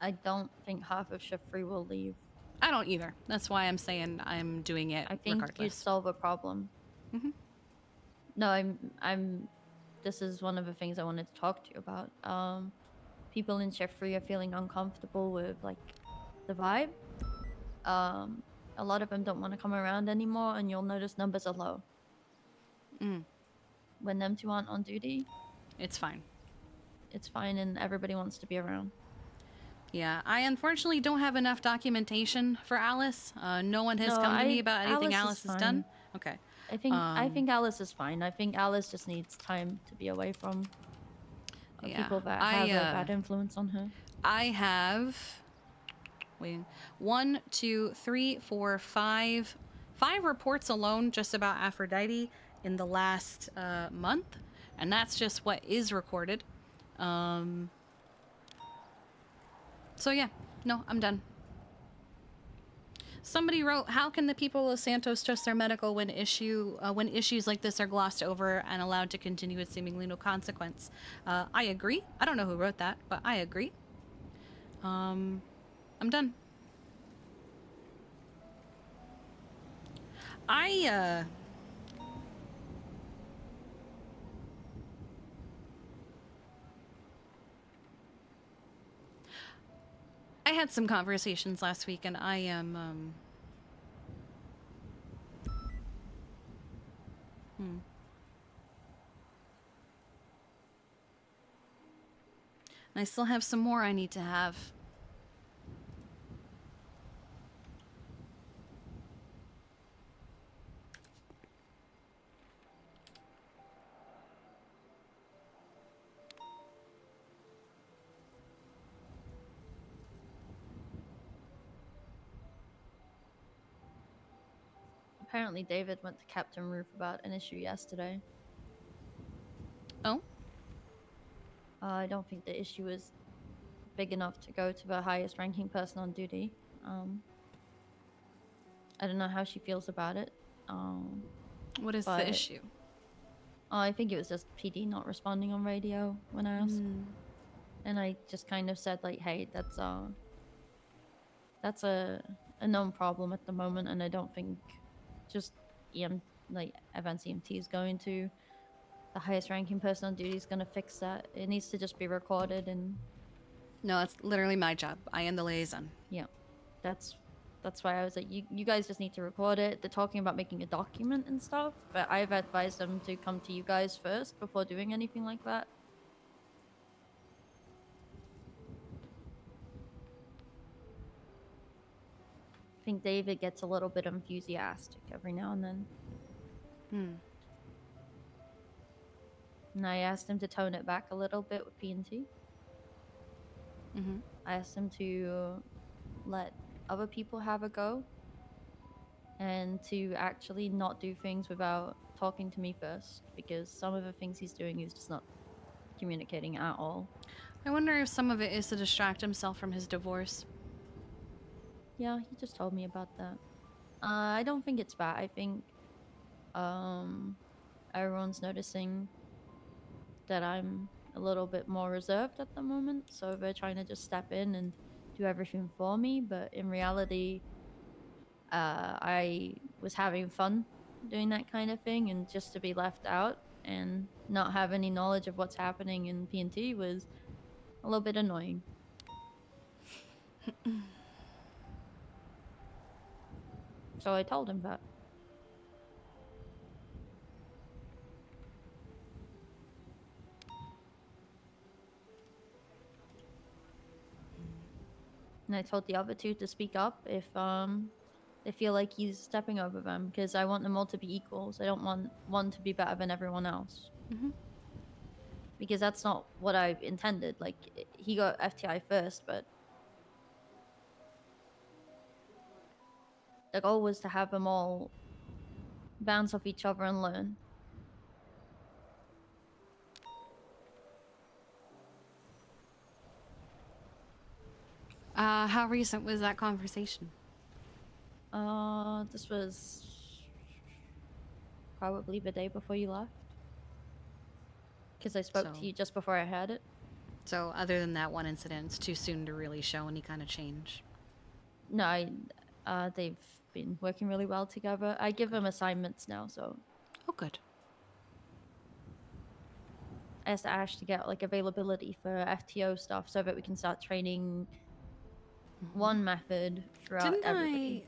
I don't think half of Shift 3 will leave. I don't either. That's why I'm saying I'm doing it I think you'd regardless. solve a problem. Mhm. No, I'm. This is one of the things I wanted to talk to you about. People in Shift 3 are feeling uncomfortable with like the vibe. A lot of them don't want to come around anymore, and you'll notice numbers are low. When them two aren't on duty, it's fine. It's fine, and everybody wants to be around. Yeah, I unfortunately don't have enough documentation for Alice. No one has come to me about anything Alice has done. Okay. I think Alice is fine. I think Alice just needs time to be away from people that have a bad influence on her. I have, wait, 1, 2, 3, 4, 5 reports alone just about Aphrodite in the last month, and that's just what is recorded. So yeah, no, I'm done. Somebody wrote, how can the people of Santos trust their medical when issues like this are glossed over and allowed to continue with seemingly no consequence? I agree. I don't know who wrote that, but I agree. I'm done. I had some conversations last week, and I am, I still have some more I need to have. Apparently, David went to Captain Roof about an issue yesterday. Oh? I don't think the issue is big enough to go to the highest ranking person on duty. I don't know how she feels about it. What is the issue? I think it was just PD not responding on radio when I asked. And I just kind of said like, hey, that's a known problem at the moment, and I don't think just Events EMT is going to the highest ranking person on duty is going to fix that. It needs to just be recorded. And no, that's literally my job. I am the liaison. Yeah, that's why I was like, you guys just need to record it. They're talking about making a document and stuff, but I've advised them to come to you guys first before doing anything like that. I think David gets a little bit enthusiastic every now and then. And I asked him to tone it back a little bit with P&T. I asked him to let other people have a go and to actually not do things without talking to me first, because some of the things he's doing is just not communicating at all. I wonder if some of it is to distract himself from his divorce. Yeah, he just told me about that. I don't think it's bad. I think everyone's noticing that I'm a little bit more reserved at the moment, so they're trying to just step in and do everything for me, but in reality, I was having fun doing that kind of thing, and just to be left out and not have any knowledge of what's happening in P&T was a little bit annoying. So I told him that. And I told the other two to speak up if they feel like he's stepping over them, because I want them all to be equals. I don't want one to be better than everyone else. Because that's not what I intended. Like, he got FTI first, but the goal was to have them all bounce off each other and learn. How recent was that conversation? This was probably the day before you left. Because I spoke to you just before I had it. So other than that one incident, it's too soon to really show any kind of change. No, They've been working really well together. I give them assignments now, so. Oh, good. I asked Ash to get like availability for FTO stuff so that we can start training one method throughout Didn't everybody.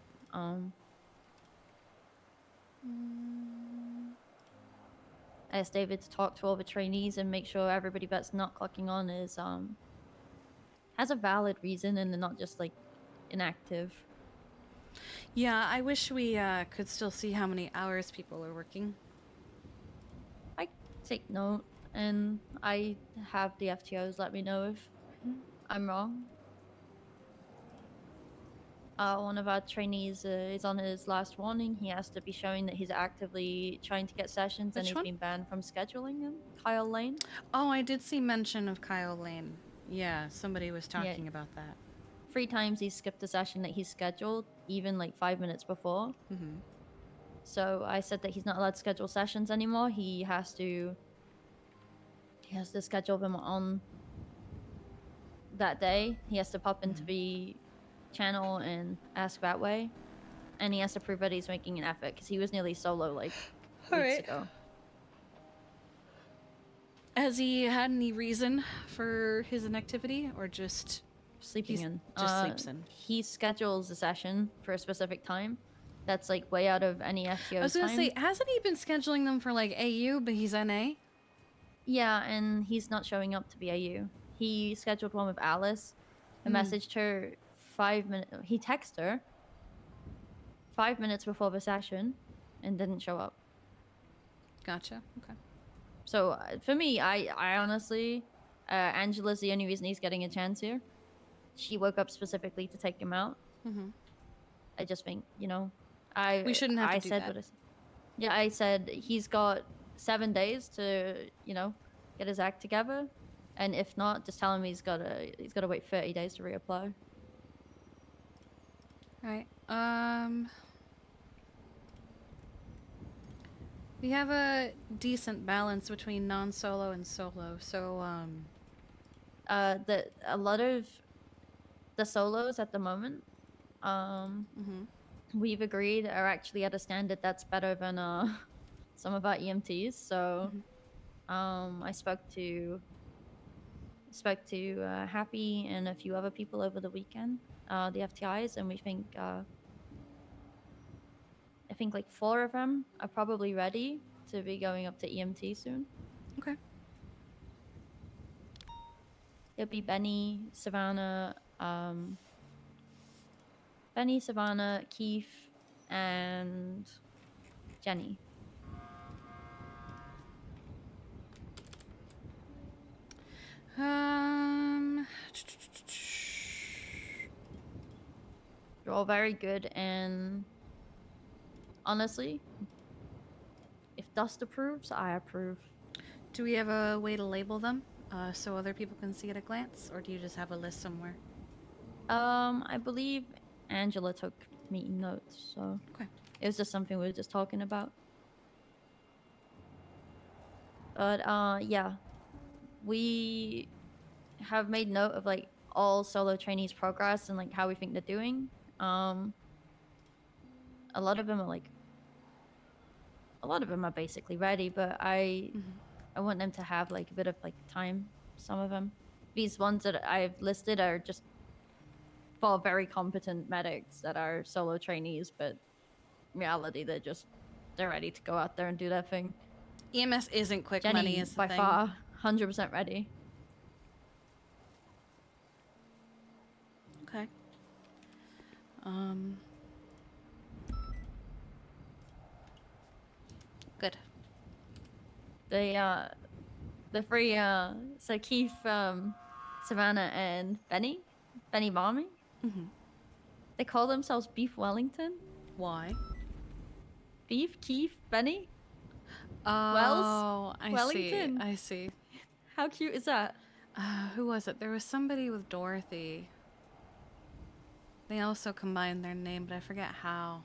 I asked David to talk to all the trainees and make sure everybody that's not clocking on is has a valid reason and they're not just like inactive. Yeah, I wish we could still see how many hours people are working. I take note, and I have the FTOs let me know if I'm wrong. One of our trainees is on his last warning. He has to be showing that he's actively trying to get sessions, and Which he's one? been banned from scheduling them. Kyle Lane. Oh, I did see mention of Kyle Lane. Yeah, somebody was talking about that. 3 times he skipped a session that he's scheduled, even like 5 minutes before. So I said that he's not allowed to schedule sessions anymore. He has to schedule them on that day. He has to pop into the channel and ask that way, and he has to prove that he's making an effort because he was nearly solo like weeks ago. Has he had any reason for his inactivity, or just sleeping in? Just sleeps in. He schedules a session for a specific time that's like way out of any FTO I was gonna time. say, hasn't he been scheduling them for like AU, but he's NA? Yeah, and he's not showing up to be AU. He scheduled one with Alice and messaged her 5 minutes. He texted her 5 minutes before the session and didn't show up. Gotcha. Okay. So for me, I honestly, Angela's the only reason he's getting a chance here. She woke up specifically to take him out. I just think, we shouldn't have to I do said that. what I said. Yeah, I said he's got 7 days to, get his act together, and if not, just tell him he's gotta wait 30 days to reapply. Right. We have a decent balance between non-solo and solo, so A lot of the solos at the moment, we've agreed are actually at a standard that's better than some of our EMTs. So I spoke to Happy and a few other people over the weekend, the FTIs, and we think I think like 4 of them are probably ready to be going up to EMT soon. Okay. It'll be Benny, Savannah, Keith, and Jenny. They're all very good, and honestly, if Dust approves, I approve. Do we have a way to label them so other people can see at a glance, or do you just have a list somewhere? I believe Angela took meeting notes, so it was just something we were just talking about. But yeah, we have made note of like all solo trainees' progress and like how we think they're doing. A lot of them are basically ready, but I want them to have like a bit of like time. Some of them, these ones that I've listed are just for very competent medics that are solo trainees, but in reality they're ready to go out there and do their thing. EMS isn't quick Jenny, money, is the by thing. far 100% ready. Okay. Good. The 3 so Keith, Savannah, and Benny Mommy. They call themselves Beef Wellington. Why? Beef, Keith, Benny. Oh, Wells, Wellington. I see. How cute is that? Who was it? There was somebody with Dorothy. They also combined their name, but I forget how.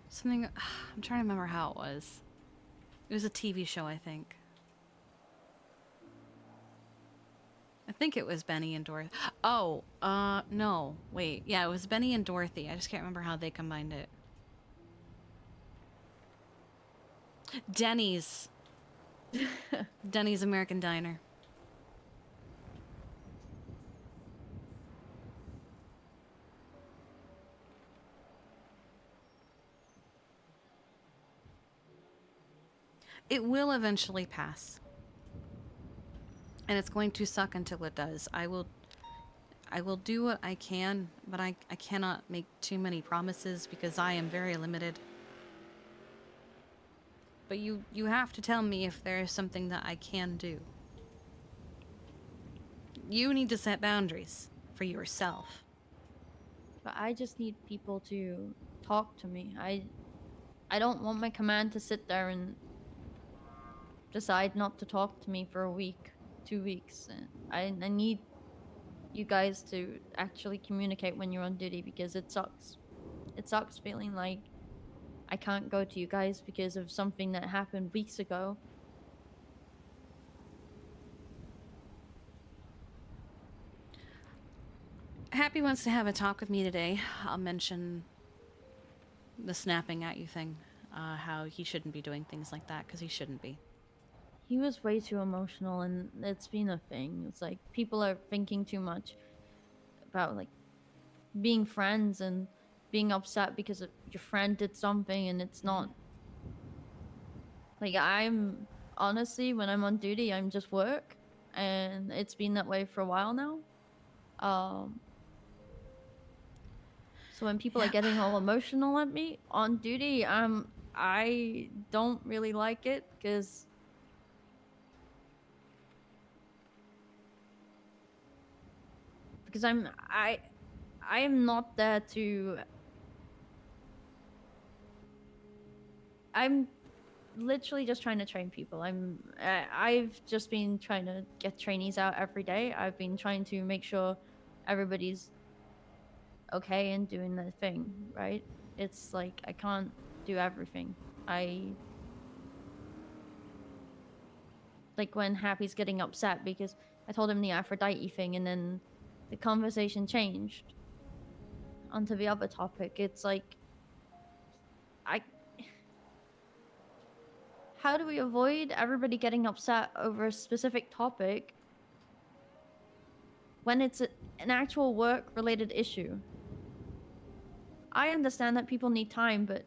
Something. I'm trying to remember how it was. It was a TV show, I think. think it was Benny and Dorothy. Oh, no. Wait. Yeah, it was Benny and Dorothy. I just can't remember how they combined it. Denny's. Denny's American Diner. It will eventually pass. And it's going to suck until it does. I will do what I can, but I cannot make too many promises because I am very limited. But you have to tell me if there is something that I can do. You need to set boundaries for yourself. But I just need people to talk to me. I don't want my command to sit there and decide not to talk to me for a week, 2 weeks. I need you guys to actually communicate when you're on duty because it sucks. It sucks feeling like I can't go to you guys because of something that happened weeks ago. Happy wants to have a talk with me today. I'll mention the snapping at you thing. How he shouldn't be doing things like that because he shouldn't be. He was way too emotional and it's been a thing. It's like people are thinking too much about like being friends and being upset because your friend did something and it's not. Like I'm honestly, when I'm on duty, I'm just work and it's been that way for a while now. So when people are getting all emotional at me on duty, I don't really like it because I am not there to. I'm literally just trying to train people. I've just been trying to get trainees out every day. I've been trying to make sure everybody's okay and doing their thing, right? It's like I can't do everything. Like when Happy's getting upset because I told him the Aphrodite thing and then the conversation changed onto the other topic. It's like how do we avoid everybody getting upset over a specific topic when it's an actual work-related issue? I understand that people need time, but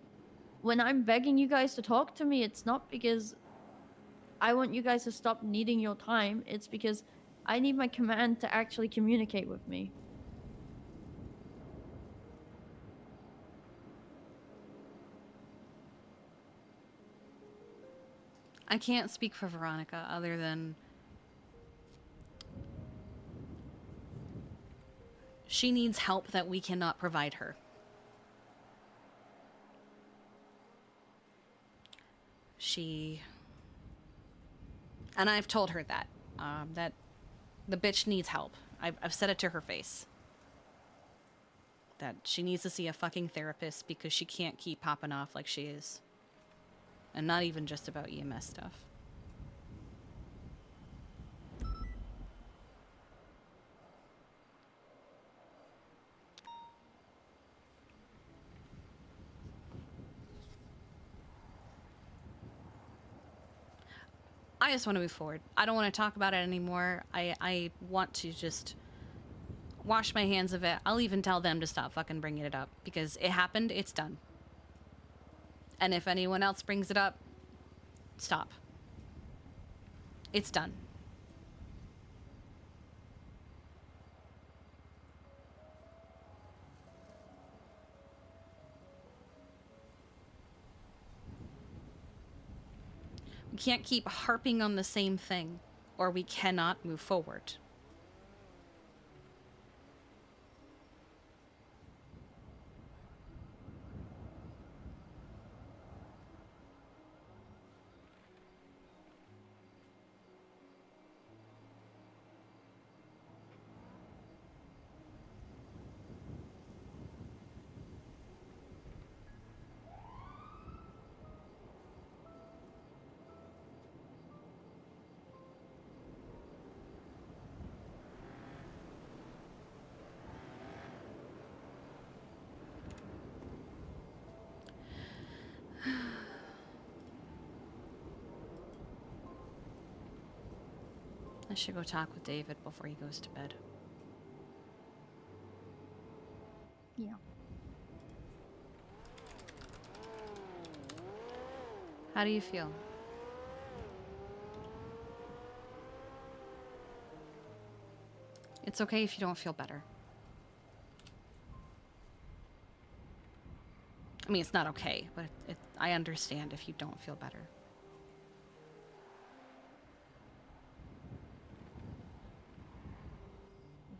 when I'm begging you guys to talk to me, it's not because I want you guys to stop needing your time. It's because I need my command to actually communicate with me. I can't speak for Veronica other than she needs help that we cannot provide her. And I've told her that the bitch needs help. I've said it to her face. That she needs to see a fucking therapist because she can't keep popping off like she is. And not even just about EMS stuff. I just want to move forward. I don't want to talk about it anymore. I want to just wash my hands of it. I'll even tell them to stop fucking bringing it up because it happened, it's done. And if anyone else brings it up, stop. It's done. We can't keep harping on the same thing, or we cannot move forward. I should go talk with David before he goes to bed. Yeah. How do you feel? It's okay if you don't feel better. I mean, it's not okay, but I understand if you don't feel better.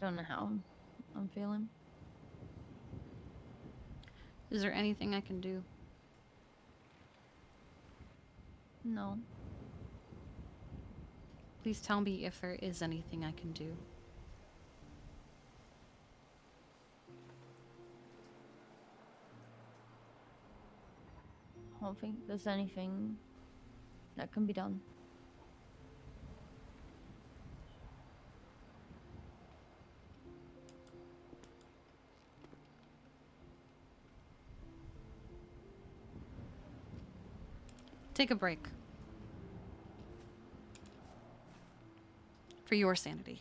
I don't know how I'm feeling. Is there anything I can do? No. Please tell me if there is anything I can do. I don't think there's anything that can be done. Take a break. For your sanity.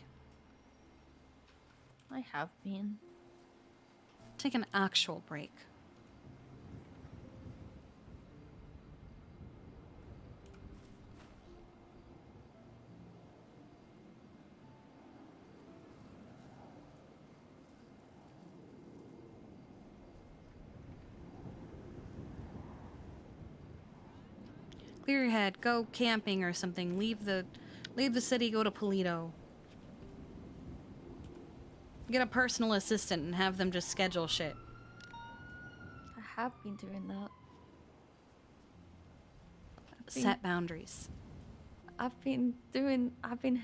I have been. Take an actual break. Clear your head. Go camping or something. Leave the city. Go to Polito. Get a personal assistant and have them just schedule shit. I have been doing that. Set boundaries. I've been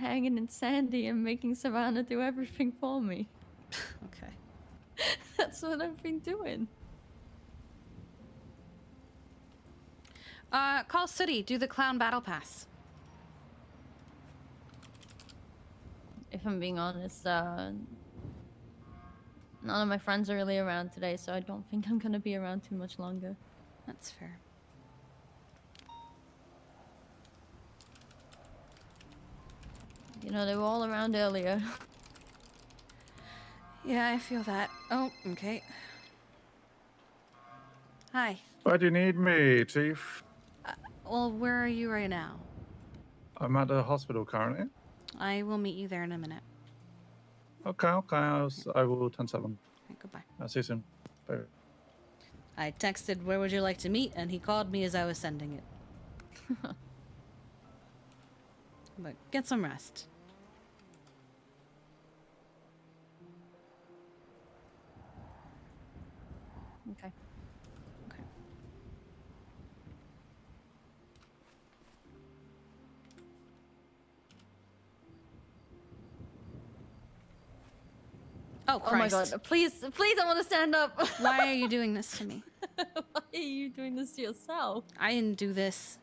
hanging in Sandy and making Savannah do everything for me. Okay. That's what I've been doing. Call City. Do the clown battle pass. If I'm being honest, none of my friends are really around today, so I don't think I'm gonna be around too much longer. That's fair. You know, they were all around earlier. Yeah, I feel that. Oh, okay. Hi. Why do you need me, Chief? Well, where are you right now? I'm at the hospital currently. I will meet you there in a minute. Okay, I will 10-7. Right, goodbye. I'll see you soon. Bye. I texted, where would you like to meet? And he called me as I was sending it. But get some rest. Okay. Okay. Oh, Christ. Oh my god, please, I want to stand up. Why are you doing this to me? Why are you doing this to yourself? I didn't do this.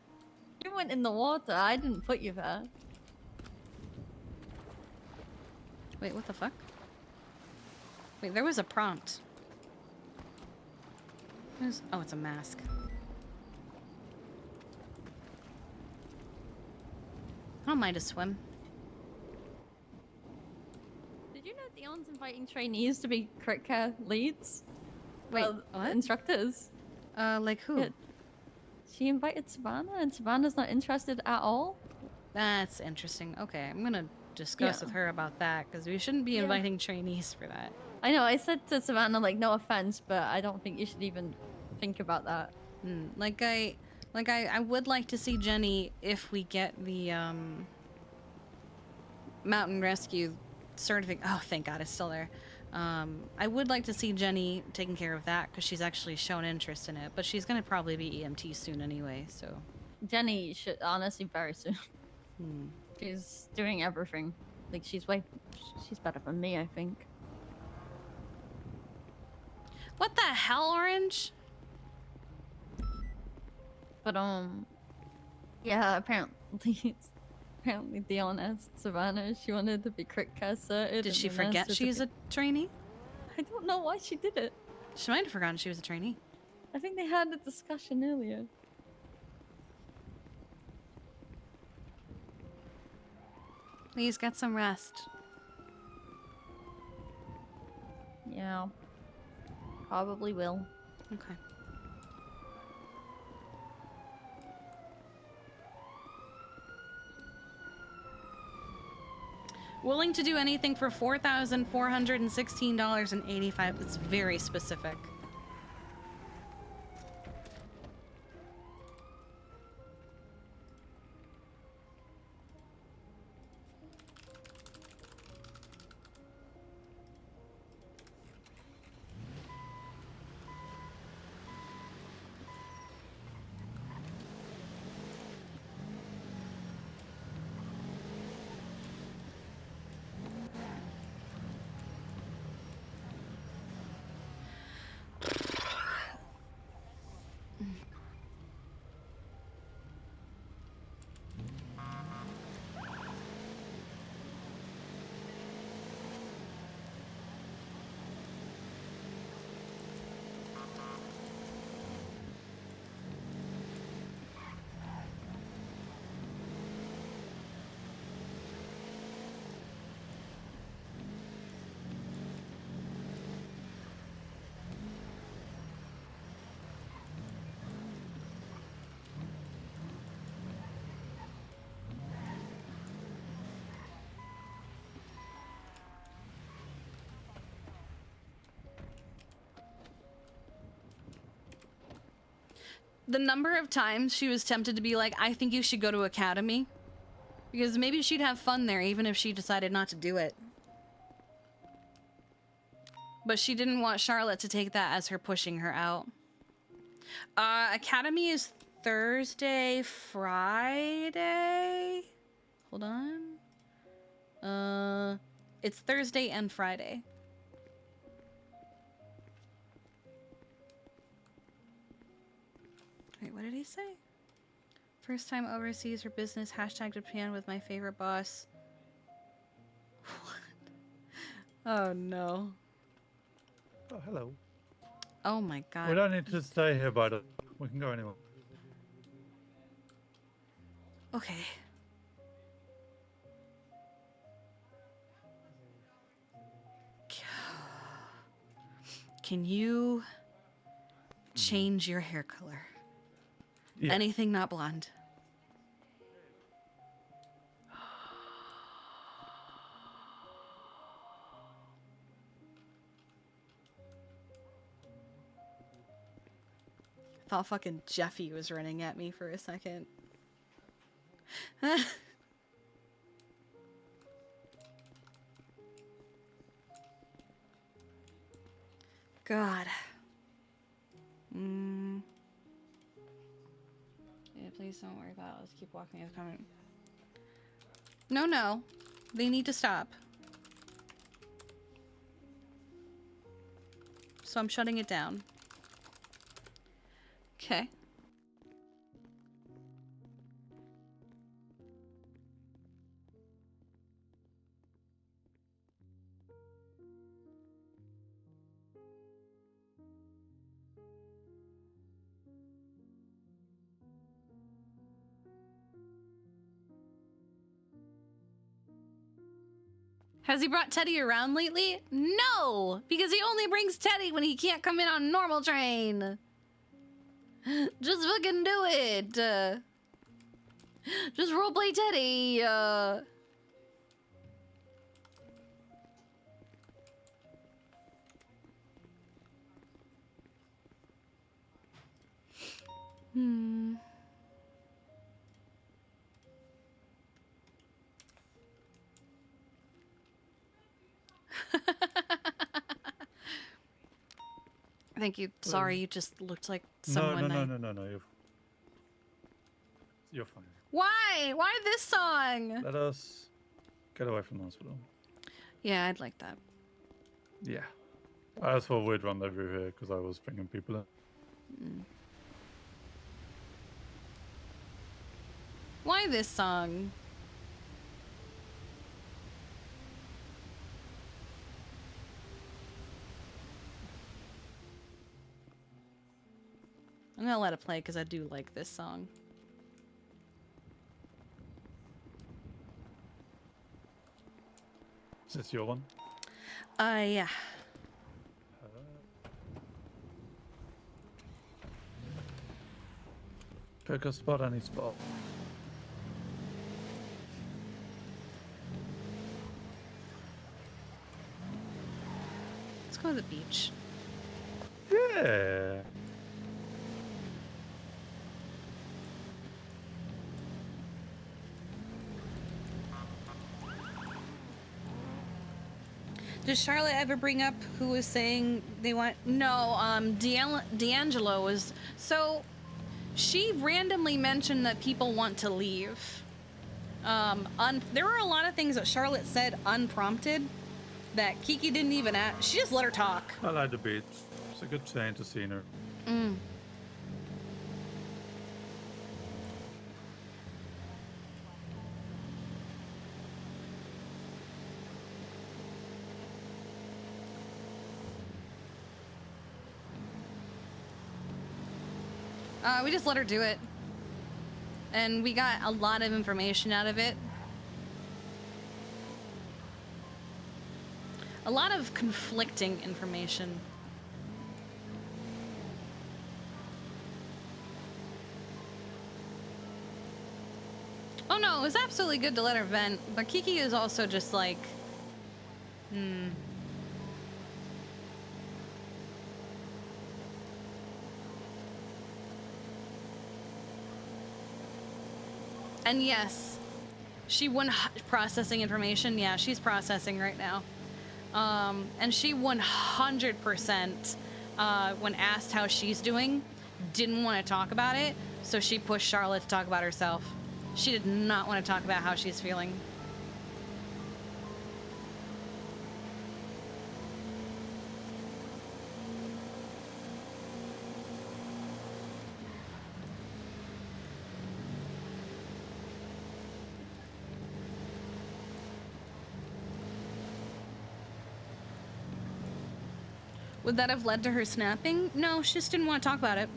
You went in the water. I didn't put you there. Wait, what the fuck? Wait, there was a prompt. Oh, it's a mask. I don't mind a swim. Did you know Dion's inviting trainees to be crit care leads? Wait, what? Instructors. Like who? Yeah. She invited Savannah, and Savannah's not interested at all. That's interesting. Okay, I'm gonna discuss with her about that, because we shouldn't be inviting trainees for that. I know, I said to Savannah, like, no offense, but I don't think you should even think about that. I would like to see Jenny if we get the, mountain rescue certificate. Oh, thank God, it's still there. I would like to see Jenny taking care of that, because she's actually shown interest in it, but she's gonna probably be EMT soon anyway, so. Jenny should, honestly, very soon. She's doing everything. Like, she's better than me, I think. What the hell, Orange? But, yeah, apparently Dion asked Savannah if she wanted to be crit care certed. Did she forget she's a trainee? I don't know why she did it. She might have forgotten she was a trainee. I think they had a discussion earlier. Please get some rest. Yeah. Probably will. Okay. Willing to do anything for $4,416.85. It's very specific. The number of times she was tempted to be like, I think you should go to Academy. Because maybe she'd have fun there even if she decided not to do it. But she didn't want Charlotte to take that as her pushing her out. Academy is Thursday, Friday? Hold on. It's Thursday and Friday. Wait, what did he say? First time overseas for business, hashtag Japan with my favorite boss. What? Oh no. Oh, hello. Oh my god. We don't need to stay here, by the way. We can go anywhere. Okay. Can you change your hair color? Yeah. Anything not blonde. Thought fucking Jeffy was running at me for a second. God. Yeah, please don't worry about it. Let's keep walking. It's coming. No, no. They need to stop. So I'm shutting it down. Okay. Has he brought Teddy around lately? No! Because he only brings Teddy when he can't come in on normal train. Just fucking do it. Just roleplay Teddy. Thank you. Sorry, you just looked like someone. No. You're fine. Why? Why this song? Let us get away from the hospital. Yeah, I'd like that. Yeah. I just thought we'd run over here because I was bringing people in. Why this song? I'm gonna let it play because I do like this song. Is this your one? Yeah. Pick a spot, any spot. Let's go to the beach. Yeah. Did Charlotte ever bring up who was saying they want? No, D'Angelo was. So, she randomly mentioned that people want to leave. There were a lot of things that Charlotte said unprompted that Kiki didn't even ask. She just let her talk. I like the beach. It's a good change of scenery. Mm. We just let her do it. And we got a lot of information out of it. A lot of conflicting information. Oh no, it was absolutely good to let her vent, but Kiki is also just like, And yes, she processing information. Yeah, she's processing right now. And she 100%, when asked how she's doing, didn't want to talk about it. So she pushed Charlotte to talk about herself. She did not want to talk about how she's feeling. Would that have led to her snapping? No, she just didn't want to talk about it.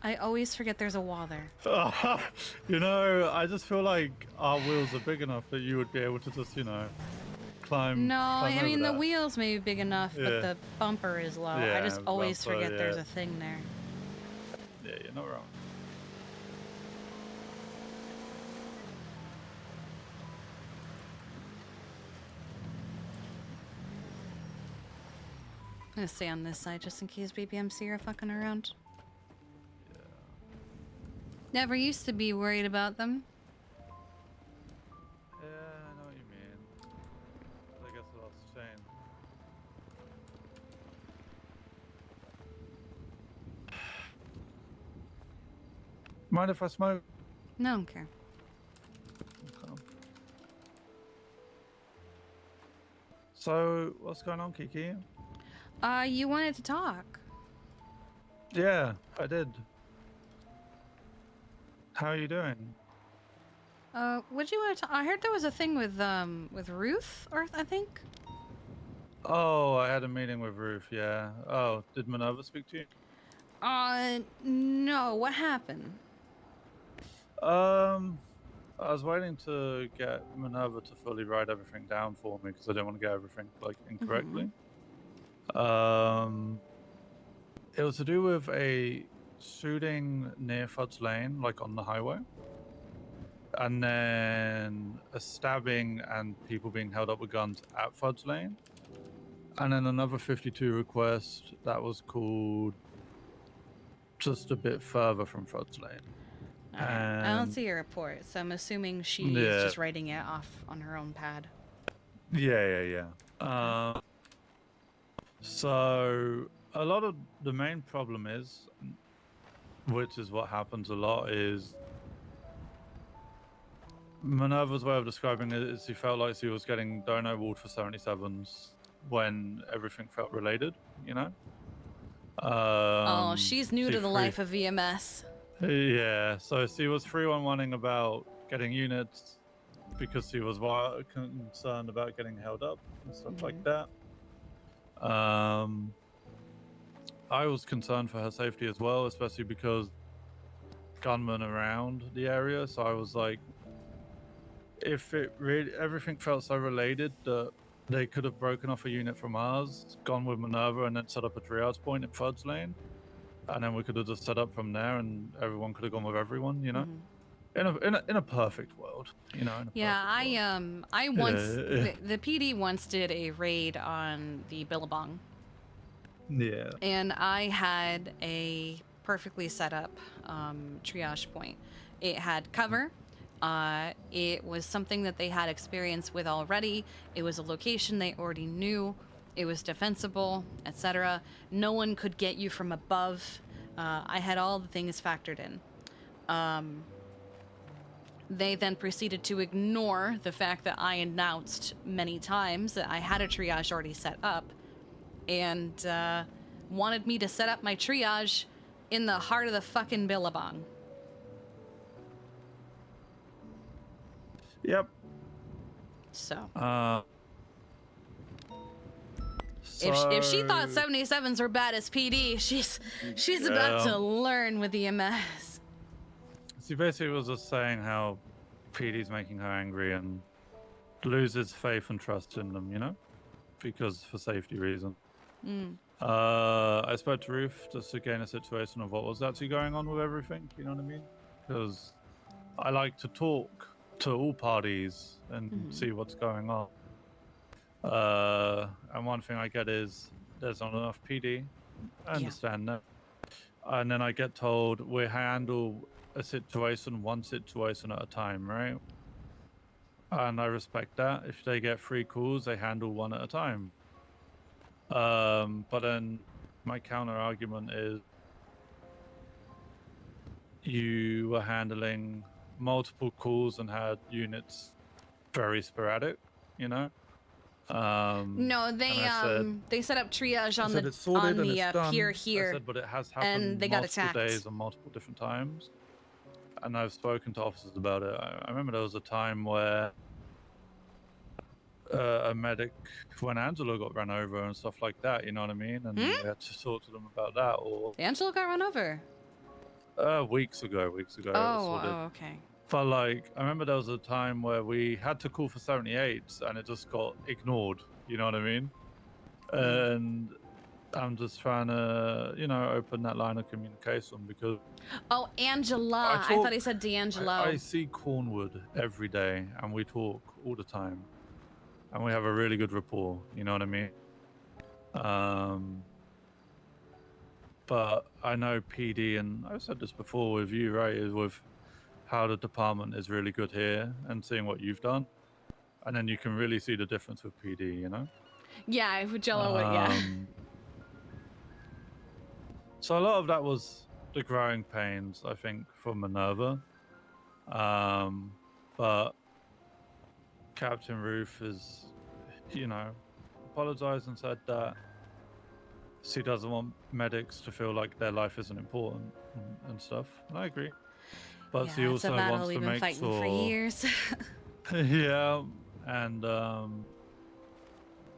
I always forget there's a wall there. You know, I just feel like our wheels are big enough that you would be able to just, you know, climb. No, climb I mean, over the that. wheels may be big enough, Yeah. but the bumper is low. I Yeah, just always bumper, forget there's yeah. a thing there. Yeah, you're not wrong. I'm gonna stay on this side just in case BBMC are fucking around. Never used to be worried about them. Yeah, I know what you mean. I guess a lot's changed. Mind if I smoke? No, I don't care. Okay. So, what's going on, Kiki? You wanted to talk. Yeah, I did. How are you doing? What do you want to talk? I heard there was a thing with Ruth, or I think. Oh, I had a meeting with Ruth, yeah. Oh, did Minerva speak to you? No, what happened? I was waiting to get Minerva to fully write everything down for me because I didn't want to get everything like incorrectly. It was to do with a shooting near Fudge Lane, like on the highway, and then a stabbing and people being held up with guns at Fudge Lane, and then another 52 request that was called just a bit further from Fudge Lane. I don't see a report, so I'm assuming she's just writing it off on her own pad. Yeah. So a lot of the main problem is, which is what happens a lot, is Minerva's way of describing it is she felt like she was getting dono walled for 77s when everything felt related, you know? Oh, she's new to the life of VMS. Yeah, so she was 311ing about getting units because she was concerned about getting held up and stuff like that. I was concerned for her safety as well, especially because gunmen around the area, so I was like, if it really everything felt so related that they could have broken off a unit from ours, gone with Minerva, and then set up a triage point in Fudge Lane, and then we could have just set up from there, and everyone could have gone with everyone, you know. In a perfect world, you know. Yeah, I once Yeah. the PD once did a raid on the Billabong. Yeah. And I had a perfectly set up triage point. It had cover. It was something that they had experience with already. It was a location they already knew. It was defensible, etc. No one could get you from above. I had all the things factored in. They then proceeded to ignore the fact that I announced many times that I had a triage already set up, and wanted me to set up my triage in the heart of the fucking Billabong. Yep. So. If she thought 77s were bad as PD, she's about to learn with EMS. She basically was just saying how PD's making her angry and loses faith and trust in them, you know, because for safety reasons. I spoke to Ruth just to gain a situation of what was actually going on with everything, you know what I mean? Because I like to talk to all parties and see what's going on. And one thing I get is there's not enough PD. I understand that. And then I get told we handle a situation, one situation at a time, right? And I respect that. If they get 3 calls, they handle one at a time. But then my counter argument is you were handling multiple calls and had units very sporadic, you know? No, they set up triage on the pier here, I said, but it has happened and they got multiple attacked. days and multiple different times. And I've spoken to officers about it. I remember there was a time where a medic, when Angelo got run over and stuff like that, you know what I mean? And we had to talk to them about that. Or Angelo got run over. weeks ago. Oh, okay. But like, I remember there was a time where we had to call for 78s and it just got ignored. You know what I mean? And I'm just trying to, you know, open that line of communication because. Oh, Angela. I thought he said D'Angelo. I see Cornwood every day and we talk all the time. And we have a really good rapport. You know what I mean? But I know PD, and I've said this before with you, right, is with how the department is really good here and seeing what you've done. And then you can really see the difference with PD, you know? Yeah, with Jello, yeah. So a lot of that was the growing pains, I think, for Minerva. But Captain Ruth is, you know, apologized and said that she doesn't want medics to feel like their life isn't important and stuff. And I agree. But she also wants to make fighting sure. For years. Yeah, and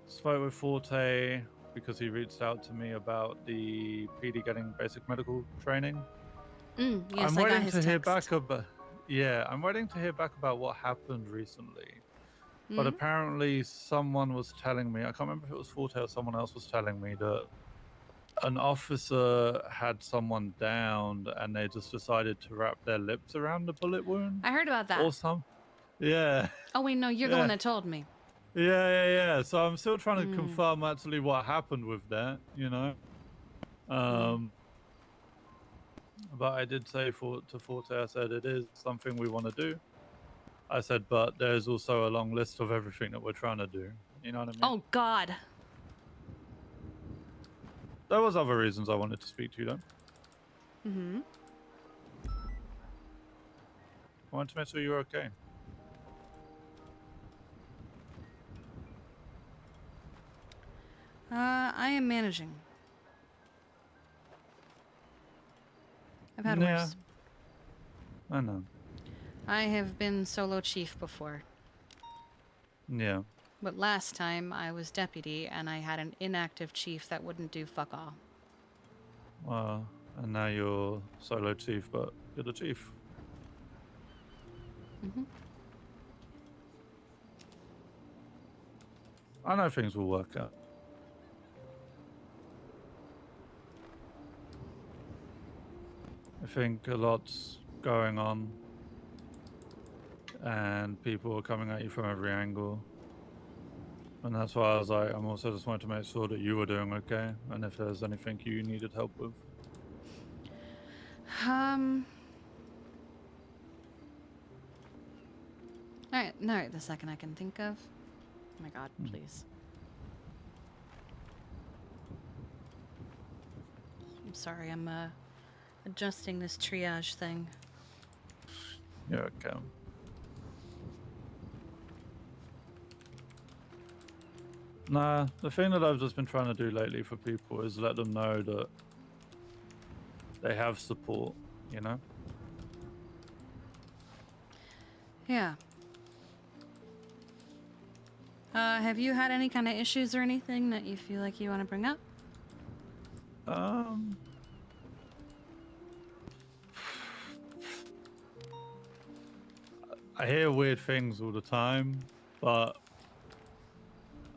spoke with Forte because he reached out to me about the PD getting basic medical training. Yes, I'm I got waiting his to hear text. back about. Yeah, I'm waiting to hear back about what happened recently. But apparently, someone was telling me. I can't remember if it was Forte or someone else was telling me that an officer had someone downed and they just decided to wrap their lips around the bullet wound. I heard about that. Or some. Yeah. Oh wait, no, you're the one that told me. Yeah. So I'm still trying to confirm actually what happened with that, you know. But I did say to Forte, I said it is something we want to do. I said, but there's also a long list of everything that we're trying to do. You know what I mean? Oh God. There was other reasons I wanted to speak to you though. I wanted to make sure you were okay. I am managing. I've had worse. I know. I have been solo chief before. Yeah. But last time I was deputy and I had an inactive chief that wouldn't do fuck all. And now you're solo chief, but You're the chief. Mm-hmm. I know things will work out. I think a lot's going on, and people are coming at you from every angle. And that's why I was like, I'm also just wanted to make sure that you were doing okay, and if there's anything you needed help with. Alright, the second I can think of. Oh my god, please. I'm sorry, I'm adjusting this triage thing. Yeah, okay. Nah, the thing that I've just been trying to do lately for people is let them know that they have support, you know? Yeah. Have you had any kind of issues or anything that you feel like you want to bring up? I hear weird things all the time, but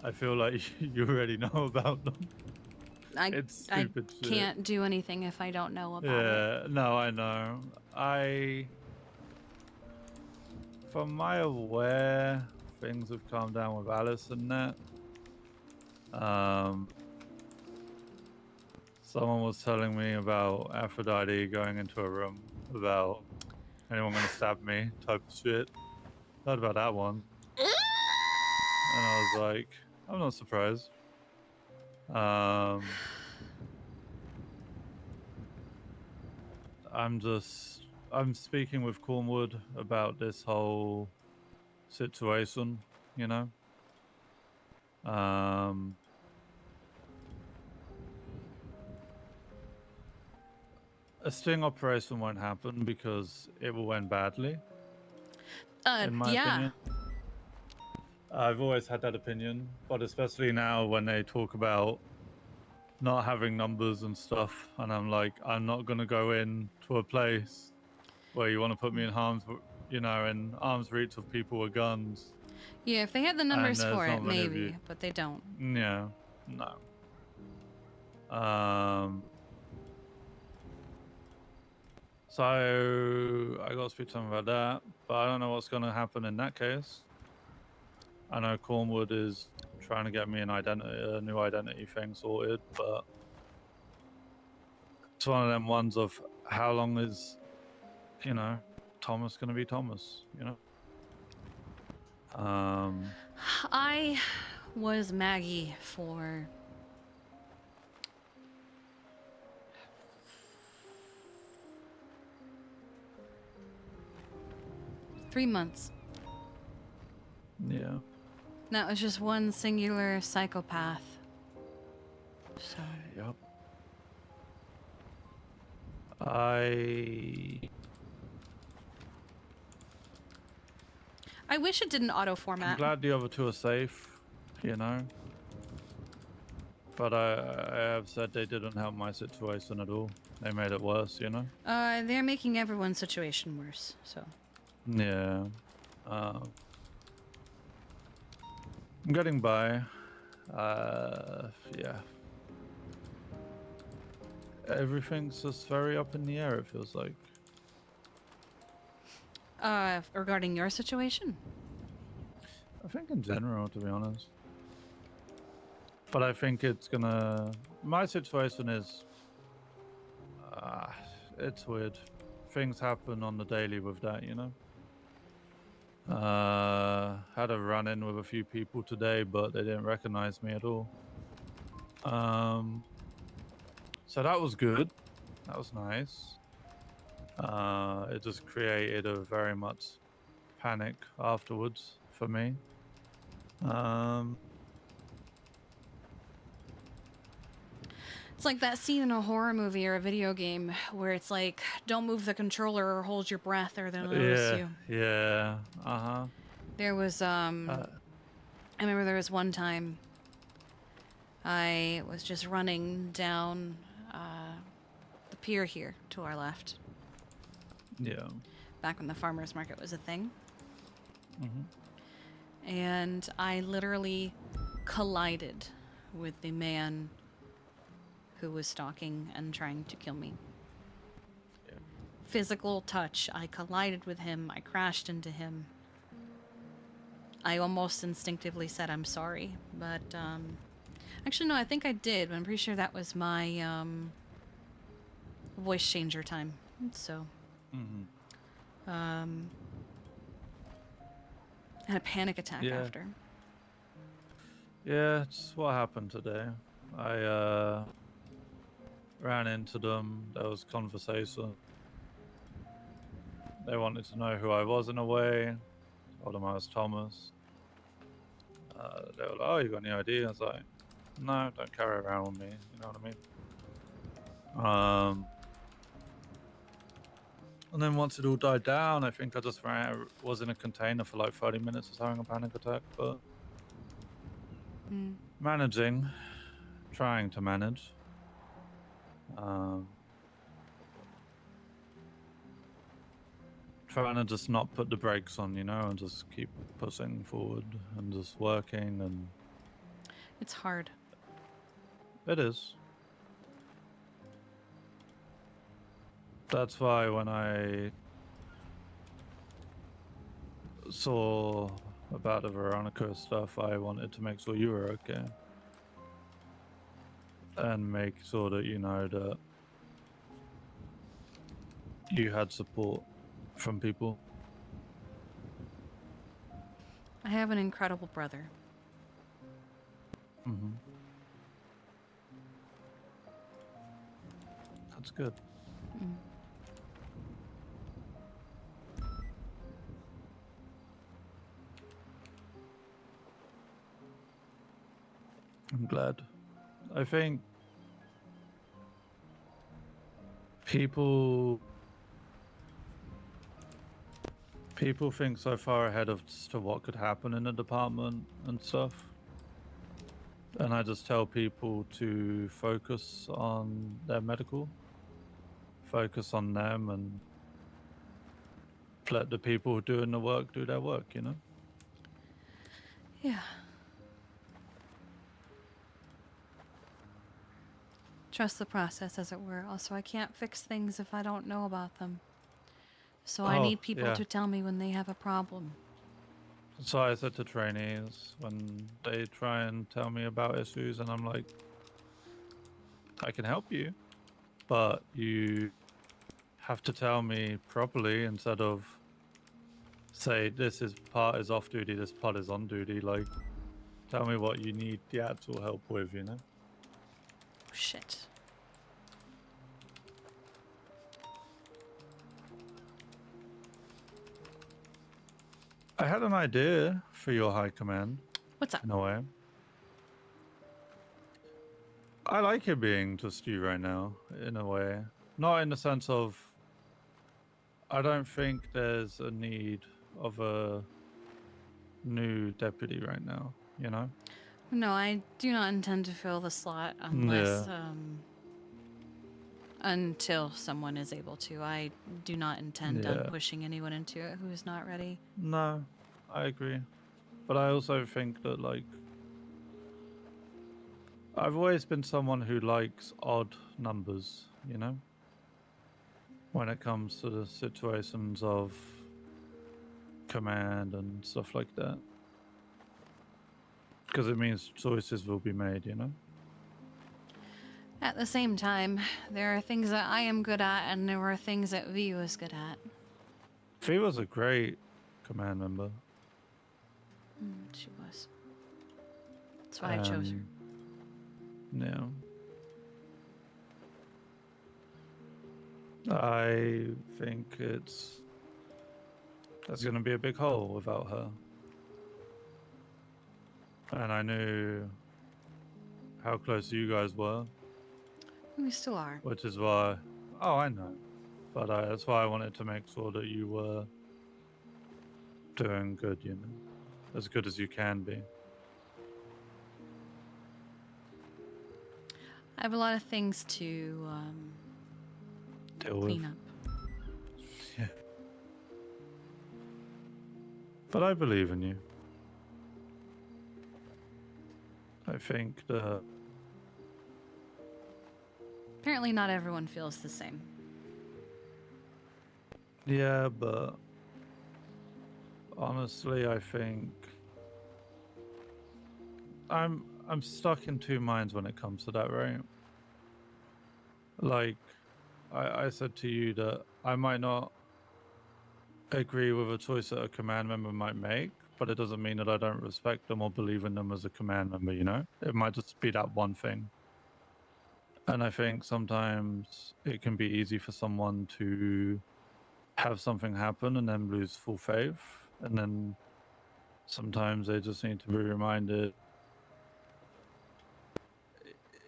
I feel like you already know about them. It's stupid shit. Can't do anything if I don't know about it. Yeah, no, I know. From my aware, things have calmed down with Alice and that. Someone was telling me about Aphrodite going into a room about anyone gonna stab me type of shit. Heard about that one. And I was like, I'm not surprised. I'm speaking with Cornwood about this whole situation, you know? A sting operation won't happen because it will end badly. In my opinion. I've always had that opinion, but especially now when they talk about not having numbers and stuff, and I'm like, I'm not gonna go in to a place where you want to put me in in arm's reach of people with guns. Yeah, if they had the numbers for it, maybe, but they don't. Yeah, no. So I got to speak to them about that, but I don't know what's going to happen in that case. I know Cornwood is trying to get me a new identity thing sorted, but it's one of them ones of how long is, Thomas going to be Thomas, I was Maggie for 3 months. Yeah. That was just one singular psychopath. So. Yep. I wish it didn't auto format. I'm glad the other two are safe, But I have said they didn't help my situation at all. They made it worse, They're making everyone's situation worse, so. Yeah. I'm getting by. Yeah. Everything's just very up in the air, it feels like. Regarding your situation? I think in general, to be honest. But I think my situation is, it's weird. Things happen on the daily with that, Had a run-in with a few people today, but they didn't recognize me at all. So that was good. That was nice. It just created a very much panic afterwards for me. It's like that scene in a horror movie or a video game where it's like, don't move the controller or hold your breath or they'll notice you. Yeah, There was, I remember there was one time I was just running down the pier here to our left. Yeah. Back when the farmer's market was a thing. Mm-hmm. And I literally collided with the man who was stalking and trying to kill me. Yeah. Physical touch. I collided with him. I crashed into him. I almost instinctively said I'm sorry, but actually no, I think I did. I'm pretty sure that was my voice changer time. So Mm-hmm. I had a panic attack after. Yeah, it's what happened today. I ran into them. There was conversation. They wanted to know who I was in a way. Told them I was Thomas. They were like, "Oh, you got any ID?" I was like, "No, don't carry it around with me." You know what I mean? And then once it all died down, I think I just was in a container for like 30 minutes, just having a panic attack. But managing, trying to manage. Trying to just not put the brakes on, you know, and just keep pushing forward and just working. And it's hard. It is. That's why when I saw about the Veronica stuff, I wanted to make sure you were okay. And make sure that you know that you had support from people. I have an incredible brother. Mm-hmm. That's good. I'm glad. I think people think so far ahead of to what could happen in the department and stuff. And I just tell people to focus on their medical, focus on them, and let the people doing the work do their work, you know? Yeah. Trust the process, as it were. Also, I can't fix things if I don't know about them. So I need people to tell me when they have a problem. So I said to trainees when they try and tell me about issues, and I'm like, I can help you, but you have to tell me properly instead of say this part is off duty, this part is on duty. Like, tell me what you need the actual help with, you know? Shit. I had an idea for your high command. What's up? In a way. I like it being just you right now, in a way. Not in the sense of, I don't think there's a need of a new deputy right now, you know? No, I do not intend to fill the slot unless, until someone is able to. I do not intend on pushing anyone into it who is not ready. No, I agree. But I also think that, like, I've always been someone who likes odd numbers, you know? When it comes to the situations of command and stuff like that. Because it means choices will be made, you know? At the same time, there are things that I am good at, and there are things that V was good at. V was a great command member. She was. That's why I chose her. Yeah. I think there's going to be a big hole without her. And I knew how close you guys were. We still are. Which is why... Oh, I know. But that's why I wanted to make sure that you were doing good, you know? As good as you can be. I have a lot of things to clean up. Yeah. But I believe in you. I think that Apparently, not everyone feels the same. yeah, but honestly, I think I'm stuck in two minds when it comes to that, right? Like I said to you that I might not agree with a choice that a command member might make, but it doesn't mean that I don't respect them or believe in them as a command member, you know? It might just be that one thing. And I think sometimes it can be easy for someone to have something happen and then lose full faith. And then sometimes they just need to be reminded,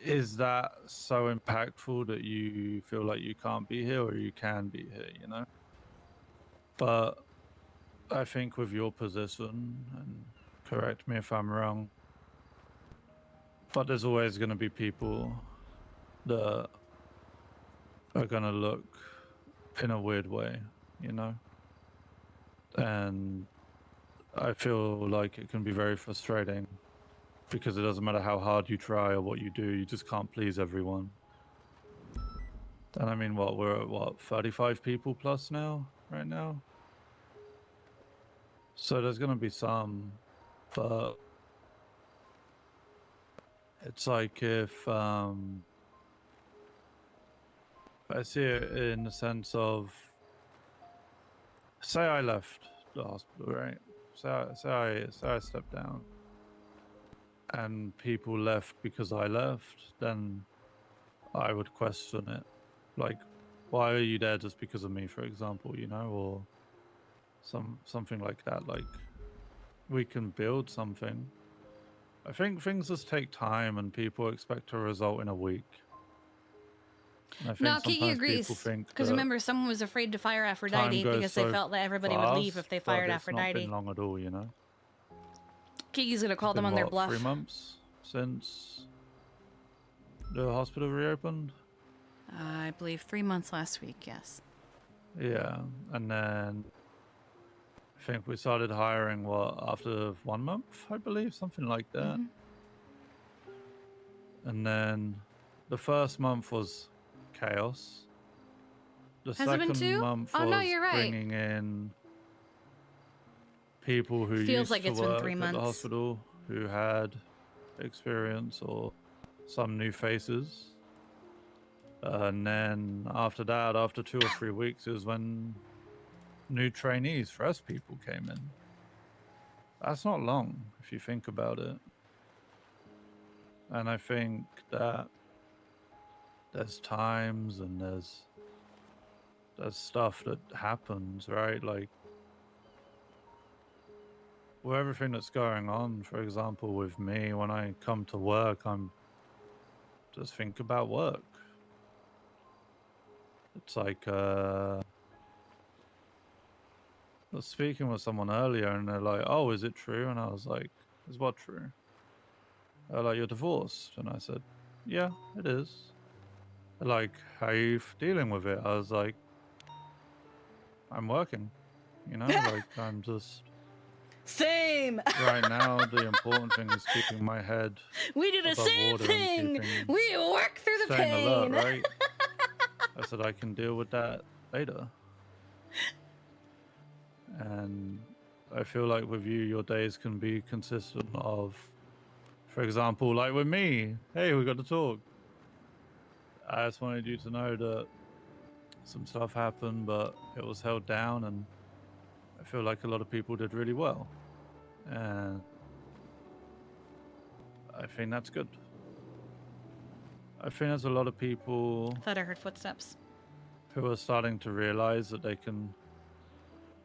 is that so impactful that you feel like you can't be here or you can be here, you know? But I think with your position, and correct me if I'm wrong, but there's always going to be people that are going to look in a weird way, you know? And I feel like it can be very frustrating because it doesn't matter how hard you try or what you do, you just can't please everyone. And I mean, we're at 35 people plus now, right now? So there's going to be some, but it's like if I see it in the sense of, say I left the hospital, right? Say I stepped down and people left because I left, then I would question it. Like, why are you there just because of me, for example, you know, or something like that. Like, we can build something. I think things just take time and people expect a result in a week. And I think No, Kiki sometimes people agrees. think Because that remember, someone was afraid to fire time Aphrodite goes because they so felt that everybody would leave if they fast, but fired it's not Aphrodite. been long at all, you know? Kiki's gonna It's call them been, on their what, 3 bluff. months since the hospital reopened? I believe 3 months last week, yes. Yeah, and then I think we started hiring, what, after 1 month, I believe, something like that. And then the first month was chaos. The Has it been second 2? month Oh, no, was you're right. bringing in people who Feels used like to it's been work 3 at the months. hospital, who had experience, or some new faces. And then after that, after 2 or 3 weeks, is when new trainees, fresh people came in. That's not long if you think about it. And I think that there's times and there's stuff that happens, right? Like, with everything that's going on, for example, with me, when I come to work, I'm just think about work. It's like, I was speaking with someone earlier and they're like, oh, is it true? And I was like, is what true? They're like, you're divorced. And I said, yeah, it is. They're like, how are you dealing with it? I was like, I'm working, you know, like I'm just... Same! Right now, the important thing is keeping my head We do the above same water thing! and keeping... We work through the staying alert, pain! right? I said I can deal with that later. And I feel like with you, your days can be consistent of, for example, like with me, hey, we got to talk. I just wanted you to know that some stuff happened, but it was held down, and I feel like a lot of people did really well. And I think that's good. I think there's a lot of people... I thought I heard footsteps. ...who are starting to realize that they can...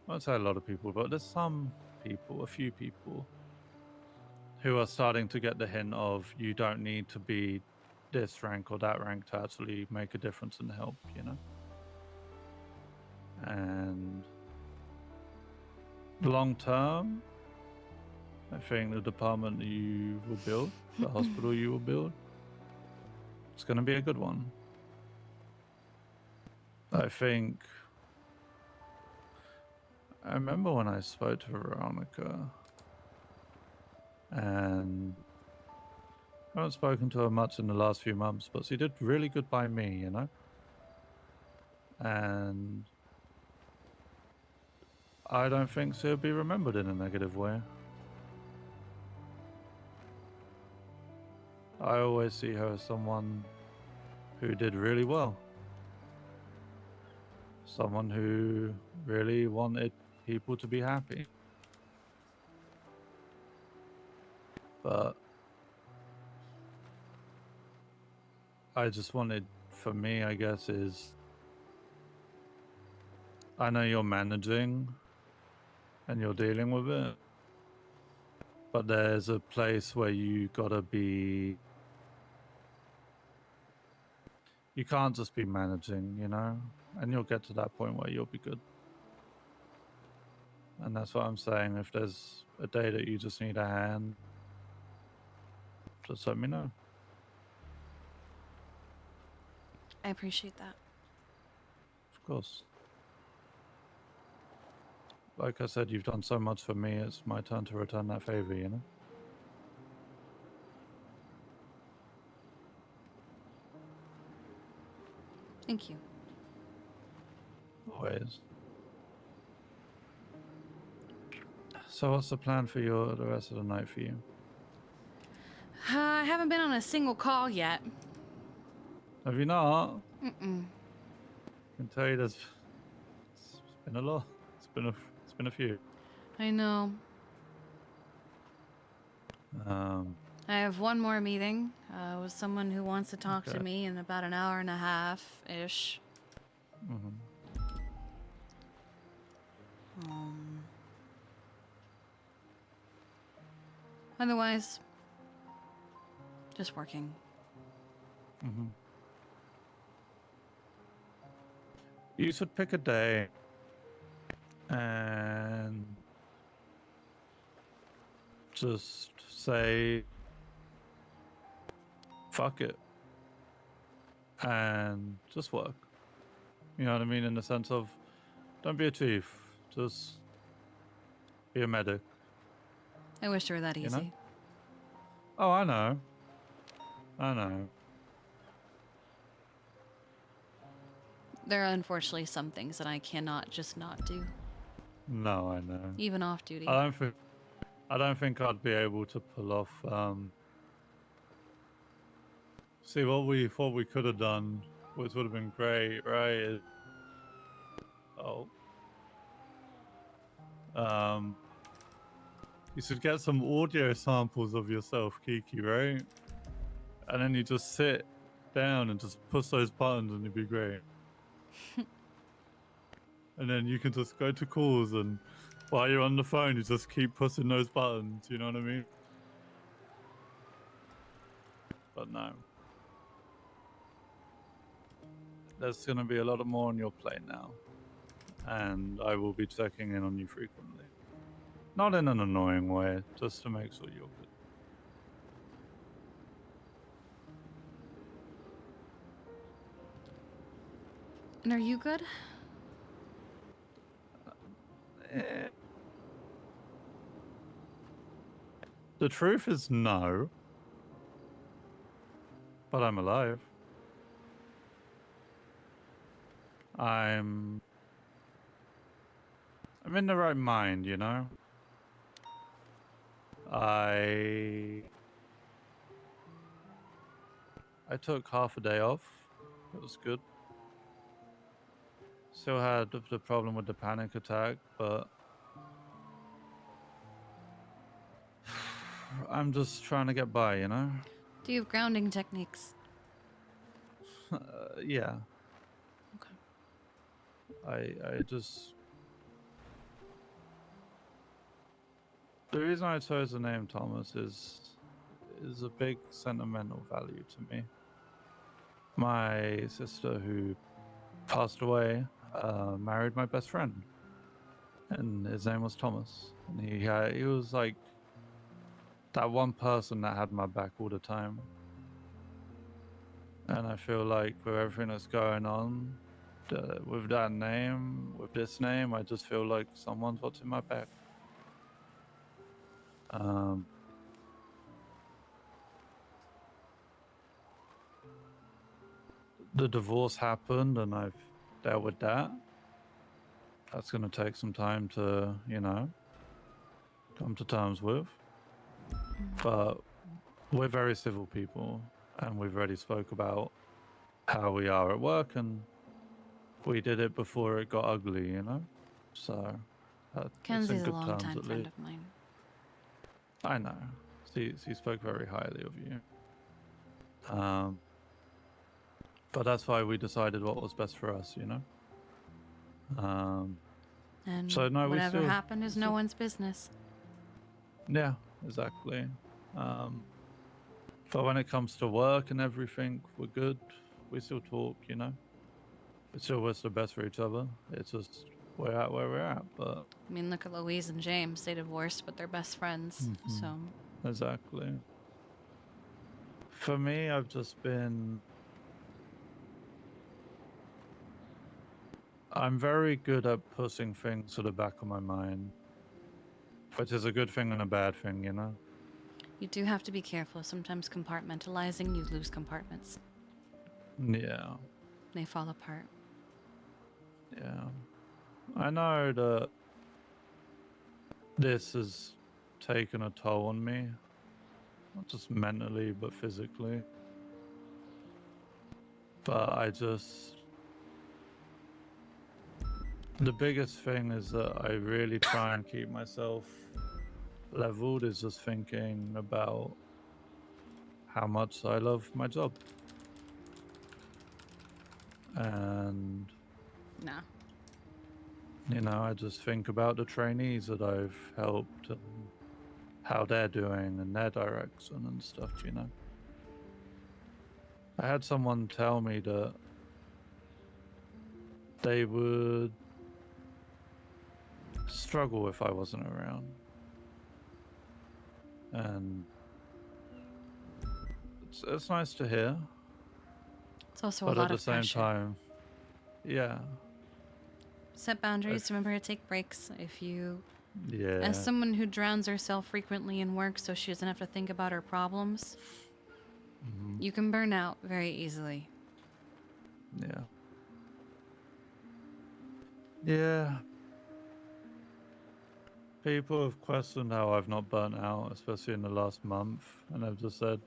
I won't say a lot of people, but there's some people, a few people, who are starting to get the hint of you don't need to be this rank or that rank to actually make a difference and help, you know? And long term, I think the department you will build, the hospital you will build, it's going to be a good one. I remember when I spoke to Veronica, and I haven't spoken to her much in the last few months, but she did really good by me, you know? And I don't think she'll be remembered in a negative way. I always see her as someone who did really well. Someone who really wanted people to be happy. But I just wanted, for me, I guess, is I know you're managing and you're dealing with it, but there's a place where you gotta be. You can't just be managing, you know? And you'll get to that point where you'll be good. And that's what I'm saying. If there's a day that you just need a hand, just let me know. I appreciate that. Of course. Like I said, you've done so much for me, it's my turn to return that favor, you know? Thank you. Always. So what's the plan for the rest of the night for you? I haven't been on a single call yet. Have you not? Mm-mm. I can tell you it's been a lot. It's been a few. I know. I have one more meeting with someone who wants to talk to me in about an hour and a half-ish. Otherwise, just working. You should pick a day and just say, fuck it, and just work. You know what I mean? In the sense of, don't be a chief, just be a medic. I wish it were that easy. You know? Oh, I know. I know. There are unfortunately some things that I cannot just not do. No, I know. Even off duty. I don't think I'd be able to pull off. See what we thought we could have done, which would have been great, right? You should get some audio samples of yourself, Kiki, right? And then you just sit down and just push those buttons and it'd be great. And then you can just go to calls and while you're on the phone, you just keep pushing those buttons, you know what I mean? But no. There's going to be a lot more on your plate now. And I will be checking in on you frequently. Not in an annoying way, just to make sure you're good. And are you good? The truth is no. But I'm alive. I'm in the right mind, you know? I took half a day off. It was good. Still had the problem with the panic attack, but I'm just trying to get by, you know? Do you have grounding techniques? Yeah. Okay. I just... The reason I chose the name Thomas is a big sentimental value to me. My sister, who passed away, married my best friend, and his name was Thomas. And he was like that one person that had my back all the time. And I feel like with everything that's going on, with that name, with this name, I just feel like someone's watching my back. The divorce happened, and I've dealt with that. That's going to take some time to, you know, come to terms with. But we're very civil people, and we've already spoke about how we are at work, and we did it before it got ugly, you know? So, it's in Kenzie's a good long-time terms at friend least. of mine. I know. She spoke very highly of you. But that's why we decided what was best for us, you know? And So no, we whatever still, happened is no one's business. yeah, exactly. But when it comes to work and everything, we're good. We still talk, you know? We still wish the best for each other. It's just we're at where we're at, but... I mean, look at Louise and James. They divorced, but they're best friends, so... Exactly. For me, I've just been... I'm very good at pushing things to the back of my mind, which is a good thing and a bad thing, you know? You do have to be careful. Sometimes compartmentalizing, you lose compartments. Yeah. They fall apart. Yeah. I know that this has taken a toll on me, not just mentally, but physically. But I just... The biggest thing is that I really try and keep myself leveled, is just thinking about how much I love my job. And... No. You know, I just think about the trainees that I've helped and how they're doing and their direction and stuff, you know. I had someone tell me that they would struggle if I wasn't around. And it's nice to hear. It's also but a lot at the of same pressure. time, yeah. Set boundaries. Remember to take breaks. If you... Yeah. As someone who drowns herself frequently in work so she doesn't have to think about her problems, you can burn out very easily. Yeah. Yeah. People have questioned how I've not burnt out, especially in the last month, and I've just said,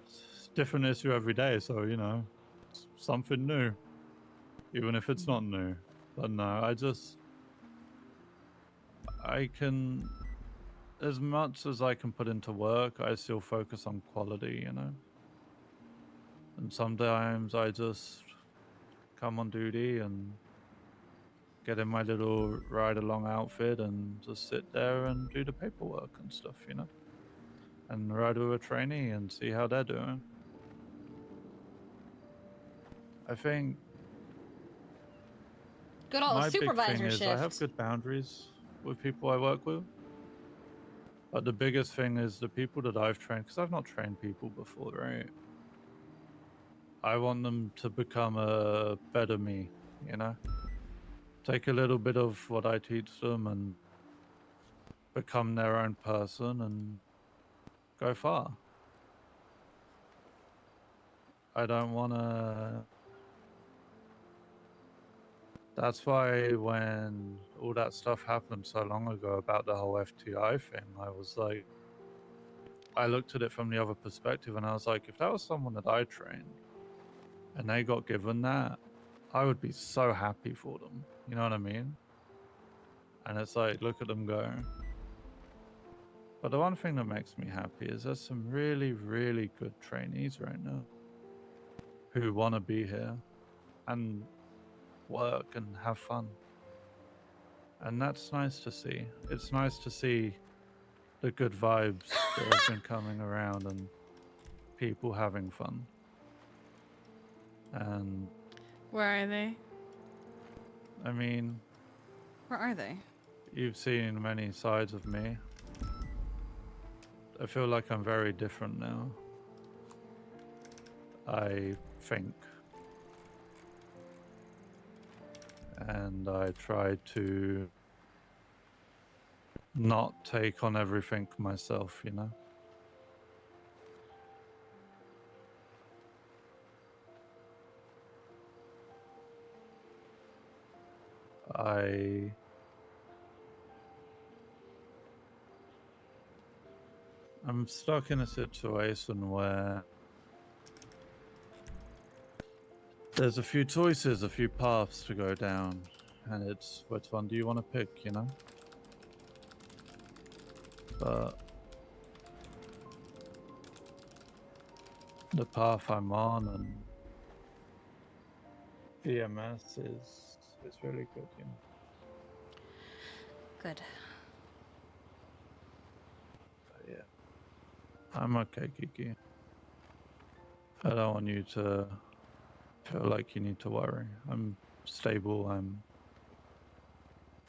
it's a different issue every day, so, you know, it's something new, even if it's not new. But no, I can, as much as I can put into work, I still focus on quality, you know? And sometimes I just come on duty and get in my little ride-along outfit and just sit there and do the paperwork and stuff, you know? And ride with a trainee and see how they're doing. I think Good old my big thing supervisor is I have shift. good boundaries with people I work with. But the biggest thing is the people that I've trained, because I've not trained people before, right? I want them to become a better me, you know? Take a little bit of what I teach them and become their own person and go far. I don't want to... That's why when all that stuff happened so long ago about the whole FTI thing, I was like, I looked at it from the other perspective and I was like, if that was someone that I trained and they got given that, I would be so happy for them. You know what I mean? And it's like, look at them go. But the one thing that makes me happy is there's some really, really good trainees right now who want to be here and work and have fun. And that's nice to see. It's nice to see the good vibes that have been coming around and people having fun. And Where are they? I mean, Where are they? you've seen many sides of me. I feel like I'm very different now. I think. and I try to not take on everything myself, you know? I'm stuck in a situation where there's a few choices, a few paths to go down, and it's which one do you want to pick, you know? But the path I'm on and EMS is really good, you know. Good. But yeah, I'm okay, Kiki. I don't want you to feel like you need to worry. I'm stable. I'm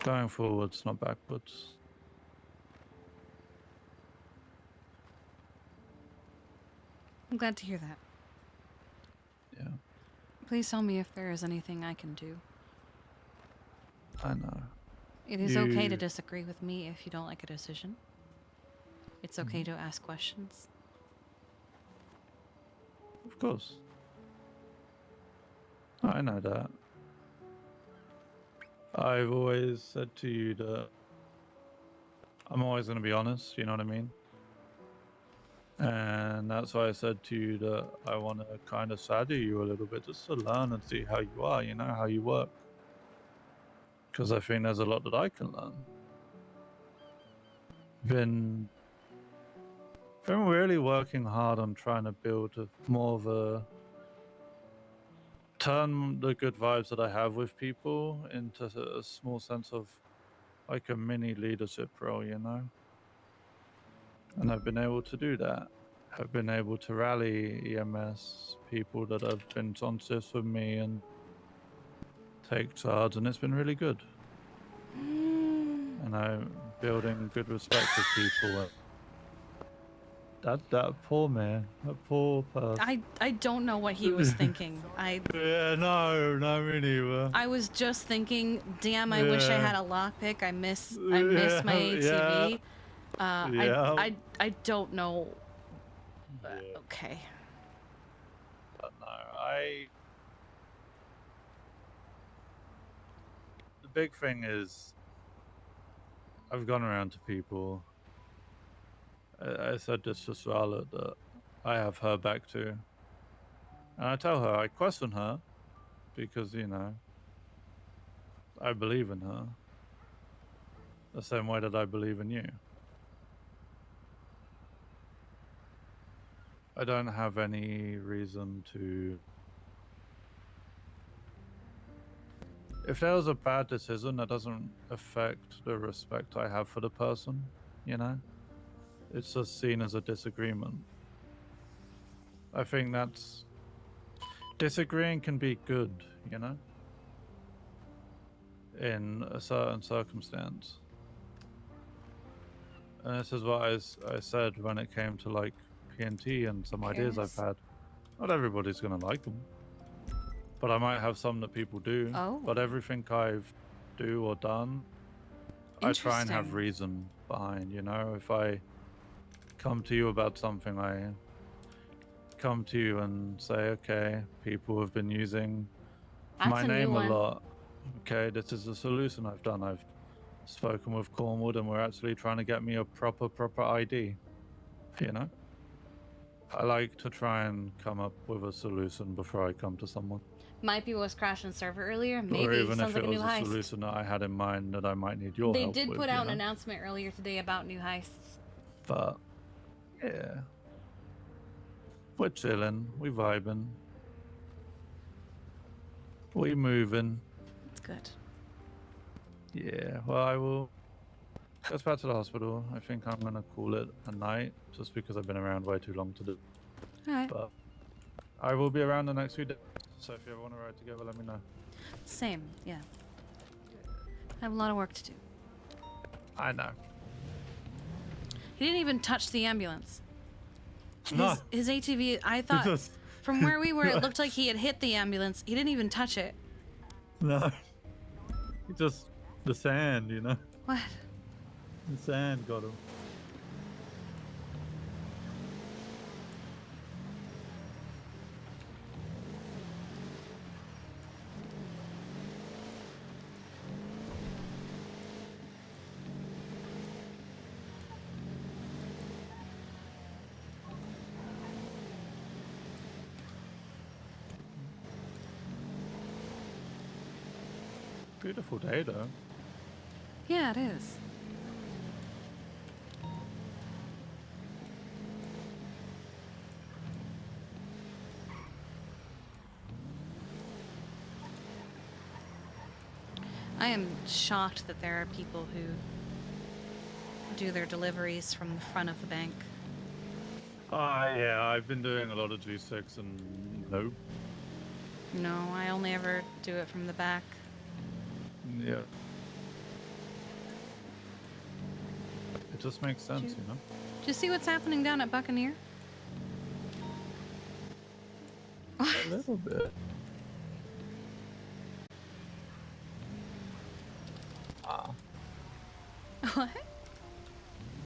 going forwards, not backwards. I'm glad to hear that. Yeah. Please tell me if there is anything I can do. I know. It is okay to disagree with me if you don't like a decision. It's okay to ask questions. Of course. I know that. I've always said to you that I'm always going to be honest, you know what I mean? And that's why I said to you that I want to kind of shadow you a little bit just to learn and see how you are, you know, how you work. Because I think there's a lot that I can learn. Been really working hard on trying to build more of a turn the good vibes that I have with people into a small sense of like a mini leadership role, you know? And I've been able to do that. I've been able to rally EMS people that have been on shifts with me and take charge, and it's been really good. And I'm building good respect with people. That poor man, that poor person. I don't know what he was thinking. Yeah, no, me neither. I was just thinking, damn, I wish I had a lockpick. I miss my Yeah, ATV. I don't know. Okay. But no, the big thing is I've gone around to people. I said this to Charlotte that I have her back too. And I tell her, I question her because, you know, I believe in her the same way that I believe in you. I don't have any reason to... If there was a bad decision, that doesn't affect the respect I have for the person, you know? It's just seen as a disagreement. I think that's... Disagreeing can be good, you know? In a certain circumstance. And this is what I said when it came to like PNT and some ideas I've had. Not everybody's gonna like them, but I might have some that people do. Oh. But everything I've do or done, I try and have reason behind. You know, if I come to you about something, I come to you and say, okay, people have been using my name a lot. Okay, this is the solution I've done. I've spoken with Cornwood and we're actually trying to get me a proper ID, you know? I like to try and come up with a solution before I come to someone. My people was crashing server earlier. Maybe or even sounds if like it a new was a heist. solution that I had in mind that I might need your They help did with, put you out an know? announcement earlier today about new heists. But yeah, we're chilling, we vibing, we moving. It's good. Yeah, well, I will go back to the hospital. I think I'm gonna call it a night, just because I've been around way too long to do. Alright. But I will be around the next few days, so if you ever want to ride together, let me know. Same, yeah. I have a lot of work to do. I know. He didn't even touch the ambulance. No. His ATV, I thought, from where we were, it looked like he had hit the ambulance. He didn't even touch it. No. Just the sand, you know. What? The sand got him. Beautiful day, though. Yeah, it is. I am shocked that there are people who do their deliveries from the front of the bank. Yeah, I've been doing a lot of G6 and no. No, I only ever do it from the back. Yeah. It just makes sense, you know? Did you see what's happening down at Buccaneer? A little bit. What?